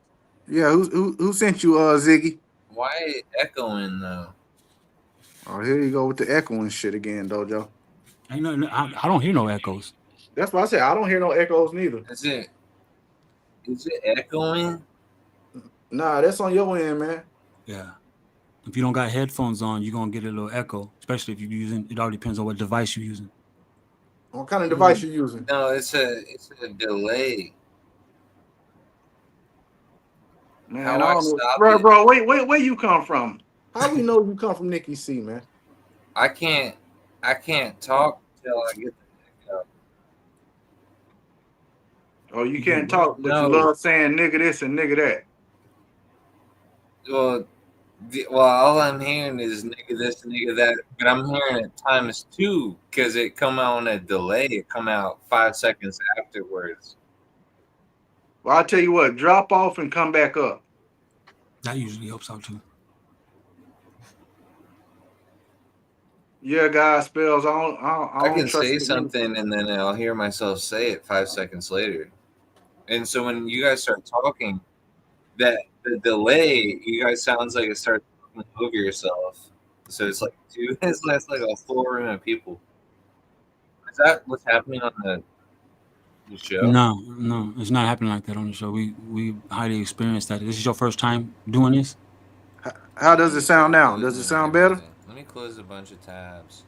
Yeah, who sent you, Ziggy? Why echoing though? Oh, here you go with the echoing shit again, Dojo. I don't hear no echoes. That's why I said I don't hear no echoes neither. Is it echoing? Nah, that's on your end, man. Yeah. If you don't got headphones on, you're gonna get a little echo, especially if you're using. It all depends on what device you're using. What kind of device you using? No, it's a delay. Man, I don't know. Bro, wait, where you come from? How we know you come from Nikki C, man? I can't talk till I get the echo. Oh, you can't talk, but you love saying nigga this and nigga that. Well, all I'm hearing is nigga this, nigga that, but I'm hearing it times 2 because it come out on a delay. It come out 5 seconds afterwards. Well, I'll tell you what, drop off and come back up. That usually helps out too. Yeah, guys, spells. I can say something and then I'll hear myself say it 5 seconds later. And so when you guys start talking, that the delay, you guys sounds like it starts talking over yourself. So it's like it's like a full room of people. Is that what's happening on the show? No, it's not happening like that on the show. We highly experienced that. This is your first time doing this? How does it sound now? Does it sound better? Let me close a bunch of tabs.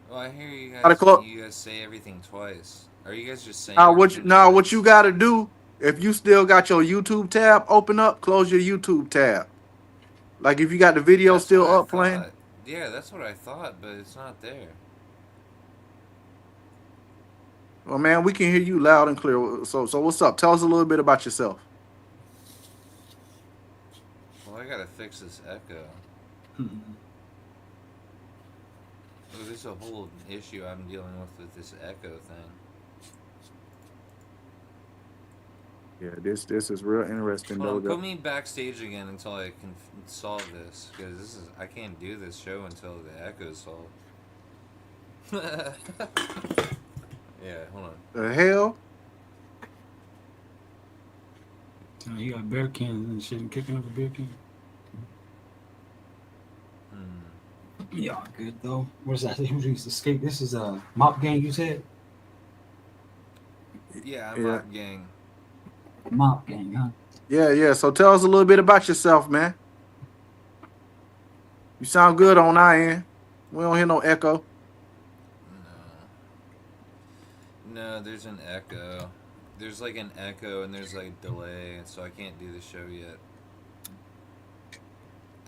Oh, I hear you guys. You guys say everything twice. Are you guys just saying? What you got to do? If you still got your YouTube tab open up, close your YouTube tab. Like if you got the video still up playing. Yeah, that's what I thought, but it's not there. Well, man, we can hear you loud and clear. So what's up? Tell us a little bit about yourself. Well, I gotta fix this echo. There's a whole issue I'm dealing with this echo thing. Yeah, this is real interesting. Hold on, put me backstage again until I can solve this, because I can't do this show until the echo's solved. Yeah, hold on. The hell? You got beer cans and shit and kicking up a beer can. Yeah, good though. What is that? Who used to escape? This is a mop gang. You said Yeah, I'm Yeah. Mob Gang. mop gang, huh? Yeah. So tell us a little bit about yourself, man. You sound good on our end. We don't hear no echo. No, there's an echo. There's like an echo and there's like delay, so I can't do the show yet.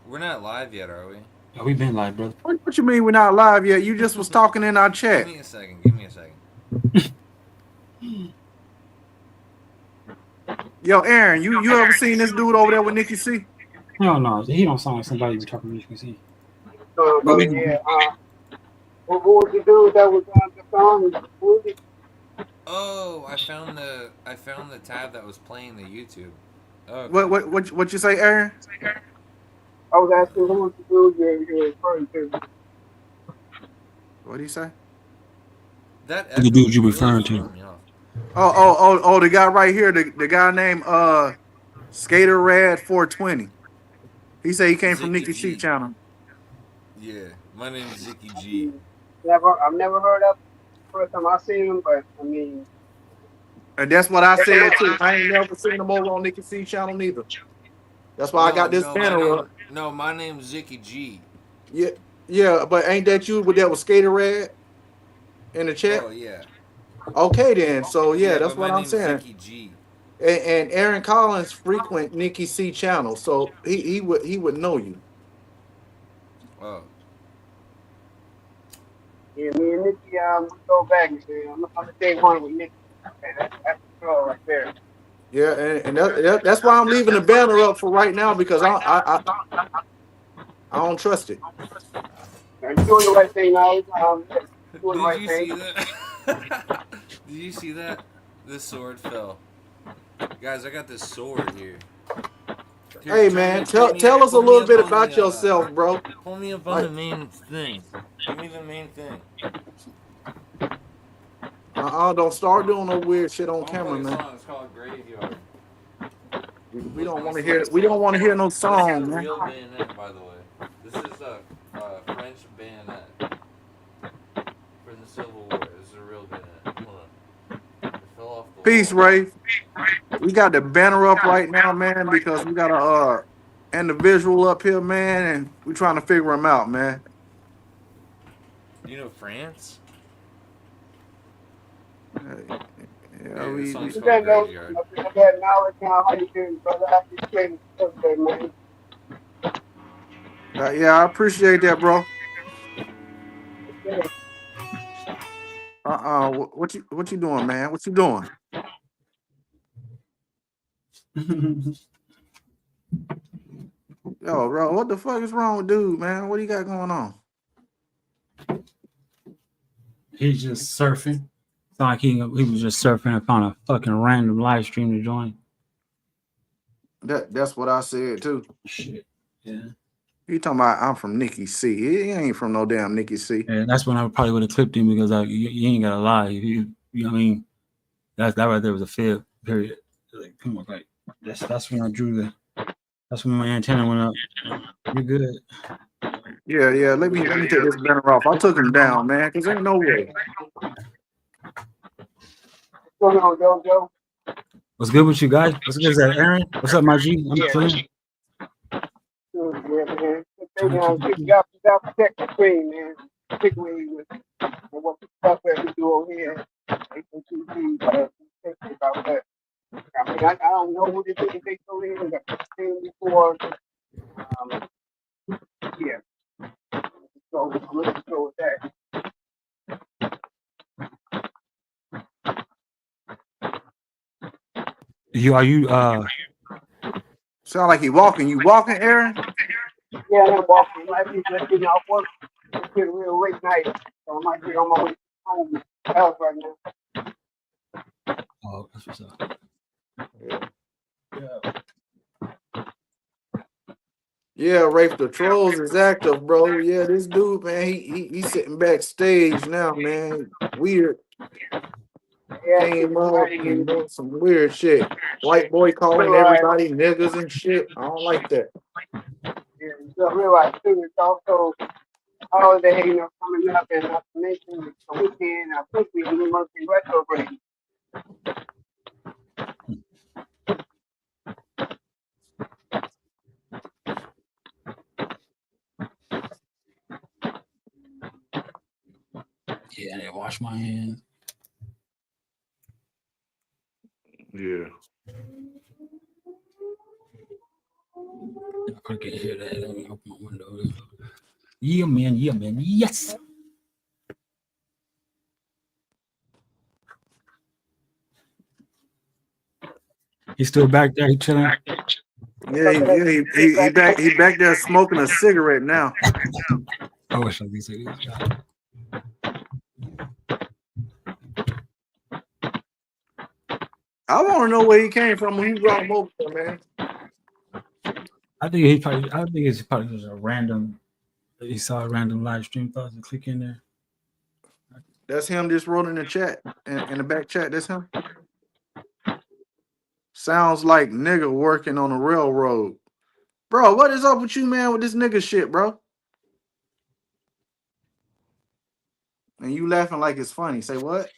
We're not live yet, are we? Yeah, we been live, brother. What you mean we're not live yet? You just was talking in our Give chat. me a second. Give me a second. Yo, Aaron, you ever seen this dude over there with Nikki C? No, he don't sound like somebody you talking to. You can see. But But yeah, who was the dude that was on the song? Who was it? Oh, I found the tab that was playing the YouTube. Okay. What you say, Aaron? I was asking who was the dude you're referring to. What'd he say? That the echo dude is you really referring to? throwing me off. Oh, the guy right here, the guy named Skater Rad 420. He said he came from Zicky Nikki C G. channel. Yeah, my name's Zicky I G. mean, I've never heard of him. First time I seen him, but I mean, And that's what I check him said out. too. I ain't never seen him over on Nikki C channel neither. That's why I got this banner up. My name's Zicky G. Yeah, but ain't that you with that was Skater Rad in the chat? Oh yeah. Okay then. So yeah, Yeah, that's but what my I'm name's saying. Zicky G. And Aaron Collins frequent Nikki C channel, so he would know you. Oh. Yeah, me and Nicky, we go back. Man. I'm the day one with Nicky. Okay, that's the girl right there. Yeah, and that's why I'm leaving the banner up for right now because I don't trust it. You're doing the right thing now. Doing the Did right you thing. see that? Did you see that? The sword fell. Guys, I got this sword here. Hey man, tell us a little bit about yourself, bro. Pull me up on the Like, main thing. Give me the main thing. don't start doing no weird shit on I'm gonna camera, play a man. song. It's called Graveyard. We don't want to hear. We don't want to hear no This is song, a man. real bayonet, by the way. This is a French bayonet for the Civil War. This is a real bayonet. Hold on. It fell off the Peace, wall. Ray. We got the banner up right now, man, because we got a individual up here, man, and we trying to figure him out, man. You know France? Yeah, Hey, this song's You called got no, Graveyard. you got knowledge now. How you doing, brother? I appreciate it. Okay, man. yeah, I appreciate that, bro. What you doing, man? What you doing? Yo, bro, what the fuck is wrong with dude, man? What do you got going on? He's just surfing. It's like he was just surfing and found a fucking random live stream to join. That's what I said too. Shit. Yeah. He talking about I'm from Nikki C. He ain't from no damn Nikki C. Yeah, that's when I probably would have clipped him because you ain't gotta lie. You know what I mean? That right there was a fail. Period. Like, come on, like that's when I drew the. That's when my antenna went up. You're good. Yeah. Let me take this banner off. I took him down, man, because ain't no way. What's going on, Joe? What's good with you guys? What's good? Is that Aaron? What's up, my G? I'm chilling. Yeah, man. You got to protect the screen, man. Particularly with what the stuff that we do over here. H.O.T.C. Think about that. I mean, I don't know who this is. They told me I've seen before. Yeah. So I'm looking forward to that. Are you Sound like he walking. You walking, Aaron? Yeah, I'm walking. I might be just getting off work. It's getting real late night, so I might be on my way home house right now. Oh, that's what's up. Yeah, Rafe the Trolls is active, bro. Yeah, this dude, man, he's sitting backstage now, man. Weird. Yeah, Came up and doing some weird shit. White boy calling everybody niggas and shit. I don't like that. Yeah, you realize too, it's also holiday, coming up, and not to mention the weekend, I think we must be retrograde. Yeah, I didn't wash my hands. Yeah. I couldn't hear that. Let me open my window. Yeah, man. Yeah, man. Yes. He's still back there. He chilling. Yeah, he back there smoking a cigarette now. I wish I could say this. I want to know where he came from when he brought him over there, man. I think it's probably just a random. He saw a random live stream, thought to click in there. That's him just wrote in the chat, in the back chat. That's him. Sounds like nigga working on a railroad. Bro, what is up with you, man, with this nigga shit, bro? And you laughing like it's funny. Say what?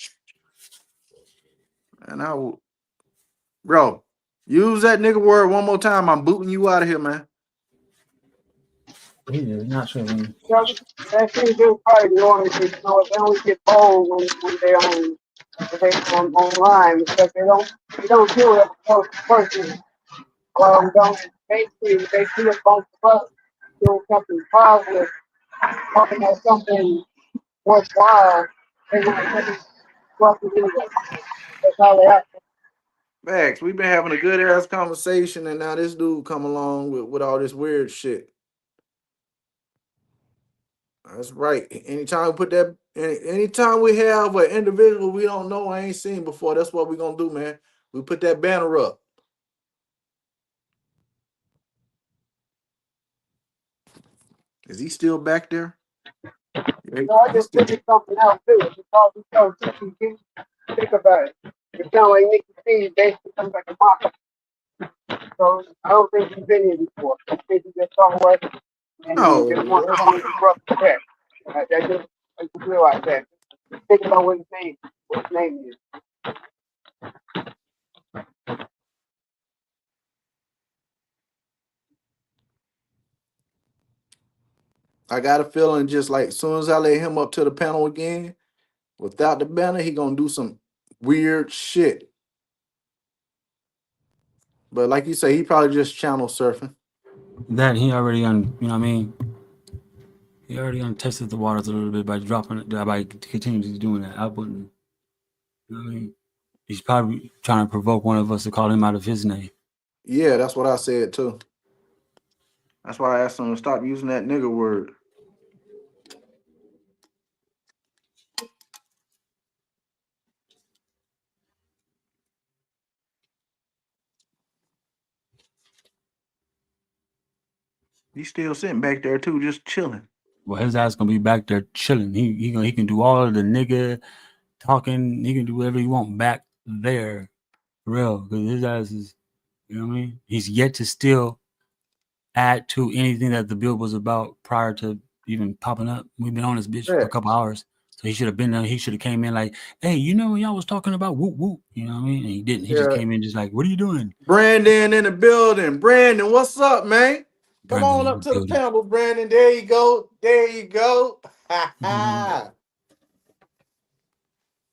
And I will, bro, use that nigga word one more time. I'm booting you out of here, man. He is not sure. That seems to probably normally they only get bold when they online because they don't feel that person. Don't basically they see a bunch of us doing something positive, talking about something worthwhile. They want to take it anyway. That's how they act. Max, we've been having a good ass conversation, and now this dude come along with all this weird shit. That's right. Anytime we put that, anytime we have an individual we don't know, I ain't seen before, that's what we're gonna do, man. We put that banner up. Is he still back there? Yeah, So I just figured something else too. Because you can think about it. It sounds like Nicky C basically comes like a mock. So I don't think he's been here before. I think he just somewhere and he just wants to come and disrupt the tech. I just realized that. Think about what his name is. I got a feeling just like as soon as I lay him up to the panel again, without the banner, he gonna do some weird shit. But like you say, he probably just channel surfing. That he already you know what I mean? He already untested the waters a little bit by dropping it, by continuing doing that. I wouldn't, you know what I mean? He's probably trying to provoke one of us to call him out of his name. Yeah, that's what I said too. That's why I asked him to stop using that nigga word. He's still sitting back there too, just chilling. Well, his ass gonna be back there chilling. He can do all of the nigga talking. He can do whatever he want back there, for real. Because his ass is, you know what I mean. He's yet to still add to anything that the bill was about prior to even popping up. We've been on this bitch for a couple hours, so he should have been there. He should have came in like, hey, you know when y'all was talking about whoop whoop, you know what I mean? And he didn't. He just came in just like, what are you doing? Brandon in the building. Brandon, what's up, man? Come on up to the panel, Brandon. There you go. There you go.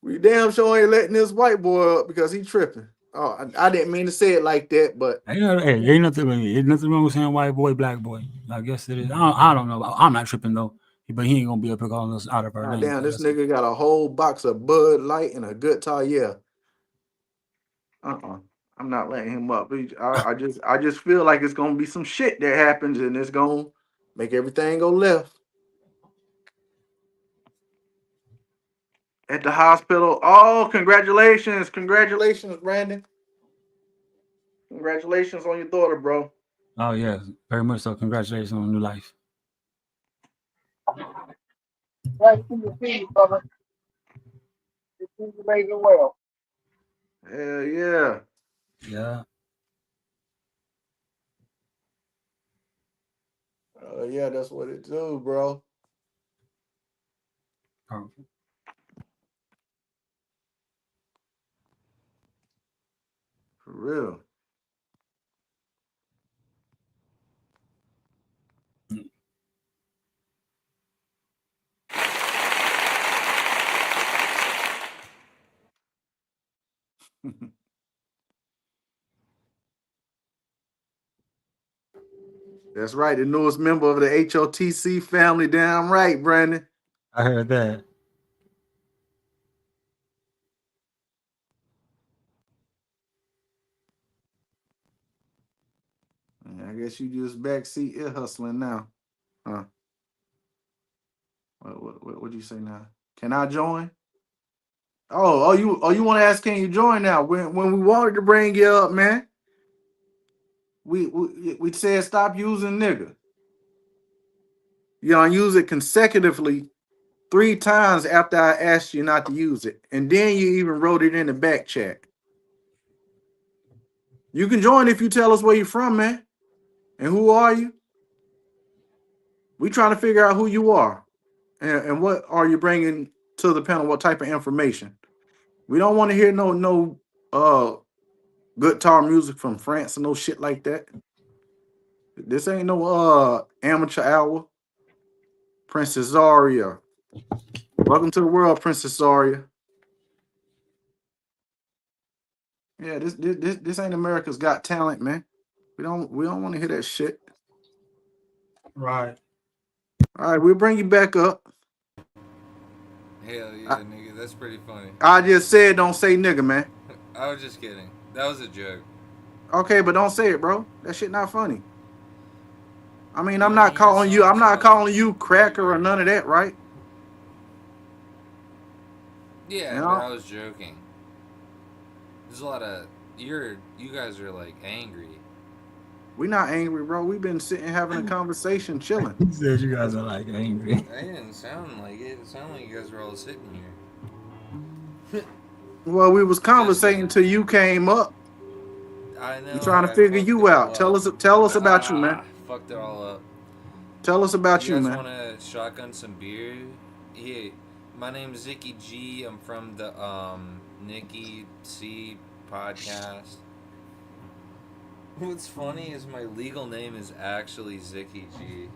We damn sure ain't letting this white boy up because he tripping. Oh, I didn't mean to say it like that, but ain't nothing wrong with saying white boy, black boy. I guess it is. I don't know. I'm not tripping though. But he ain't gonna be up here calling us out of our name. Damn, this nigga got a whole box of Bud Light and a good tie. Yeah. I'm not letting him up. I just feel like it's gonna be some shit that happens and it's gonna make everything go left. At the hospital. Oh, congratulations. Congratulations, Brandon. Congratulations on your daughter, bro. Oh yeah, very much so. Congratulations on a new life. Right to the team, brother. The team's amazing well. Hell yeah. Yeah. Yeah, that's what it do, bro. Powerful. For real. That's right. The newest member of the H.O.T.C family. Damn right, Brandon. I heard that. I guess you just backseat ear hustling now. Huh? What'd you say now? Can I join? You want to ask? Can you join now? When we wanted to bring you up, man, we said stop using nigga. You don't use it consecutively 3 times after I asked you not to use it, and then you even wrote it in the back chat. You can join if you tell us where you're from, man, and who are you. We trying to figure out who you are, and what are you bringing to the panel? What type of information? We don't want to hear no guitar music from France and no shit like that. This ain't no amateur hour. Princess Zaria. Welcome to the world, Princess Zaria. Yeah, this ain't America's Got Talent, man. We don't want to hear that shit. Right. All right, we'll bring you back up. Hell yeah, nigga. That's pretty funny. I just said don't say nigga, man. I was just kidding. That was a joke. Okay, but don't say it, bro. That shit not funny. I mean, I'm You not calling you pretty cracker or great. none of that, right? Yeah, You but know? I was joking. There's a lot of you guys are like angry. We not angry, bro. We've been sitting having a conversation, chilling. He said you guys are like angry. I didn't sound like it. It sounded like you guys were all sitting here. Well, we was Just conversating kidding. until you came up. I know. We trying to I figure fucked it you all out. up. Tell us about you, man. Fucked it all up. Tell us about You you, guys man. want to shotgun some beer? Yeah. My name's Zicky G. I'm from the Nikki C podcast. What's funny is my legal name is actually Zicky G.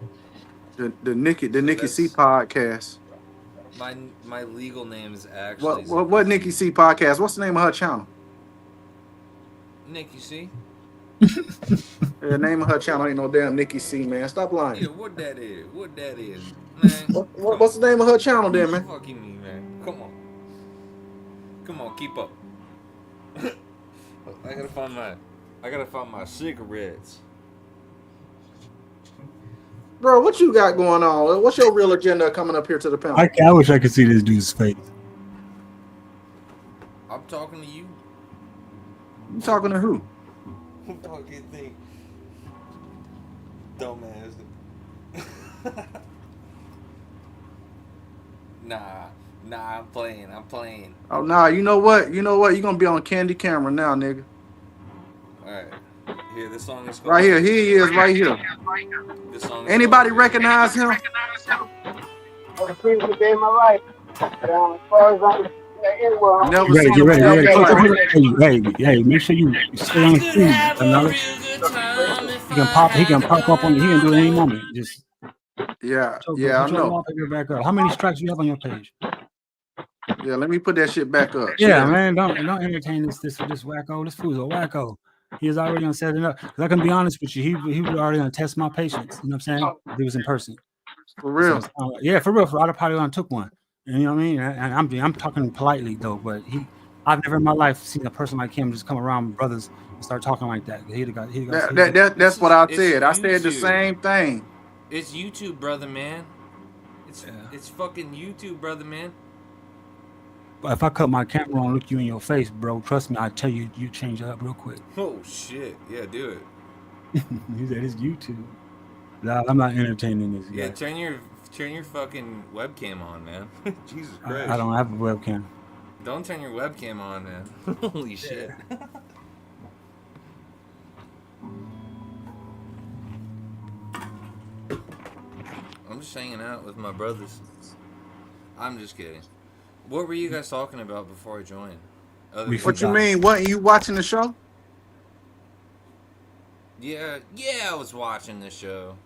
The Nikki C that's podcast. my legal name is actually What Zicky Nikki G. C podcast? What's the name of her channel? Nikki C. The name of her channel ain't no damn Nikki C, man. Stop lying. Yeah, what that is? What that is, man? What's the name of her channel, then, man? Fucking me, man. Come on, keep up. I gotta find my cigarettes. Bro, what you got going on? What's your real agenda coming up here to the panel? I wish I could see this dude's face. I'm talking to you. You talking to who? Fucking thing. Dumbass. Nah, I'm playing. Oh, nah, you know what? You're gonna be on candy camera now, nigga. Alright. Here, this song is called... Right here. Here he is, right here. This song is Anybody called... recognize him? For the previous day of my life. As far as I'm anywhere, I'm Never Get seen him ready. in your life. Hey, make sure you stay on the screen. He can pop up on. He can do it any moment. Just Yeah, put I your know. wallpaper back up. How many strikes you have on your page? Yeah, let me put that shit back up. Yeah, man, don't entertain this wacko. This fool's a wacko. He is already gonna set it up. Because I can be honest with you, he was already gonna test my patience. You know what I'm saying? If he was in person. For real. So, yeah, for real. I'd have probably gonna took one. You know what I mean? And I'm talking politely though, but I've never in my life seen a person like him just come around brothers and start talking like that. That's what I said. I said the YouTube. same thing. It's YouTube, brother, man. It's fucking YouTube, brother, man. But if I cut my camera on, look you in your face, bro, trust me, I tell you, you change up real quick. Oh shit! Yeah, do it. He said it's YouTube. Nah, I'm not entertaining this guy. Yeah, turn your fucking webcam on, man. Jesus Christ! I don't have a webcam. Don't turn your webcam on, man. Holy shit! I'm just hanging out with my brothers. I'm just kidding. What were you guys talking about before I joined? Other We than What you forgot. me? mean? Wasn't you watching the show? Yeah, I was watching the show.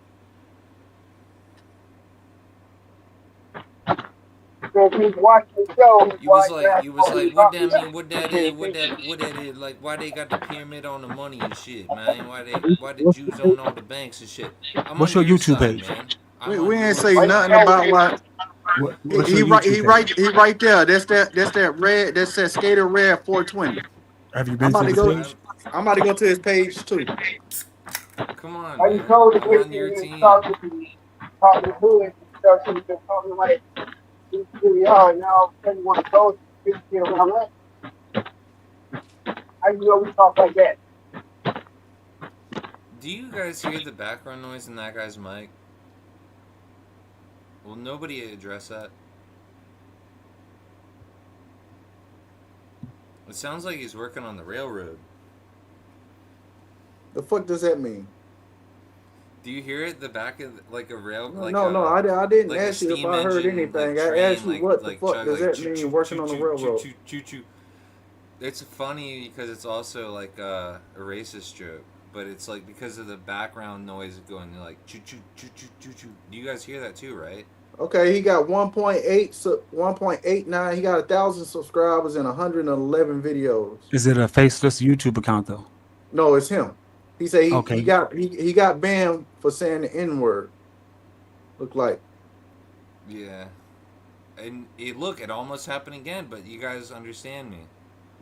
So if he's watching the show, You was why like, grab you was all like, these what property that mean? What that is? taxes? What that is? Like, why they got the pyramid on the money and shit, man? Why the Jews own all the banks and shit? I'm What's on your your YouTube side, page? man. I'm We on ain't your say Why you nothing side. tell about me? what What's your YouTube page? he right there. That's that red. That's that Skater Red 420. Have you I'm been about to to the go. page? I'm about to go to his page too. Come on, Why you man. told the I'm on your bitches and team. talking to it and stuff, so you just talking like this really hard. Now all of a sudden you want to go to you know what I'm at? How you know we talk like that? Do you guys hear the background noise in that guy's mic? Will nobody address that? It sounds like he's working on the railroad. The fuck does that mean? Do you hear it? The back of like a rail, No. I didn't like a ask you if steam I heard engine, like anything. I asked train, you what the like fuck chug, does like that choo mean? choo Working choo on the choo choo railroad. choo choo choo. It's funny because it's also like a racist joke, but it's like because of the background noise going like choo choo choo choo choo choo. Do you guys hear that too, right? Okay, he got 1.8, 1.89. He got 1,000 subscribers and 111 videos. Is it a faceless YouTube account though? No, it's him. He said Okay. he got banned for saying the N word. Look like. Yeah. And it almost happened again, but you guys understand me.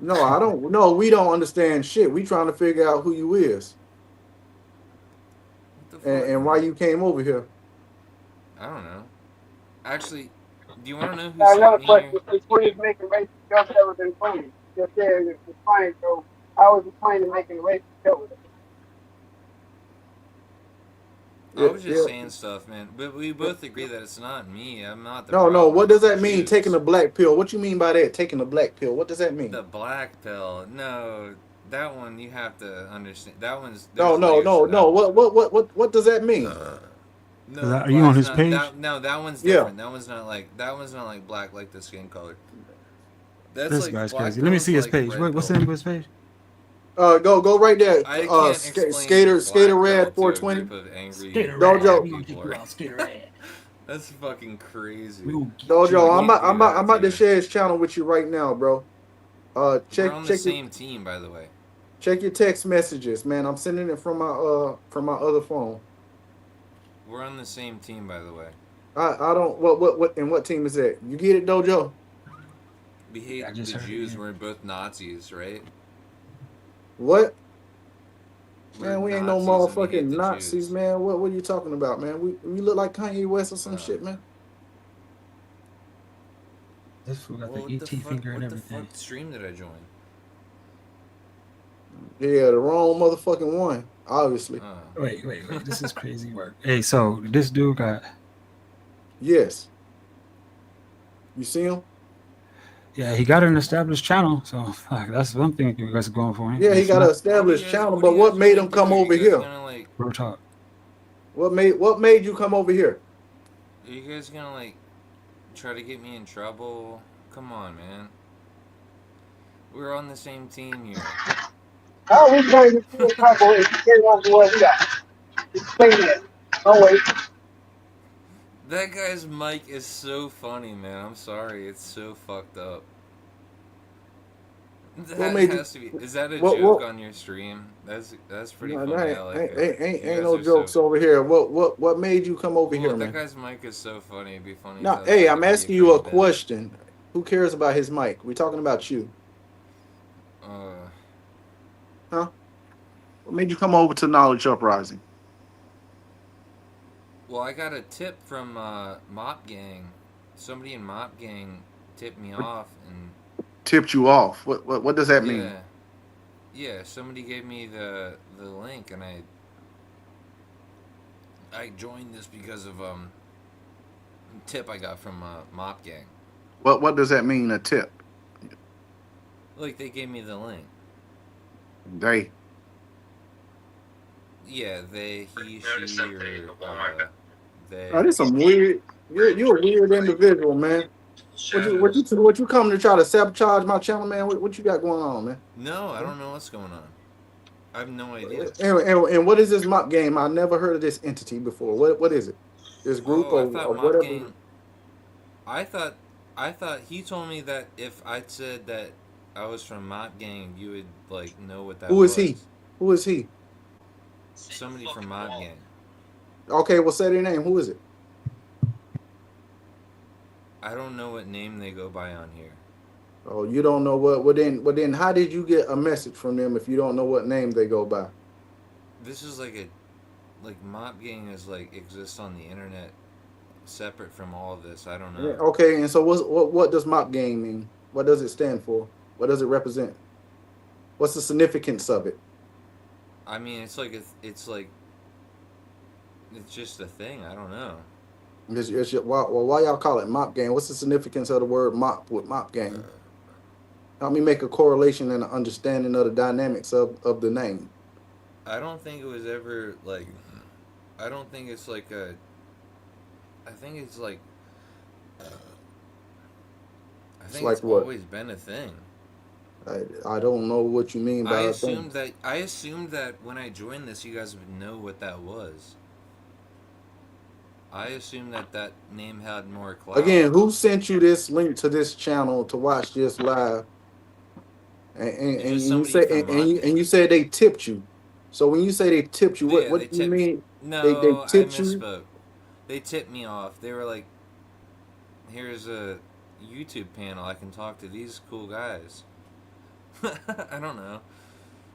No, I don't. No, we don't understand shit. We trying to figure out who you is What the fuck, and why man? you came over here. I don't know. Actually, do you want to know who Now sent another me question: here? since when is making racist jokes ever been funny? Just saying it's funny, so how is it funny to making a racist joke? I Yeah, was just yeah. saying stuff, man. But we both agree that it's not me. I'm not the No. problem. What It's does the that mean? Taking Jews. the black pill. What you mean by that? Taking the black pill. What does that mean? The black pill. No, that one you have to understand. That one's No, there's layers to that no. one. What does that mean? No, Are you on black's his not page? that. No, that one's Yeah. different. That one's not like black like the skin color. That's This like guy's black crazy. Let pill me is see his like page. red What's pill. the name of his page? Go right there. I can't explain Skater black pill Red to a 420. group of angry Skater black Rad. Dojo. We gonna take people. you out, Skater Rad. That's fucking crazy. We gonna get you. I Dojo. can't do I'm that to about to you. share his channel with you right now, bro. We're on the Check your same team, by the way. text messages, man. I'm sending it from my other phone. We're on the same team, by the way. I don't what and what team is that? You get it, Dojo? We Yeah, I hate just the heard it. Jews. Yeah. We're both Nazis, right? What? We're Man, we ain't no Nazis and we hate motherfucking the Nazis, Jews. man. What are you talking about, man? We look like Kanye West or some Uh, shit, man. This fool got well, the ET finger and what the everything. fuck stream did I join? Yeah, the wrong motherfucking one, obviously. Wait. This is crazy work. Hey, so this dude got. Yes. You see him? Yeah, he got an established channel. So fuck, that's one thing you guys are going for. Yeah, And he it's got an not established channel, What are but you what guys made gonna him do? come Are you over guys here? gonna like? real talk. What made you come over here? Are you guys gonna like try to get me in trouble? Come on, man. We're on the same team here. How are we going to see a couple if you get on the what we got? Explain that. Oh wait. That guy's mic is so funny, man. I'm sorry, it's so fucked up. What That made you? has to be. Is that a joke What? on your stream? That's pretty No, funny. that I like it. You ain't guys no are so. jokes over here. What made you come over Well, here, that man? guy's mic is so funny. It'd be funny No, to hey, like I'm asking you a recreate that. question. Who cares about his mic? We're talking about you, Uh, huh? What made you come over to Knowledge Uprising? well, I got a tip from Mop Gang. Somebody in Mop Gang tipped me What off, and tipped you off? What does that mean? yeah, yeah. Somebody gave me the link, and I joined this because of tip I got from Mop Gang. What does that mean? A tip? Like they gave me the link. They. Yeah, they, he, she, or they. Oh, this some weird. You're a weird individual, man. What you coming to try to sabotage my channel, man? What you got going on, man? No, I don't know what's going on. I have no idea. And what is this mop game? I never heard of this entity before. What is it? This group Oh, I thought or Mop whatever? Gang. I thought he told me that if I said that I was from Mop Gang, you would like know what that Who is he? was. Who is he? Somebody from Mop Gang. Okay, well, say their name. Who is it? I don't know what name they go by on here. Oh, you don't know what? Well, then, how did you get a message from them if you don't know what name they go by? This is like Mop Gang is like exists on the internet separate from all of this. I don't Yeah, know. okay, and so what does mop game mean? What does it stand for? What does it represent? What's the significance of it? I mean, it's like it's just a thing. I don't know. Why y'all call it mop game? What's the significance of the word mop with mop game? Help me make a correlation and an understanding of the dynamics of the name. I don't think it was ever like. I don't think it's like a. I think it's like. I It's think like it's what? always been a thing. I don't know what you mean by a thing. I assumed that when I joined this, you guys would know what that was. I assumed that name had more clout. Again, who sent you this link to this channel to watch this live? And you say and you said they tipped you. So when you say they tipped you, Yeah, what do you mean? They No, I tipped you? misspoke. They tipped me off. They were like, "Here's a YouTube panel. I can talk to these cool guys." I don't know.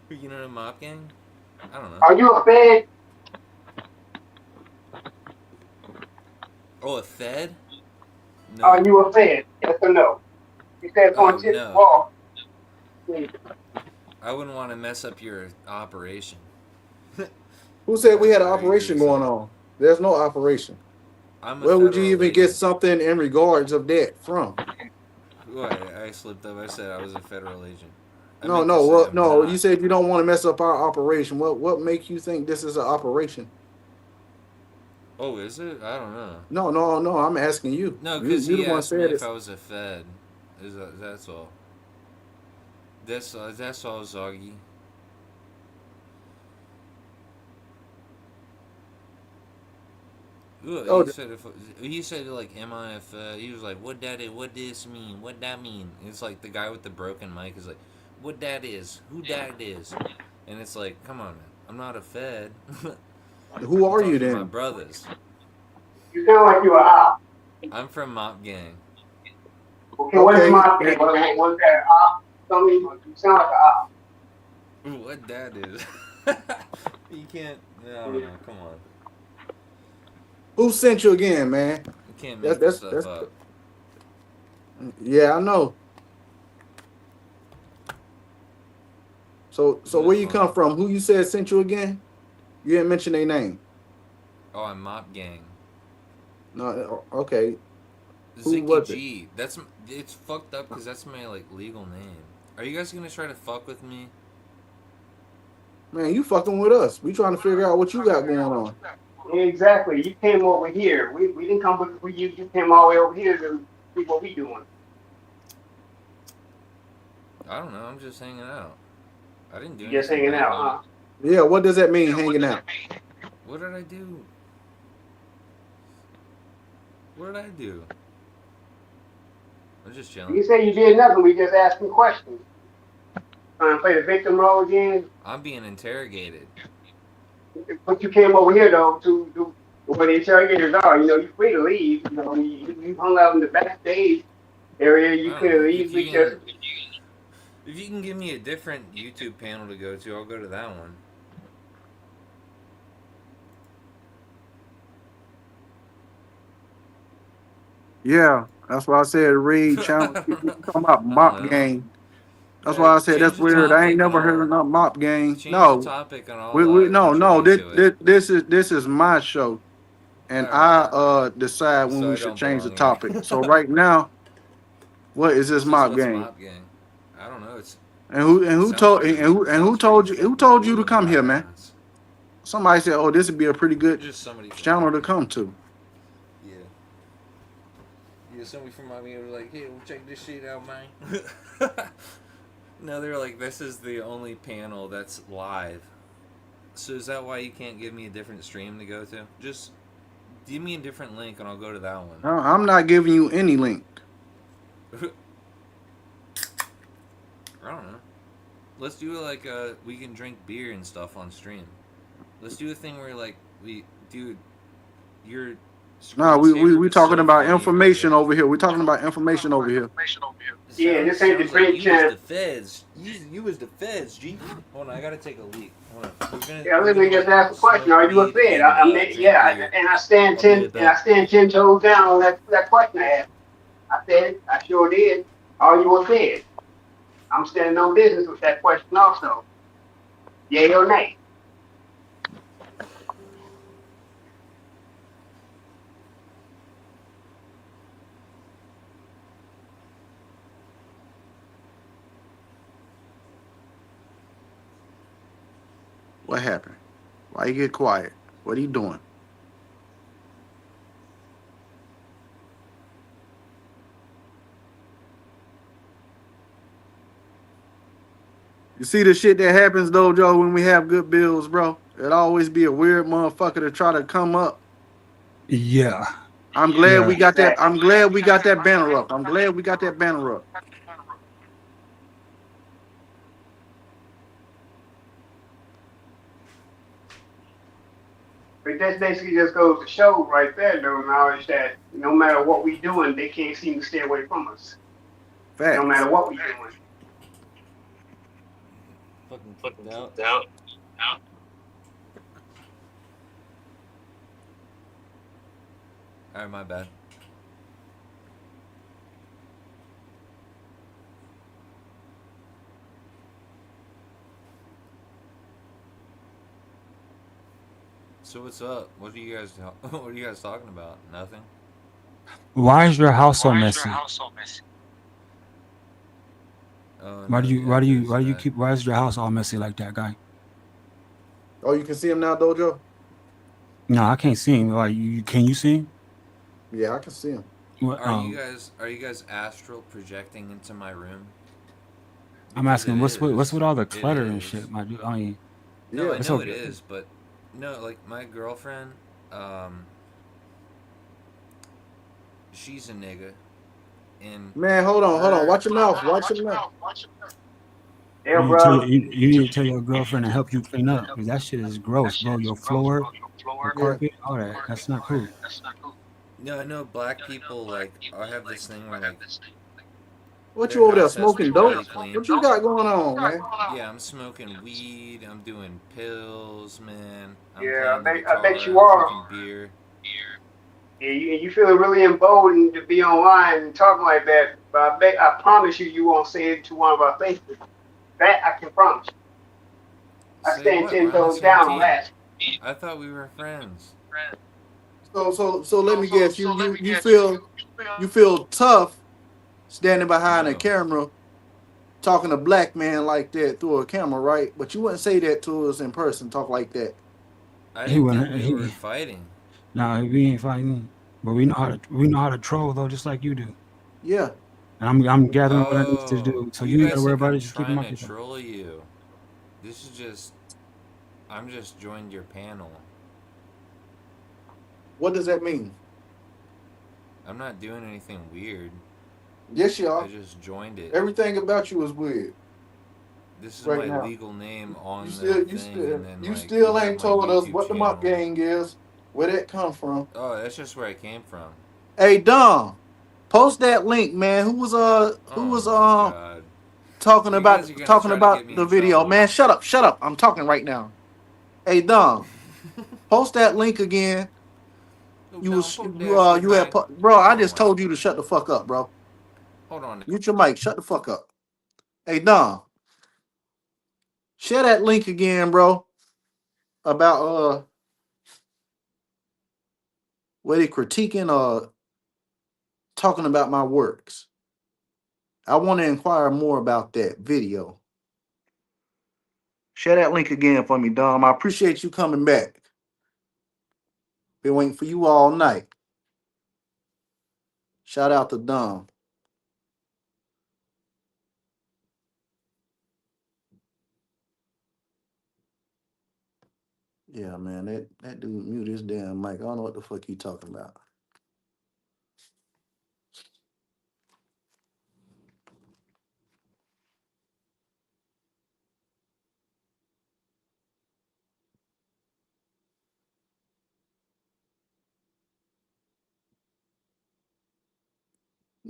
You know the Mop Gang? I don't know. Are you a Fed? Oh, a Fed? No. Are you a Fed? Yes or no? You said it's on tip no. wall. I wouldn't want to mess up your operation. Who said we had an That's what operation you're going saying. on? There's no operation. I'm a Where would you federal even get agent. something in regards of that from? Ooh, I slipped up. I said I was a federal agent. No, meant to say I'm no. not. You said you don't want to mess up our operation. What makes you think this is an operation? Oh, is it? I don't know. No. I'm asking you. No, You because the he one asked me said if it. I was a Fed. That's all. That's all, Zoggy. Ooh, Oh, he said like, "Am I a Fed?" He was like, "What that is? What this mean? What that mean?" It's like the guy with the broken mic is like, "What that is? Who that is?" And it's like, come on, man. I'm not a Fed. who I'm are you talking to my then? brothers. You sound like you're a op. I'm from Mop Gang. Okay, what is Okay, my thing? What's that op? Something? You sound like an op. What that is? You can't. I don't know. Come on. who sent you again, man? You can't make this That's stuff up. yeah, I know. So It's where you fun. come from? Who you said sent you again? You didn't mention their name. Oh, I'm Mop Gang. No, okay. Who was Zicky it? G. It's fucked up because that's my like legal name. Are you guys gonna try to fuck with me? Man, you fucking with us. We trying to figure out what you got going on. Exactly. You came over here. We didn't come with you. You came all the way over here to see what we doing. I don't know. I'm just hanging out. I didn't do You just anything hanging bad. out, huh? Yeah, what does that mean, hanging out? What did I do? What did I do? I'm just chilling. You say you did nothing. We just asking questions. Trying to play the victim role again. I'm being interrogated. But you came over here though to do where the interrogators are. You know, you're free to leave. You know, you hung out in the backstage area. You I could don't have know. easily just. If you can give me a different YouTube panel to go to, I'll go to that one. Yeah, that's why I said read channel. You talking about I don't mop know. gang. That's why I said that's Change the weird. I ain't topic and never heard of I'll no mop gang. change the No, topic and we I'll no. contribute to it. This is my show, and All right. I decide when So we I should don't change the belong here. topic. So right now, what is this It's just mop what's gang? Mop Gang. I don't know. And who Sounds told pretty. who Sounds told pretty you who fucking told you cool to and come here, man? badass. Somebody said, "Oh, this would be a pretty good Just somebody from channel Mop to Gang. come to." Yeah. somebody from Miami was like, "Hey, we'll check this shit out, man." No, they're like, "This is the only panel that's live." So is that why you can't give me a different stream to go to? Just give me a different link and I'll go to that one. I'm not giving you any link. I don't know. Let's do it like we can drink beer and stuff on stream. Let's do a thing where like dude, your No, screensaver we was talking so about funny information earlier. over here. We're talking about information over here. Yeah, this ain't the Sounds like drink you channel. was the feds. You was the feds, G. Hold on, I gotta take a leak. Hold on. Yeah, let me just ask a question. Are you a Fed? I mean, yeah, and I stand I'll be 10 right and I back. stand 10 toes down on that question I asked. I said, I sure did. Are you a Fed? I'm standing on business with that question also. Yay or nay? What happened? Why you get quiet? What are you doing? You see the shit that happens though, Joe, when we have good bills, bro? It always be a weird motherfucker to try to come up. Yeah. I'm glad Yeah. we got that. Exactly. I'm glad we got that banner up. I'm glad we got that banner up. But that basically just goes to show right there, though, knowledge that no matter what we doing, they can't seem to stay away from us. No Facts. matter what we doing. Fucking kicked out. Alright, my bad. So what's up? What are you guys talking about? Nothing? Why is your house so messy? Oh, Why do nothing. you keep why is your house all messy like that, guy? Oh, you can see him now, Dojo? No, I can't see him. Like can you see him? Yeah, I can see him. What, Are you guys astral projecting into my room? I'm Because asking it what's with is. all the It clutter and is. shit, my dude? I mean, No, Yeah. I it's know it okay. is, but no, like my girlfriend, she's a nigga, and Man, hold on. her. Watch your mouth. Watch your mouth. Yeah, bro. You need to tell your girlfriend to help you clean up because that shit is gross, bro. Your floor, your Yeah. carpet, all that. That's not cool. No, I know black people like I have this thing where like What their you over there house has to smoking be dope? really clean. What you got going on, man? Yeah, I'm smoking weed. I'm doing pills, man. I'm Yeah, playing the I bet guitar. you I'm are. drinking beer. Yeah, you feel really emboldened to be online and talking like that. But I promise you won't say it to one of our faces. That I can promise you. I Say stand what? We're 10 on the toes same down on team. that. I thought we were friends. So let me guess. You feel tough standing behind a No, camera talking to black man like that through a camera, right? But you wouldn't say that to us in person. Talk like that. I He didn't think wouldn't. we were fighting. Nah, we ain't fighting, but we know how to troll though, just like you do. Yeah. And I'm gathering what I need to Oh, do, so you you ain't gotta guys worry think about I'm it. Just keep them trying out to yourself. troll you? This is just I'm just joined your panel. What does that mean? I'm not doing anything weird. Yes, you I are. just joined it. Everything about you is weird This is right my now. legal name on the thing, and then You like you still have ain't my told us YouTube what the mop channel. gang is, where that come from. Oh, that's just where I came from. Hey Dom, post that link, man. Who Oh was my god. talking You guys are gonna try to about get me the in video, trouble. man? Shut up. I'm talking right now. Hey Dom, post that link again. Oh, don't poke that shit, You had man. bro. I Oh just my. told you to shut the fuck up, bro. Hold on. Mute your mic. Shut the fuck up. Hey Dom, share that link again, bro. About where they critiquing talking about my works. I want to inquire more about that video. Share that link again for me, Dom. I appreciate you coming back. Been waiting for you all night. Shout out to Dom. Yeah, man, that dude mute his damn mic. I don't know what the fuck he talking about.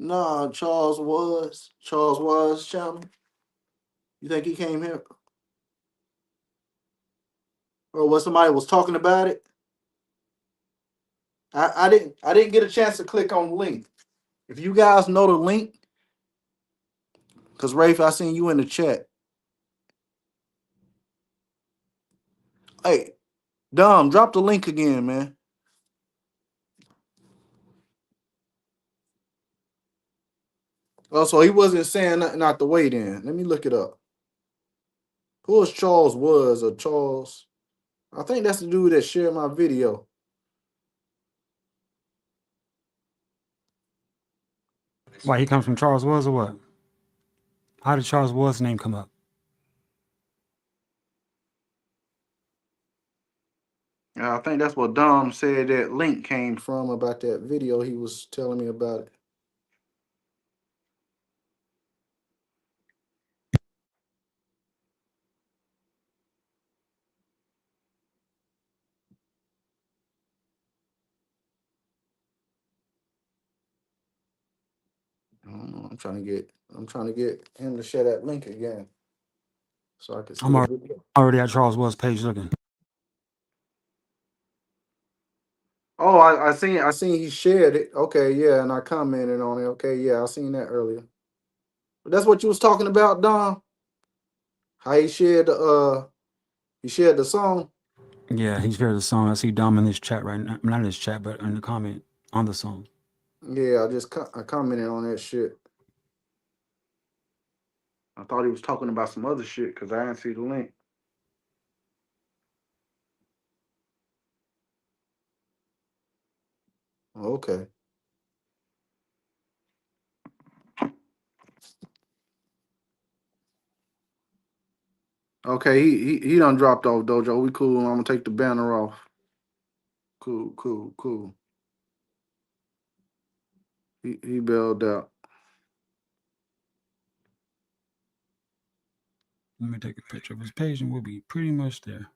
Nah, Charles was channel. You think he came here? Or was somebody was talking about it? I didn't get a chance to click on the link. If you guys know the link, because Rafe, I seen you in the chat. Hey, Dom, drop the link again, man. Oh, so he wasn't saying nothing out the way then. Let me look it up. Who is Charles was or Charles? I think that's the dude that shared my video. Why he comes from Charles Woods or what? How did Charles Woods' name come up? I think that's what Dom said that link came from about that video. He was telling me about it. I don't know. I'm trying to get him to share that link again. So I can see I'm the video. already at Charles Woods' page looking. Oh, I seen he shared it. Okay, yeah, and I commented on it. Okay, yeah, I seen that earlier. But that's what you was talking about, Dom. How he shared the song. Yeah, he's shared the song. I see Dom in this chat right now. Not in this chat, but in the comment on the song. Yeah, I commented on that shit. I thought he was talking about some other shit because I didn't see the link. Okay. Okay, he done dropped off, Dojo. We cool. I'm gonna take the banner off. Cool. He bailed out. Let me take a picture of his page and we'll be pretty much there.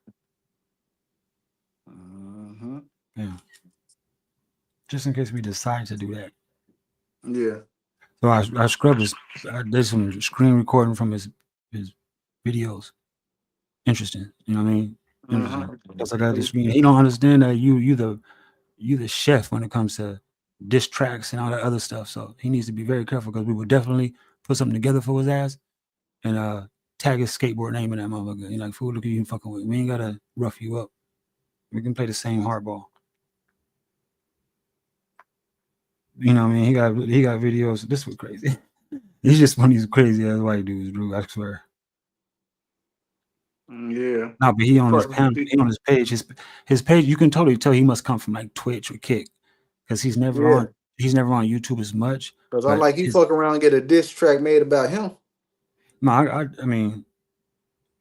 Yeah. Just in case we decide to do that. Yeah. So I scrubbed his. I did some screen recording from his videos. Interesting. You know what I mean? Interesting. Because I got the screen. He don't understand that you the chef when it comes to diss tracks and all that other stuff. So he needs to be very careful because we would definitely put something together for his ass and tag his skateboard name in that motherfucker. You like, fool, look at you fucking with. We ain't gotta rough you up. We can play the same hardball. You know what I mean? He got videos. This was crazy. He's just one of these crazy ass white dudes, Drew. I swear. Yeah. No, but he on his page. His page, you can totally tell he must come from like Twitch or Kick. Because he's never on YouTube as much. Because I'm like, he fuck around and get a diss track made about him. No, I mean,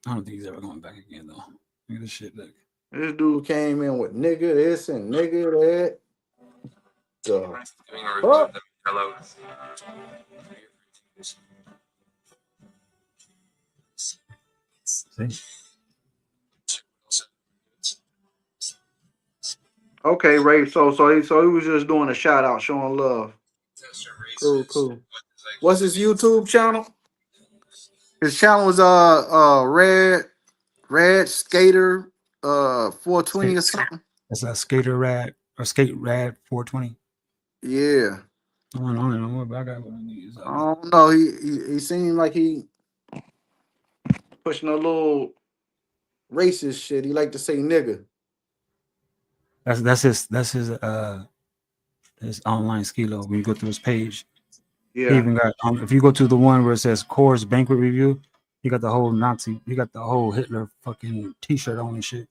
I don't think he's ever going back again though. Look at this shit. Look. This dude came in with nigga this and nigga that. So, Hello. See? okay, Ray. So he was just doing a shout out, showing love. Cool. What's his YouTube channel? His channel was Red Skater 420 or something. That's a Skater Rad or Skate Rad 420. Yeah. I don't know, but I got one of these. I don't know. He seemed like he pushing a little racist shit. He like to say nigga. That's his online skilo. When you go through his page, Yeah. he even got if you go to the one where it says Coors Banquet Review, he got the whole Nazi, he got the whole Hitler fucking t-shirt on and shit.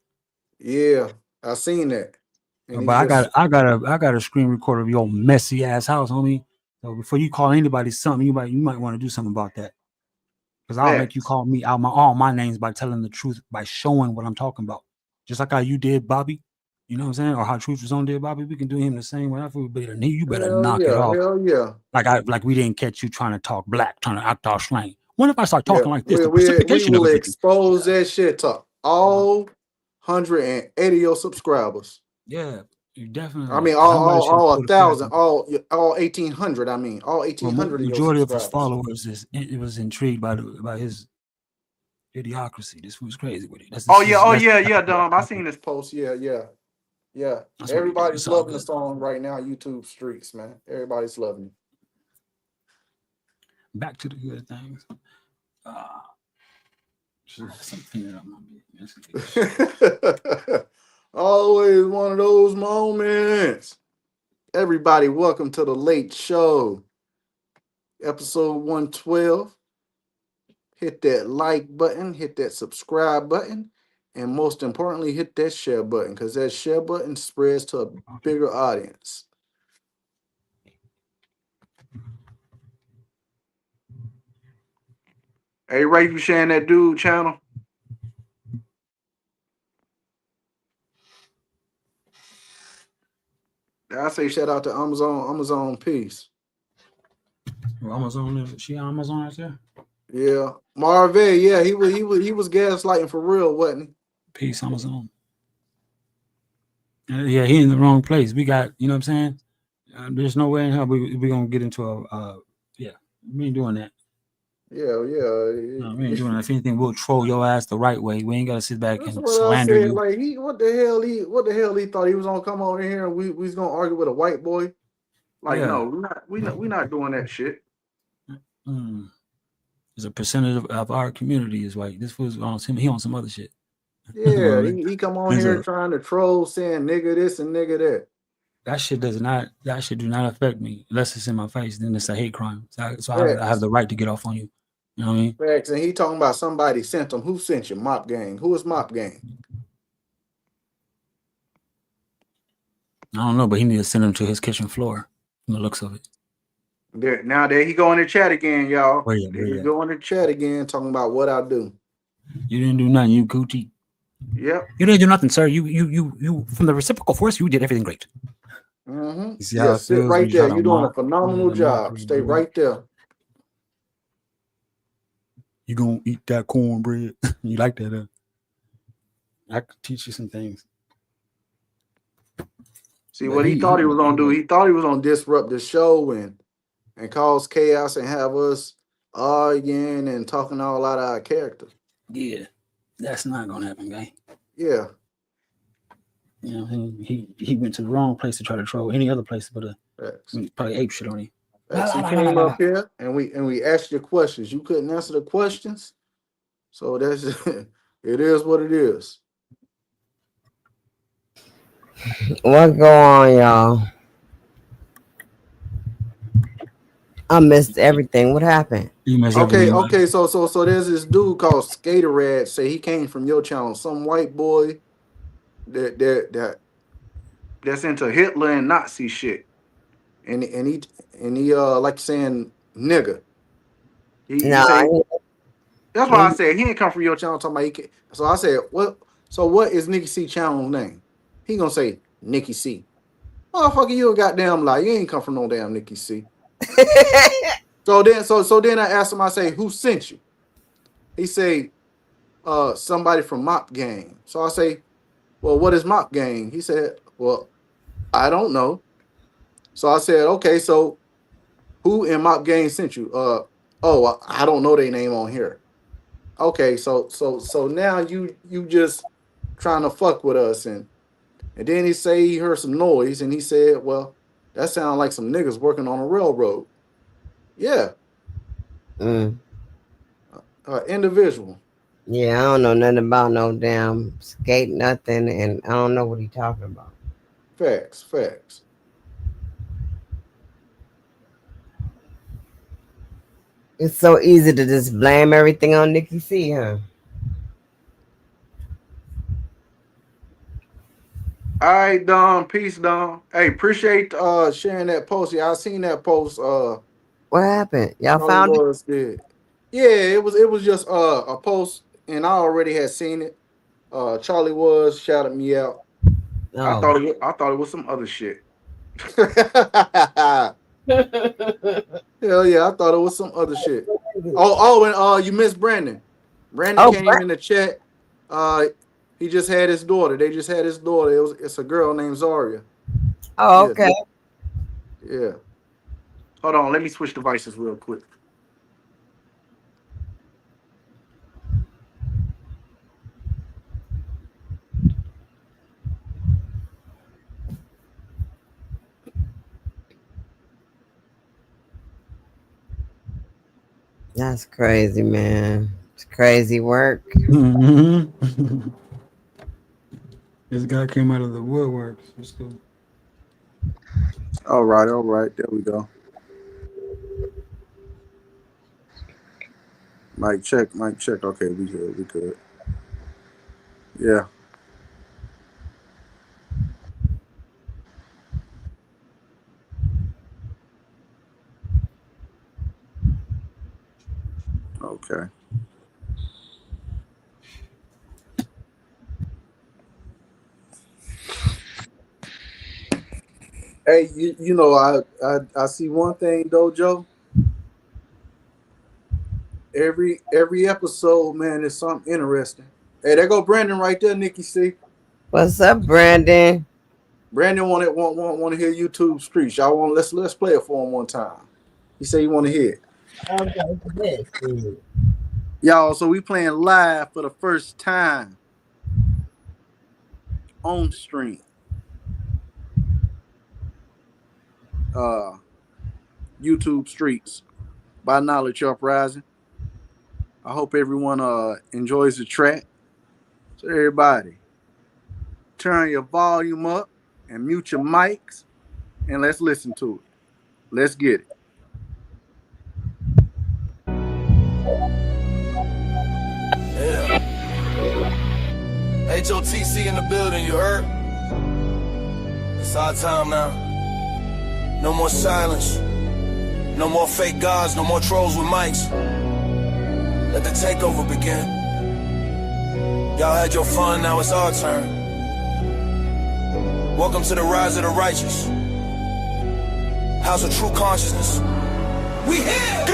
Yeah, I seen that. And but I got a screen recorder of your messy ass house, homie. So before you call anybody something, you might want to do something about that. Because I'll make you Facts. call me out all my names by telling the truth, by showing what I'm talking about. Just like how you did Bobby, you know what I'm saying? Or how Truth was on did Bobby. We can do him the same way. You better Hell knock it yeah, off. hell yeah. Like we didn't catch you trying to talk black, trying to act all slang. What if I start Yeah, talking like this? The we precipitation of will it would be. expose that shit to all 180 of your subscribers. Yeah, you I definitely. mean, Somebody should have all pulled a flag 1,000, on. all 1,800. I mean, all Well, 1,800 of your majority of his subscribers. followers was intrigued by his idiocracy. This was crazy with it. Yeah, Dom. I seen this post. Yeah. That's what he did. Everybody's It's all loving the good. song right now. YouTube streets, man. Everybody's loving it. Back to the good things. Something up my business. Always one of those moments. Everybody, welcome to the Late Show, episode 112. Hit that like button, hit that subscribe button, and most importantly, hit that share button, because that share button spreads to a bigger audience. Hey, Ray, you sharing that dude channel? I say shout out to Amazon Peace. Amazon, she Amazon right there. Yeah, Marvin. Yeah, he was gaslighting for real, wasn't he? Peace, Amazon. Yeah, he in the wrong place. We got, you know what I'm saying? There's no way in hell we're gonna get into yeah. We ain't doing that. Yeah. No, we ain't doing that. If anything, we'll troll your ass the right way. We ain't gotta sit back That's and what I slander said. you. Like what the hell he thought he was gonna come over here and we was gonna argue with a white boy? Like, Yeah. no, we're not doing that shit. There's a percentage of our community is white. This fool's on him. He on some other shit. Yeah, he come on here trying to troll, saying nigga this and nigga that. That shit do not affect me unless it's in my face. Then it's a hate crime. So I have the right to get off on you. You know what I mean? Facts. And he talking about somebody sent him. Who sent you? Mop Gang. Who is Mop Gang? I don't know, but he need to send him to his kitchen floor from the looks of it. There he go in the chat again, y'all. Where he go in the chat again talking about what I do. You didn't do nothing, you Gucci. Yep. You didn't do nothing, sir. You from the reciprocal force, you did everything great. Mm-hmm. You see how it sit feels? right there. You're doing a mock, phenomenal job. Stay right there. You gonna eat that cornbread? You like that? I could teach you some things. See what he thought he was gonna do. He thought he was gonna disrupt the show and cause chaos and have us arguing and talking all out of our character. Yeah, that's not gonna happen, guy. Yeah. You know, he went to the wrong place to try to troll any other place, but probably ape shit on him. He came up here and we asked you questions. You couldn't answer the questions, so that's it is what it is. What go on, y'all? I missed everything. What happened? You missed everything. Okay. So there's this dude called Skaterad. Say he came from your channel. Some white boy that's into Hitler and Nazi shit. And he like saying nigga. He say, that's why I said he ain't come from your channel talking about he can. So I said, what is Nikki C channel's name? He gonna say Nikki C. Motherfucker, you a goddamn lie. You ain't come from no damn Nikki C. So then I asked him, I say, who sent you? He say, somebody from Mop Gang. So I say, well, what is Mop Gang? He said, well, I don't know. So I said, okay, so who in Mop Gang sent you? I don't know their name on here. Okay, so now you just trying to fuck with us, and then he say he heard some noise, and he said, well, that sounds like some niggas working on a railroad. Yeah. Individual. Yeah, I don't know nothing about no damn skate, nothing, and I don't know what he talking about. Facts. It's so easy to just blame everything on Nikki C, huh? All right, Don. Peace, Don. Hey, appreciate sharing that post. Yeah, I seen that post. What happened? Y'all Charlie found it? was did. Yeah, it was just a post, and I already had seen it. Charlie was shouted me out. Oh. I thought it was some other shit. Hell yeah, I thought it was some other shit. And you missed Brandon. Brandon Oh, came in the chat. He just had his daughter. They just had his daughter. It's a girl named Zaria. oh, Yeah, okay. yeah. Hold on, let me switch devices real quick. That's crazy, man. It's crazy work. Mm-hmm. This guy came out of the woodworks. Let's go. All right. There we go. Mic check. Okay, we good. Yeah. Okay. Hey, you know, I see one thing though, Joe. Every episode, man, is something interesting. Hey, there go Brandon right there, Nikki C. What's up, Brandon? Brandon want to hear YouTube Streets. Y'all want let's play it for him one time. He said he want to hear it. Y'all, so we playing live for the first time on stream. YouTube Streets by Knowledge Uprising. I hope everyone enjoys the track. So everybody, turn your volume up and mute your mics, and let's listen to it. Let's get it. Yeah. H.O.T.C in the building, you heard? It's our time now. No more silence. No more fake gods, no more trolls with mics. Let the takeover begin. Y'all had your fun, now it's our turn. Welcome to the rise of the righteous. House of true consciousness. We here!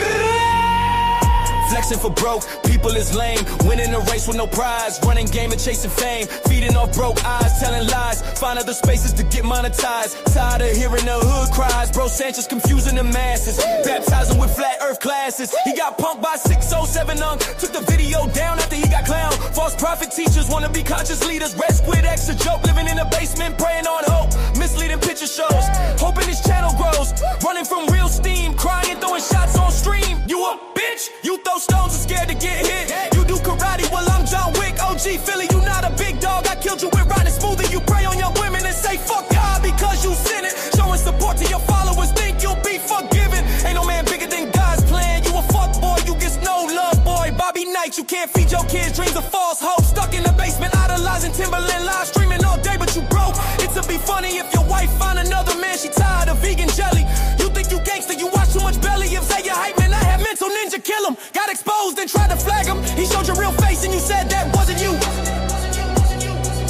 Flexing for broke, people is lame. Winning a race with no prize. Running game and chasing fame. Feeding off broke eyes, telling lies. Find other spaces to get monetized. Tired of hearing the hood cries. Bro Sanchez confusing the masses. Baptizing with flat earth classes. He got punked by 607 took the video down after he got clowned. False prophet teachers wanna be conscious leaders. Red squid X a joke. Living in a basement praying on hope. Misleading picture shows. Hoping his channel grows. Running from real steam. Crying, throwing shots on stream. You a bitch? You throw stones and scared to get hit. You do karate, well I'm John Wick. OG Philly, you not a big dog. I killed you with riding smoothie. You prey on your women and say fuck God because you sinning. Showing support to your followers, think you'll be forgiven. Ain't no man bigger than God's plan. You a fuck boy, you get no love boy. Bobby Knight, you can't feed your kids dreams of false hope. Stuck in the basement, idolizing Timberland, live streaming all day, but you broke. It'll be funny if your wife find another man, she tired of vegan jelly. You think you gangster, you watch too much belly. If say you hype man, I have mental ninja kill him. Got exposed and tried to flag him. He showed your real face and you said that wasn't you.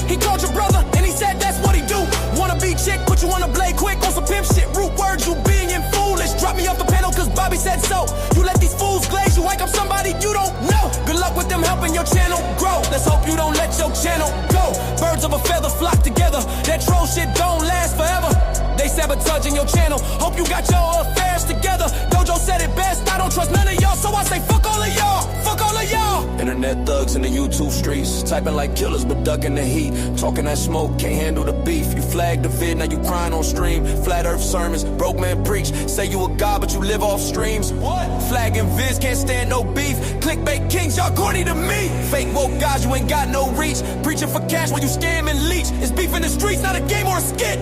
He called your brother and he said that's what he do. Wanna be chick, put you on a blade quick on some pimp shit. Root words, you being foolish. Drop me off the panel cause Bobby said so. You let these fools glaze you like I'm somebody you don't know. Good luck with them helping your channel grow. Let's hope you don't let your channel go. Birds of a feather flock together. That troll shit don't last forever. They sabotaging your channel. Hope you got your affairs together. Dojo said it best. I don't trust none of y'all, so I say fuck all of y'all. Fuck all of y'all. Internet thugs in the YouTube streets, typing like killers but ducking the heat. Talking that smoke, can't handle the beef. You flagged the vid, now you crying on stream. Flat earth sermons, broke man preach. Say you a god but you live off streams. What? Flagging vids, can't stand no beef. Clickbait kings, y'all corny to me. Fake woke guys, you ain't got no reach. Preaching for cash while you scam and leech. It's beef in the streets, not a game or a skit.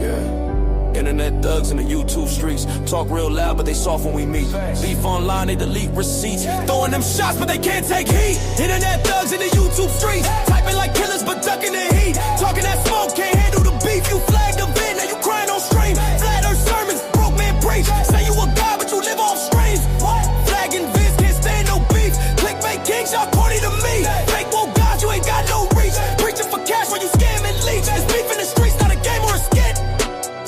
Yeah. Internet thugs in the YouTube streets. Talk real loud, but they soft when we meet. Beef online, they delete receipts. Throwing them shots, but they can't take heat. Internet thugs in the YouTube streets. Typing like killers, but ducking the heat. Talking that smoke, can't handle beef. You flagged the vid, now you crying on stream. Flat earth sermons, broke man preach. Say you a god, but you live off streams. What? Flagging vids, can't stand no beef. Clickbait kings, y'all corny to me. Fake woke God, you ain't got no reach. Preaching for cash while you scam and leech. It's beef in the streets, not a game or a skit.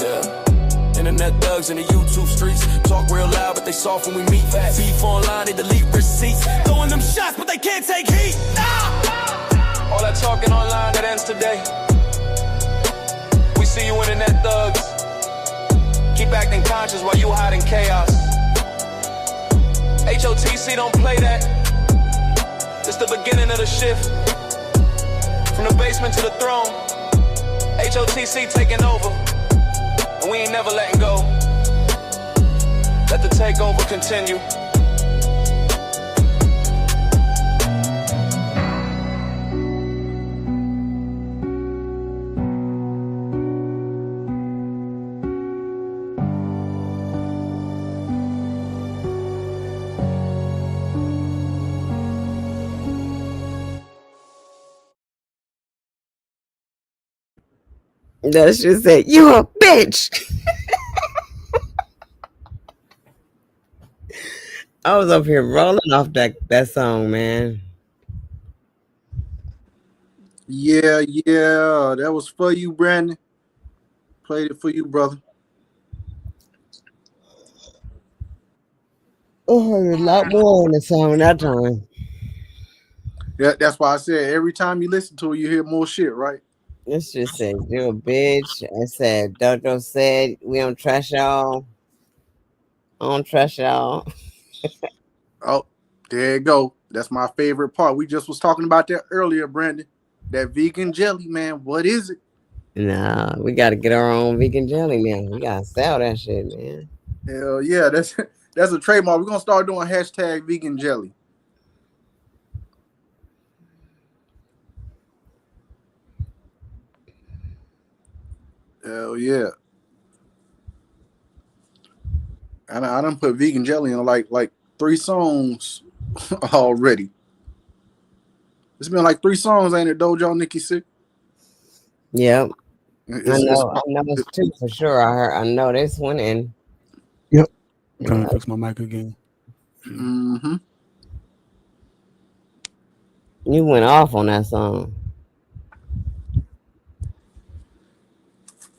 Yeah. Internet thugs in the YouTube streets. Talk real loud, but they soft when we meet. Beef online, they delete receipts. Throwing them shots, but they can't take heat. Nah! All that talking online, that ends today. We see you internet thugs. Keep acting conscious while you hiding chaos. H.O.T.C don't play that. It's the beginning of the shift. From the basement to the throne. H.O.T.C taking over. And we ain't never letting go. Let the takeover continue. That shit said, you a bitch. I was up here rolling off that song, man. Yeah, that was for you, Brandon. Played it for you, brother. Oh, there's a lot more on the song that time. Yeah, that's why I said every time you listen to it, you hear more shit, right? This just said, you a bitch. I said, Dojo said, we don't trust y'all. I don't trust y'all. Oh, there you go. That's my favorite part. We just was talking about that earlier, Brandon. That vegan jelly, man. What is it? Nah, we got to get our own vegan jelly now. We got to sell that shit, man. Hell yeah, that's a trademark. We're going to start doing hashtag vegan jelly. Hell yeah. I done put vegan jelly in like 3 songs already. It's been like 3 songs, ain't it, Dojo, Nikki C? Yep. I know it's 2 for sure. I know this one and. Yep. I'm trying to fix my mic again. Mm-hmm. You went off on that song.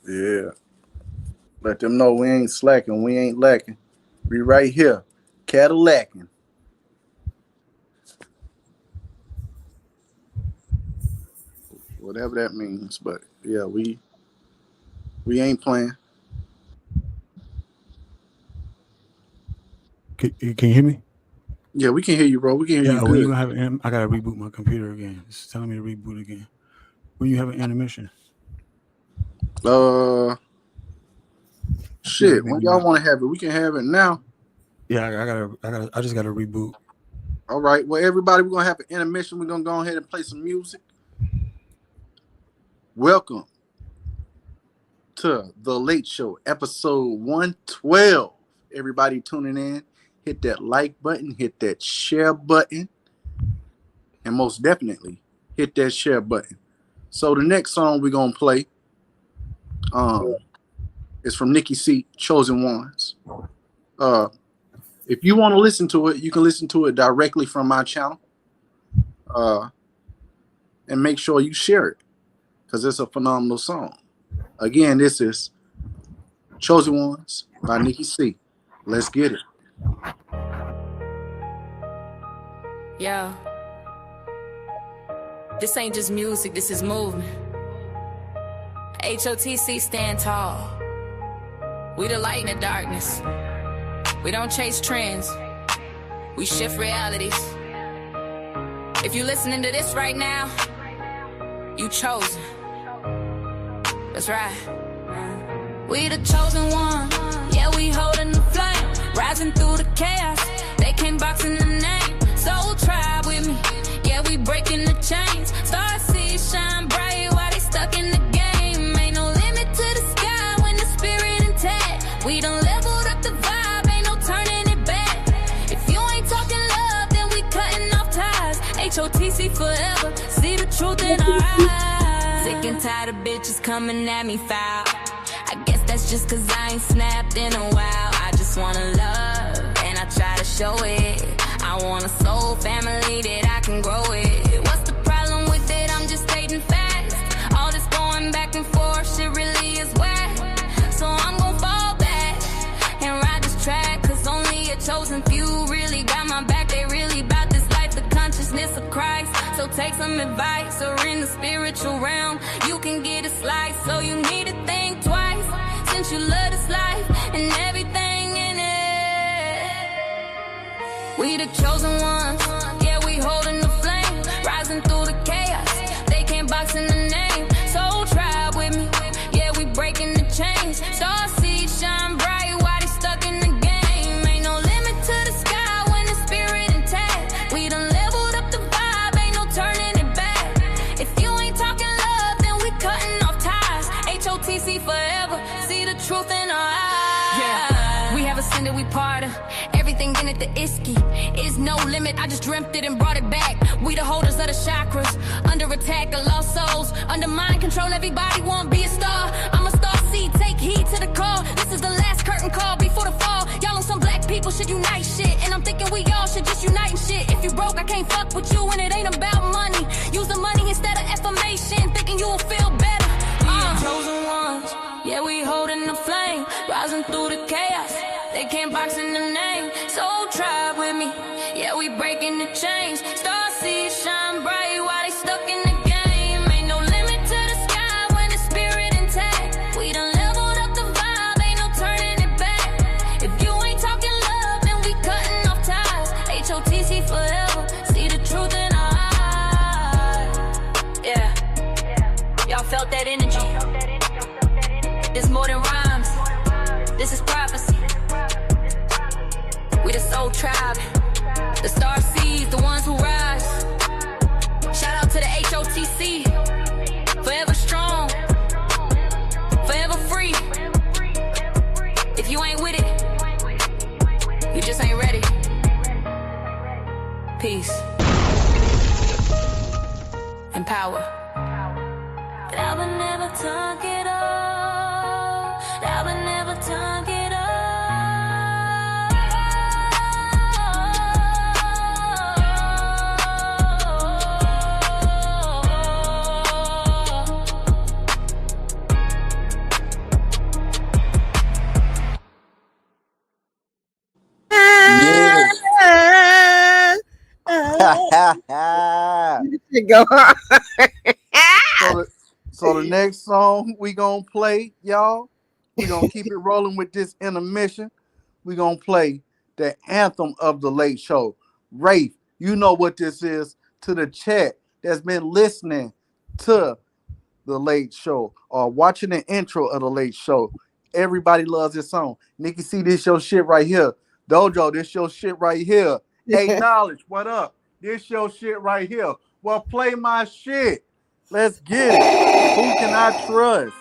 Yeah. Let them know we ain't slacking. We ain't lacking. We right here. Cadillacing. Whatever that means. But yeah, we ain't playing. Can you hear me? Yeah, we can hear you, bro. We can hear you good. I gotta reboot my computer again. It's telling me to reboot again. When you have an intermission? Shit. When y'all want to have it, we can have it now. Yeah, I just gotta reboot. All right. Well, everybody, we're gonna have an intermission. We're gonna go ahead and play some music. Welcome to The Late Show, episode 112. Everybody tuning in, hit that like button, hit that share button, and most definitely hit that share button. So the next song we're gonna play is from Nikki C, Chosen Ones. If you want to listen to it, you can listen to it directly from my channel. And make sure you share it, because it's a phenomenal song. Again, this is Chosen Ones by Nikki C. Let's get it. Yeah. This ain't just music, this is movement. H.O.T.C stand tall. We the light in the darkness. We don't chase trends. We shift realities. If you listening to this right now, you chosen. That's right. We the chosen one. Yeah, we holding the flame. Rising through the chaos. They came boxing the name. Soul tribe with me. Yeah, we breaking the chains. Star seeds shine bright while they stuck in the game. Ain't no limit to the sky when the spirit intact. We done leveled up the vibe, ain't no turning it back. If you ain't talking love, then we cutting off ties. H.O.T.C forever, see the truth in our eyes. Sick and tired of bitches coming at me foul. I guess that's just cause I ain't snapped in a while. I just wanna love, and I try to show it. I want a soul family that I can grow it. What's the problem with it? I'm just stating facts. All this going back and forth, shit really is whack. So I'm gon' fall back and ride this track, cause only a chosen few really got my back. They really bout this life, the consciousness of Christ. So take some advice, or in the spiritual realm, you can get a slice. So you need to think twice, since you love this life and everything in it. We the chosen ones, yeah, we holding the flame, rising through the chaos. They can't box in the name. Soul tribe with me, yeah, we breaking the chains. Star seeds shine bright while they stuck in the game. Ain't no limit to the sky when the spirit intact. We done leveled up the vibe, ain't no turning it back. If you ain't talking love, then we cutting off ties. H.O.T.C forever, see the truth in our eyes. Yeah, we have ascended, we part of everything in it, the iski is no limit. I just dreamt it and brought it back. We the holders of the chakras, under attack, the lost souls, under mind control. Everybody want be a star. I'm a star seed, take heed to the call. This is the last curtain call before the fall. Y'all on some black people should unite shit, and I'm thinking we all should just unite and shit. If you broke, I can't fuck with you, and it ain't about money. Use the money instead of affirmation, thinking you will feel better. Chosen ones, yeah, we holding the flame, rising through the chaos. They can't box in the name. Soul tribe with me, yeah, we breaking the chains. Star seeds shine bright while they stuck in the game. Ain't no limit to the sky when the spirit intact. We done leveled up the vibe, ain't no turning it back. If you ain't talking love, then we cutting off ties. H.O.T.C forever, see the truth in our eyes. Yeah, y'all felt that energy. This more than rhymes, this is prophecy. We the soul tribe, the star seeds, the ones who rise. Shout out to the H.O.T.C, forever strong, forever free. If you ain't with it, you just ain't ready. Peace and power. I would never talk it all. I would never talk it all. Go on. So the next song we gonna play, y'all, we gonna keep it rolling with this intermission. We gonna play the anthem of the Late Show. Rafe, you know what this is. To the chat that's been listening to the Late Show or watching the intro of the Late Show, everybody loves this song. Nikki C, this your shit right here. Dojo, this your shit right here. Acknowledge, what up? This your shit right here. Well, play my shit. Let's get it. Who can I trust?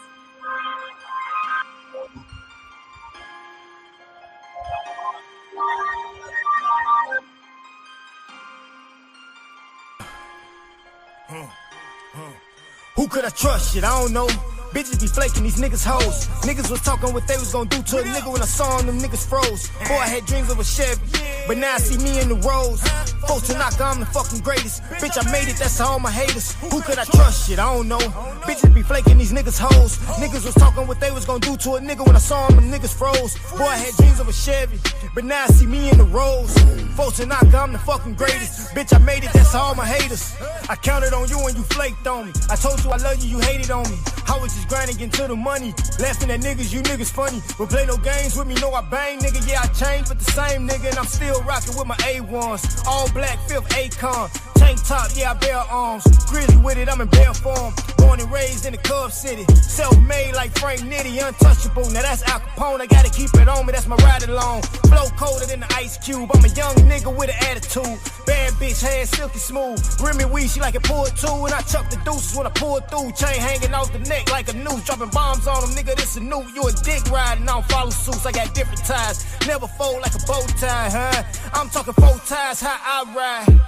Who could I trust? Shit, I don't know. Bitches be flaking, these niggas hoes. Niggas was talking what they was gonna do to a nigga. When I saw them niggas froze. Boy, I had dreams of a Chevy, but now I see me in the roads. Folks to knock, I'm the fucking greatest. Bitch, I made it, that's to all my haters. Who could I trust? Shit, I don't know. Bitches be flaking, these niggas hoes. Niggas was talking what they was gonna do to a nigga. When I saw them niggas froze. Boy, I had dreams of a Chevy, but now I see me in the roads. Folks to knock, I'm the fucking greatest. Bitch, I made it, that's to all my haters. I counted on you and you flaked on me. I told you I love you, you hated on me. I was just grinding, getting to the money. Laughing at niggas, you niggas funny. But play no games with me, know I bang, nigga. Yeah, I changed, but the same nigga. And I'm still rocking with my A1s. All black, 5th Akon. Tank top, yeah, I bear arms. Grizzly with it, I'm in bare form. Born and raised in the Cub City. Self-made like Frank Nitty, untouchable. Now that's Al Capone, I gotta keep it on me, that's my ride along. Flow colder than the Ice Cube. I'm a young nigga with an attitude. Bad bitch, hair silky smooth. Remy weed, she like it pulled too. And I chuck the deuces when I pull through. Chain hanging off the neck like a noose. Dropping bombs on them, nigga, this a new. You a dick riding, I don't follow suits. I got different ties. Never fold like a bow tie, huh? I'm talking 4 ties, how I ride.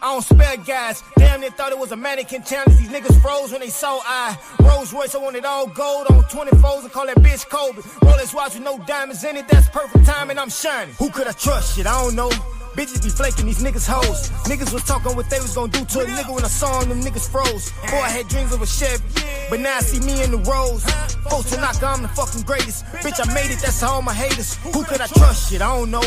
I don't spare guys. Damn, they thought it was a mannequin challenge. These niggas froze when they saw I. Rolls Royce, I want it all gold on 24s and call that bitch Kobe. Rolex watch with no diamonds in it, that's perfect timing, I'm shining. Who could I trust? Shit, I don't know. Bitches be flaking, these niggas hoes. Niggas was talking what they was gonna do to a nigga when I saw them niggas froze. Boy, I had dreams of a Chevy, but now I see me in the Rolls. Folks to knock, I'm the fucking greatest. Bitch, I made it, that's all my haters. Who could I trust? Shit, I don't know.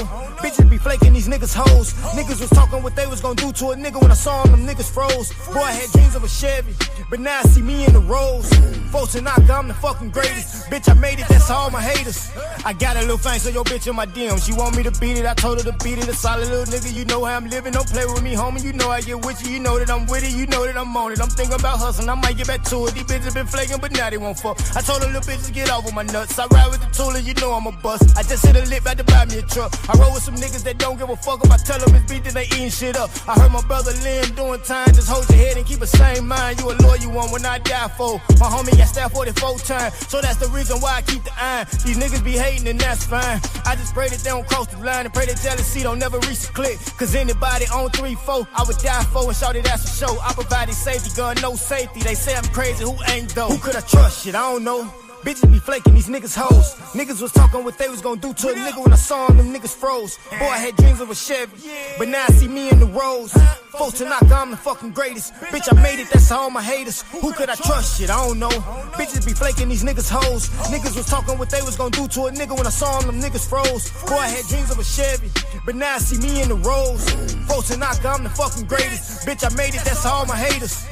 Bitches be flaking, these niggas hoes. Niggas was talking what they was gonna do to a nigga when I saw them niggas froze. Boy, I had dreams of a Chevy, but now I see me in the Rolls. Folks to knock, I'm the fucking greatest. Bitch, I made it, that's all my haters. I got a little thing, so your bitch in my DM. She want me to beat it, I told her to beat it. A solid little nigga, you know how I'm living. Don't play with me, homie. You know I get with you. You know that I'm with it. You know that I'm on it. I'm thinking about hustling. I might get back to it. These bitches been flaking, but now they won't fuck. I told them little bitches get off of my nuts. I ride with the tool and you know I'm a bust. I just hit a lip, had to buy me a truck. I roll with some niggas that don't give a fuck if I tell them it's beat, then they eating shit up. I heard my brother Lynn doing time. Just hold your head and keep a same mind. You a lawyer one when I die for. My homie got stabbed 44 times. So that's the reason why I keep the iron. These niggas be hating and that's fine. I just pray that they don't cross the line and pray that jealousy don't never reach the click. Cause anybody on 3-4, I would die for and shout it that's for show. I provided safety, gun, no safety. They say I'm crazy, who ain't though? Who could I trust? Shit, I don't know. Bitches be flaking, these niggas hoes. Niggas was talking what they was gonna do to a nigga when I saw them niggas froze. Boy, I had dreams of a Chevy, but now I see me in the Rolls. Folks to knock, I'm the fucking greatest. Bitch, I made it, that's all my haters. Who could I trust? Shit, I don't know. Bitches be flaking, these niggas hoes. Niggas was talking what they was gonna do to a nigga when I saw them niggas froze. Boy, I had dreams of a Chevy, but now I see me in the Rolls. Folks to knock, I'm the fucking greatest. Bitch, I made it, that's all my haters.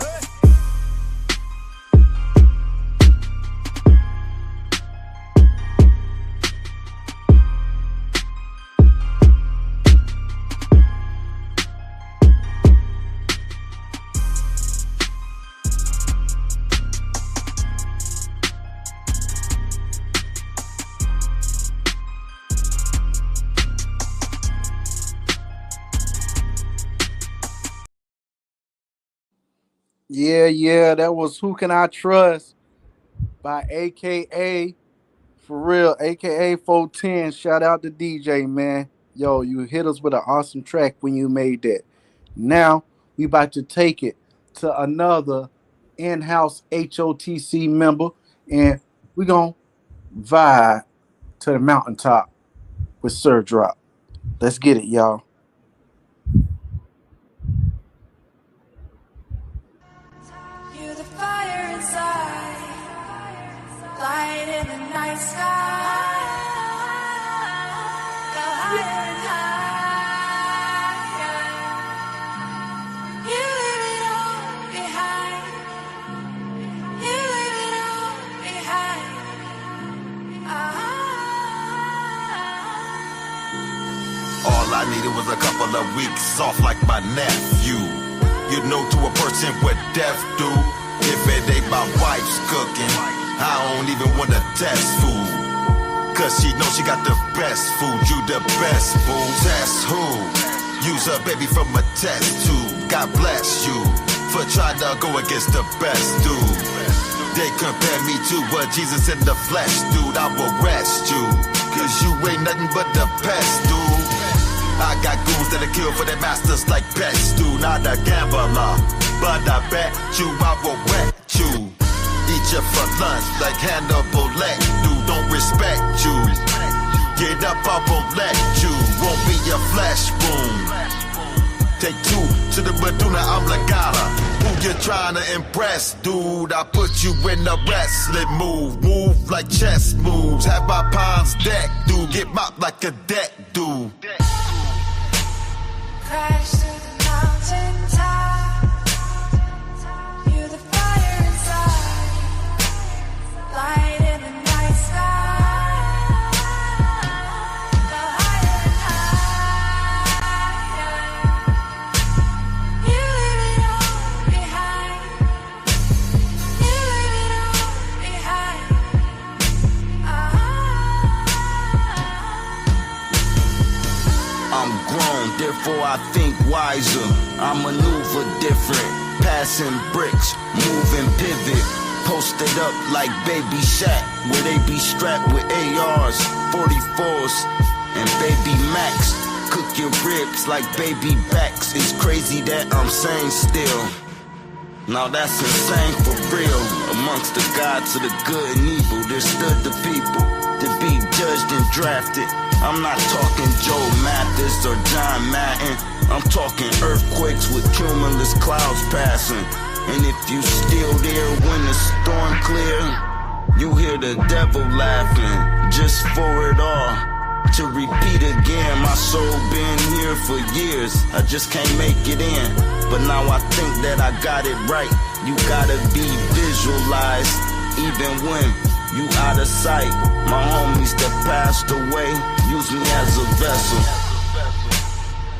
Yeah, that was Who Can I Trust by AKA, for real, AKA 410. Shout out to DJ, man. Yo, you hit us with an awesome track when you made that. Now, we about to take it to another in-house H.O.T.C member, and we going to vibe to the mountaintop with Sir Drop. Let's get it, y'all. Light in the night sky. Go higher and higher. You leave it all behind. You leave it all behind. All I needed was a couple of weeks off like my nephew. You know, to a person what death do. If it ain't my wife's cooking, I don't even want to test food. Cause she knows she got the best food. You the best boo. Test who? Use a baby from a test tube. God bless you for trying to go against the best dude. They compare me to what Jesus in the flesh, dude. I will rest you, cause you ain't nothing but the best, dude. I got goons that'll kill for their masters like pets, dude. Not a gambler, but I bet you I will wet you. Eat you for lunch like Hannibal Lecter. Dude, don't respect you. Get up, I won't let you. Won't be your flesh wound. Take two to the Madonna, I'm Lagana. Who you trying to impress, dude? I put you in a wrestling move. Move like chess moves. Have my palms decked, dude. Get mopped like a deck, dude. Crash to the mountain top. You're the fire inside. Light in the night sky. Go higher and higher. You leave it all behind. You leave it all behind. I'm grown, therefore I think wiser. I maneuver different, passing bricks, moving pivot. Posted up like Baby Shaq, where they be strapped with ARs, 44s, and Baby Max. cook your ribs like baby backs. It's crazy that I'm sane still. Now that's insane for real. Amongst the gods of the good and evil, there stood the people to be judged and drafted. I'm not talking Joe Mathis or John Madden. I'm talking earthquakes with cumulus clouds passing. And if you still there when the storm clear, you hear the devil laughing just for it all. To repeat again, my soul been here for years. I just can't make it in, but now I think that I got it right. You gotta be visualized, even when you out of sight. My homies that passed away use me as a vessel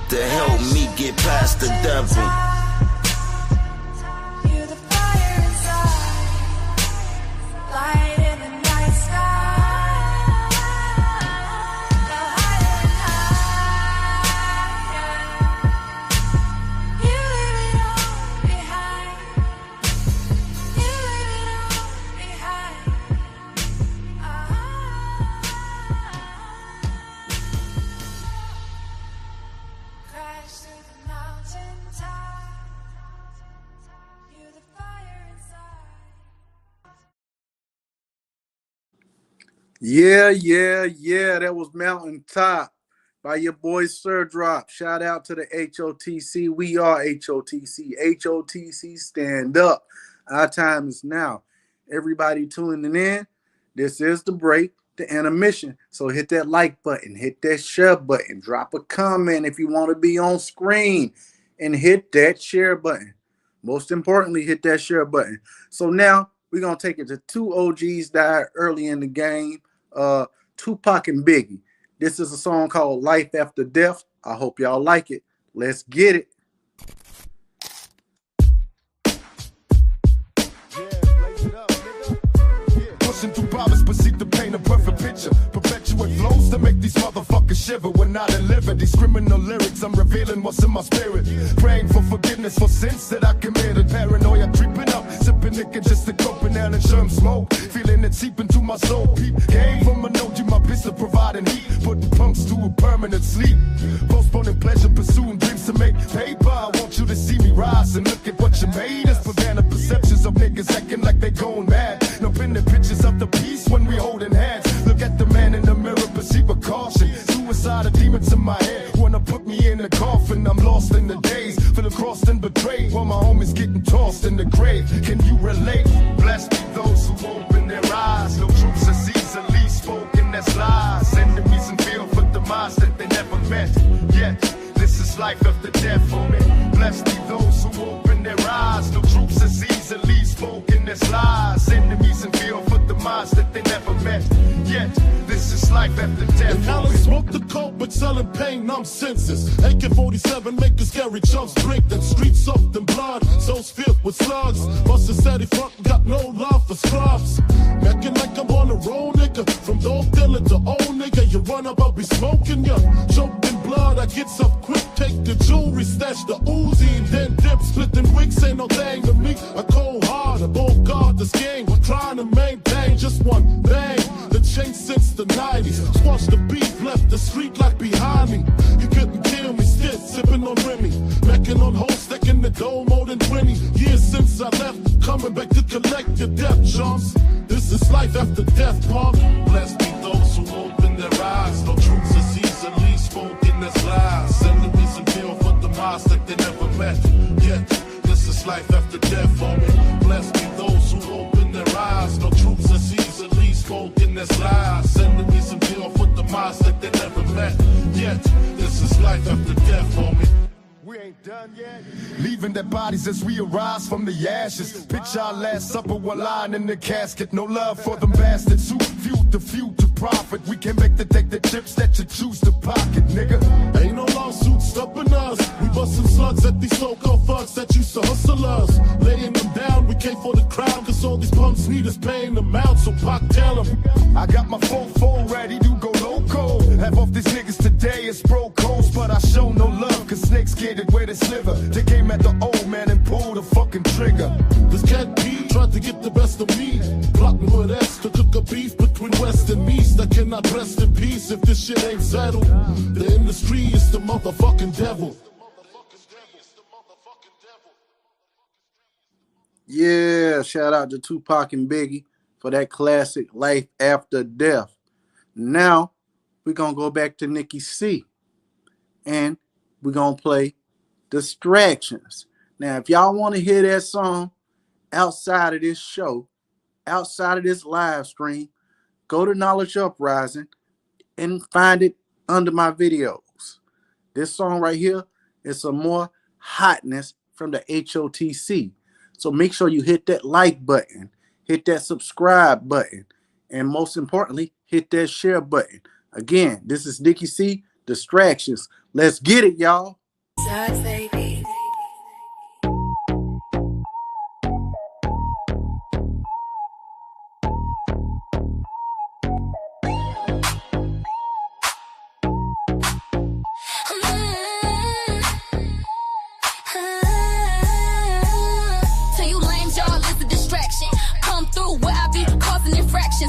to help me get past the devil. You're the fire inside, light in the night sky. The higher and higher, you leave it all behind. You leave it all behind. Crash through the mountain top. You're the fire inside. Yeah. That was Mountain Top by your boy Sir Drop. Shout out to the H.O.T.C. We are H.O.T.C. H.O.T.C. Stand up. Our time is now. Everybody tuning in, this is the break, the intermission. So hit that like button, hit that share button, drop a comment if you want to be on screen, and hit that share button. Most importantly, hit that share button. So now we're going to take it to two OGs died early in the game, Tupac and Biggie. This is a song called Life After Death. I hope y'all like it. Let's get it. Pushing through barbers, proceed to paint a perfect picture. Perpetuate flows to make these motherfuckers shiver. When I deliver these criminal lyrics, I'm revealing what's in my spirit. Praying for forgiveness for sins that I committed. Paranoia creeping up, sipping liquor just to cope and down and sherm smoke. Feeling it seep into my soul. Peep game from an OG, my pistol providing heat. Putting punks to a permanent sleep. Postponing pleasure, pursuing dreams to make paper. I want you to see me rise and look at what you made us. Prevent the perceptions of niggas acting like they going mad. No pinning pictures of the peace when we holding hands. Look at the man in the mirror, perceive a caution. Suicide, demons in my head wanna put me in a coffin. I'm lost in the days, feel crossed and betrayed while my homies getting tossed in the grave. Can you relate? Blessed be those who open their eyes. No truths is easily spoken, that's lies. Enemies and feel for demise that they never met. Yet this is life after death for me. Blessed be those who open their eyes. No truths is easily spoken, that's lies. Enemies and feel for demise that they never met. Yet this is life after death. And Alan smoked the coke, but selling pain, numb senses. AK-47 make the scary jumps drink. That street soaked in blood, souls filled with slugs. Buster said he front got no love for scrubs. Macking like I'm on a roll, nigga. From dope dealer to old nigga, you run up, I'll be smoking ya. Choked in blood, I get up quick, take the jewelry, stash the Uzi, and then dip. Splitting wigs ain't no thing to me. I cold hard, I won't guard this game. We're trying to maintain just one thing. The change since the 90s. Squash the beef, left the street like behind me. You couldn't kill me, still sipping on Remy. Macking on hoes, stacking the dough more than 20 years since I left. Coming back to collect your death, chumps. This is life after death, punk. Blessed be those who open their eyes. No truths is easily spoken as lies. Enemies and feel for the minds that they never met. Yet this is life after death for me. Blessed be those who open their eyes. No truths is easily spoken as lies. Enemies and feel for the minds that they never met. Yet this is life after death for me. We ain't done yet. Leaving their bodies as we arise from the ashes. Picture our last supper while lying in the casket. No love for them bastards who fueled the few to profit. We can make take the chips that you choose to pocket, nigga. Ain't no lawsuit stopping us. We busting slugs at these so-called thugs that used to hustle us. Laying them down, we came for the crowd. Cause all these punks need us paying them out. So Pac, tell them. I got my 4-4 ready to go loco. Half of these niggas today is bro codes, but I show no love. Cause snakes get it where they sliver. They came at the old man and pulled the fucking trigger. This cat P tried to get the best of me. Plotting with S to cook a beef between West and East. I cannot rest in peace if this shit ain't settled. The industry is the motherfucking devil. Yeah, shout out to Tupac and Biggie for that classic Life After Death. Now, we're going to go back to Nikki C. And we're going to play Distractions. Now, if y'all want to hear that song outside of this show, outside of this live stream, go to Knowledge Uprising and find it under my videos. This song right here is some more hotness from the H.O.T.C. So make sure you hit that like button, hit that subscribe button, and most importantly, hit that share button. Again, this is Nikki C, Distractions. Let's get it, y'all.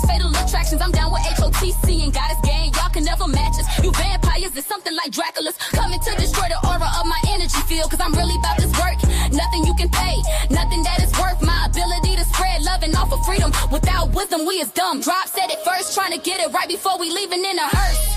Fatal attractions, I'm down with H.O.T.C. and got his game, y'all can never match us. You vampires is something like Dracula's, coming to destroy the aura of my energy field, cause I'm really about this work. Nothing you can pay, nothing that is worth my ability to spread love and offer freedom. Without wisdom, we is dumb. Drop said it first, trying to get it right before we leaving in a hearse.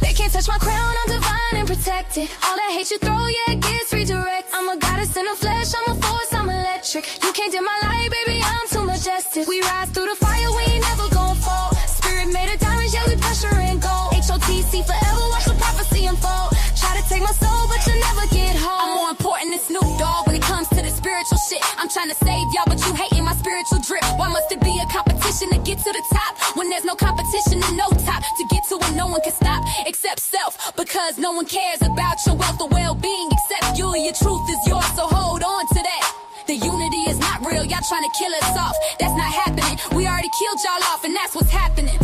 They can't touch my crown, I'm divine and protected. All that hate you throw, yeah, it gets redirect. I'm a goddess in the flesh, I'm a force, I'm electric. You can't dim my light, baby, I'm too majestic. We rise through the fire, we ain't never gon' fall. Spirit made of diamonds, yeah, we pressure and gold. H.O.T.C. forever, watch the prophecy unfold. Try to take my soul, but you'll never get home. I'm more important than Snoop Dogg when it comes to the spiritual shit. I'm trying to save y'all, but you hating my spiritual drip. Why must it be a competition to get to the top when there's no competition and no top to get to when no one can stop except self? Because no one cares about your wealth or well-being except you. Your truth is yours, so hold on to that. The unity is not real, y'all trying to kill us off. That's not happening. We already killed y'all off, and that's what's happening.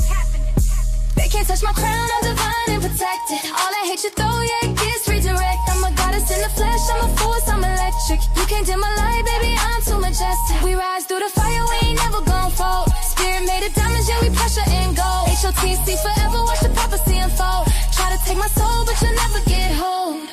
They can't touch my crown, I'm divine and protected. All that hate you throw, yeah, it gets redirect. I'm a goddess in the flesh, I'm a force, I'm electric. You can't dim my light, baby, I'm too majestic. We rise through the fire, we ain't never gon' fall. Spirit made of diamonds, yeah, we pressure and gold. H.O.T.C. forever, watch the prophecy unfold. Try to take my soul, but you'll never get hold.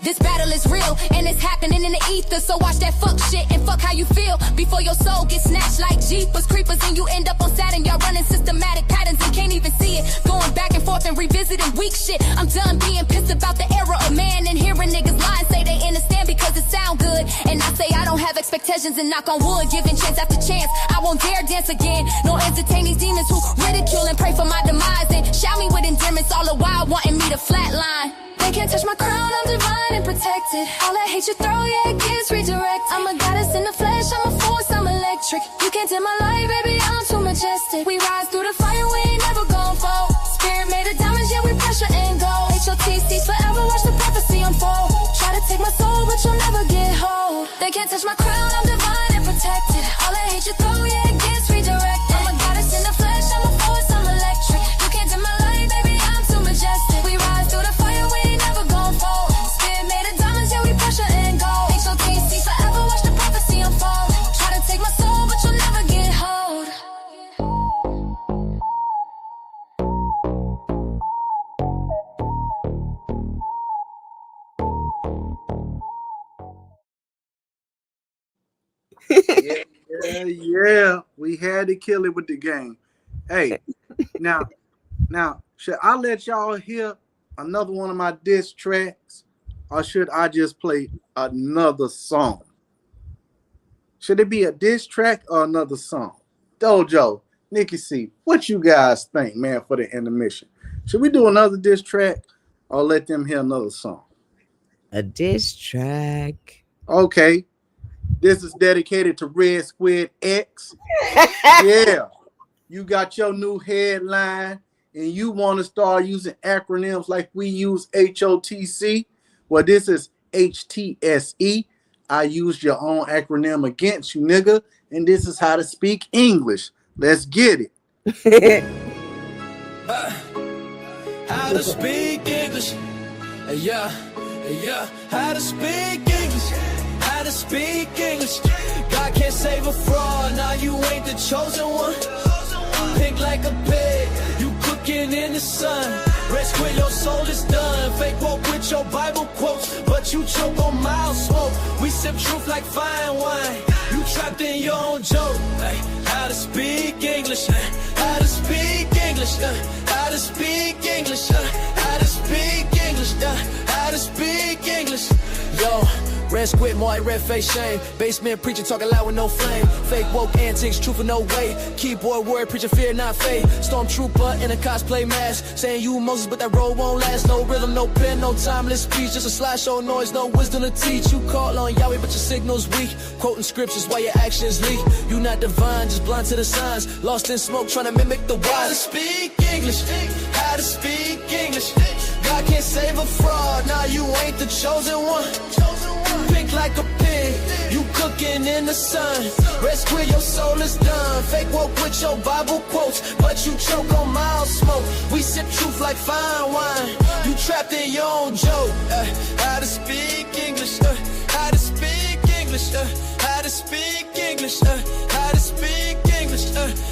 This battle is real, and it's happening in the ether. So watch that fuck shit and fuck how you feel before your soul gets snatched like Jeepers Creepers and you end up on Saturn. Y'all running systematic patterns and can't even see it. Going back and forth and revisiting weak shit. I'm done being pissed about the era of man and hearing niggas lie and say they understand because it sound good. And I say I don't have expectations and knock on wood, giving chance after chance. I won't dare dance again, nor entertain these demons who ridicule and pray for my demise and shout me with endearments all the while wanting me to flatline. They can't touch my crown, I'm divine and protected. All that hate you throw, yeah, it gets redirect. I'm a goddess in the flesh, I'm a force, I'm electric. You can't dim my light, baby, I'm too majestic. We rise through the fire, we ain't never gon' fall. Spirit made of diamonds, yeah, we pressure and gold. H.O.T.C. forever, watch the prophecy unfold. Try to take my soul, but you'll never get hold. They can't touch my crown, I'm divine and protected. All that hate you throw, yeah, it gets redirect. I'm a goddess in the flesh, I'm a force, I'm electric. You can't dim my light, baby, I'm too majestic. We rise through the fire, we ain't never gon' fall. Spirit made of diamonds, yeah, we pressure and gold. H.O.T.C. forever, watch the prophecy unfold. Try to take my soul, but you'll never get hold. Yeah. We had to kill it with the game. Hey, now, should I let y'all hear another one of my diss tracks, or should I just play another song? Should it be a diss track or another song? Dojo, Nikki C, what you guys think, man, for the intermission? Should we do another diss track or let them hear another song? A diss track. Okay. This is dedicated to Red Squid X. Yeah. You got your new headline and you want to start using acronyms like we use H.O.T.C. Well, this is H.T.S.E. I used your own acronym against you, nigga. And this is how to speak English. Let's get it. How to speak English. Yeah. How to speak English. How to speak English. God can't save a fraud. Now you ain't the chosen one. Pink like a pig. You cooking in the sun. Rest where your soul is done. Fake woke with your Bible quotes, but you choke on mild smoke. We sip truth like fine wine. You trapped in your own joke. Like, how to speak English, how to speak English, how to speak English, how to speak English, how to speak English. Yo, red squid, more like red face shame. Basement preacher talking loud with no flame. Fake woke antics, truth for no way. Keyboard word preacher, fear not fate. Stormtrooper in a cosplay mask, saying you Moses, but that road won't last. No rhythm, no pen, no timeless speech. Just a slideshow noise, no wisdom to teach. You call on Yahweh, but your signal's weak. Quoting scriptures while your actions leak. You not divine, just blind to the signs. Lost in smoke, trying to mimic the wise. How to speak English, how to speak English. God can't save a fraud, nah, you ain't the chosen one. Pink like a pig, you cooking in the sun. Rest where your soul is done. Fake woke with your Bible quotes, but you choke on mild smoke. We sip truth like fine wine. You trapped in your own joke. How to speak English, how to speak English, how to speak English, how to speak English,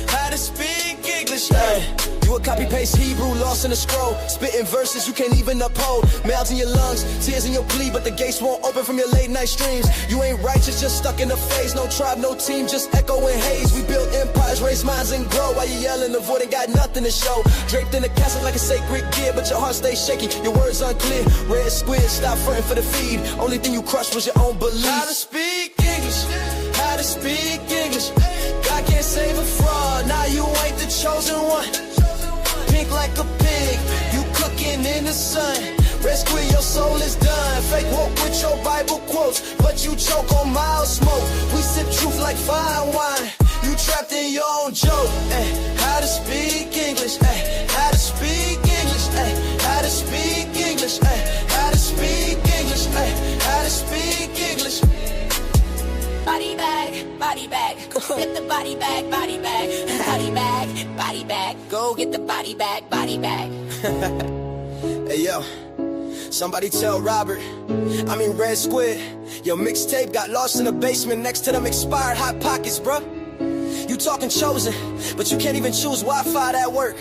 how to speak English. You a copy-paste Hebrew, lost in a scroll. Spitting verses you can't even uphold. Mouths in your lungs, tears in your plea, but the gates won't open from your late night streams. You ain't righteous, just stuck in the phase. No tribe, no team, just echoing haze. We build empires, raise minds and grow. While you yelling, the void ain't got nothing to show. Draped in the castle like a sacred gear, but your heart stays shaky, your words unclear. Red squid, stop fronting for the feed. Only thing you crushed was your own belief. How to speak English, how to speak English. God can't save a fraud, now you ain't the chosen one. Pink like a pig, you cooking in the sun. Rest where your soul is done. Fake woke with your Bible quotes, but you choke on mild smoke. We sip truth like fine wine. You trapped in your own joke. How to speak English, how to speak English, how to speak English, how to speak English, how to speak English. Body bag, go get the body bag, body bag, go get the body bag. Hey yo, somebody tell Robert, I mean Red Squid, your mixtape got lost in the basement next to them expired Hot Pockets, bruh. You talking chosen, but you can't even choose Wi-Fi that work.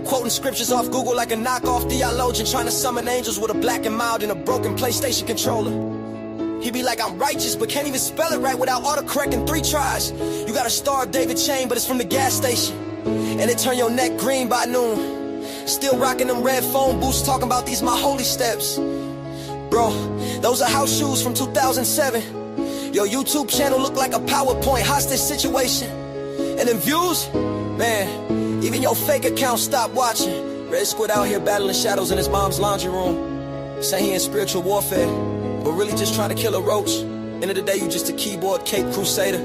Quoting scriptures off Google like a knockoff theologian, trying to summon angels with a black and mild and a broken PlayStation controller. He be like, I'm righteous, but can't even spell it right without autocorrect in 3 tries. You got a Star of David chain, but it's from the gas station, and it turn your neck green by noon. Still rocking them red phone boots, talking about these my holy steps. Bro, those are house shoes from 2007. Your YouTube channel look like a PowerPoint hostage situation. And in views, man, even your fake account stopped watching. Red Squid out here battling shadows in his mom's laundry room. Say he in spiritual warfare, but really just trying to kill a roach. End of the day, you just a keyboard cape crusader,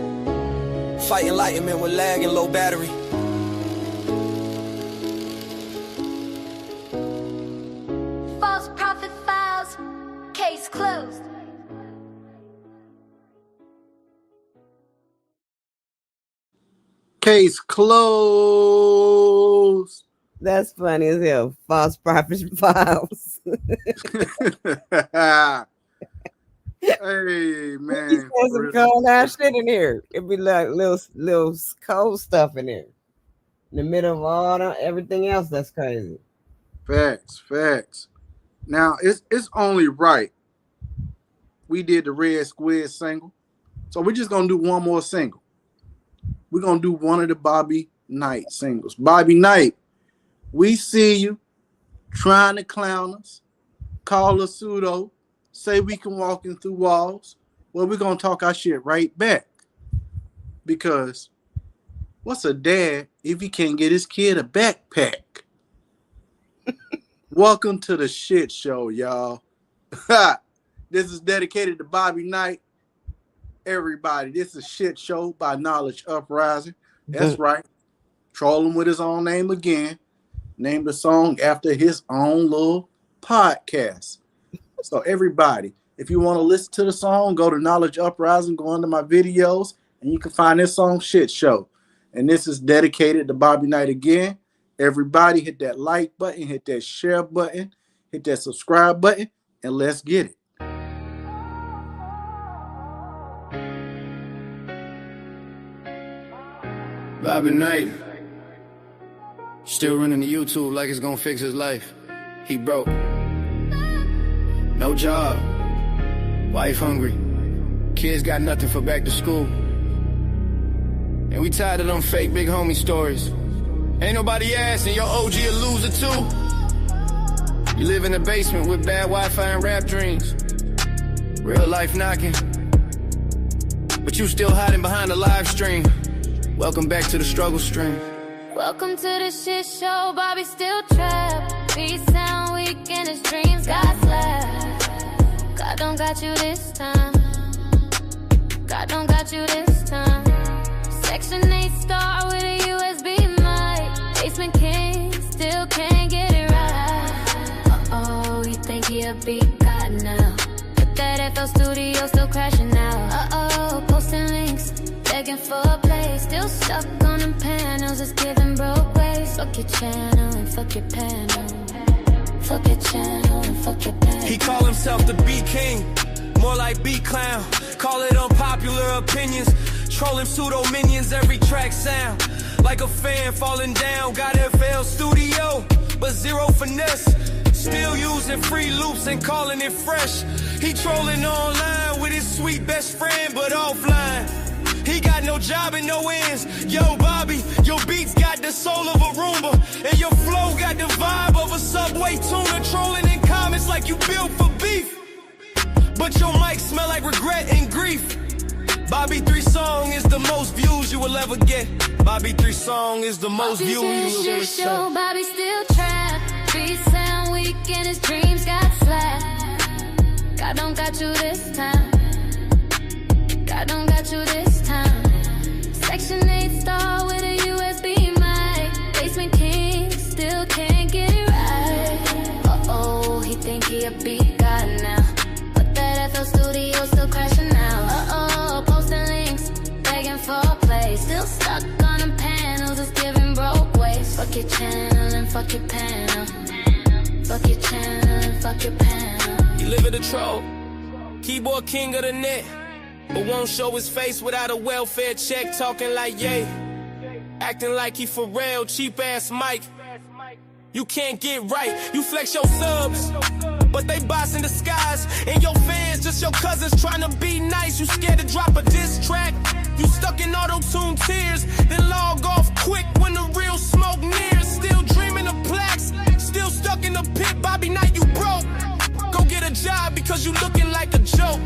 fight enlightenment with lag and low battery. False prophet files, case closed. Case closed. That's funny as hell. False prophet files. Hey man, There's some cold ass shit in here. It'd be like little cold stuff in there. In the middle of all everything else that's crazy. Facts. Now it's only right. We did the Red Squid single, so we're just gonna do one more single. We're gonna do one of the Bobby Knight singles. Bobby Knight, we see you trying to clown us, call us pseudo, say we can walk in through walls. Well, we're gonna talk our shit right back. Because what's a dad if he can't get his kid a backpack? Welcome to the shit show, y'all. This is dedicated to Bobby Knight. Everybody, this is Shit Show by Knowledge Uprising. That's right. Troll him with his own name again. Named the song after his own little podcast. So everybody, if you want to listen to the song, go to Knowledge Uprising, go under my videos, and you can find this song, Shit Show. And this is dedicated to Bobby Knight again. Everybody hit that like button, hit that share button, hit that subscribe button, and let's get it. Bobby Knight, Still running to YouTube like it's gonna fix his life. He broke. No job. Wife hungry. Kids got nothing for back to school. And we tired of them fake big homie stories. Ain't nobody asking, your OG a loser too. You live in the basement with bad Wi-Fi and rap dreams. Real life knocking. But you still hiding behind the live stream. Welcome back to the struggle stream. Welcome to the shit show, Bobby still trapped. Beat sound weak and his dreams got slapped. God don't got you this time. God don't got you this time. Section 8 star with a USB mic. Basement king, still can't get it right. Uh-oh, you think he a beat god now. But that FL studio still crashing out. Uh-oh, posting links, begging for a play. Still stuck on them panels, just giving broke ways. Fuck your channel and fuck your panel. Fuck your channel and fuck your panel. He call himself the beat king, more like beat clown. Call it unpopular opinions. Trolling pseudo minions, every track sound like a fan falling down. Got FL Studio, but zero finesse. Still using free loops and calling it fresh. He trolling online with his sweet best friend, but offline. He got no job and no ends. Yo, Bobby, your beats got the soul of a Roomba, and your flow got the vibe of a Subway tuna. Trolling in comments like you built for beef, but your mic smell like regret and grief. Bobby 3 song is the most views you will ever get. Bobby 3 song is the most views you will ever get. Bobby still trapped. Beat sound weak and his dreams got slapped. God don't got you this time. God don't got you this time. Section 8 star with a USB mic. Basement king, still can't get it right. Uh-oh, he think he a beat god now. But that FL studio still crashing out. Uh-oh, posting links, begging for a play. Still stuck on them panels, just giving broke ways. Fuck your channel and fuck your panel. Fuck your channel and fuck your panel. He live in the troll, keyboard king of the net, but won't show his face without a welfare check. Talking like yay, acting like he for real. Cheap ass mic, you can't get right. You flex your subs, but they boss in disguise. And your fans just your cousins trying to be nice. You scared to drop a diss track. You stuck in auto-tune tears, then log off quick when the real smoke nears. Still dreaming of plaques, still stuck in the pit. Bobby Knight, you broke. Go get a job because you looking like a joke.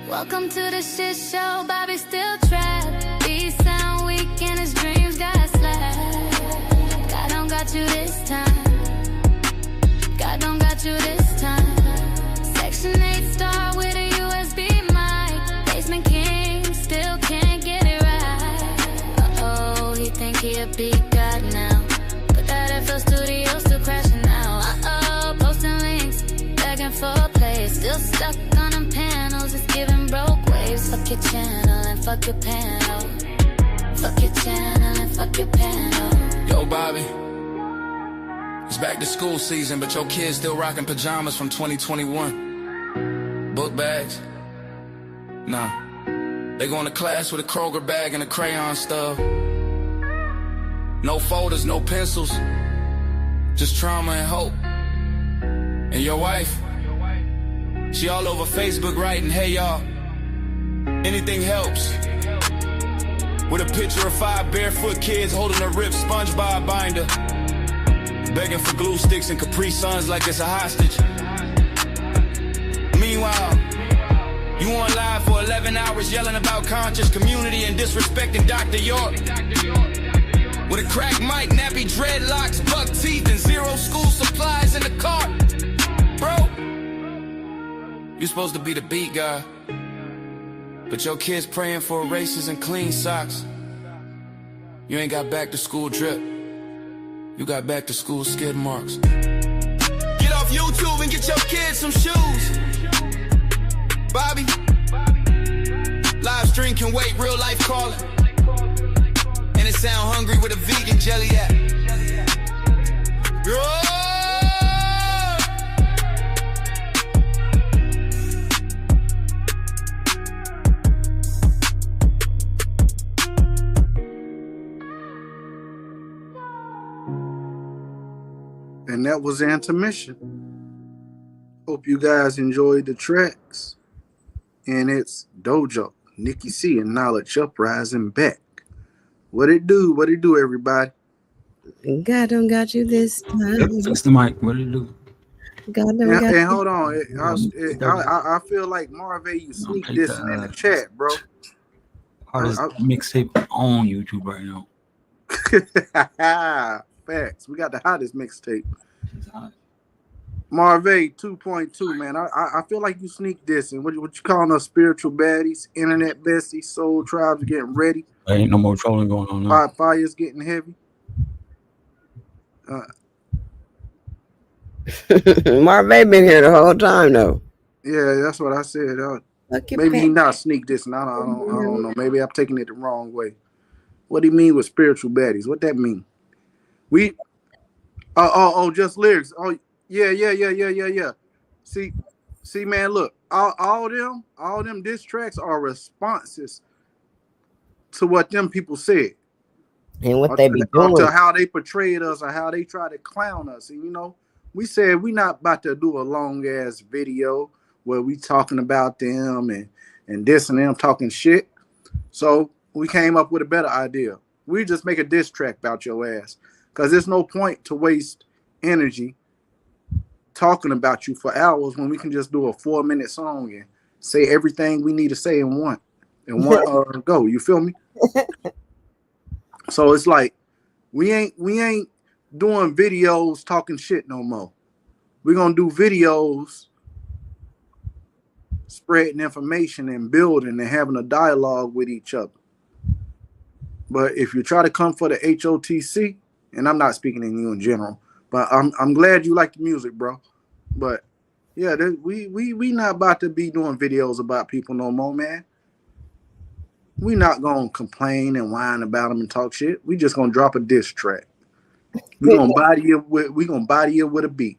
Welcome to the shit show, Bobby still trapped. Beat sound weak and his dreams got slapped. God don't got you this time. God don't got you this time. Section 8 star with a USB mic. Basement king, still can't get it right. Uh-oh, he think he a beat god now. But that FL studio still crashing out. Uh-oh, posting links, begging for a play. Still stuck on them panels, just giving broke waves. Fuck your channel and fuck your panel. Fuck your channel and fuck your panel. Yo, Bobby, it's back to school season, but your kids still rocking pajamas from 2021. Book bags? Nah. They going to class with a Kroger bag and a crayon stub. No folders, no pencils, just trauma and hope. And your wife, she all over Facebook writing, hey y'all, anything helps. With a picture of 5 barefoot kids holding a ripped SpongeBob binder. Begging for glue sticks and Capri Suns like it's a hostage. Meanwhile, you on live for 11 hours yelling about conscious community and disrespecting Dr. York. With a cracked mic, nappy dreadlocks, buck teeth, and 0 school supplies in the cart. Bro, you supposed to be the beat guy, but your kids praying for erasers and clean socks. You ain't got back to school drip. You got back to school skid marks. Get off YouTube and get your kids some shoes. Bobby, live stream can wait, real life calling. And it sound hungry with a vegan jelly app. that was intermission. Hope you guys enjoyed the tracks. And it's Dojo, Nikki C, and Knowledge Uprising back. What it do? What it do, everybody? God don't got you this time. Fix the mic. What did it do? God don't got And you. hold on, I feel like Marvin, you sneak dissing in the chat, bro. Hardest mixtape on YouTube right now. Facts. We got the hottest mixtape. Marvin 2.2, man. I feel like you sneak dissing. What you calling us spiritual baddies, internet besties, soul tribes getting ready. There ain't no more trolling going on now. Fire's getting heavy. Marvin been here the whole time though. Yeah, that's what I said. Maybe he not sneak dissing. I don't know. Maybe I'm taking it the wrong way. What do you mean with spiritual baddies? What that mean? Just lyrics. Oh, yeah. See, man, look, all them diss tracks are responses to what them people said. And what they be doing. To how they portrayed us or how they try to clown us. And, we said we not about to do a long-ass video where we talking about them and dissing them, talking shit. So we came up with a better idea. We just make a diss track about your ass. Because there's no point to waste energy talking about you for hours when we can just do a 4-minute song and say everything we need to say in one go. You feel me? So it's like we ain't doing videos talking shit no more. We're gonna do videos spreading information and building and having a dialogue with each other. But if you try to come for the H.O.T.C, and I'm not speaking in you in general, but I'm glad you like the music, bro. But yeah, we not about to be doing videos about people no more, man. We not gonna complain and whine about them and talk shit. We just gonna drop a diss track. We gonna body it with a beat.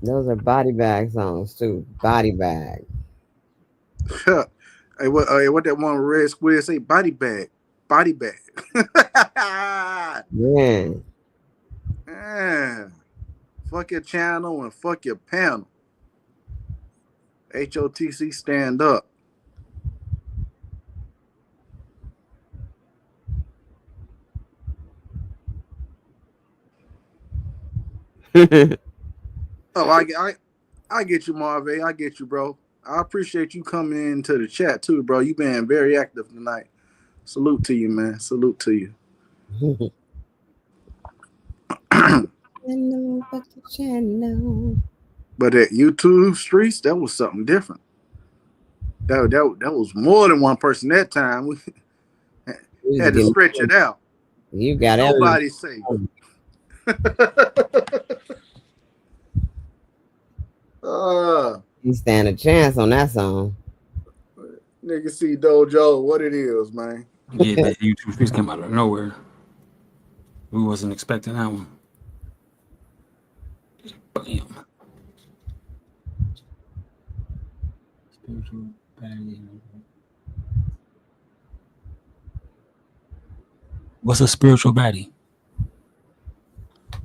Those are body bag songs too. Body bag. Hey, what that one red square say? Body bag. Yeah. Fuck your channel and fuck your panel. H.O.T.C stand up. I get you, Marvin. I get you, bro. I appreciate you coming into the chat too, bro. You been very active tonight. Salute to you, man. Salute to you. But at YouTube streets, that was something different. That was more than one person that time. We had to stretch it out. You got nobody safe. You stand a chance on that song. Nigga see Dojo, what it is, man. Yeah, that YouTube streets came out of nowhere. We wasn't expecting that one. Bam. Spiritual baddie. What's a spiritual baddie?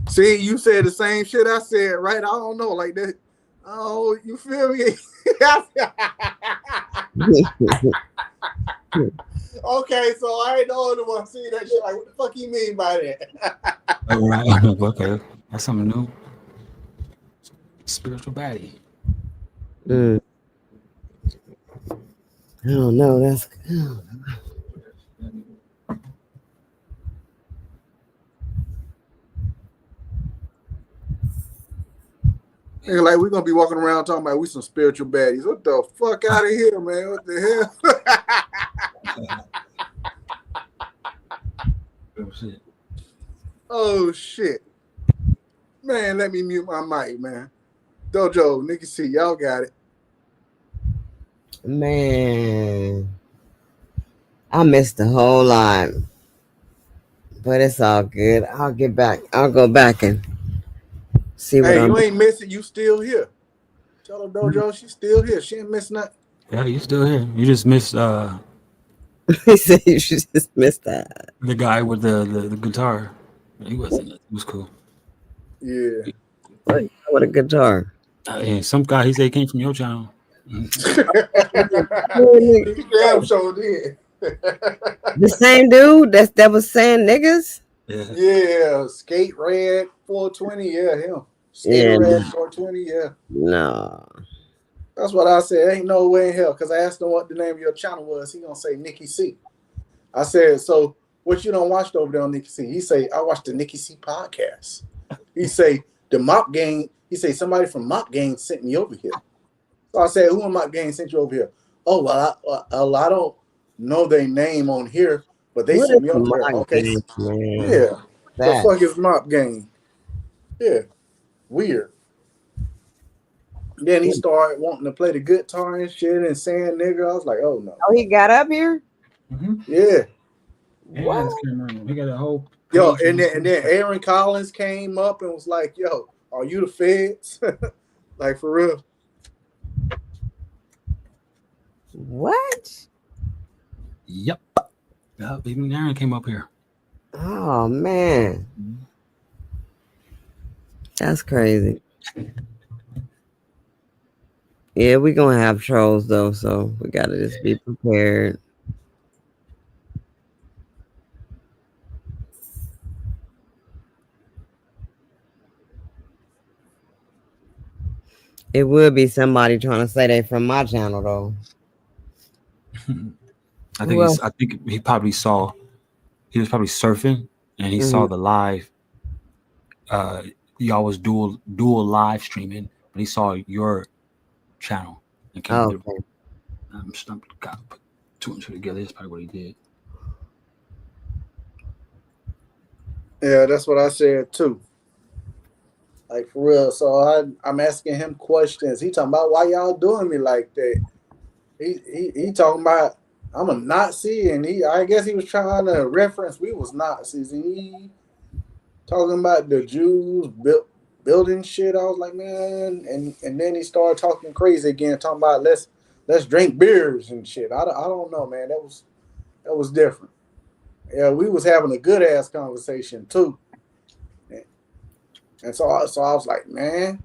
See, you said the same shit I said, right? I don't know, like that. Oh, you feel me? Okay, so I ain't the only one see that shit. Like, what the fuck you mean by that? Oh, right. Okay, that's something new. Spiritual baddie. I don't know. That's. Nigga, like we're gonna be walking around talking about we some spiritual baddies. What the fuck out of here, man? What the hell? Oh shit. Oh shit. Man, let me mute my mic, man. Dojo, Nikki C, y'all got it. Man, I missed a whole lot, but it's all good. I'll get back. I'll go back and see what you ain't missing. You still here. Tell her Dojo she's still here. She ain't missing nothing. Yeah, you still here. You just missed He said you should just miss that. The guy with the guitar. He wasn't. He was cool. Yeah. What a guitar. And some guy, he said he came from your channel. He damn sure did. The same dude that was saying niggas? Yeah, Skate Red 420, yeah, him. Skate Yeah, Red no. 420, yeah. No. That's what I said. Ain't no way in hell. Because I asked him what the name of your channel was. He gonna say Nikki C. I said, so what you done watched over there on Nikki C? He say, I watched the Nikki C podcast. He say, the Mop Gang, he say, somebody from Mop Gang sent me over here. So I said, who in Mop Gang sent you over here? Oh, well, I don't know their name on here, but they What sent is me over there. Mop Okay. Gang, man? Yeah. That. The fuck is Mop Gang? Yeah. Weird. Then he started wanting to play the guitar and shit and saying nigga. I was like, oh no. Oh, he got up here? Yeah. What? He got a whole Yo, and then Aaron Collins came up and was like, yo, are you the feds? Like for real. What? Yep. Yeah, even Aaron came up here. Oh man. That's crazy. Yeah, we're gonna have trolls though, so we gotta just be prepared. It would be somebody trying to say they from my channel though. I think he probably saw. He was probably surfing and he saw the live. Y'all was dual live streaming, but he saw your channel and came through. I'm stumped. Got put two and two together. That's probably what he did. Yeah, that's what I said too. Like for real. So I'm asking him questions. He talking about why y'all doing me like that. He talking about I'm a Nazi, and I guess he was trying to reference we was Nazis. And he talking about the Jews building shit. I was like, man, and then he started talking crazy again, talking about let's drink beers and shit. I don't know, man. That was different. Yeah, we was having a good ass conversation too. And so I was like, man,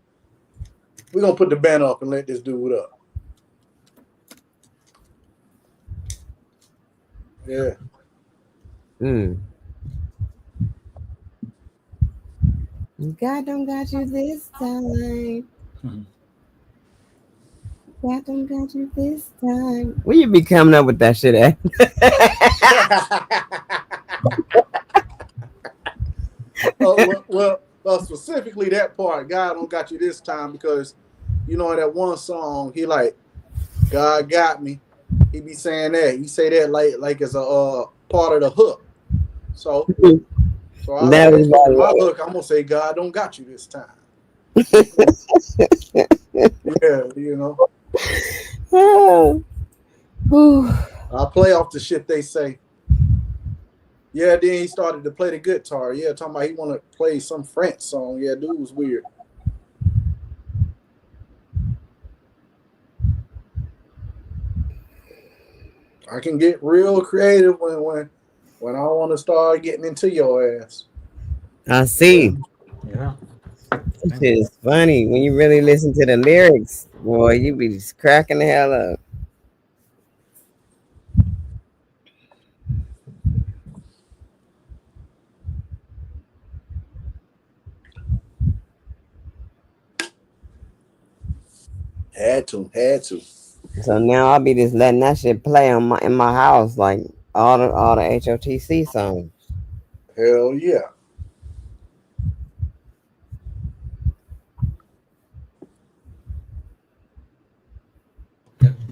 we're gonna put the banner up and let this dude up. Yeah. God don't got you this time. God don't got you this time. Where you be coming up with that shit at? Well, specifically that part, God don't got you this time, because you know in that one song he like God got me. He be saying that. He say that like as a part of the hook. So I That was was my hook. I'm gonna say God don't got you this time. Yeah, you know. I play off the shit they say. Yeah, then he started to play the guitar. Yeah, talking about he want to play some French song. Yeah, dude was weird. I can get real creative when I want to start getting into your ass. I see. Yeah. It's funny when you really listen to the lyrics, boy. You be just cracking the hell up. Had to. So now I'll be just letting that shit play in my house, like all the H.O.T.C songs. Hell yeah.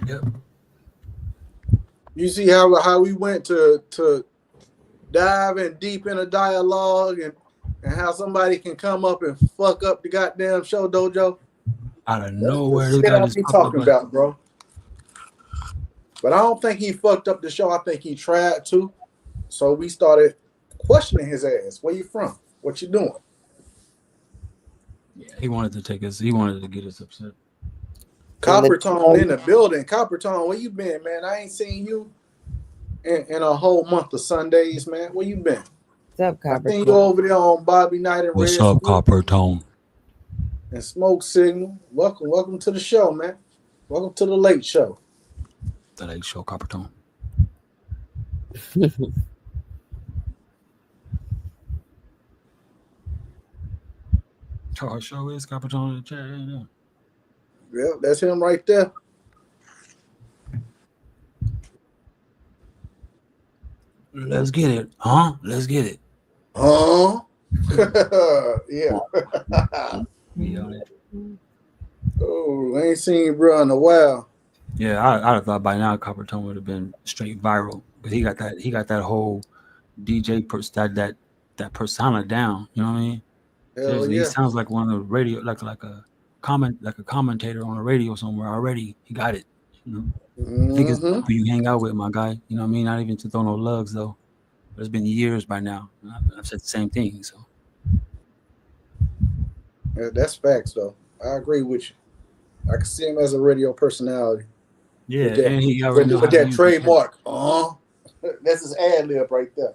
Yep. You see how we went to dive in deep in a dialogue and how somebody can come up and fuck up the goddamn show, Dojo. Out of nowhere, That's the shit I be talking about, bro. But I don't think he fucked up the show. I think he tried to. So we started questioning his ass. Where you from? What you doing? Yeah, he wanted to take us. He wanted to get us upset. Copper Tone in the building. Copper Tone, where you been, man? I ain't seen you. in a whole month of Sundays, man. Where you been? What's up, I Copper? seen you over there on Bobby Knight and What's Red up, Scoop Copper Tone? and Smoke Signal. Welcome to the show, man. Welcome to the late show. The Late Show, Copper Tone. Our show is Copper Tone in the chat. Yeah, that's him right there. Let's get it, huh? Let's get it. Huh? Yeah. Oh, I ain't seen bro in a while. Yeah, I'd have thought by now Copper Tone would have been straight viral, but he got that whole DJ that persona down. You know what I mean? Hell Seriously, yeah. he sounds like one of the radio, like a commentator on the radio somewhere already. He got it. You know? I think it's who you hang out with, my guy. You know what I mean? Not even to throw no lugs though. But it's been years by now. I've said the same thing. So Yeah, that's facts though. I agree with you. I can see him as a radio personality. yeah, With that, and he already know how with to that use trademark. That's his ad lib right there.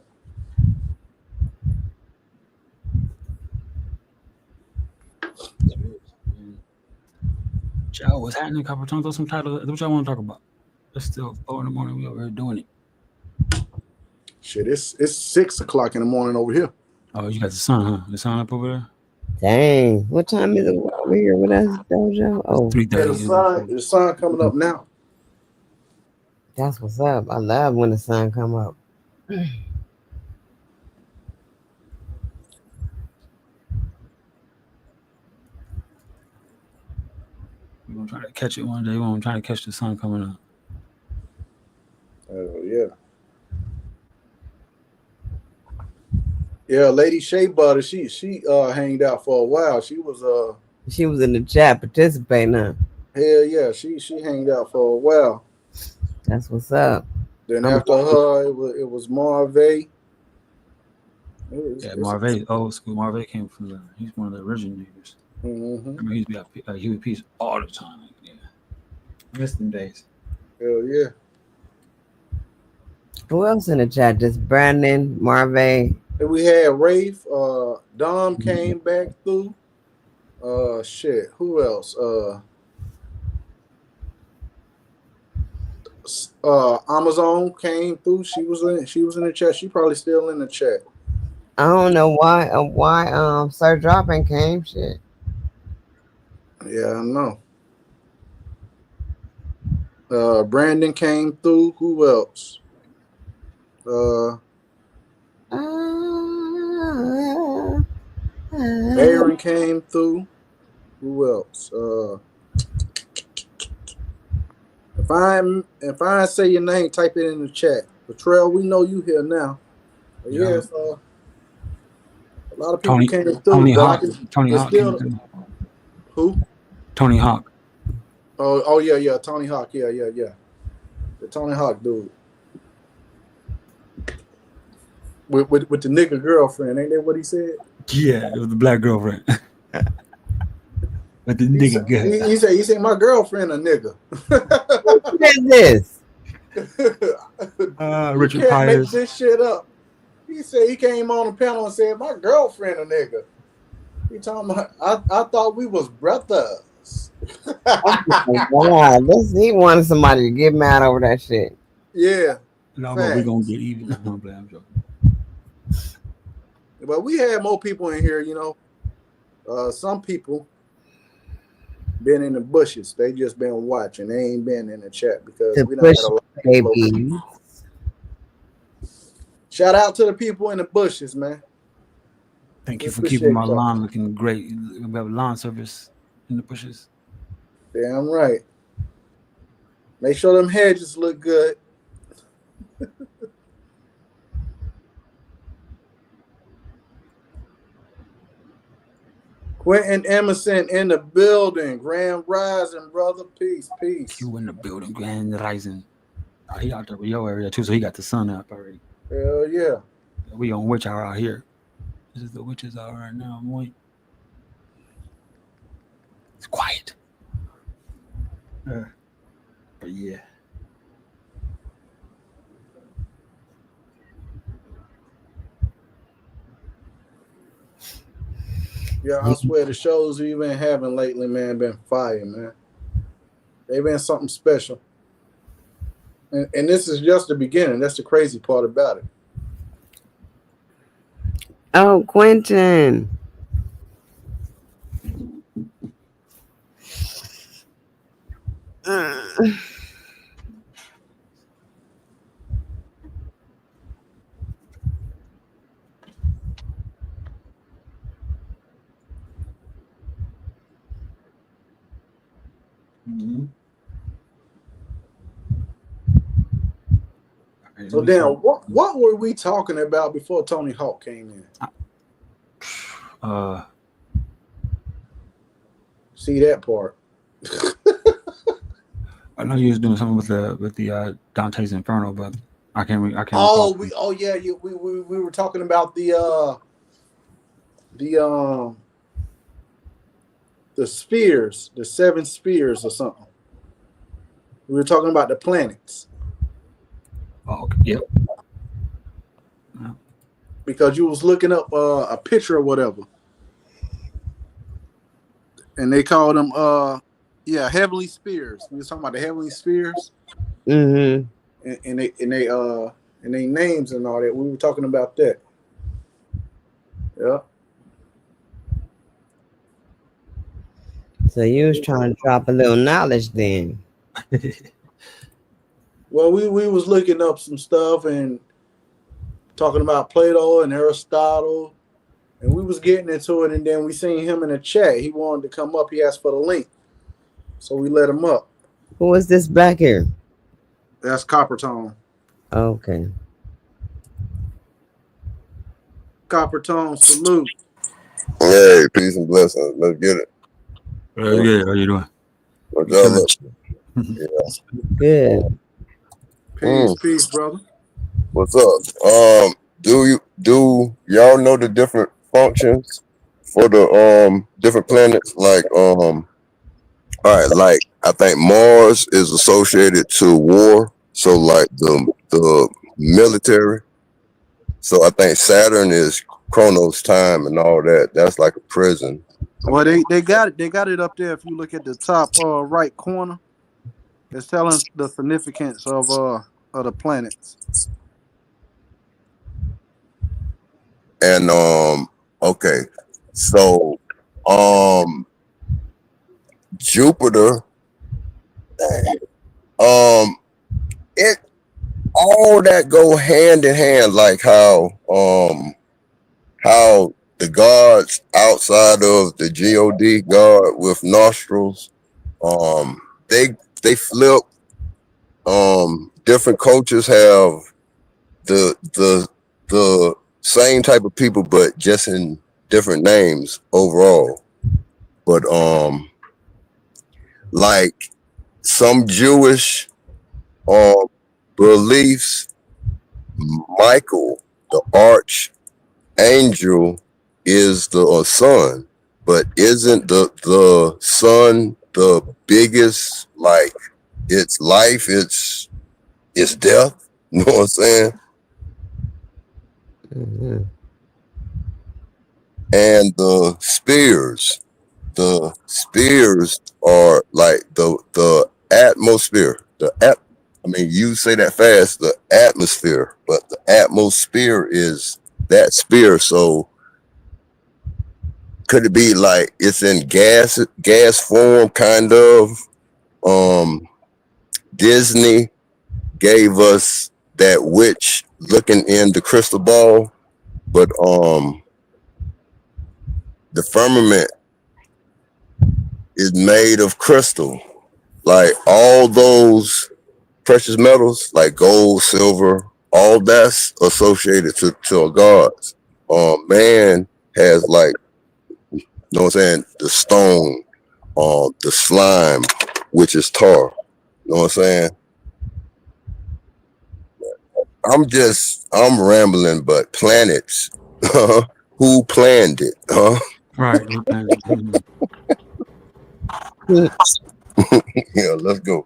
Joe, what's happening, Copper Tone? Throw some titles. What y'all want to talk about? It's still 4 in the morning. We over here doing it. Shit, it's 6 o'clock in the morning over here. Oh, you got the sun, huh? The sun up over there? Dang. What time is it over here with us, Dojo? Oh, 3:30. The sun coming up now. That's what's up. I love when the sun come up. We're gonna try to catch it one day. We're gonna try to catch the sun coming up. Oh yeah. Yeah, Lady Shea Butter, she hanged out for a while. She was in the chat participating, huh? Hell yeah, she hanged out for a while. That's what's up. Then after her, it was Marvay. Marvay, old school. Marvay came from he's one of the originators. Mm-hmm. I mean, he used to be at Huey Peace all the time. Yeah, I miss them days. Hell yeah. Who else in the chat? Just Brandon, Marvay. And we had Rafe. Dom came back through. Shit. Who else? Amazon came through. She was in the chat. She probably still in the chat. I don't know why Sir Dropping came. Shit. Yeah, I know. Brandon came through. Who else? Aaron came through. Who else? If I say your name, type it in the chat. Latrell, we know you here now. But yes, a lot of people came through. Tony Hawk. Tony Hawk. Who? Tony Hawk. Oh yeah. Tony Hawk. Yeah. The Tony Hawk dude. With the nigga girlfriend, ain't that what he said? Yeah, it was the black girlfriend. But the nigga girl. He said my girlfriend a nigga. What is this? Richard You can't Pyers. make this shit up. He said he came on the panel and said my girlfriend a nigga. He talking about I thought we was brothers. Wow, he wanted somebody to get mad over that shit. Yeah. No, but we gonna get even. I'm joking. But we had more people in here, you know. Some people been in the bushes. They just been watching. They ain't been in the chat because we don't have a lot of people. Shout out to the people in the bushes, man. Thank you for keeping my lawn looking great. We have lawn service in the bushes. Damn right. Make sure them hedges look good. Quentin Emerson in the building. Grand Rising, brother. Peace. You in the building, Grand Rising. He out there with your area too, so he got the sun up already. Hell yeah. We on witch hour out here. This is the witches hour right now, boy. It's quiet. But yeah. Yeah, I swear the shows we've been having lately, man, been fire, man. They've been something special. And this is just the beginning. That's the crazy part about it. Oh, Quentin. Mm-hmm. So Dan, what were we talking about before Tony Hawk came in? See that part. I know you was doing something with the Dante's Inferno, but I can't Oh, recall. we were talking about the spheres, the 7 spheres or something. We were talking about the planets. Oh, okay. Yep. Because you was looking up a picture or whatever, and they called them heavenly spheres. We was talking about the heavenly spheres, Mm-hmm. and they names and all that. We were talking about that. Yeah. So you was trying to drop a little knowledge then. Well, we was looking up some stuff and talking about Plato and Aristotle, and we was getting into it, and then we seen him in the chat. He wanted to come up. He asked for the link, so we let him up. Who is this back here? That's Copper Tone. Okay. Copper Tone, salute. Hey, peace and blessings. Let's get it. Yeah, how you doing? What y'all up to? Yeah. Good. Peace, brother. What's up? Do y'all know the different functions for the different planets? Like all right, like I think Mars is associated to war, so like the military. So I think Saturn is Chronos time and all that. That's like a prison. Well, they got it up there. If you look at the top right corner, it's telling the significance of the planets. And okay, so Jupiter, it all that go hand in hand, like how the gods outside of the God God with nostrils, they flip. Different cultures have the same type of people, but just in different names overall. But like some Jewish beliefs, Michael, the archangel, is the sun, but isn't the sun the biggest? Like it's life, it's death. You know what I'm saying? Mm-hmm. And the spears are like the atmosphere. I mean, you say that fast, the atmosphere, but the atmosphere is that spear. So could it be like it's in gas form, kind of? Disney gave us that witch looking in the crystal ball, but the firmament is made of crystal, like all those precious metals, like gold, silver, all that's associated to our gods. Man has, like, you know what I'm saying, the stone, the slime, which is tar. You know what I'm saying? I'm rambling, but planets, who planned it? Huh? Right. Yeah, let's go.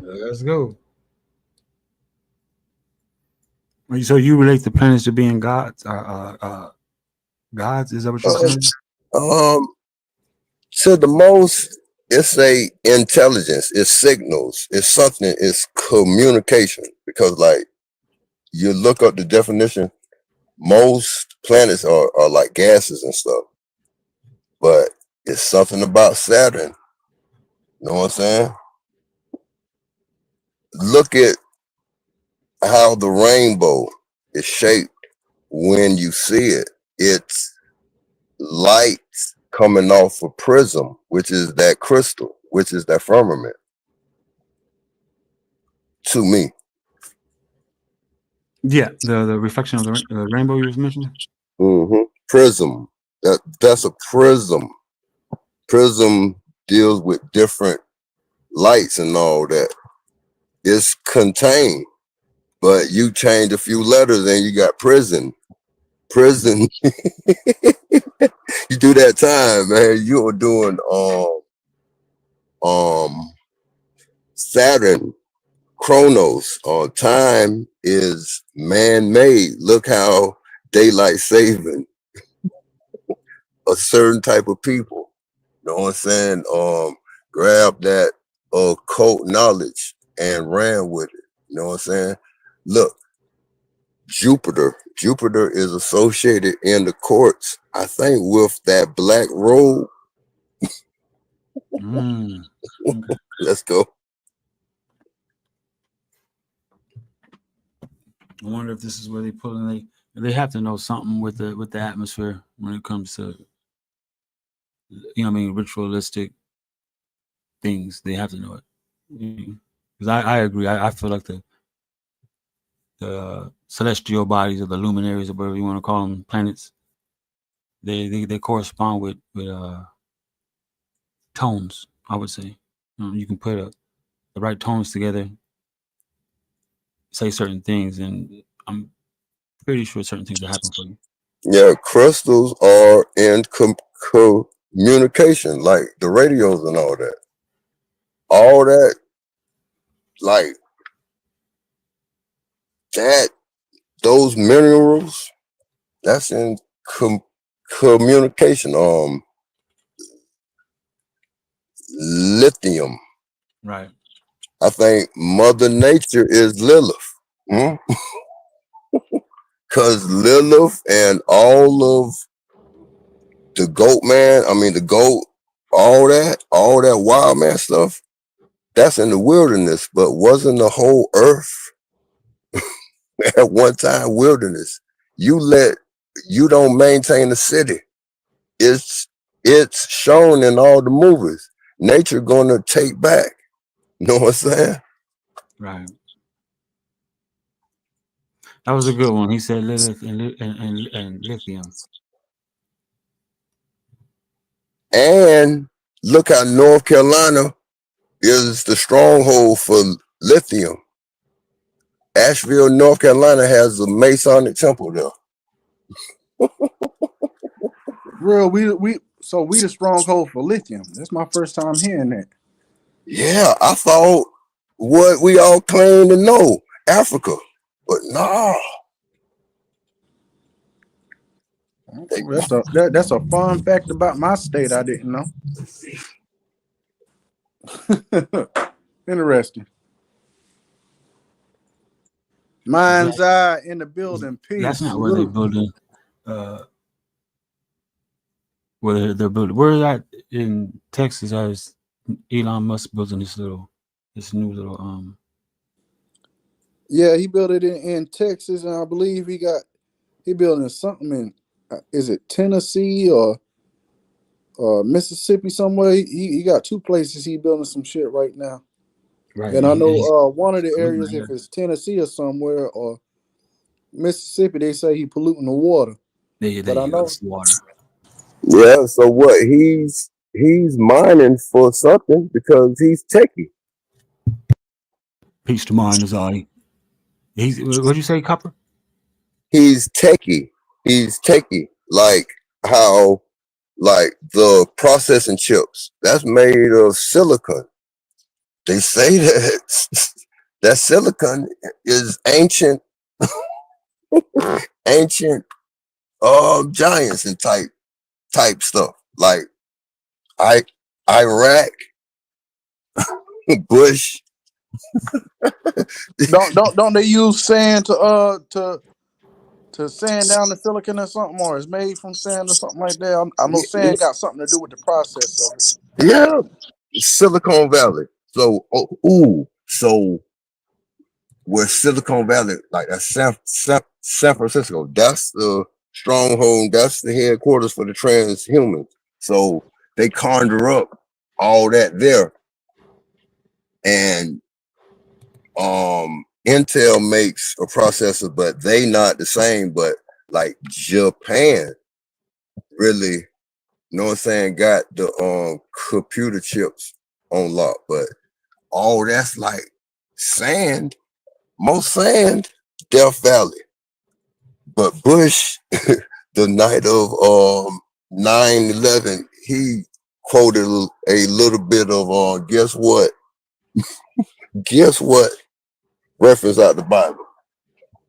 Let's go. So you relate the planets to being gods? Gods? Is that what you're saying? To the most, it's a intelligence, it's signals, it's something, it's communication. Because like you look up the definition, most planets are like gases and stuff. But it's something about Saturn. You know what I'm saying? Look at how the rainbow is shaped when you see it. It's light coming off a prism, which is that crystal, which is that firmament. To me. Yeah, the reflection of the rainbow you was mentioning. Prism. That's a prism. Prism deals with different lights and all that. It's contained, but you change a few letters and you got prison. Prison. You do that time, man. You are doing Saturn, Chronos. Time is man-made. Look how daylight saving a certain type of people. You know what I'm saying? Grab that occult knowledge and ran with it. You know what I'm saying? Look, Jupiter is associated in the courts, I think, with that black robe. Okay. Let's go. I wonder if this is where they pull in. They have to know something with the atmosphere when it comes to, you know what I mean, ritualistic things. They have to know it. Because I agree. I feel like the celestial bodies or the luminaries or whatever you want to call them, planets, they correspond with tones, I would say. You can put the right tones together, say certain things, and I'm pretty sure certain things will happen for you. Yeah, crystals are in communication, like the radios and all that. All that, like that, those minerals, that's in communication. Lithium. Right. I think Mother Nature is Lilith. Because Lilith and all of the goat man, the goat, all that wild man stuff, that's in the wilderness, but wasn't the whole earth at one time wilderness? You don't maintain the city. It's shown in all the movies. Nature gonna take back. You know what I'm saying? Right. That was a good one. He said Lilith and lithium. And look how North Carolina is the stronghold for lithium. Asheville, North Carolina has a Masonic temple there. Real, we the stronghold for lithium. That's my first time hearing that. Yeah, I thought what we all claim to know, Africa, but nah. That's a fun fact about my state I didn't know. Interesting. Mind's Eye in the building. Peace. That's not where they're building. Where they're building. Where is that in Texas? As Elon Musk building this new little Yeah, he built it in Texas, and I believe he building something in is it Tennessee or Mississippi somewhere. He got two places he building some shit right now. Right. And I know one of the areas, if it's Tennessee or somewhere or Mississippi, they say he polluting the water. But I know it's water. Yeah, so what? He's mining for something because he's techie. Peace to mind is all. He's what'd you say, Copper? He's techie. He's techie. Like how, like the processing chips, that's made of silicon. They say that that silicon is ancient ancient giants and type stuff like Iraq, Bush. Don't they use sand to sand down the silicon or something, or it's made from sand or something like that? I know sand got something to do with the process of it. Yeah, Silicon Valley. So, so where Silicon Valley, like that's San Francisco, that's the stronghold, that's the headquarters for the transhumans. So they conjure up all that there, and Intel makes a processor, but they not the same. But like Japan, really, you know what I'm saying, got the computer chips on lock, but all that's like sand, most sand, Death Valley. But Bush, the night of 9/11, he quoted a little bit of guess what? Guess what? Reference out the Bible.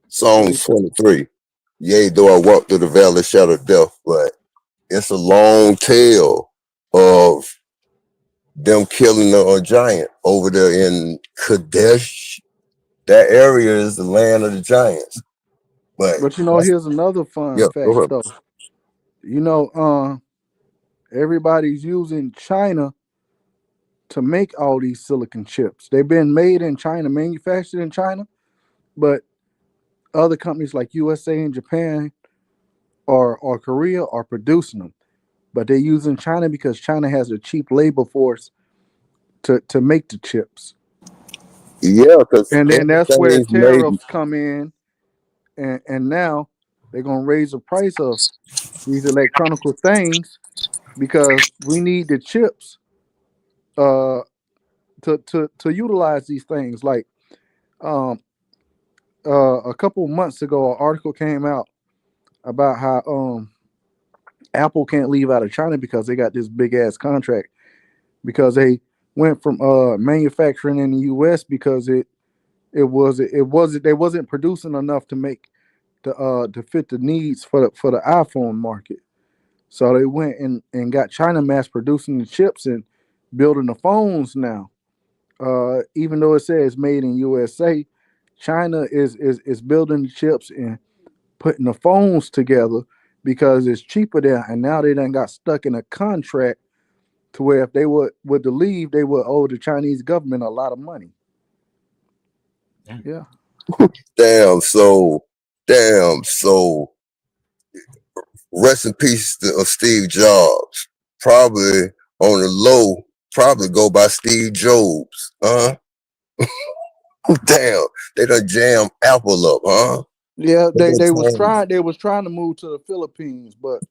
Psalms 23. Yea, though I walk through the valley of shadow of death, but it's a long tale of them killing a giant over there in Kadesh. That area is the land of the giants. But you know, here's another fun fact go ahead. though. You know, everybody's using China to make all these silicon chips. They've been made in China, manufactured in China, but other companies like USA and Japan or Korea are producing them. But they're using China because China has a cheap labor force to make the chips. Yeah, because And then that's where everything's made. tariffs come in, and now they're gonna raise the price of these electronic things because we need the chips uh to utilize these things. Like um a couple of months ago, an article came out about how Apple can't leave out of China because they got this big ass contract because they went from manufacturing in the US because it wasn't they wasn't producing enough to make to fit the needs for the iPhone market. So they went and got China mass producing the chips and building the phones now. Even though it says made in USA, China is building the chips and putting the phones together because it's cheaper there. And now they done got stuck in a contract to where if they would to leave, they would owe the Chinese government a lot of money. Yeah. Damn, so rest in peace of Steve Jobs. Probably on the low, probably go by Steve Jobs. Damn, they done jam Apple up, huh? Yeah, they was trying to move to the Philippines, but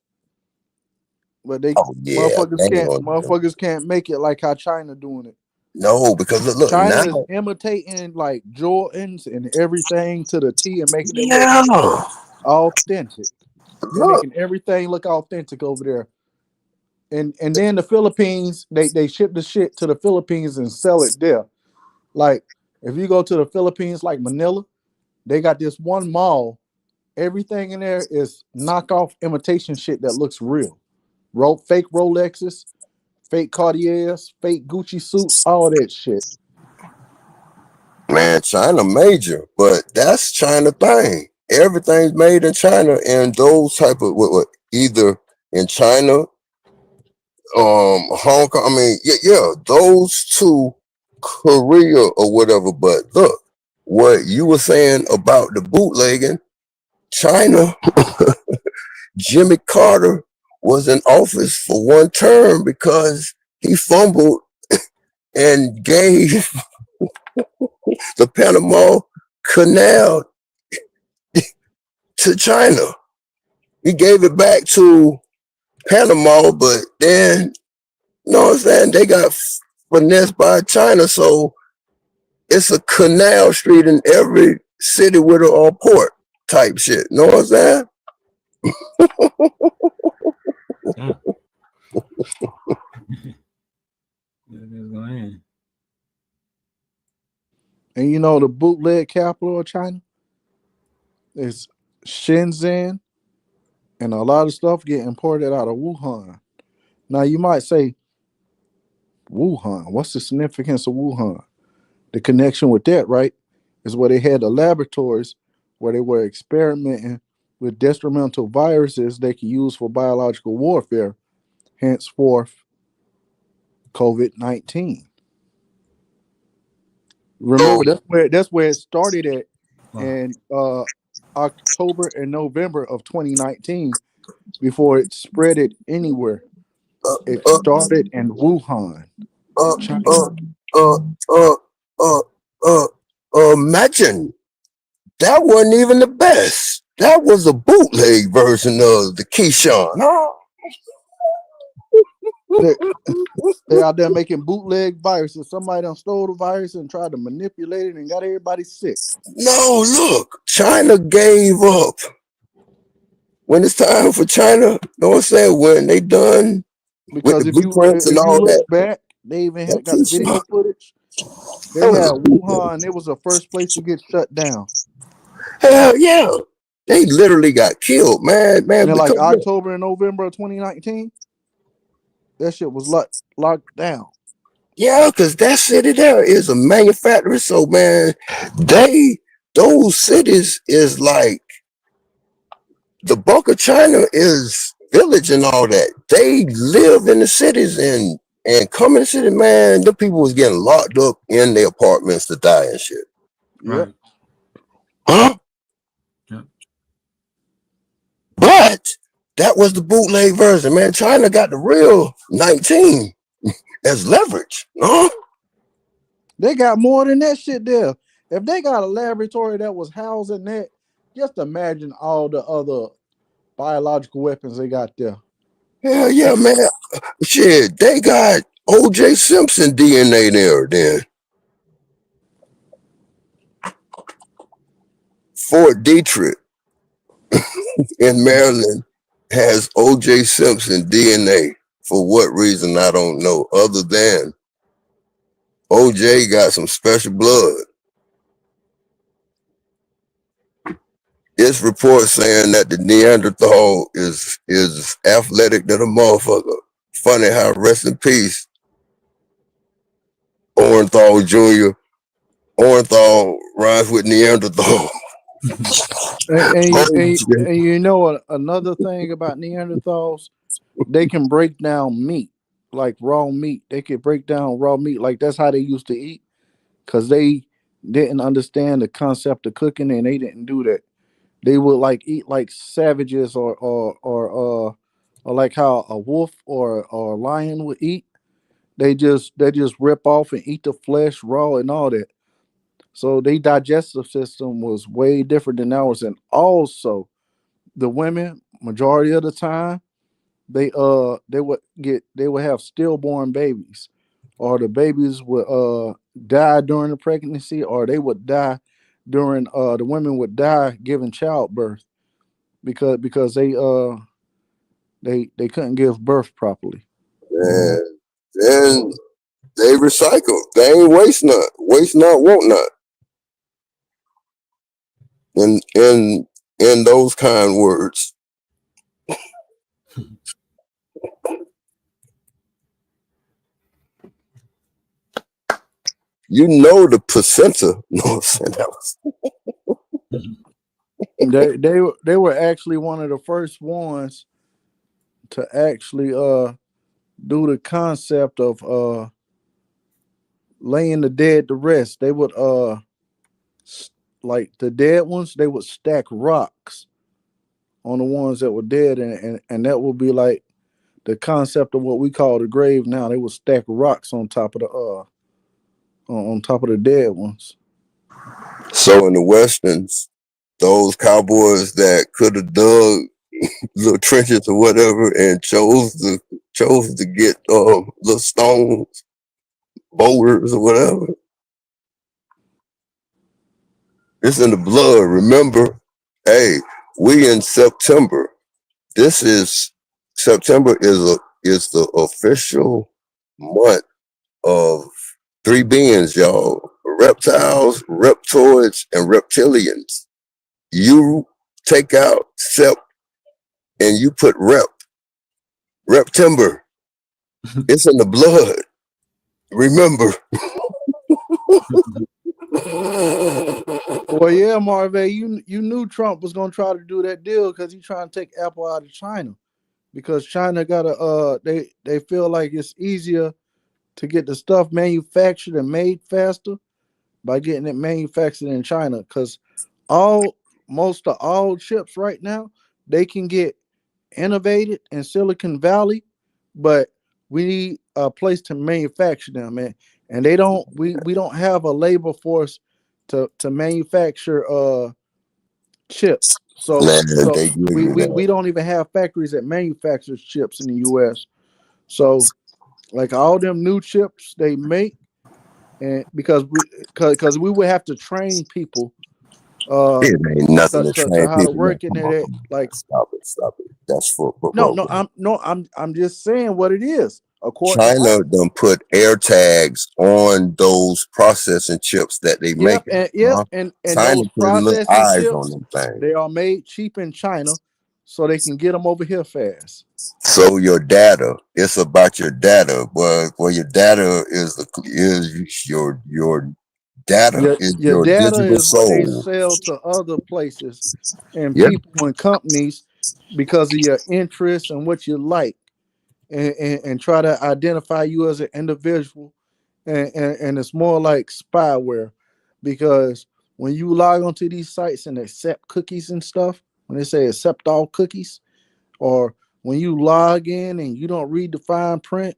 they yeah, motherfuckers can't make it like how China doing it. No, because look China now. is imitating like Jordans and everything to the T and making it Yeah. look authentic. They're Look. making everything look authentic over there. And then the Philippines, they ship the shit to the Philippines and sell it there. Like if you go to the Philippines, like Manila, they got this one mall. Everything in there is knockoff imitation shit that looks real. Fake Rolexes, fake Cartiers, fake Gucci suits, all that shit. Man, China major, but that's China thing. Everything's made in China, and those type of what either in China, Hong Kong. I mean, yeah, those two, Korea or whatever. But look, what you were saying about the bootlegging, China. Jimmy Carter was in office for one term because he fumbled and gave the Panama Canal to China. He gave it back to Panama, but then, you know what I'm saying, they got finessed by China. So it's a canal street in every city with a port type shit. You know what I'm saying? And you know the bootleg capital of China is Shenzhen, and a lot of stuff get imported out of Wuhan. Now you might say, Wuhan, what's the significance of Wuhan? The connection with that, right, is where they had the laboratories where they were experimenting with detrimental viruses they could use for biological warfare, henceforth COVID-19. Remember, that's where it started at Wow. in October and November of 2019 before it spread it anywhere. It Uh, started in Wuhan, uh, China. uh, uh, uh, uh, uh, imagine that wasn't even the best. That was a bootleg version of the Keyshawn. Huh? They, they out there making bootleg viruses. Somebody done stole the virus and tried to manipulate it and got everybody sick. No, look, China gave up. When it's time for China, you know what I'm saying? When they done with the Because blueprints and if you all look that, back, they even that got the Keyshawn, video footage. They that was had a bootleg. Wuhan. It was the first place to get shut down. Hell yeah. They literally got killed, man, And like because October and November of 2019, that shit was locked down. yeah, because that city there is a manufacturer. So man, they those cities is like the bulk of China is village and all that. They live in the cities and come in the city, man. The people was getting locked up in their apartments to die and shit. Yep. Right. Huh? Yep. But that was the bootleg version, man. China got the real 19 as leverage. Huh? They got more than that shit there. If they got a laboratory that was housing that, just imagine all the other biological weapons they got there. Hell yeah, man. Shit, they got O.J. Simpson DNA there then. Fort Detrick in Maryland has O.J. Simpson DNA. For what reason, I don't know, other than O.J. got some special blood. It's reports saying that the Neanderthal is athletic than a motherfucker. Funny how, rest in peace, Orenthal Jr. Orenthal rhymes with Neanderthal. And you know another thing about Neanderthals, they can break down meat, like raw meat. They could break down raw meat, like that's how they used to eat, because they didn't understand the concept of cooking, and they didn't do that. They would like eat like savages, or like how a wolf or a lion would eat. They just rip off and eat the flesh raw and all that. So their digestive system was way different than ours, and also the women, majority of the time, they would have stillborn babies, or the babies would die during the pregnancy, or they would die during the women would die giving childbirth because they couldn't give birth properly. And then they recycle. They ain't waste not. Waste not, want not. In those kind words. You know the placenta. No, I'm saying that was They were actually one of the first ones to actually do the concept of laying the dead to rest. They would like the dead ones, they would stack rocks on the ones that were dead, and that would be like the concept of what we call the grave now. They would stack rocks on top of the on top of the dead ones. so in the westerns, those cowboys that could have dug little trenches or whatever and chose to get little stones, boulders or whatever. It's in the blood. Remember, hey, we in September. This is September is the official month of three beings, y'all: reptiles, reptoids, and reptilians. You take out SEP and you put rep timber. It's in the blood. Remember. Well, yeah, Marvin, you knew Trump was gonna try to do that deal because he's trying to take Apple out of China because China got they feel like it's easier to get the stuff manufactured and made faster by getting it manufactured in China because most of all chips right now they can get innovated in Silicon Valley, but we need a place to manufacture them, man. And they don't we don't have a labor force to manufacture chips. So Man, so they give we, you we that. we don't even have factories that manufactures chips in the US. So like all them new chips they make and because we would have to train people It ain't nothing to to train how to people, man. work in Come it on, at, come on. like Stop it. That's for no bro. I'm just saying what it is according to China Apple. done put air tags on those processing chips that they Yep, making. and yep, and China those putting little processing eyes on chips them things. they are made cheap in China so they can get them over here fast. So your data, it's about your data. Well, your data is your data is Your your data digital is what they soul. sell to other places and Yeah, people and companies because of your interests and what you like, and try to identify you as an individual, and it's more like spyware because when you log onto these sites and accept cookies and stuff, when they say accept all cookies, or when you log in and you don't read the fine print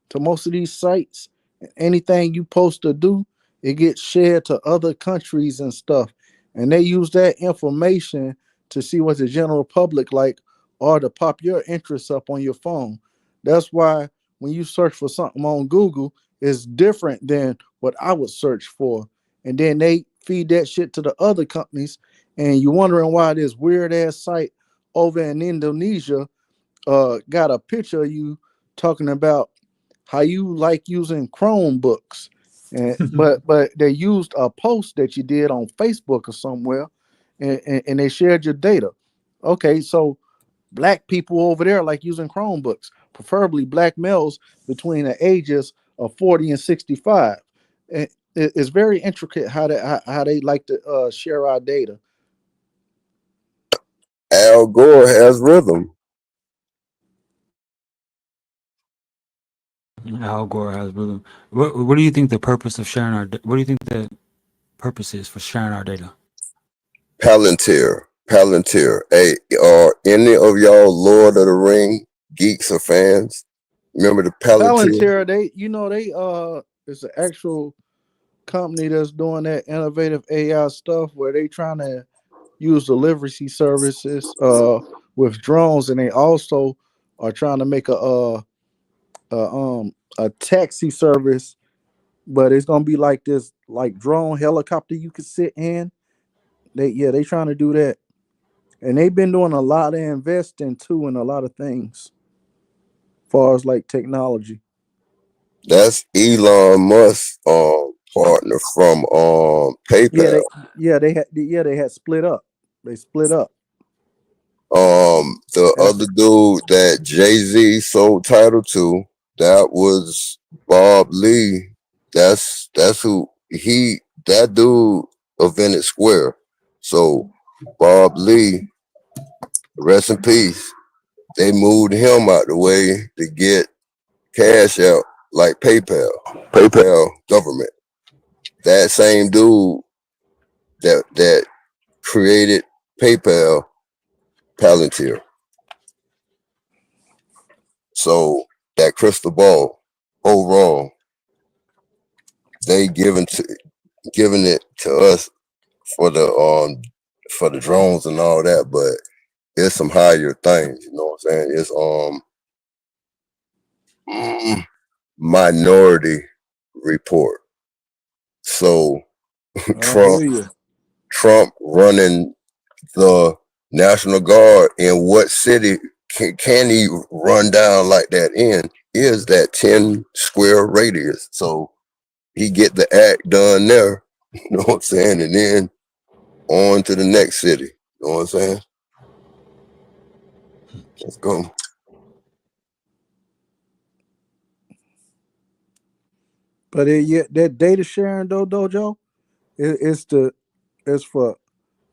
to most of these sites, anything you post or do, it gets shared to other countries and stuff. And they use that information to see what the general public like or to pop your interests up on your phone. That's why when you search for something on Google, it's different than what I would search for. And then they feed that shit to the other companies. And you're wondering why this weird ass site over in Indonesia got a picture of you talking about how you like using Chromebooks, and but they used a post that you did on Facebook or somewhere, and they shared your data. Okay, so black people over there like using Chromebooks, preferably black males between the ages of 40 and 65. And it's very intricate how they like to share our data. Al Gore has rhythm. Al Gore has rhythm. What do you think the purpose of sharing our? What do you think the purpose is for sharing our data? Palantir. Hey, are any of y'all Lord of the Ring geeks or fans? Remember the Palantir? Palantir, they it's an actual company that's doing that innovative AI stuff where they trying to use delivery services with drones, and they also are trying to make a taxi service, but it's gonna be like this like drone helicopter you could sit in. They trying to do that, and they've been doing a lot of investing too in a lot of things, as far as like technology. That's Elon Musk partner from Yeah, PayPal. they had split up. They split up. The That's other dude that Jay-Z sold title to, that was Bob Lee. That's who that dude invented Square. So Bob Lee, rest in peace. They moved him out the way to get cash out like PayPal government. That same dude that created PayPal, Palantir. So that crystal ball, overall, they giving it to us for the drones and all that, but it's some higher things, you know what I'm saying? It's Minority Report. So I Trump feel you. Trump running the National Guard in what city can he run down like that in is that 10 square radius. So he get the act done there, you know what I'm saying? And then on to the next city. You know what I'm saying? Let's go. But that data sharing though, Dojo, it's for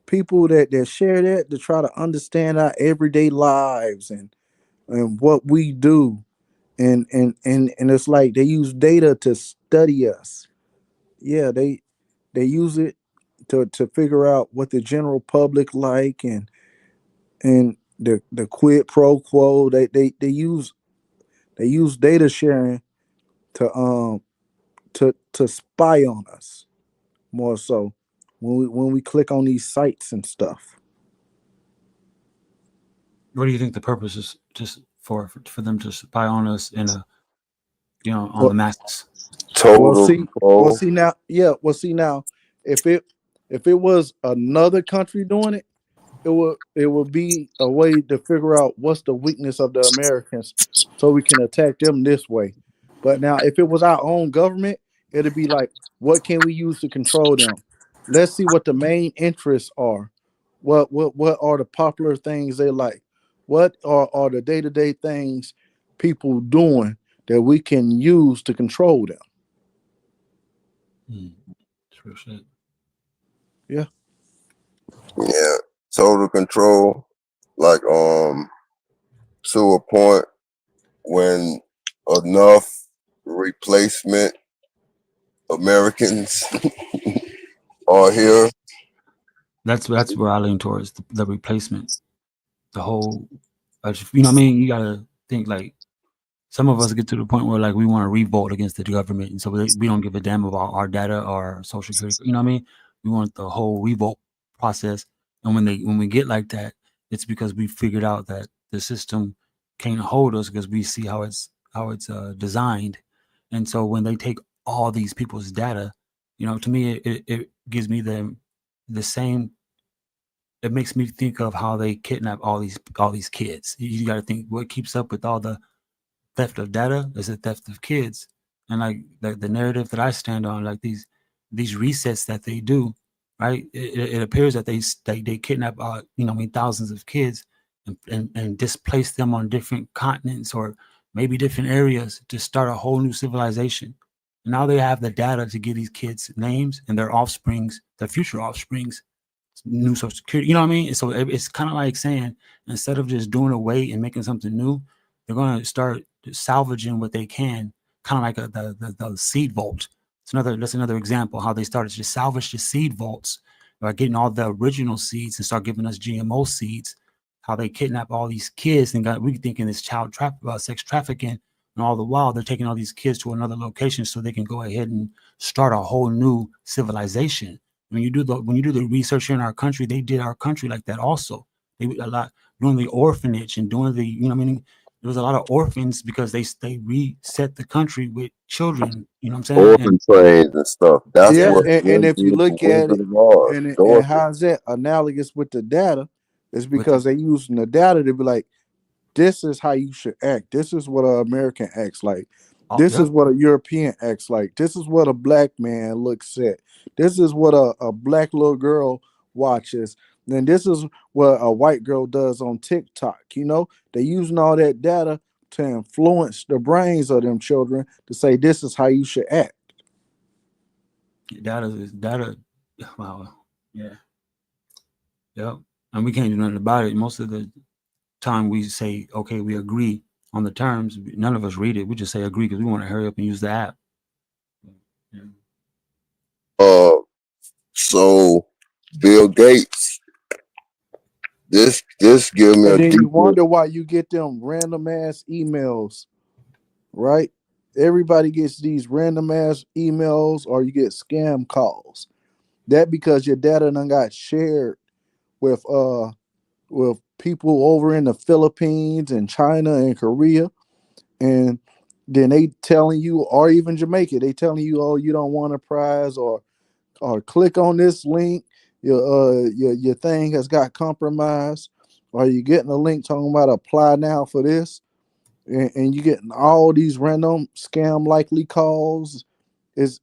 people that share that to try to understand our everyday lives and what we do. And it's like they use data to study us. Yeah, they use it to figure out what the general public like and the quid pro quo. They use data sharing to spy on us more so when we click on these sites and stuff. What do you think the purpose is? Just for them to spy on us in a on Well, the masses. well, Total see, well, control. see now, yeah, well, see now, if it was another country doing it, it would be a way to figure out what's the weakness of the Americans, so we can attack them this way. But now, if it was our own government, it'd be like, what can we use to control them? Let's see what the main interests are. What are the popular things they like? What are the day to day things people doing that we can use to control them? True shit. Yeah. Yeah. Total control. Like to a point when enough replacement Americans are here. That's where I lean towards the replacement. The whole, what I mean. You gotta think like some of us get to the point where like we want to revolt against the government, and so we don't give a damn about our data or social security. You know what I mean? We want the whole revolt process, and when we get like that, it's because we figured out that the system can't hold us because we see how it's designed, and so when they take all these people's data, to me it gives me the same. It makes me think of how they kidnap all these kids. You got to think what keeps up with all the theft of data is the theft of kids. And like the narrative that I stand on, like these resets that they do, right? It appears that they kidnap thousands of kids and displace them on different continents or maybe different areas to start a whole new civilization. And now they have the data to give these kids names and their offsprings, their future offsprings, new social security. You know what I mean? So it's kind of like saying instead of just doing away and making something new, they're going to start salvaging what they can, kind of like the seed vault. That's another example how they started to salvage the seed vaults by getting all the original seeds and start giving us GMO seeds. How they kidnap all these kids and we thinking it's sex trafficking, and all the while they're taking all these kids to another location so they can go ahead and start a whole new civilization. When you do the research in our country, they did our country like that also. They a lot doing the orphanage and doing what I mean. There was a lot of orphans because they reset the country with children. You know what I'm saying? And Orphan trains and stuff. That's Yeah, yeah, what and really if you is the look at it, Wizard of Oz. and Dorothy. how's that analogous with the data, it's with the because they using the data to be like, this is how you should act. This is what an American acts like. This is yep. what a European acts like. This is what a black man looks at. This is what a black little girl watches. Then this is what a white girl does on TikTok. They using all that data to influence the brains of them children to say this is how you should act. Data. Wow. Yeah. Yep. And we can't do nothing about it. Most of the time we say, okay, we agree on the terms. None of us read it. We just say agree because we want to hurry up and use the app. Yeah. Uh, so Bill Gates. This give me And a then you deeper. wonder why you get them random ass emails, right? Everybody gets these random ass emails or you get scam calls. That because your data done got shared with people over in the Philippines and China and Korea. And then they telling you, or even Jamaica, they telling you, oh, you don't want a prize, or click on this link, your thing has got compromised, or you getting a link talking about apply now for this, and you getting all these random scam likely calls. It's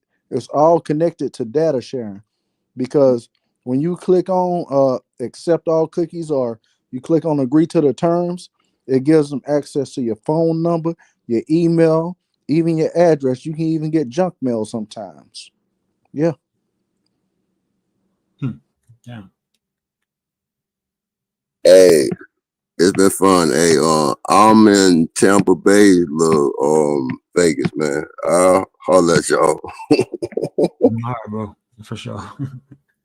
all connected to data sharing, because when you click on accept all cookies, or you click on agree to the terms, It gives them access to your phone number, your email, even your address. You can even get junk mail sometimes. Yeah. Yeah. Hey, it's been fun. Hey, I'm in Tampa Bay, little Vegas, man. I'll holler at y'all. All right, bro. For sure.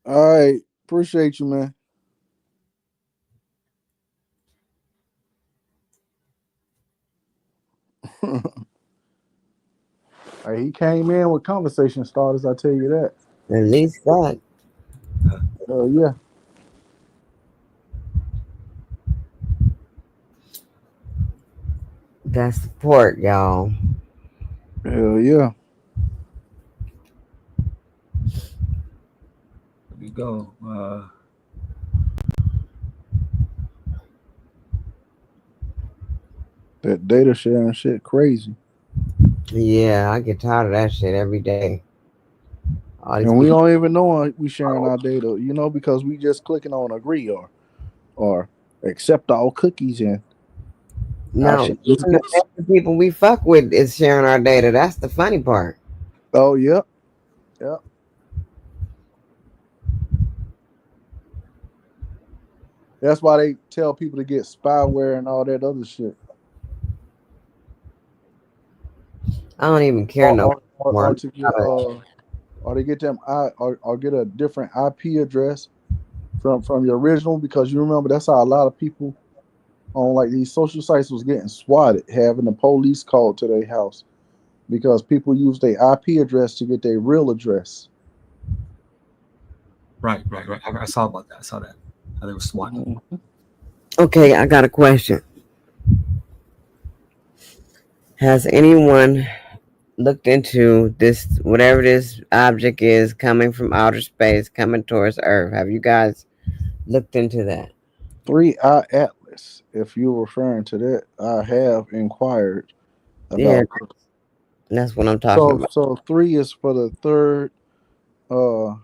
All right. Appreciate you, man. Hey, he came in with conversation starters, I tell you that. At least that. Yeah. That's support, y'all. Hell yeah. Here we go. That data sharing shit crazy. Yeah, I get tired of that shit every day. All these And we people. don't even know we sharing our data, because we just clicking on agree or accept all cookies and our No, shit even disappears. the people we fuck with is sharing our data. That's the funny part. Oh yeah. Yeah. That's why they tell people to get spyware and all that other shit. I don't even care Or no or, or, more. or to get or to get them or get a different IP address from your original, because you remember that's how a lot of people on like these social sites was getting swatted, having the police called to their house because people use their IP address to get their real address. Right. I saw about that. I saw that. How they were swatting. Mhm. Okay, I got a question. Has anyone looked into this, whatever this object is coming from outer space, coming towards Earth? Have you guys looked into that? 3-Eye Atlas. If you're referring to that, I have inquired Yeah, about. that's what I'm talking So about. so 3 is for the third uh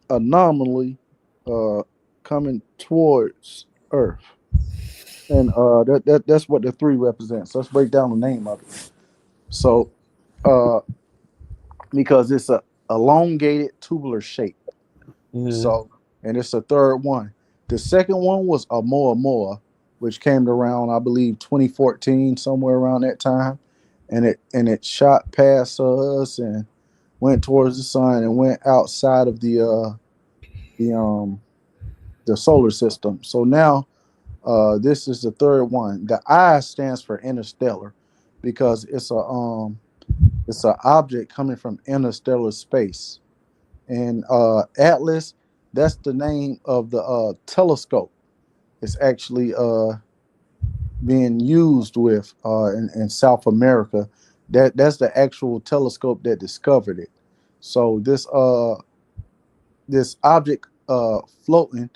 anomaly coming towards Earth. And that's what the 3 represents. Let's break down the name of it. So uh because it's a elongated tubular shape. Hmm. So, and it's the third one. The second one was Oumuamua, which came around, I believe, 2014, somewhere around that time, and it shot past us and went towards the sun and went outside of the um the solar system. So now, this is the third one. The I stands for interstellar, because it's an object coming from interstellar space. And Atlas, that's the name of the telescope. It's actually being used with in South America. That's the actual telescope that discovered it. So this object floating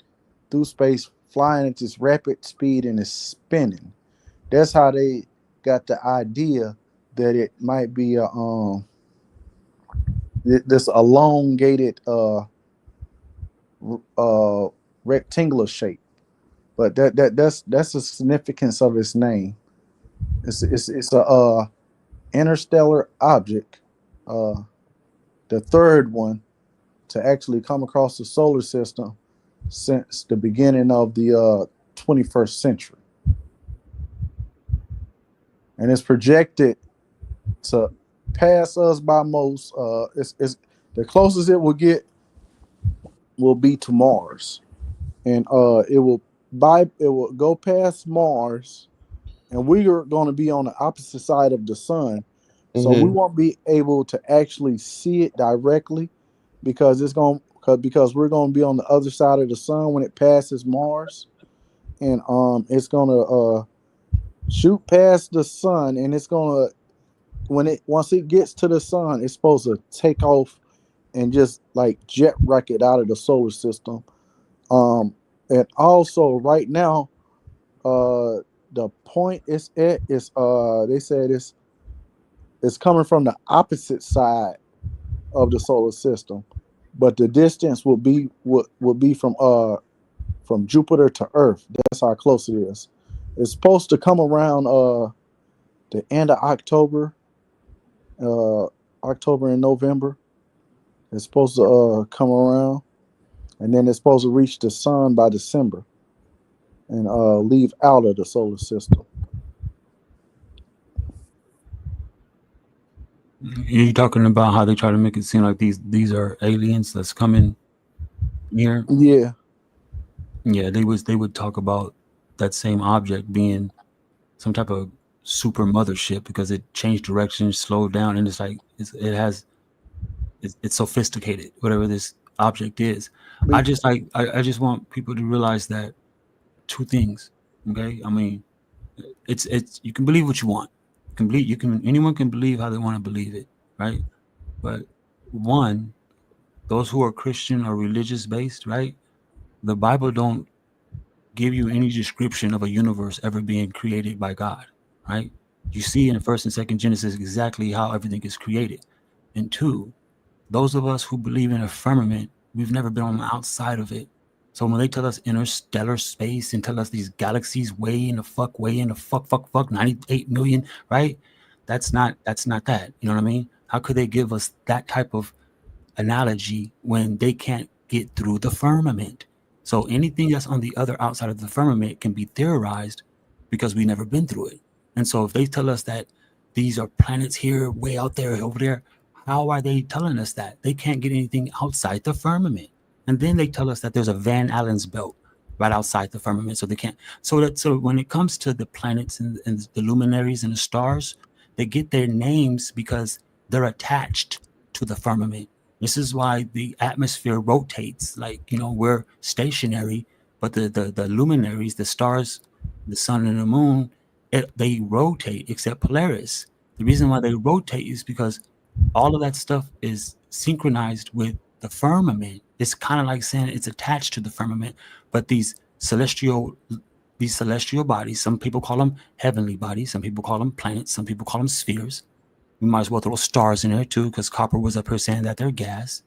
through space, flying at this rapid speed and is spinning. That's how they got the idea that it might be this elongated uh rectangular shape. But that's the significance of its name. It's a interstellar object, uh the third one to actually come across the solar system since the beginning of the 21st century. And it's projected to pass us by most. It's the closest it will get will be to Mars. And it will go past Mars, and we are going to be on the opposite side of the sun, so we Hmm. won't be able to actually see it directly, because because we're going to be on the other side of the sun when it passes Mars, and it's going to shoot past the sun, and it's going to once it gets to the sun, it's supposed to take off and just like jet rocket out of the solar system. And also right now, the point it's at is they said it's coming from the opposite side of the solar system, but the distance will be from Jupiter to Earth. That's how close it is. It's supposed to come around the end of October, October and November. It's supposed to come around, and then it's supposed to reach the sun by December and leave out of the solar system. You're talking about how they try to make it seem like these are aliens that's coming here. Yeah. Yeah, they would talk about that same object being some type of super mothership because it changed direction, slowed down, and it's like it's sophisticated, whatever this object is. I just want people to realize that two things. Okay, I mean, it's you can believe what you want. Anyone can believe how they want to believe it, right? But one, those who are Christian or religious based, right? The Bible don't give you any description of a universe ever being created by God, right? You see in the first and second Genesis exactly how everything is created. And two, those of us who believe in a firmament, we've never been on the outside of it. So when they tell us interstellar space and tell us these galaxies way in the fuck 98 million, right? That's not that. You know what I mean? How could they give us that type of analogy when they can't get through the firmament? So anything that's on the other outside of the firmament can be theorized because we've never been through it. And so if they tell us that these are planets here, way out there, over there, how are they telling us that? They can't get anything outside the firmament. And then they tell us that there's a Van Allen's belt right outside the firmament, so they can't. So when it comes to the planets and the luminaries and the stars, they get their names because they're attached to the firmament. This is why the atmosphere rotates. Like, we're stationary, but the luminaries, the stars, the sun and the moon, they rotate, except Polaris. The reason why they rotate is because all of that stuff is synchronized with the firmament. It's kind of like saying it's attached to the firmament, but these celestial bodies, some people call them heavenly bodies, some people call them planets, some people call them spheres. We might as well throw stars in there too, because Copper was up here saying that they're gas.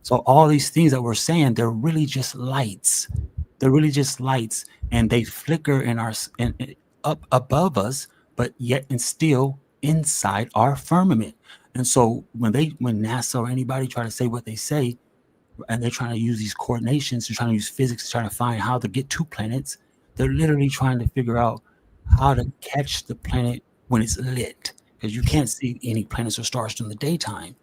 So all these things that we're saying, they're really just lights. They're really just lights, and they flicker up above us, but yet and still inside our firmament. And so when NASA or anybody try to say what they say, and they're trying to use these coordinations, they're trying to use physics to try to find how to get to planets, they're literally trying to figure out how to catch the planet when it's lit, because you can't see any planets or stars during the daytime.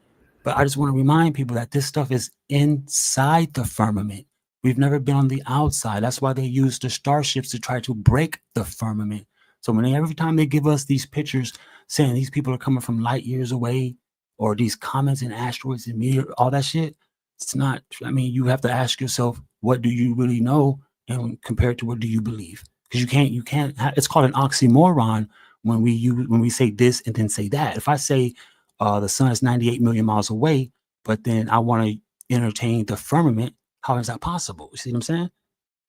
But I just want to remind people that this stuff is inside the firmament. We've never been on the outside. That's why they use the starships to try to break the firmament. So every time they give us these pictures saying these people are coming from light years away, or these comets and asteroids and meteor, all that shit, it's not. I mean, you have to ask yourself, what do you really know, and compared to what do you believe? Because you can't. It's called an oxymoron when we say this and then say that. If I say the sun is 98 million miles away, but then I want to entertain the firmament, how is that possible? You see what I'm saying?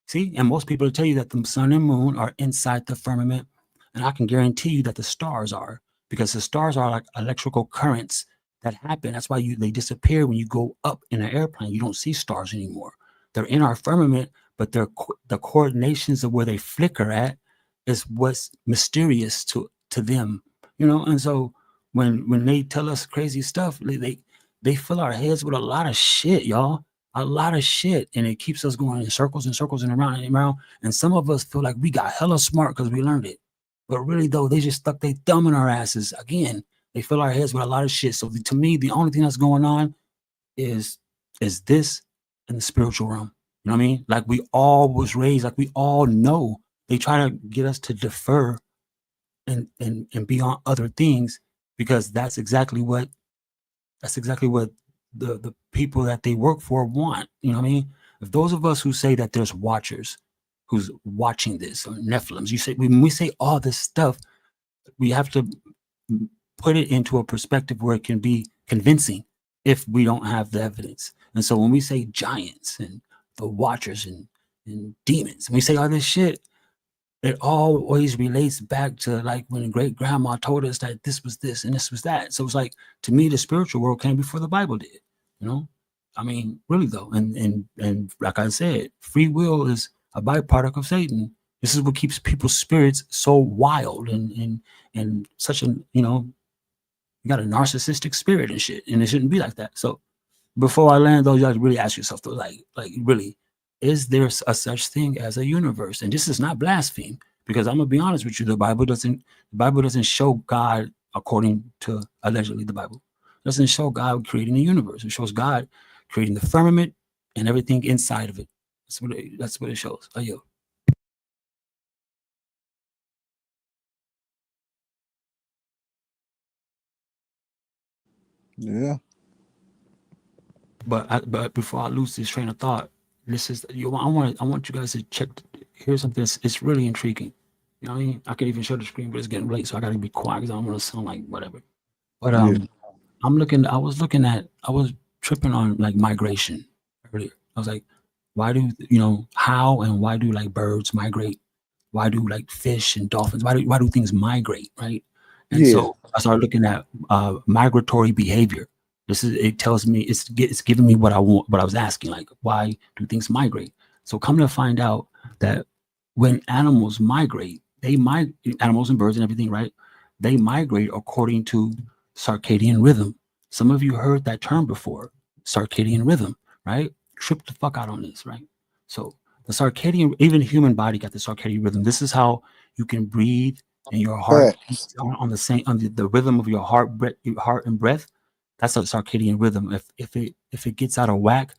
See, and most people will tell you that the sun and moon are inside the firmament, and I can guarantee you that the stars are, because the stars are like electrical currents that happen. That's why they disappear when you go up in an airplane. You don't see stars anymore. They're in our firmament, but the coordinations of where they flicker at is what's mysterious to them, And so when they tell us crazy stuff, they fill our heads with a lot of shit, y'all. A lot of shit, and it keeps us going in circles and circles and around and around. And some of us feel like we got hella smart because we learned it, but really though, they just stuck their thumb in our asses. Again, they fill our heads with a lot of shit. So to me, the only thing that's going on is this in the spiritual realm. You know what I mean? Like we all was raised, like we all know. They try to get us to defer and be on other things, because that's exactly what the people that they work for want. You know what I mean? If those of us who say that there's watchers who's watching this, or Nephilims, when we say all this stuff, we have to put it into a perspective where it can be convincing if we don't have the evidence. And so when we say giants and the watchers and demons, and we say all this shit, it always relates back to like when great grandma told us that this was this and this was that. So it's like, to me, the spiritual world came before the Bible did, I mean, really though. And like I said, free will is a byproduct of Satan. This is what keeps people's spirits so wild and such an, you got a narcissistic spirit and shit, and it shouldn't be like that. So before I land, though, you have to really ask yourself, though, like really, is there a such thing as a universe? And this is not blaspheme, because I'm gonna be honest with you, the Bible doesn't show God according to allegedly the Bible doesn't show God creating the universe. It shows God creating the firmament and everything inside of it. That's what it shows. Oh, yo. Yeah. But before I lose this train of thought, this is I want you guys to check. Here's something. It's really intriguing. You know what I mean? I can even show the screen, but it's getting late, so I gotta be quiet because I don't want to sound like whatever. But Yeah. I was tripping on like migration earlier. I was like, why do how and why do like birds migrate? Why do like fish and dolphins? Why do things migrate, right? And Yeah. so I started looking at migratory behavior. It tells me it's giving me what I want, what I was asking, like why do things migrate? So come to find out that when animals migrate, animals and birds and everything, right? They migrate according to circadian rhythm. Some of you heard that term before, circadian rhythm, right? Trip the fuck out on this, right? So the circadian, even the human body got the circadian rhythm. This is how you can breathe and your heart beats on the same on the rhythm of your heart and breath. That's a circadian rhythm. If it gets out of whack,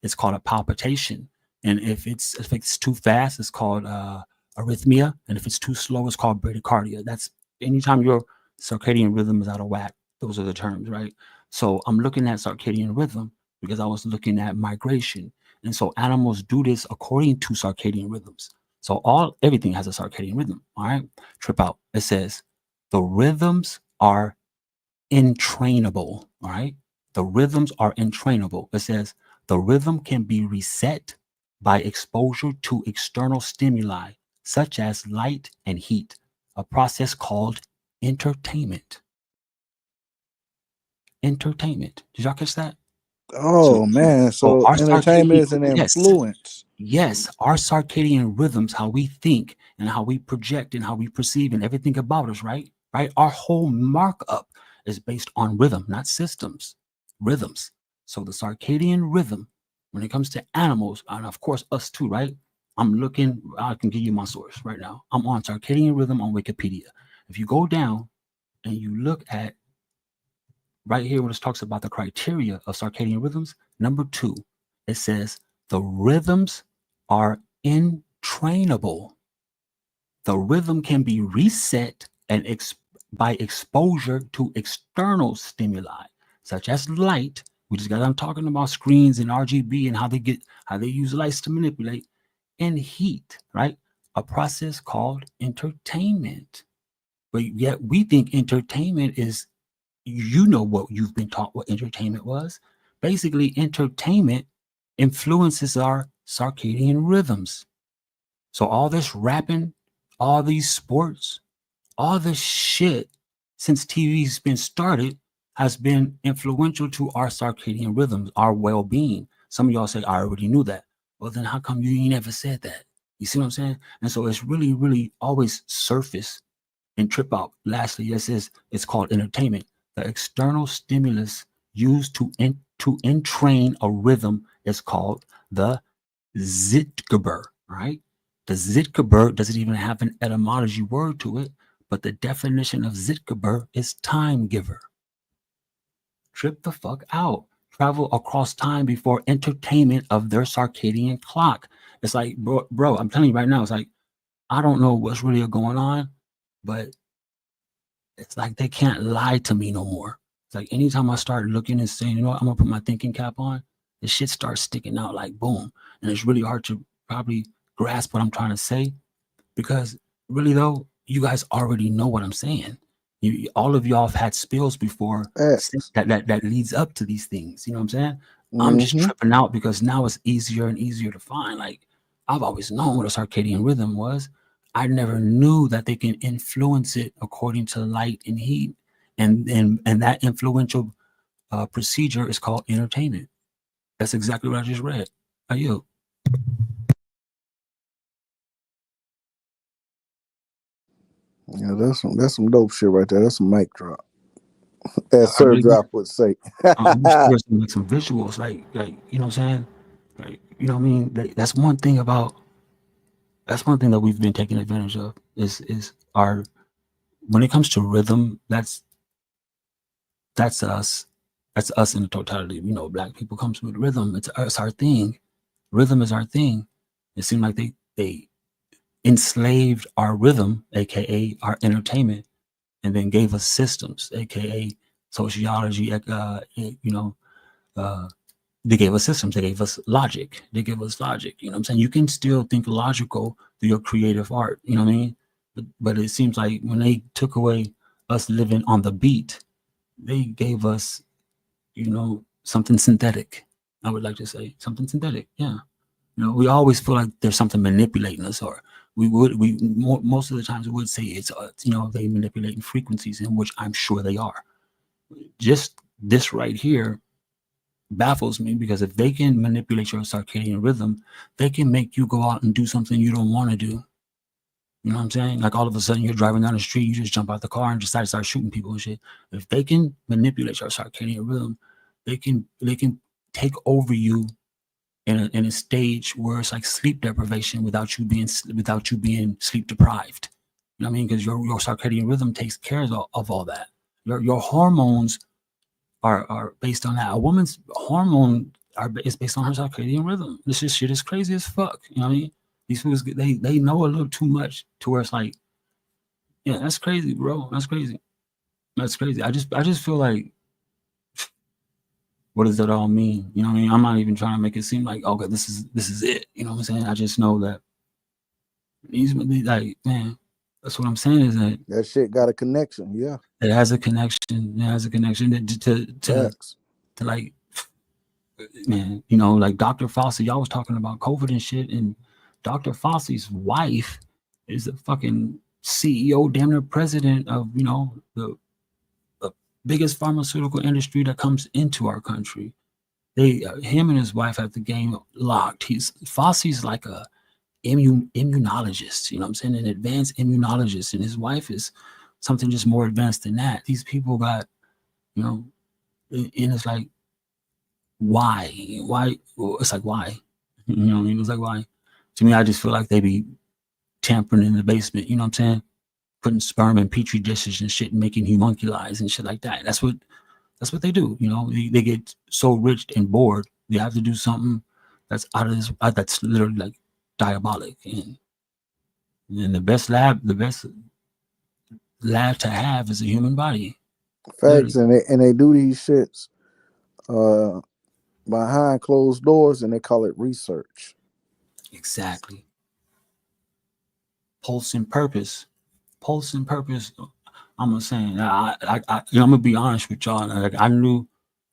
it's called a palpitation. And if it's too fast, it's called arrhythmia. And if it's too slow, it's called bradycardia. That's anytime your circadian rhythm is out of whack. Those are the terms, right? So I'm looking at circadian rhythm because I was looking at migration. And so animals do this according to circadian rhythms. So everything has a circadian rhythm. All right. Trip out. It says the rhythms are entrainable. All right. The rhythms are entrainable. It says the rhythm can be reset by exposure to external stimuli, such as light and heat, a process called entertainment. Entertainment. Did y'all catch that? Oh man, so our entertainment circadian, is an yes, influence. yes, our circadian rhythms, how we think and how we project and how we perceive and everything about us, right? Right? Our whole markup is based on rhythm, not systems, rhythms. So the circadian rhythm, when it comes to animals, and of course us too, right? I can give you my source right now. I'm on circadian rhythm on Wikipedia. If you go down and you look at right here when it talks about the criteria of circadian rhythms, number 2, it says the rhythms are entrainable. The rhythm can be reset by exposure to external stimuli, such as light. I'm talking about screens and RGB and how they use lights to manipulate, and heat, right? A process called entertainment. But yet we think entertainment is, what you've been taught what entertainment was. Basically, entertainment influences our circadian rhythms. So all this rapping, all these sports, all this shit since TV's been started has been influential to our circadian rhythms, our well-being. Some of y'all say, I already knew that. Well, then how come you never said that? You see what I'm saying? And so it's really, really always surface and trip out. Lastly, it's called entertainment. The external stimulus used to entrain a rhythm is called the Zeitgeber, right? The Zeitgeber doesn't even have an etymology word to it, but the definition of Zeitgeber is time giver. Trip the fuck out. Travel across time before entertainment of their circadian clock. It's like, bro, I'm telling you right now, it's like, I don't know what's really going on, but it's like they can't lie to me no more. It's like anytime I start looking and saying, I'm gonna put my thinking cap on, the shit starts sticking out like boom. And it's really hard to probably grasp what I'm trying to say, because really though, you guys already know what I'm saying. All of y'all have had spills before that leads up to these things. You know what I'm saying? I'm just tripping out because now it's easier and easier to find. Like, I've always known what a circadian rhythm was. I never knew that they can influence it according to light and heat, and that influential procedure is called entertainment. That's exactly what I just read. Are you? Yeah, that's some dope shit right there. That's some mic drop. As I Sir really Drop would say. I wish there was like some visuals, like you know what I'm saying, like you know what I mean. Like, that's one thing that we've been taking advantage of is our when it comes to rhythm. That's us. That's us in the totality. You know, black people comes with rhythm. It's our thing. Rhythm is our thing. It seemed like they enslaved our rhythm, aka our entertainment, and then gave us systems, aka sociology. You know, they gave us systems. They gave us logic. They gave us logic. You know what I'm saying? You can still think logical through your creative art. You know what I mean? But it seems like when they took away us living on the beat, they gave us, you know, something synthetic. I would like to say something synthetic. Yeah. You know, we always feel like there's something manipulating us, or most of the times we would say it's, you know, they manipulating frequencies, in which I'm sure they are. Just this right here baffles me, because if they can manipulate your circadian rhythm, they can make you go out and do something you don't want to do. You know what I'm saying? Like all of a sudden you're driving down the street, you just jump out the car and decide to start shooting people and shit. If they can manipulate your circadian rhythm, they can take over you in a stage where it's like sleep deprivation without you being sleep deprived. You know what I mean? Because your circadian rhythm takes care of all that. Your hormones are based on that. A woman's hormone is based on her circadian rhythm. This shit is crazy as fuck. You know what I mean? These fools, they know a little too much to where it's like, yeah, that's crazy, bro. That's crazy. That's crazy. I just feel like, what does that all mean? You know what I mean? I'm not even trying to make it seem like, okay, this is it. You know what I'm saying? I just know that these, like, man, that's what I'm saying, is that That shit got a connection. Yeah. it has a connection. It has a connection to like, man, you know, like Dr. Fauci, y'all was talking about COVID and shit, and Dr. Fauci's wife is the fucking CEO, damn near president of, you know, the biggest pharmaceutical industry that comes into our country. They, him and his wife have the game locked. Fauci's like a immunologist, you know what I'm saying, an advanced immunologist, and his wife is something just more advanced than that. These people got, you know, and it's like, why? Well, it's like, why? You know what I mean? It's like, why? To me, I just feel like they be tampering in the basement, you know what I'm saying? Putting sperm in petri dishes and shit, and making homunculi and shit like that. That's what they do. You know, they get so rich and bored, they have to do something that's out of this, that's literally like diabolic. And the best lab to have is a human body. Facts, and they do these shits behind closed doors, and they call it research. Exactly. Pulse and purpose. I'm gonna say, you know, I'm gonna be honest with y'all. Like, I knew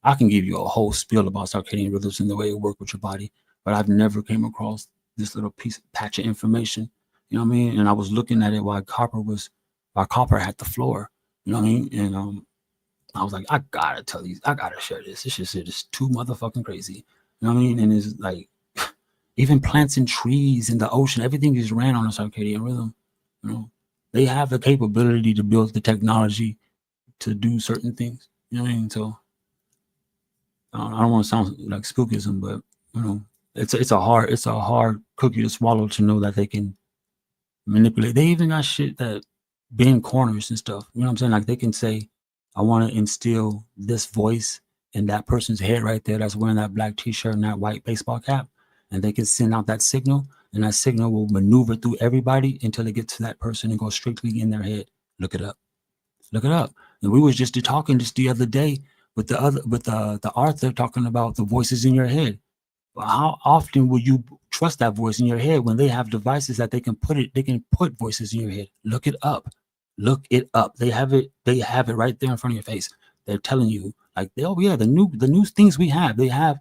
I can give you a whole spiel about circadian rhythms and the way it works with your body, but I've never came across this little patch of information. You know what I mean? And I was looking at it while Copper had the floor. You know what I mean? And I was like, I gotta share this. This shit is too motherfucking crazy. You know what I mean? And it's like, even plants and trees in the ocean, everything is ran on a circadian rhythm. You know, they have the capability to build the technology to do certain things. You know what I mean? So I don't want to sound like spookism, but you know, it's a hard cookie to swallow to know that they can manipulate. They even got shit that bend corners and stuff. You know what I'm saying? Like, they can say, I want to instill this voice in that person's head right there that's wearing that black t-shirt and that white baseball cap, and they can send out that signal, and that signal will maneuver through everybody until it gets to that person and go strictly in their head. Look it up. And we was just talking just the other day with the Arthur, talking about the voices in your head. Well, how often will you trust that voice in your head when they have devices that they can put voices in your head? Look it up. They have it right there in front of your face. They're telling you, like, oh yeah, the new things we have. They have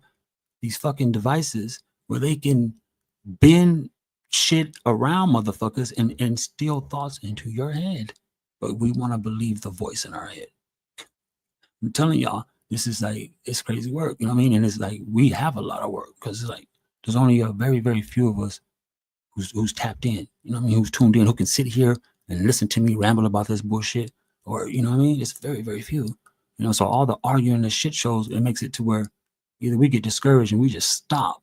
these fucking devices where they can bend shit around motherfuckers and instill thoughts into your head. But we want to believe the voice in our head. I'm telling y'all, this is like, it's crazy work. You know what I mean? And it's like, we have a lot of work, because it's like, there's only a very, very few of us who's tapped in. You know what I mean? Who's tuned in, who can sit here and listen to me ramble about this bullshit, or you know what I mean? It's very, very few. You know, so all the arguing and the shit shows, it makes it to where either we get discouraged and we just stop,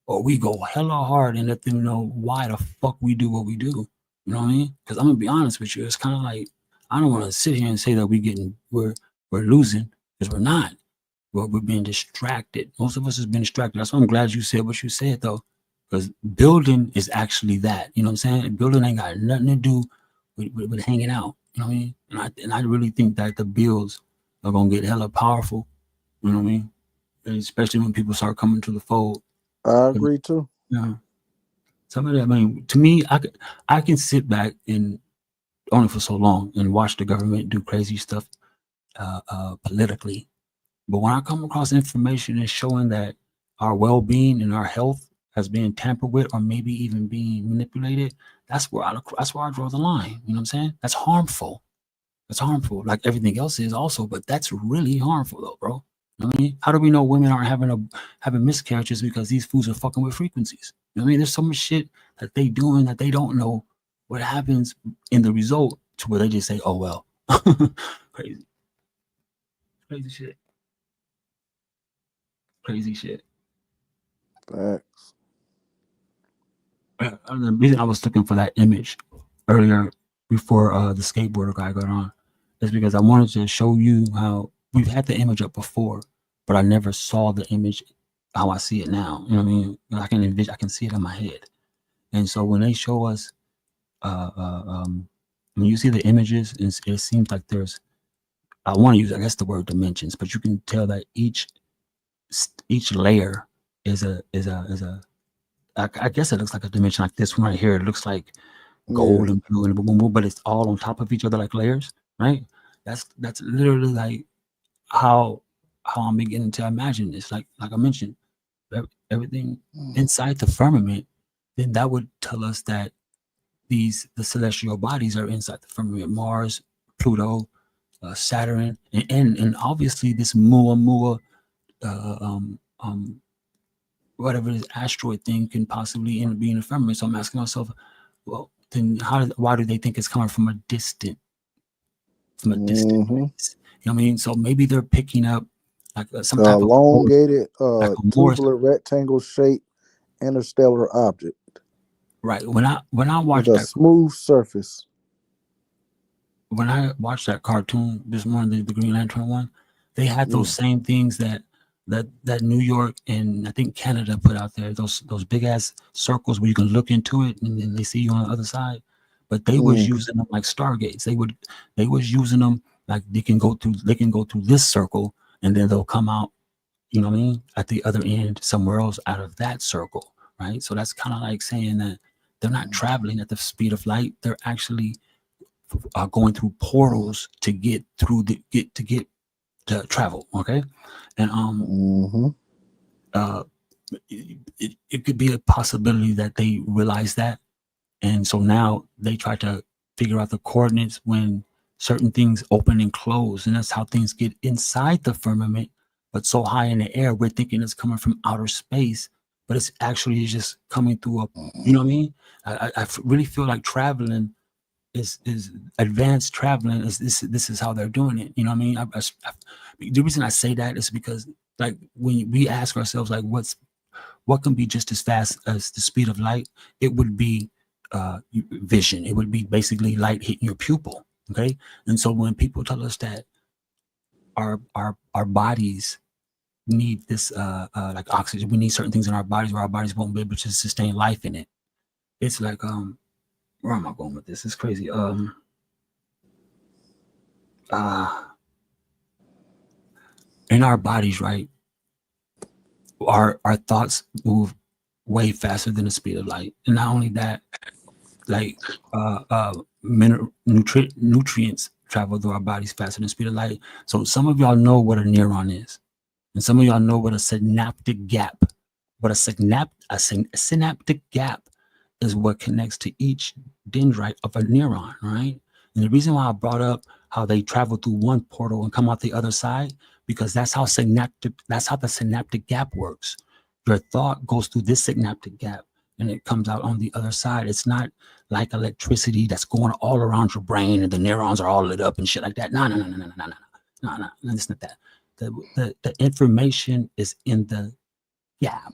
or we go hella hard and let them know why the fuck we do what we do. You know what I mean? Because I'm gonna be honest with you, it's kind of like I don't want to sit here and say that we're losing, because we're not. Well, we're being distracted. Most of us has been distracted. That's why I'm glad you said what you said, though, because building is actually that. You know what I'm saying? Building ain't got nothing to do with hanging out. You know what I mean? And I really think that the builds are gonna get hella powerful. You know what I mean? And especially when people start coming to the fold. I agree too. Yeah. Some of that, I mean, to me, I can sit back and only for so long and watch the government do crazy stuff politically. But when I come across information and showing that our well-being and our health has been tampered with, or maybe even being manipulated, that's where I draw the line. You know what I'm saying? That's harmful. That's harmful, like everything else is also, but that's really harmful, though, bro. You know what I mean? How do we know women aren't having miscarriages because these foods are fucking with frequencies? You know what I mean? There's so much shit that they doing that they don't know what happens in the result, to where they just say, "Oh well," crazy, crazy shit. Crazy shit. Facts. The reason I was looking for that image earlier before the skateboarder guy got on is because I wanted to show you how we've had the image up before, but I never saw the image how I see it now. You know what I mean? I can envision, I can see it in my head. And so when they show us, when you see the images, it seems like there's, I want to use, I guess, the word dimensions, but you can tell that each layer is a I guess it looks like a dimension like this one right here. It looks like gold and blue and boom, boom, boom, but it's all on top of each other like layers, right? That's literally like how I'm beginning to imagine this. Like I mentioned, everything inside the firmament, then that would tell us that the celestial bodies are inside the firmament: Mars, Pluto, Saturn, and obviously this Muamua, whatever this asteroid thing can possibly end up being a firmament. So I'm asking myself, well, then why do they think it's coming from a distant place? You know what I mean? So maybe they're picking up like some type elongated, of tubular rectangle shaped interstellar object. Right. When I watched with a smooth surface. When I watched that cartoon this morning, the Green Lantern one, they had those same things that New York and I think Canada put out there. Those big ass circles where you can look into it and then they see you on the other side. But they was using them like stargates. They was using them like they can go through this circle and then they'll come out, you know what I mean, at the other end somewhere else out of that circle, right? So that's kind of like saying that they're not traveling at the speed of light. They're actually going through portals to get through to travel. Okay, and it could be a possibility that they realize that, and so now they try to figure out the coordinates when certain things open and close, and that's how things get inside the firmament, but so high in the air we're thinking it's coming from outer space, but it's actually just coming through you know what I mean? I really feel like traveling is advanced traveling is this is how they're doing it. You know what I mean? The reason I say that is because like when we ask ourselves like what can be just as fast as the speed of light, it would be vision. It would be basically light hitting your pupil. Okay, and so when people tell us that our bodies need this like oxygen, we need certain things in our bodies where our bodies won't be able to sustain life in it. It's like where am I going with this? It's crazy. In our bodies, right? Our thoughts move way faster than the speed of light, and not only that, like nutrients travel through our bodies faster than the speed of light. So some of y'all know what a neuron is, and some of y'all know what a synaptic gap. What a synaptic gap is what connects to each dendrite of a neuron, right? And the reason why I brought up how they travel through one portal and come out the other side, because that's how the synaptic gap works. Your thought goes through this synaptic gap, and it comes out on the other side. It's not like electricity that's going all around your brain and the neurons are all lit up and shit like that. No. It's not that. The information is in the gap.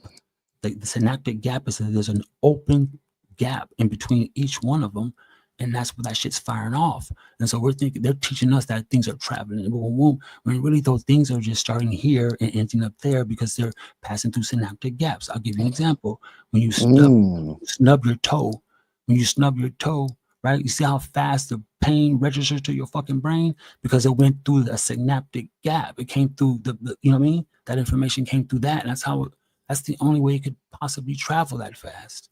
The synaptic gap is that there's an open gap in between each one of them, and that's where that shit's firing off. And so we're thinking they're teaching us that things are traveling, when really those things are just starting here and ending up there because they're passing through synaptic gaps. I'll give you an example. When you snub your toe, right? You see how fast the pain registers to your fucking brain because it went through a synaptic gap. It came through the you know what I mean? That information came through that, and that's the only way it could possibly travel that fast,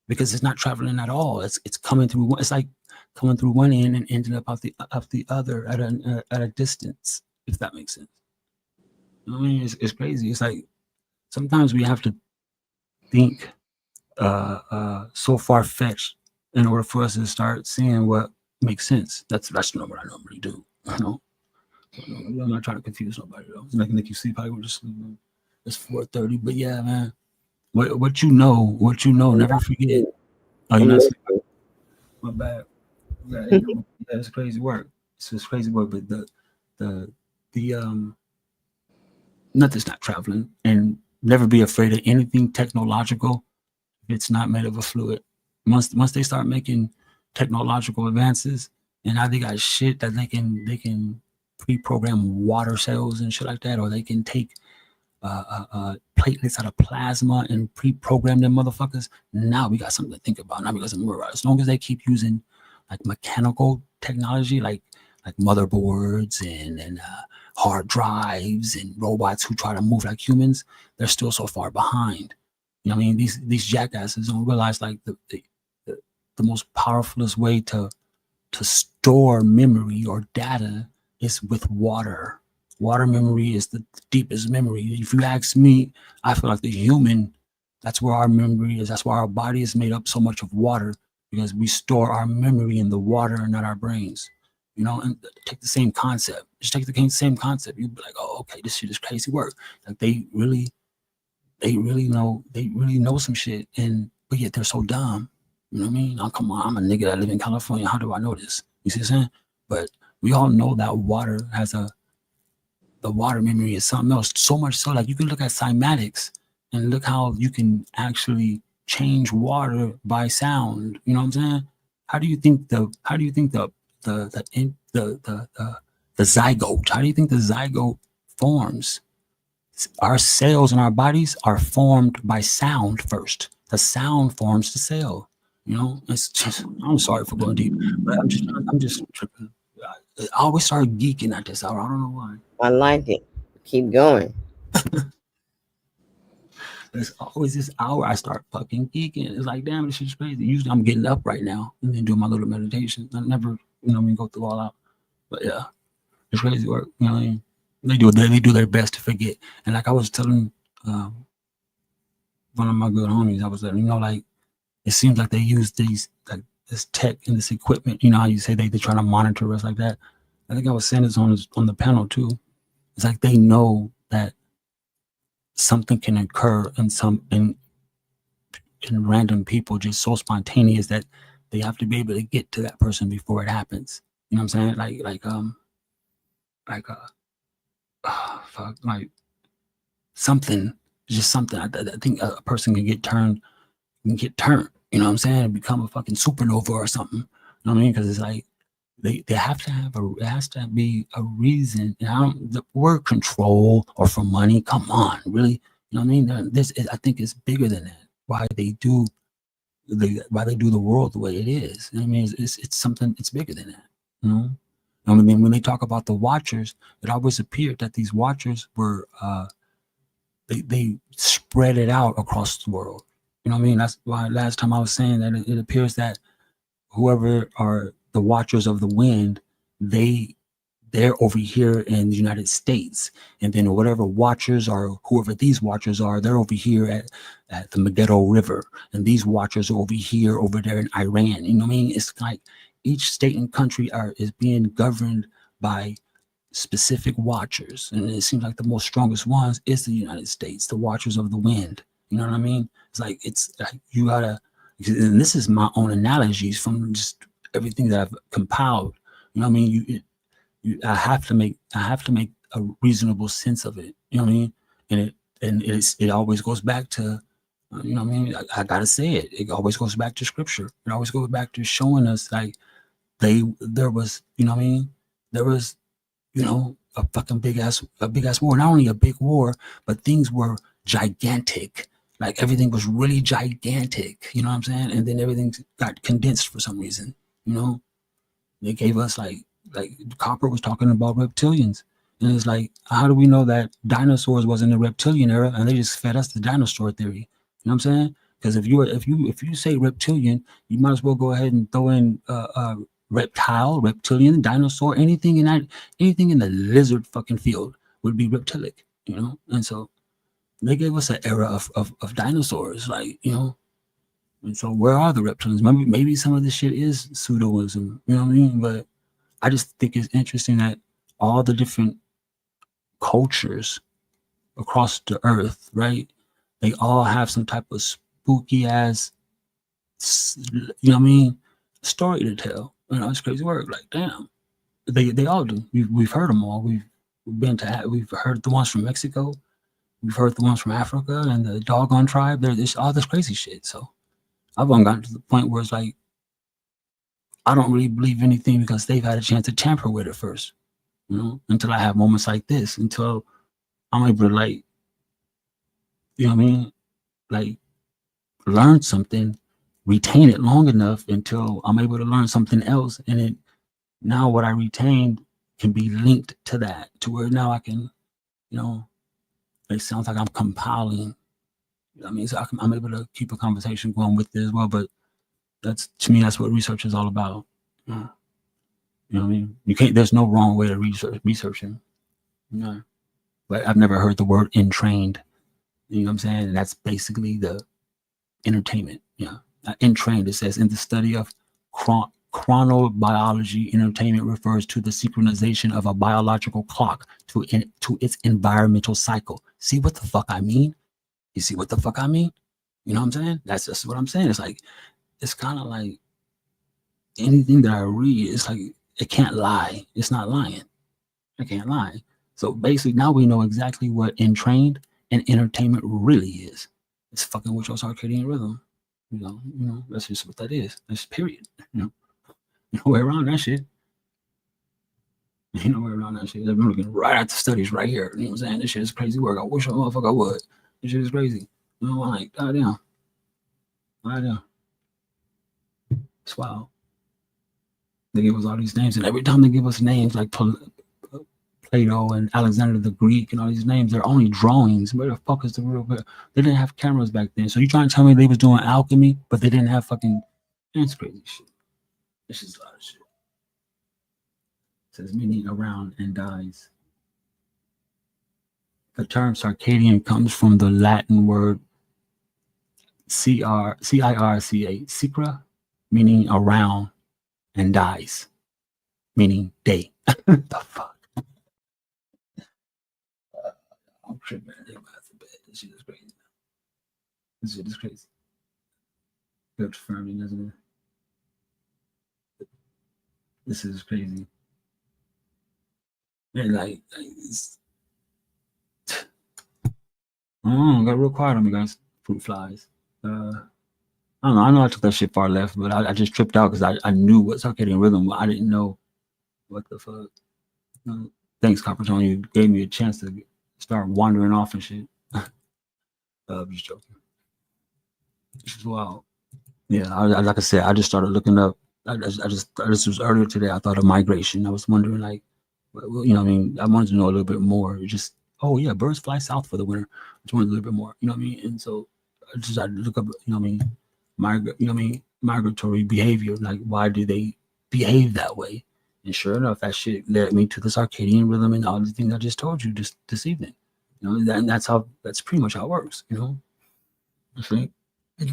because it's not traveling at all. It's coming through. It's like coming through one end and ending up out the other at a distance, if that makes sense. You know what I mean? It's crazy. It's like sometimes we have to think so far fetched in order for us to start seeing what makes sense. That's not what I normally do. You know, I'm not trying to confuse nobody though. It's making you sleep. Probably just sleep. It's 4:30, but yeah, man. What you know, never forget. Oh, you're not sleeping. My bad. Yeah, it's crazy work. It's just crazy work, but the nothing's not traveling, and never be afraid of anything technological if it's not made of a fluid. Once they start making technological advances, and now they got shit that they can pre-program water cells and shit like that, or they can take platelets out of plasma and pre-program them motherfuckers. Now we got something to think about. Now we got something to worry about. As long as they keep using like mechanical technology, like motherboards and hard drives and robots who try to move like humans, they're still so far behind. You know what I mean? These jackasses don't realize like the most powerfulest way to store memory or data is with water. Water memory is the deepest memory. If you ask me, I feel like the human, that's where our memory is. That's why our body is made up so much of water, because we store our memory in the water and not our brains. You know, and take the same concept. Just take the same concept. You'd be like, oh, okay, this shit is crazy work. Like they really know some shit, but yet they're so dumb. You know what I mean? Oh, come on, I'm a nigga that live in California. How do I know this? You see what I'm saying? But we all know that the water memory is something else. So much so, like you can look at cymatics and look how you can actually change water by sound. You know what I'm saying? How do you think the zygote? How do you think the zygote forms? Our cells in our bodies are formed by sound first. The sound forms the cell. You know, it's just. I'm sorry for going deep, but I'm just tripping. I always start geeking at this hour. I don't know why. I like it. Keep going. There's always this hour I start fucking geeking. It's like, damn, this shit's crazy. Usually I'm getting up right now and then doing my little meditation. I never, go through all out. But yeah, it's crazy work. You know what I mean? They do their best to forget. And like I was telling one of my good homies, I was letting like it seems like they use this tech and this equipment. You know how you say they're trying to monitor us like that. I think I was saying this on the panel too. It's like they know that something can occur in random people just so spontaneous that they have to be able to get to that person before it happens. You know what I'm saying? Like something, just something. I think a person can get turned. You know what I'm saying? And become a fucking supernova or something. You know what I mean? Because it's like they have to have it has to be a reason. And the word control or for money. Come on, really? You know what I mean? I think it's bigger than that. Why they do the world the way it is. I mean, it's something. It's bigger than that. You know. I mean, when they talk about the Watchers, it always appeared that these Watchers were they spread it out across the world. You know what I mean? That's why last time I was saying that it appears that whoever are the Watchers of the Wind, they're over here in the United States, and then whatever Watchers are, whoever these Watchers are, they're over here at the Megiddo River, and these Watchers are over there in Iran. You know what I mean? It's like each state and country is being governed by specific Watchers, and it seems like the most strongest ones is the United States, the Watchers of the Wind. You know what I mean? It's like you gotta, and this is my own analogies from just everything that I've compiled. You know what I mean? I have to make a reasonable sense of it. You know what I mean? And it always goes back to, you know what I mean? I gotta say it. It always goes back to scripture. It always goes back to showing us like there was, you know what I mean? There was, you know, a fucking big ass war. Not only a big war, but things were gigantic. Like everything was really gigantic. You know what I'm saying? And then everything got condensed for some reason. You know, they gave us like Copper was talking about reptilians. And it's like, how do we know that dinosaurs was in the reptilian era and they just fed us the dinosaur theory? You know what I'm saying? Because if you say reptilian, you might as well go ahead and throw in reptilian, dinosaur, anything in the lizard fucking field would be reptilic, you know? And so they gave us an era of dinosaurs, like, you know. And so where are the reptilians? Maybe some of this shit is pseudoism, you know what I mean? But I just think it's interesting that all the different cultures across the earth, right? They all have some type of spooky ass, you know what I mean, story to tell. You know, it's crazy work. Like, damn, they all do. We've heard them all. We've heard the ones from Mexico. We've heard the ones from Africa and the doggone tribe. There's all this crazy shit. So I've gotten to the point where it's like I don't really believe anything because they've had a chance to tamper with it first. You know, until I have moments like this, until I'm able to, like, you know what I mean, like, learn something, retain it long enough until I'm able to learn something else, and now what I retained can be linked to that, to where now I can, you know, it sounds like I'm compiling. You know what I mean? So I'm able to keep a conversation going with it as well. But to me, that's what research is all about. You know what I mean? You can't. There's no wrong way to researching. You know, but I've never heard the word entrained. You know what I'm saying? And that's basically the entertainment. Yeah, entrained. It says in the study of chronobiology, entertainment refers to the synchronization of a biological clock to its environmental cycle. See what the fuck I mean? You see what the fuck I mean? You know what I'm saying? That's just what I'm saying. It's like, it's kind of like anything that I read. It's like it can't lie. It's not lying. It can't lie. So basically, now we know exactly what entrained and entertainment really is. It's fucking with your circadian rhythm. You know, that's just what that is. That's period. You know way around that shit. You know way around that shit. I'm looking right at the studies right here. You know what I'm saying? This shit is crazy work. I wish a motherfucker would. This shit is crazy. You know, I'm like, goddamn. It's wild. They give us all these names, and every time they give us names like Plato and Alexander the Greek and all these names, they're only drawings. Where the fuck is the real? They didn't have cameras back then. So you trying to tell me they was doing alchemy, but they didn't have fucking? It's crazy shit. This is a lot of shit. It says meaning around and dies. The term circadian comes from the Latin word circa, circa, meaning around, and dies, meaning day. The fuck? I'm tripping. They about to bed. This shit is crazy. This shit is crazy. Good for me, doesn't it? This is crazy. And like it's, got real quiet on me, guys. Fruit flies. I don't know. I know I took that shit far left, but I just tripped out because I knew what circadian rhythm was. I didn't know what the fuck. Thanks, Copper Tone. You gave me a chance to start wandering off and shit. I'm just joking. This is wild. Yeah, like I said, I just started looking up. This was earlier today. I thought of migration. I was wondering, like, well, you know what I mean? I wanted to know a little bit more. Just, oh yeah, birds fly south for the winter. I just wanted a little bit more. You know what I mean? And so I just had to look up, you know what I mean? Migratory behavior. Like, why do they behave that way? And sure enough, that shit led me to the circadian rhythm and all the things I just told you this evening. You know, and that's pretty much how it works. You know, it's pretty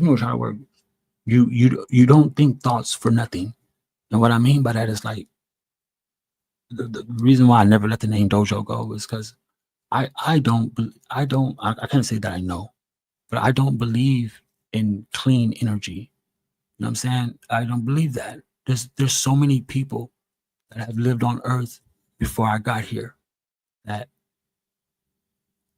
much how it works. You don't think thoughts for nothing. And what I mean by that is like the reason why I never let the name dojo go is because I can't say that I know. but I don't believe in clean energy. You know what I'm saying? I don't believe that. There's so many people that have lived on Earth before I got here that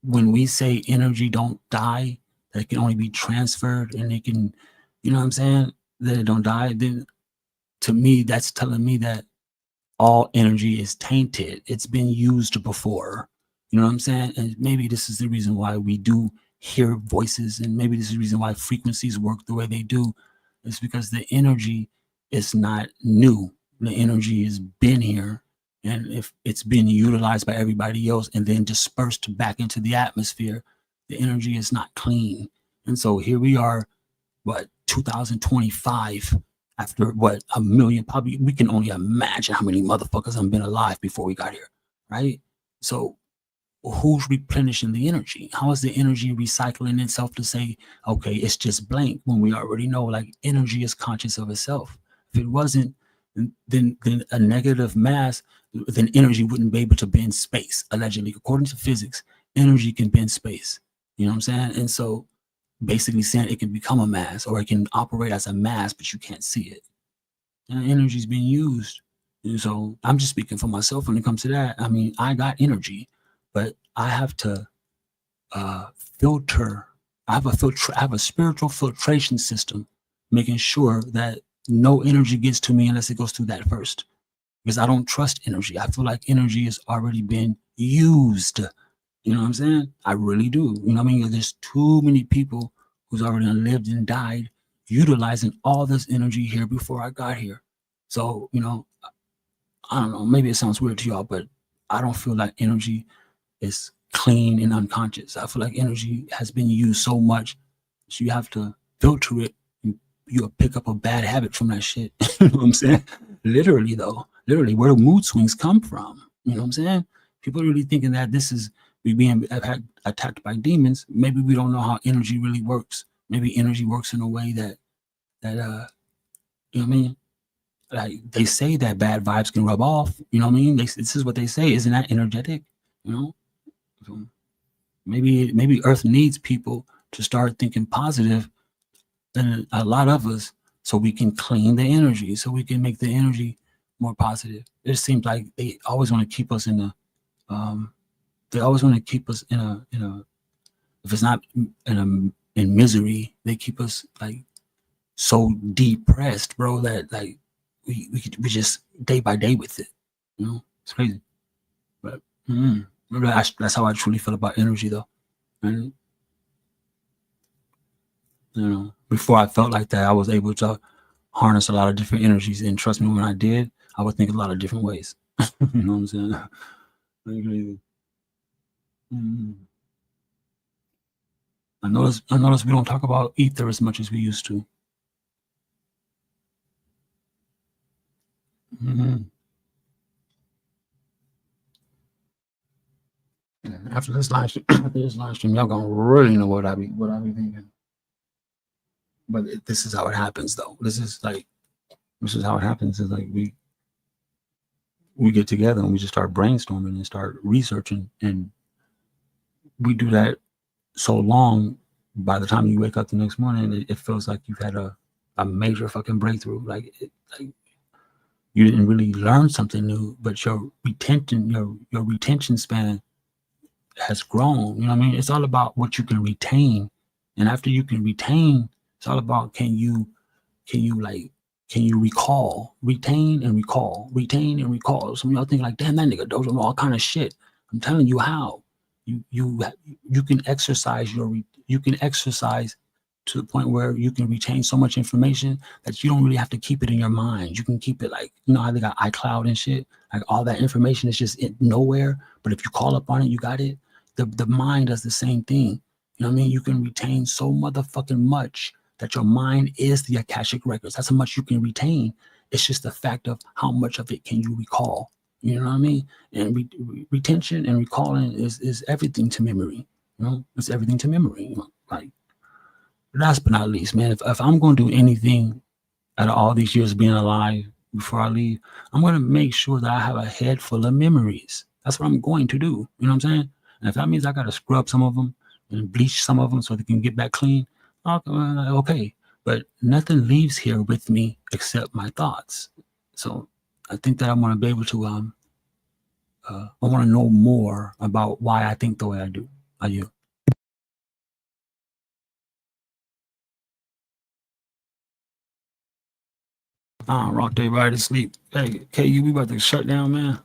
when we say energy don't die, that it can only be transferred and it can, you know what I'm saying, that it don't die, then to me, that's telling me that all energy is tainted. It's been used before. You know what I'm saying? And maybe this is the reason why we do hear voices, and maybe this is the reason why frequencies work the way they do. It's because the energy is not new. The energy has been here. And if it's been utilized by everybody else and then dispersed back into the atmosphere, the energy is not clean. And so here we are, 2025, after a million, probably we can only imagine how many motherfuckers have been alive before we got here, right? So who's replenishing the energy? How is the energy recycling itself to say, okay, it's just blank, when we already know like energy is conscious of itself? If it wasn't, then a negative mass, then energy wouldn't be able to bend space. Allegedly, according to physics, energy can bend space. You know what I'm saying? And so basically saying it can become a mass, or it can operate as a mass, but you can't see it. And energy's being used. And so I'm just speaking for myself when it comes to that. I mean, I got energy, but I have to filter. I have a spiritual filtration system, making sure that no energy gets to me unless it goes through that first. Because I don't trust energy. I feel like energy has already been used. You know what I'm saying? I really do. You know what I mean? There's too many people who's already lived and died utilizing all this energy here before I got here. So, you know, I don't know. Maybe it sounds weird to y'all, but I don't feel like energy is clean and unconscious. I feel like energy has been used so much, so you have to filter it. You'll pick up a bad habit from that shit. You know what I'm saying? Literally, though. Literally, where mood swings come from. You know what I'm saying? People are really thinking that this is we being attacked by demons. Maybe we don't know how energy really works. Maybe energy works in a way that you know what I mean? Like they say that bad vibes can rub off. You know what I mean? This is what they say. Isn't that energetic? You know? So maybe Earth needs people to start thinking positive than a lot of us, so we can clean the energy, so we can make the energy more positive. It seems like they always want to keep us in a they always want to keep us in a if it's not in misery, they keep us like so depressed, bro, that like we just day by day with it. You know, it's crazy. But that's how I truly feel about energy, though. And you know, before I felt like that, I was able to harness a lot of different energies, and trust me, when I did, I would think a lot of different ways. You know what I'm saying? Crazy. I notice we don't talk about ether as much as we used to. After this live stream, y'all gonna really know what I be thinking. But this is how it happens, though. This is how it happens. Is like we get together and we just start brainstorming and start researching, and we do that so long. By the time you wake up the next morning, it feels like you've had a major fucking breakthrough. Like you didn't really learn something new, but your retention span has grown. You know what I mean? It's all about what you can retain, and after you can retain, it's all about can you recall, retain and recall. Some of y'all think like, damn, that nigga knows all kind of shit. I'm telling you how. You can exercise to the point where you can retain so much information that you don't really have to keep it in your mind. You can keep it like, you know how they got iCloud and shit? Like all that information is just nowhere, but if you call up on it, you got it. The mind does the same thing. You know what I mean? You can retain so motherfucking much that your mind is the Akashic records. That's how much you can retain. It's just the fact of how much of it can you recall. You know what I mean? And retention and recalling is everything to memory. You know, it's everything to memory. You know? Like, last but not least, man, if I'm going to do anything out of all these years being alive before I leave, I'm going to make sure that I have a head full of memories. That's what I'm going to do. You know what I'm saying? And if that means I got to scrub some of them, and bleach some of them so they can get back clean. Okay, but nothing leaves here with me except my thoughts. So I think that I want to be able to I want to know more about why I think the way I do. Rocked everybody to sleep. Hey, KU, we about to shut down, man.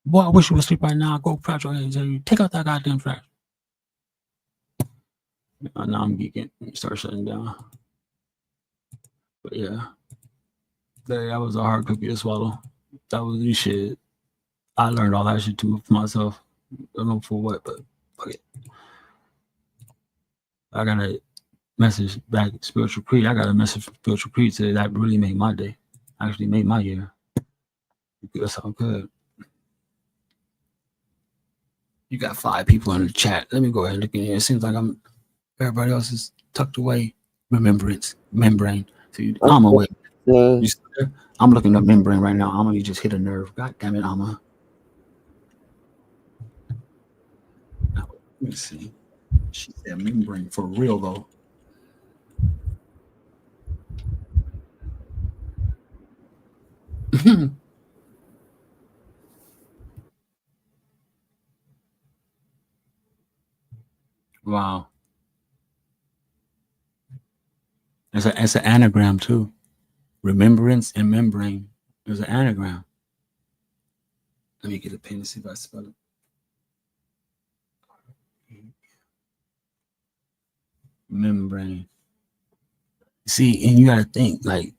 Boy, I wish you would sleep right now. Go crouch your hands. Take out that goddamn trash. Now I'm geeking. Start shutting down. But yeah, that was a hard cookie to swallow. That was the shit. I learned all that shit too for myself. I don't know for what, but fuck it. I got a message back, Spiritual Creed. I got a message from Spiritual Creed today that really made my day. Actually made my year. That's all good. You got 5 people in the chat. Let me go ahead and look in here. It seems like everybody else is tucked away. Membrane. So I'm away. You still there? I'm looking up membrane right now. I'm gonna just hit a nerve. God damn it, Alma. Let me see. She said membrane for real though. Wow. It's an anagram too. Remembrance and membrane. There's an anagram. Let me get a pen to see if I spell it. Membrane. See, and you gotta think like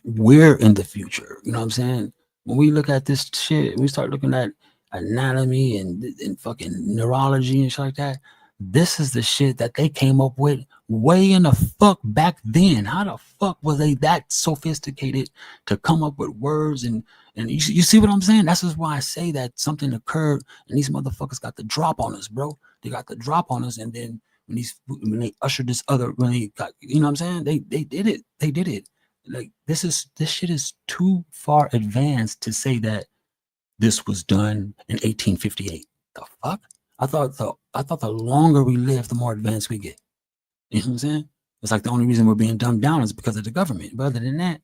we're in the future. You know what I'm saying? When we look at this shit, we start looking at anatomy and fucking neurology and shit like that. This is the shit that they came up with way in the fuck back then. How the fuck was they that sophisticated to come up with words and you see what I'm saying? That's just why I say that something occurred and these motherfuckers got the drop on us, bro. They got the drop on us, and then when they ushered this other, when they got, you know what I'm saying? They did it. They did it. Like this shit is too far advanced to say that this was done in 1858. The fuck? I thought the longer we live, the more advanced we get. You know what I'm saying? It's like the only reason we're being dumbed down is because of the government. But other than that,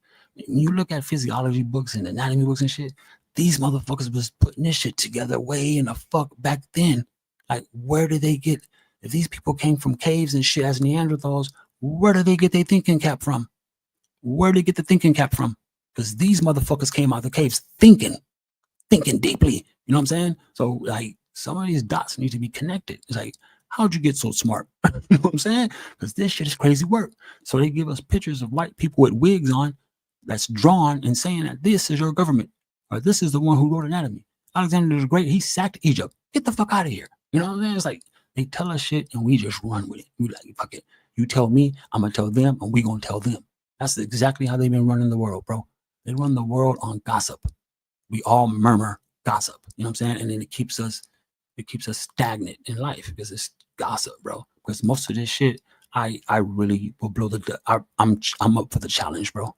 when you look at physiology books and anatomy books and shit, these motherfuckers was putting this shit together way in the fuck back then. Like, where did they get? If these people came from caves and shit as Neanderthals, where did they get their thinking cap from? Where did they get the thinking cap from? Because these motherfuckers came out of the caves thinking deeply. You know what I'm saying? So like some of these dots need to be connected. It's like, how'd you get so smart? You know what I'm saying? Because this shit is crazy work. So they give us pictures of white people with wigs on that's drawn and saying that this is your government, or this is the one who wrote anatomy. Alexander the Great, he sacked Egypt. Get the fuck out of here. You know what I'm saying? It's like they tell us shit and we just run with it. We like, fuck it. You tell me, I'm gonna tell them, and we gonna tell them. That's exactly how they've been running the world, bro. They run the world on gossip. We all murmur gossip, you know what I'm saying? And then it keeps us stagnant in life because it's gossip, bro. Because most of this shit, I really will blow I'm up for the challenge, bro.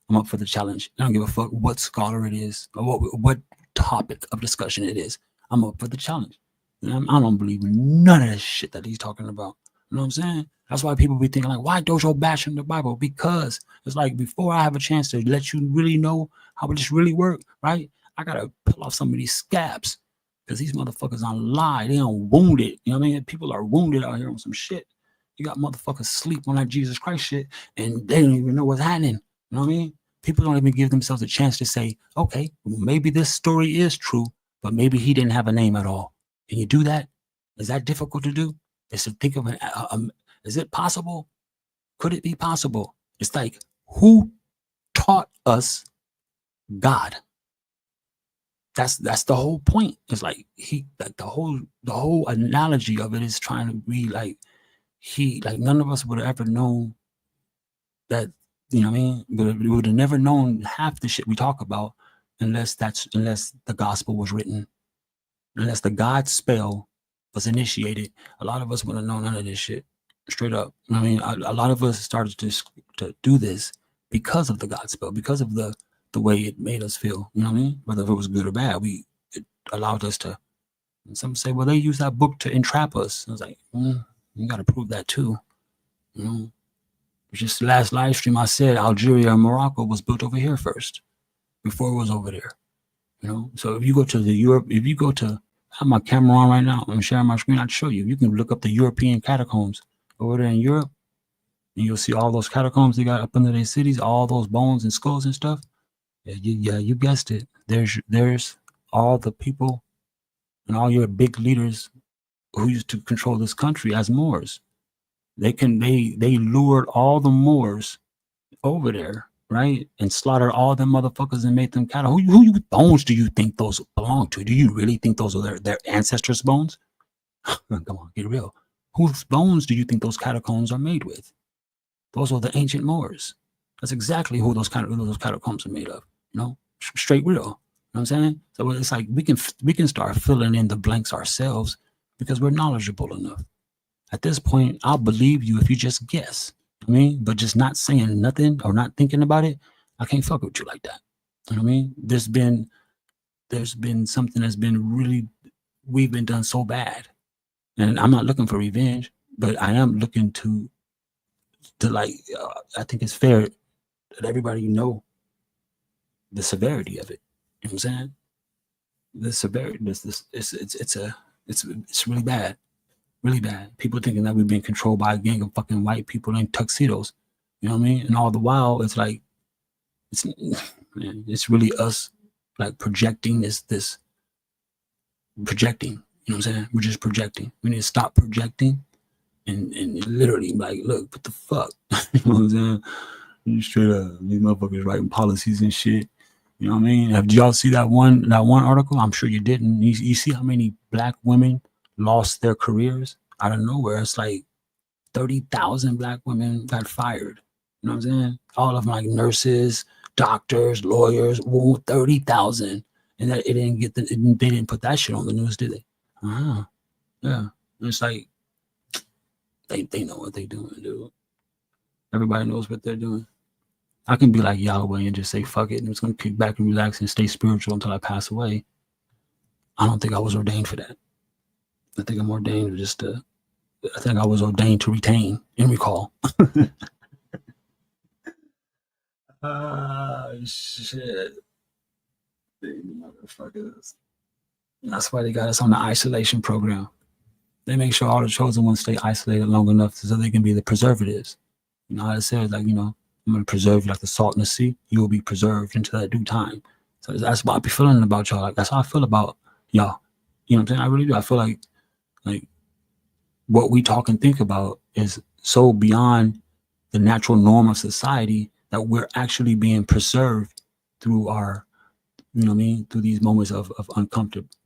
I'm up for the challenge. I don't give a fuck what scholar it is or what topic of discussion it is. I'm up for the challenge. I don't believe none of that shit that he's talking about. You know what I'm saying? That's why people be thinking like, why dojo bashing the Bible? Because it's like before I have a chance to let you really know how this really work, right? I gotta pull off some of these scabs because these motherfuckers on lie. They on wounded. You know what I mean? People are wounded out here on some shit. You got motherfuckers sleep on that Jesus Christ shit and they don't even know what's happening. You know what I mean? People don't even give themselves a chance to say, okay, well, maybe this story is true, but maybe he didn't have a name at all. Can you do that? Is that difficult to do? Is to think of is it possible? Could it be possible? It's like, who taught us God? That's the whole point. It's like the whole analogy of it is trying to be like none of us would have ever known that, you know what I mean? But we would have never known half the shit we talk about unless the gospel was written, unless the God spell was initiated, a lot of us wouldn't know none of this shit. Straight up. I mean, a lot of us started to do this because of the God spell, because of the way it made us feel. You know what I mean? Whether it was good or bad, it allowed us to. And some say, well, they use that book to entrap us. I was like, you got to prove that too. You know, just last live stream I said Algeria and Morocco was built over here first, before it was over there. You know, so if you go to I have my camera on right now, I'm sharing my screen, I'd show you. You can look up the European catacombs over there in Europe, and you'll see all those catacombs they got up under their cities, all those bones and skulls and stuff. Yeah, you guessed it. There's all the people and all your big leaders who used to control this country as Moors. They lured all the Moors over there, right, and slaughtered all them motherfuckers and made them cattle. Who bones do you think those belong to? Do you really think those are their ancestors' bones? Come on, get real. Whose bones do you think those catacombs are made with? Those are the ancient Moors. That's exactly who those catacombs are made of. You know, straight real. You know what I'm saying? So it's like we can start filling in the blanks ourselves because we're knowledgeable enough. At this point, I'll believe you if you just guess. I mean, but just not saying nothing or not thinking about it, I can't fuck with you like that. You know what I mean? There's been something that's been really, we've been done so bad. And I'm not looking for revenge, but I am looking to like, I think it's fair that everybody know the severity of it. You know what I'm saying? The severity, it's really bad. Really bad. People thinking that we've been controlled by a gang of fucking white people in tuxedos. You know what I mean? And all the while, it's like, it's really us like projecting this projecting. You know what I'm saying? We're just projecting. We need to stop projecting and literally like, look, what the fuck? You know what I'm saying? Straight up, these motherfuckers writing policies and shit. You know what I mean? Did y'all see that one article? I'm sure you didn't. You see how many black women lost their careers out of nowhere? It's like 30,000 black women got fired. You know what I'm saying? All of them, like nurses, doctors, lawyers. 30,000, and that it didn't get they didn't put that shit on the news, did they? Yeah. It's like they know what they're doing, dude. Everybody knows what they're doing. I can be like Yahweh and just say fuck it, and it's gonna kick back and relax and stay spiritual until I pass away. I don't think I was ordained for that. I think I'm ordained I think I was ordained to retain and recall. Shit. Motherfuckers. That's why they got us on the isolation program. They make sure all the chosen ones stay isolated long enough so they can be the preservatives. You know how it says, like, you know, I'm going to preserve you like the salt in the sea. You will be preserved until that due time. So that's what I be feeling about y'all. Like, that's how I feel about y'all. You know what I'm saying? I really do. I feel like what we talk and think about is so beyond the natural norm of society that we're actually being preserved through our, you know what I mean, through these moments of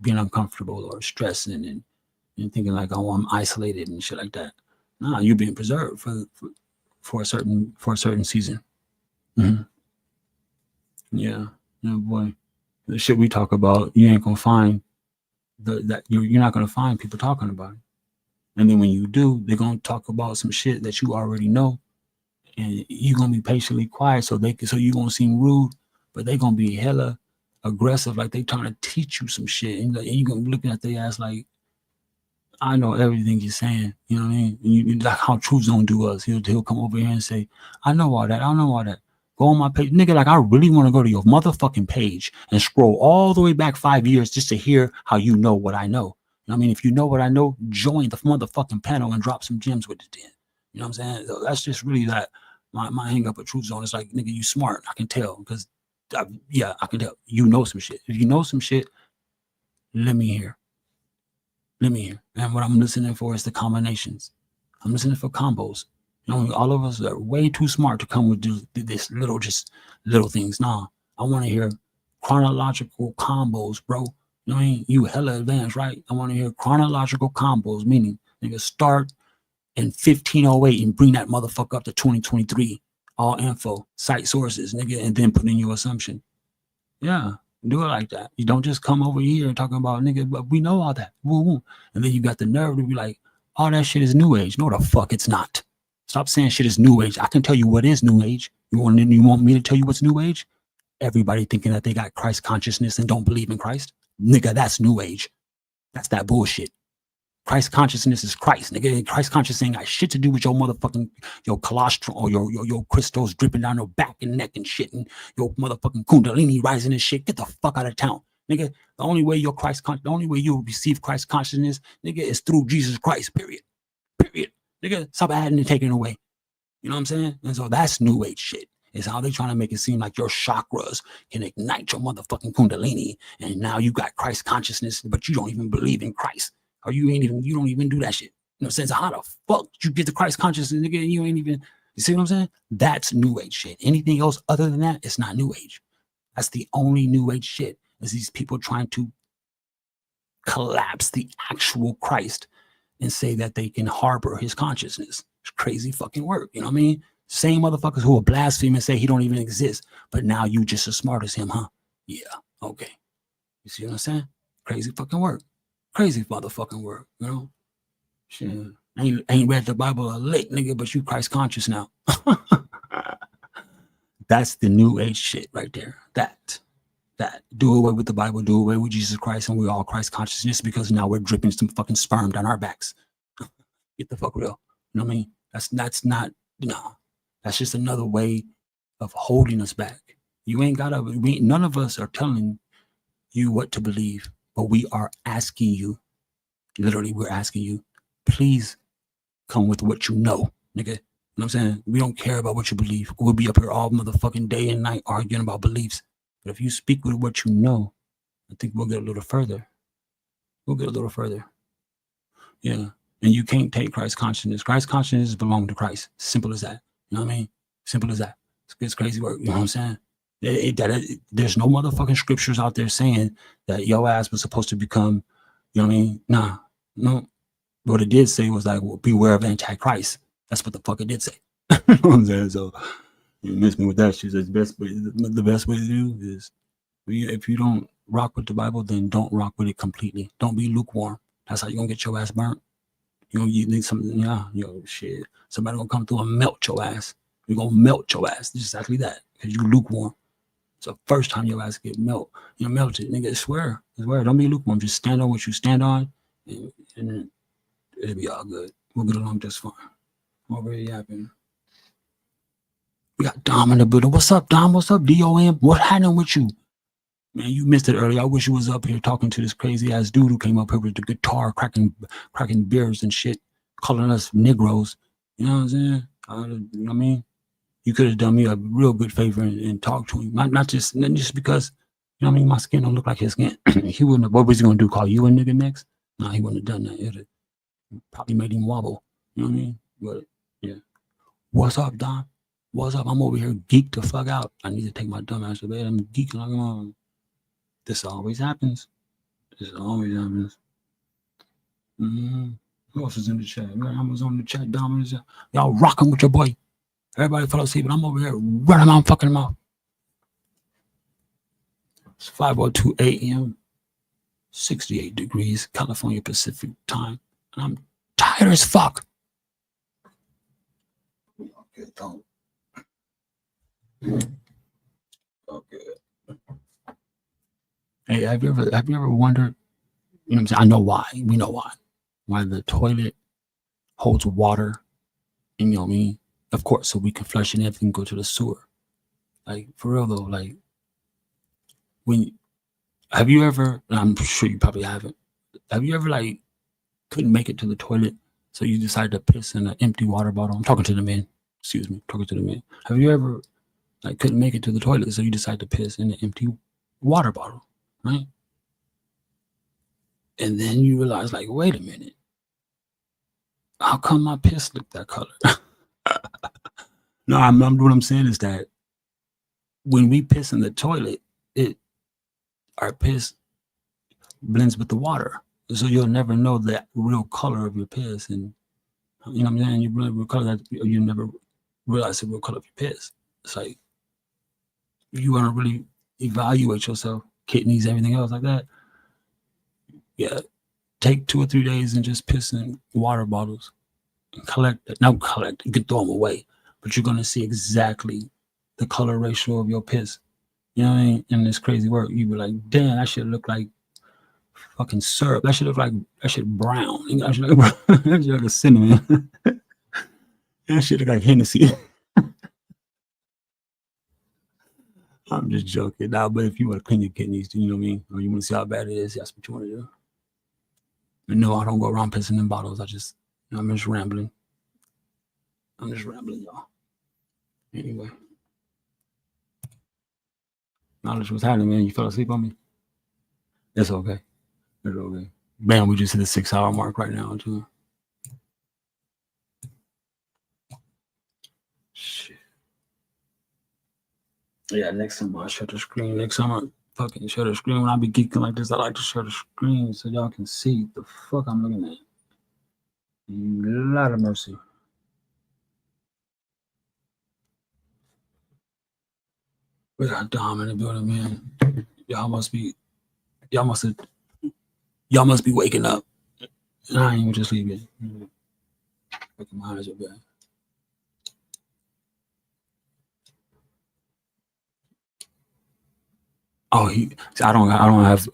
being uncomfortable or stressing and thinking like, oh, I'm isolated and shit like that. Nah, you're being preserved for a certain season. Mm-hmm. Yeah, boy, the shit we talk about, you ain't gonna find you're not gonna find people talking about it. And then when you do, they're gonna talk about some shit that you already know, and you're gonna be patiently quiet so you gonna seem rude, but they gonna be hella aggressive, like they trying to teach you some shit, and you're gonna be looking at their ass like, I know everything you're saying. You know what I mean? You like how Truth Zone do us. He'll come over here and say, I know all that. Go on my page. Nigga, like, I really want to go to your motherfucking page and scroll all the way back 5 years just to hear how you know what I know. You know what I mean? If you know what I know, join the motherfucking panel and drop some gems with it then. You know what I'm saying? So that's just really that my hang up with Truth Zone. It's like, nigga, you smart. I can tell because, I can tell. You know some shit. If you know some shit, let me hear. And what I'm listening for is the combinations. I'm listening for combos. You know, all of us are way too smart to come with this little things. Nah, I want to hear chronological combos, bro. You know what I mean? You hella advanced, right? I want to hear chronological combos, meaning nigga start in 1508 and bring that motherfucker up to 2023. All info, site sources, nigga, and then put in your assumption. Yeah, Do it like that. You don't just come over here and talking about nigga, but we know all that. Woo woo. And then you got the nerve to be like, all that shit is new age. No, the fuck it's not. Stop saying shit is new age. I can tell you what is new age. You want me to tell you what's new age? Everybody thinking that they got Christ consciousness and don't believe in Christ. Nigga, that's new age. That's that bullshit. Christ consciousness is Christ, nigga. Christ consciousness ain't got shit to do with your motherfucking, your cholesterol or your crystals dripping down your back and neck and shit and your motherfucking kundalini rising and shit. Get the fuck out of town, nigga. The only way the only way you receive Christ consciousness, nigga, is through Jesus Christ, period. Period. Nigga, stop adding and taking away. You know what I'm saying? And so that's new age shit. Is how they trying to make it seem like your chakras can ignite your motherfucking kundalini. And now you got Christ consciousness, but you don't even believe in Christ. Or you don't even do that shit. You know what I'm saying? So how the fuck you get the Christ consciousness, nigga, and you ain't even, you see what I'm saying? That's new age shit. Anything else other than that, it's not new age. That's the only new age shit, is these people trying to collapse the actual Christ and say that they can harbor his consciousness. It's crazy fucking work. You know what I mean? Same motherfuckers who will blaspheme and say he don't even exist, but now you just as smart as him, huh? Yeah, okay. You see what I'm saying? Crazy fucking work. Crazy motherfucking work, you know? Shit. Ain't read the Bible a lick, nigga, but you Christ conscious now. That's the new age shit right there. That. Do away with the Bible, do away with Jesus Christ, and we're all Christ consciousness because now we're dripping some fucking sperm down our backs. Get the fuck real. You know what I mean? That's not, no. That's just another way of holding us back. You ain't gotta, none of us are telling you what to believe, but we are asking you, literally we're asking you, please come with what you know, nigga. You know what I'm saying? We don't care about what you believe. We'll be up here all motherfucking day and night arguing about beliefs. But if you speak with what you know, I think we'll get a little further. We'll get a little further. Yeah. And you can't take Christ consciousness. Christ consciousness belongs to Christ. Simple as that. You know what I mean? Simple as that. It's crazy work. You know what I'm saying? There's no motherfucking scriptures out there saying that your ass was supposed to become, you know what I mean? Nah. No. What it did say was like, well, beware of Antichrist. That's what the fuck it did say. You know what I'm saying? So you miss me with that shit. The best way to do is, if you don't rock with the Bible, then don't rock with it completely. Don't be lukewarm. That's how you're gonna get your ass burnt. You need something, shit. Somebody gonna come through and melt your ass. You're gonna melt your ass. Just exactly that. Because you lukewarm. It's the first time your ass get melted, nigga. Swear. Don't be lukewarm. Just stand on what you stand on, and it'll be all good. We'll get along just fine. Over here yapping. We got Dom in the building. What's up, Dom? What's up, DOM? What happened with you? Man, you missed it earlier. I wish you was up here talking to this crazy ass dude who came up here with the guitar, cracking beers and shit, calling us Negroes. You know what I'm saying? You know what I mean? You could have done me a real good favor and talked to him. Not just because, you know what I mean? My skin don't look like his skin. He wouldn't have, what was he going to do? Call you a nigga next? No, he wouldn't have done that. It probably made him wobble. You know what I mean? But, yeah. What's up, Don? What's up? I'm over here geeked the fuck out. I need to take my dumb ass to bed. I'm geeking like on. This always happens. Mm-hmm. Who else is in the chat? I was on the chat, Dominance. Y'all rocking with your boy. Everybody fell asleep, but I'm over here running my fucking mouth. It's 5:02 a.m. 68 degrees, California Pacific time. And I'm tired as fuck. Okay, don't. Okay. Hey, have you ever wondered, you know what I'm saying? I know why. We know why. Why the toilet holds water, and you know what I mean? Of course, so we can flush and everything go to the sewer. Like, for real though, like, have you ever, and I'm sure you probably haven't, have you ever, like, couldn't make it to the toilet, so you decided to piss in an empty water bottle? I'm talking to the men. Excuse me, talking to the men. Have you ever, like, couldn't make it to the toilet, so you decided to piss in an empty water bottle, right? And then you realize, like, wait a minute. How come my piss looked that color? No, what I'm saying is that when we piss in the toilet, our piss blends with the water. So you'll never know the real color of your piss. And you know what I'm saying? You really color that, you never realize the real color of your piss. It's like, you want to really evaluate yourself. kidneys, everything else like that. Yeah, take 2 or 3 days and just piss in water bottles and collect it. Not collect, you can throw them away, but you're gonna see exactly the color ratio of your piss. You know what I mean? In this crazy work, you be like, damn, that shit look like fucking syrup. That shit look like that shit brown. That shit like, that shit like a cinnamon. That shit look like Hennessy. I'm just joking. Nah, but if you want to clean your kidneys, you know what I mean? Or you want to see how bad it is, that's what you want to do. And no, I don't go around pissing in bottles. I'm just rambling. Y'all. Anyway. Knowledge was happening, man. You fell asleep on me? It's okay. It's okay. Bam, we just hit the 6-hour mark right now, too. Shit. Yeah, next time I'll shut the screen. Next time I fucking shut the screen. When I be geeking like this, I like to shut the screen so y'all can see the fuck I'm looking at. Lot of mercy. We got Dom in the building, man. Y'all must be waking up. I ain't even just leaving. Fucking my eyes are bad. Oh, I don't have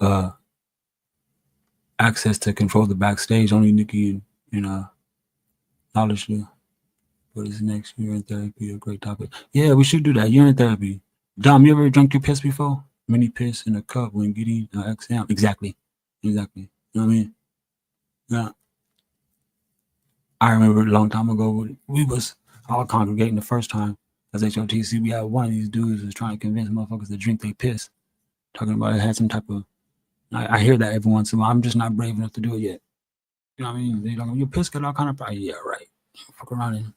access to control the backstage. Only Nikki and Knowledge do. What is next? Urine therapy, a great topic. Yeah, we should do that. Urine therapy. Dom, you ever drunk your piss before? Mini piss in a cup when getting exam. Exactly. You know what I mean? Yeah. I remember a long time ago, we was all congregating the first time as H.O.T.C. We had one of these dudes who was trying to convince motherfuckers to drink their piss. Talking about it had some type of, I hear that every once in a while. I'm just not brave enough to do it yet. You know what I mean? They like, your piss got all kind of problems. Yeah, right. Fuck around and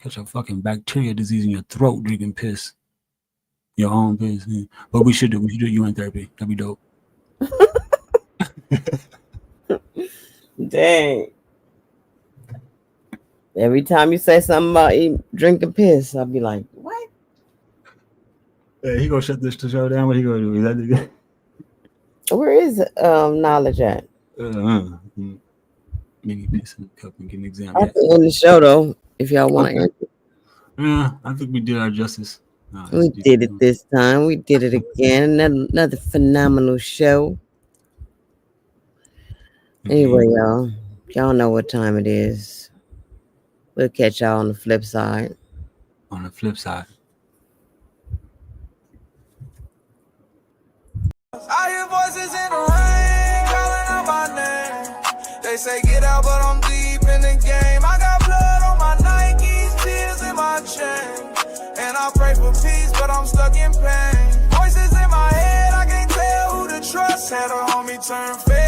catch a fucking bacteria disease in your throat drinking piss. Your own piss. Yeah. But we should do urine therapy. That'd be dope. Dang. Every time you say something about drinking piss, I'll be like, what? Yeah, he gonna shut this show down. What he gonna do? Is that where is Knowledge at? Mini piss in the cup and get an exam. I can end the show though, if y'all want to. Yeah, I think we did our justice. We did it this time. We did it again. Another phenomenal show. Anyway, y'all know what time it is. We'll catch y'all on the flip side. On the flip side. I hear voices in the rain calling out my name. They say get out, but I'm deep in the game. I got blood on my Nikes, tears in my chain. And I pray for peace, but I'm stuck in pain. Voices in my head, I can't tell who to trust. Had a homie turn fake.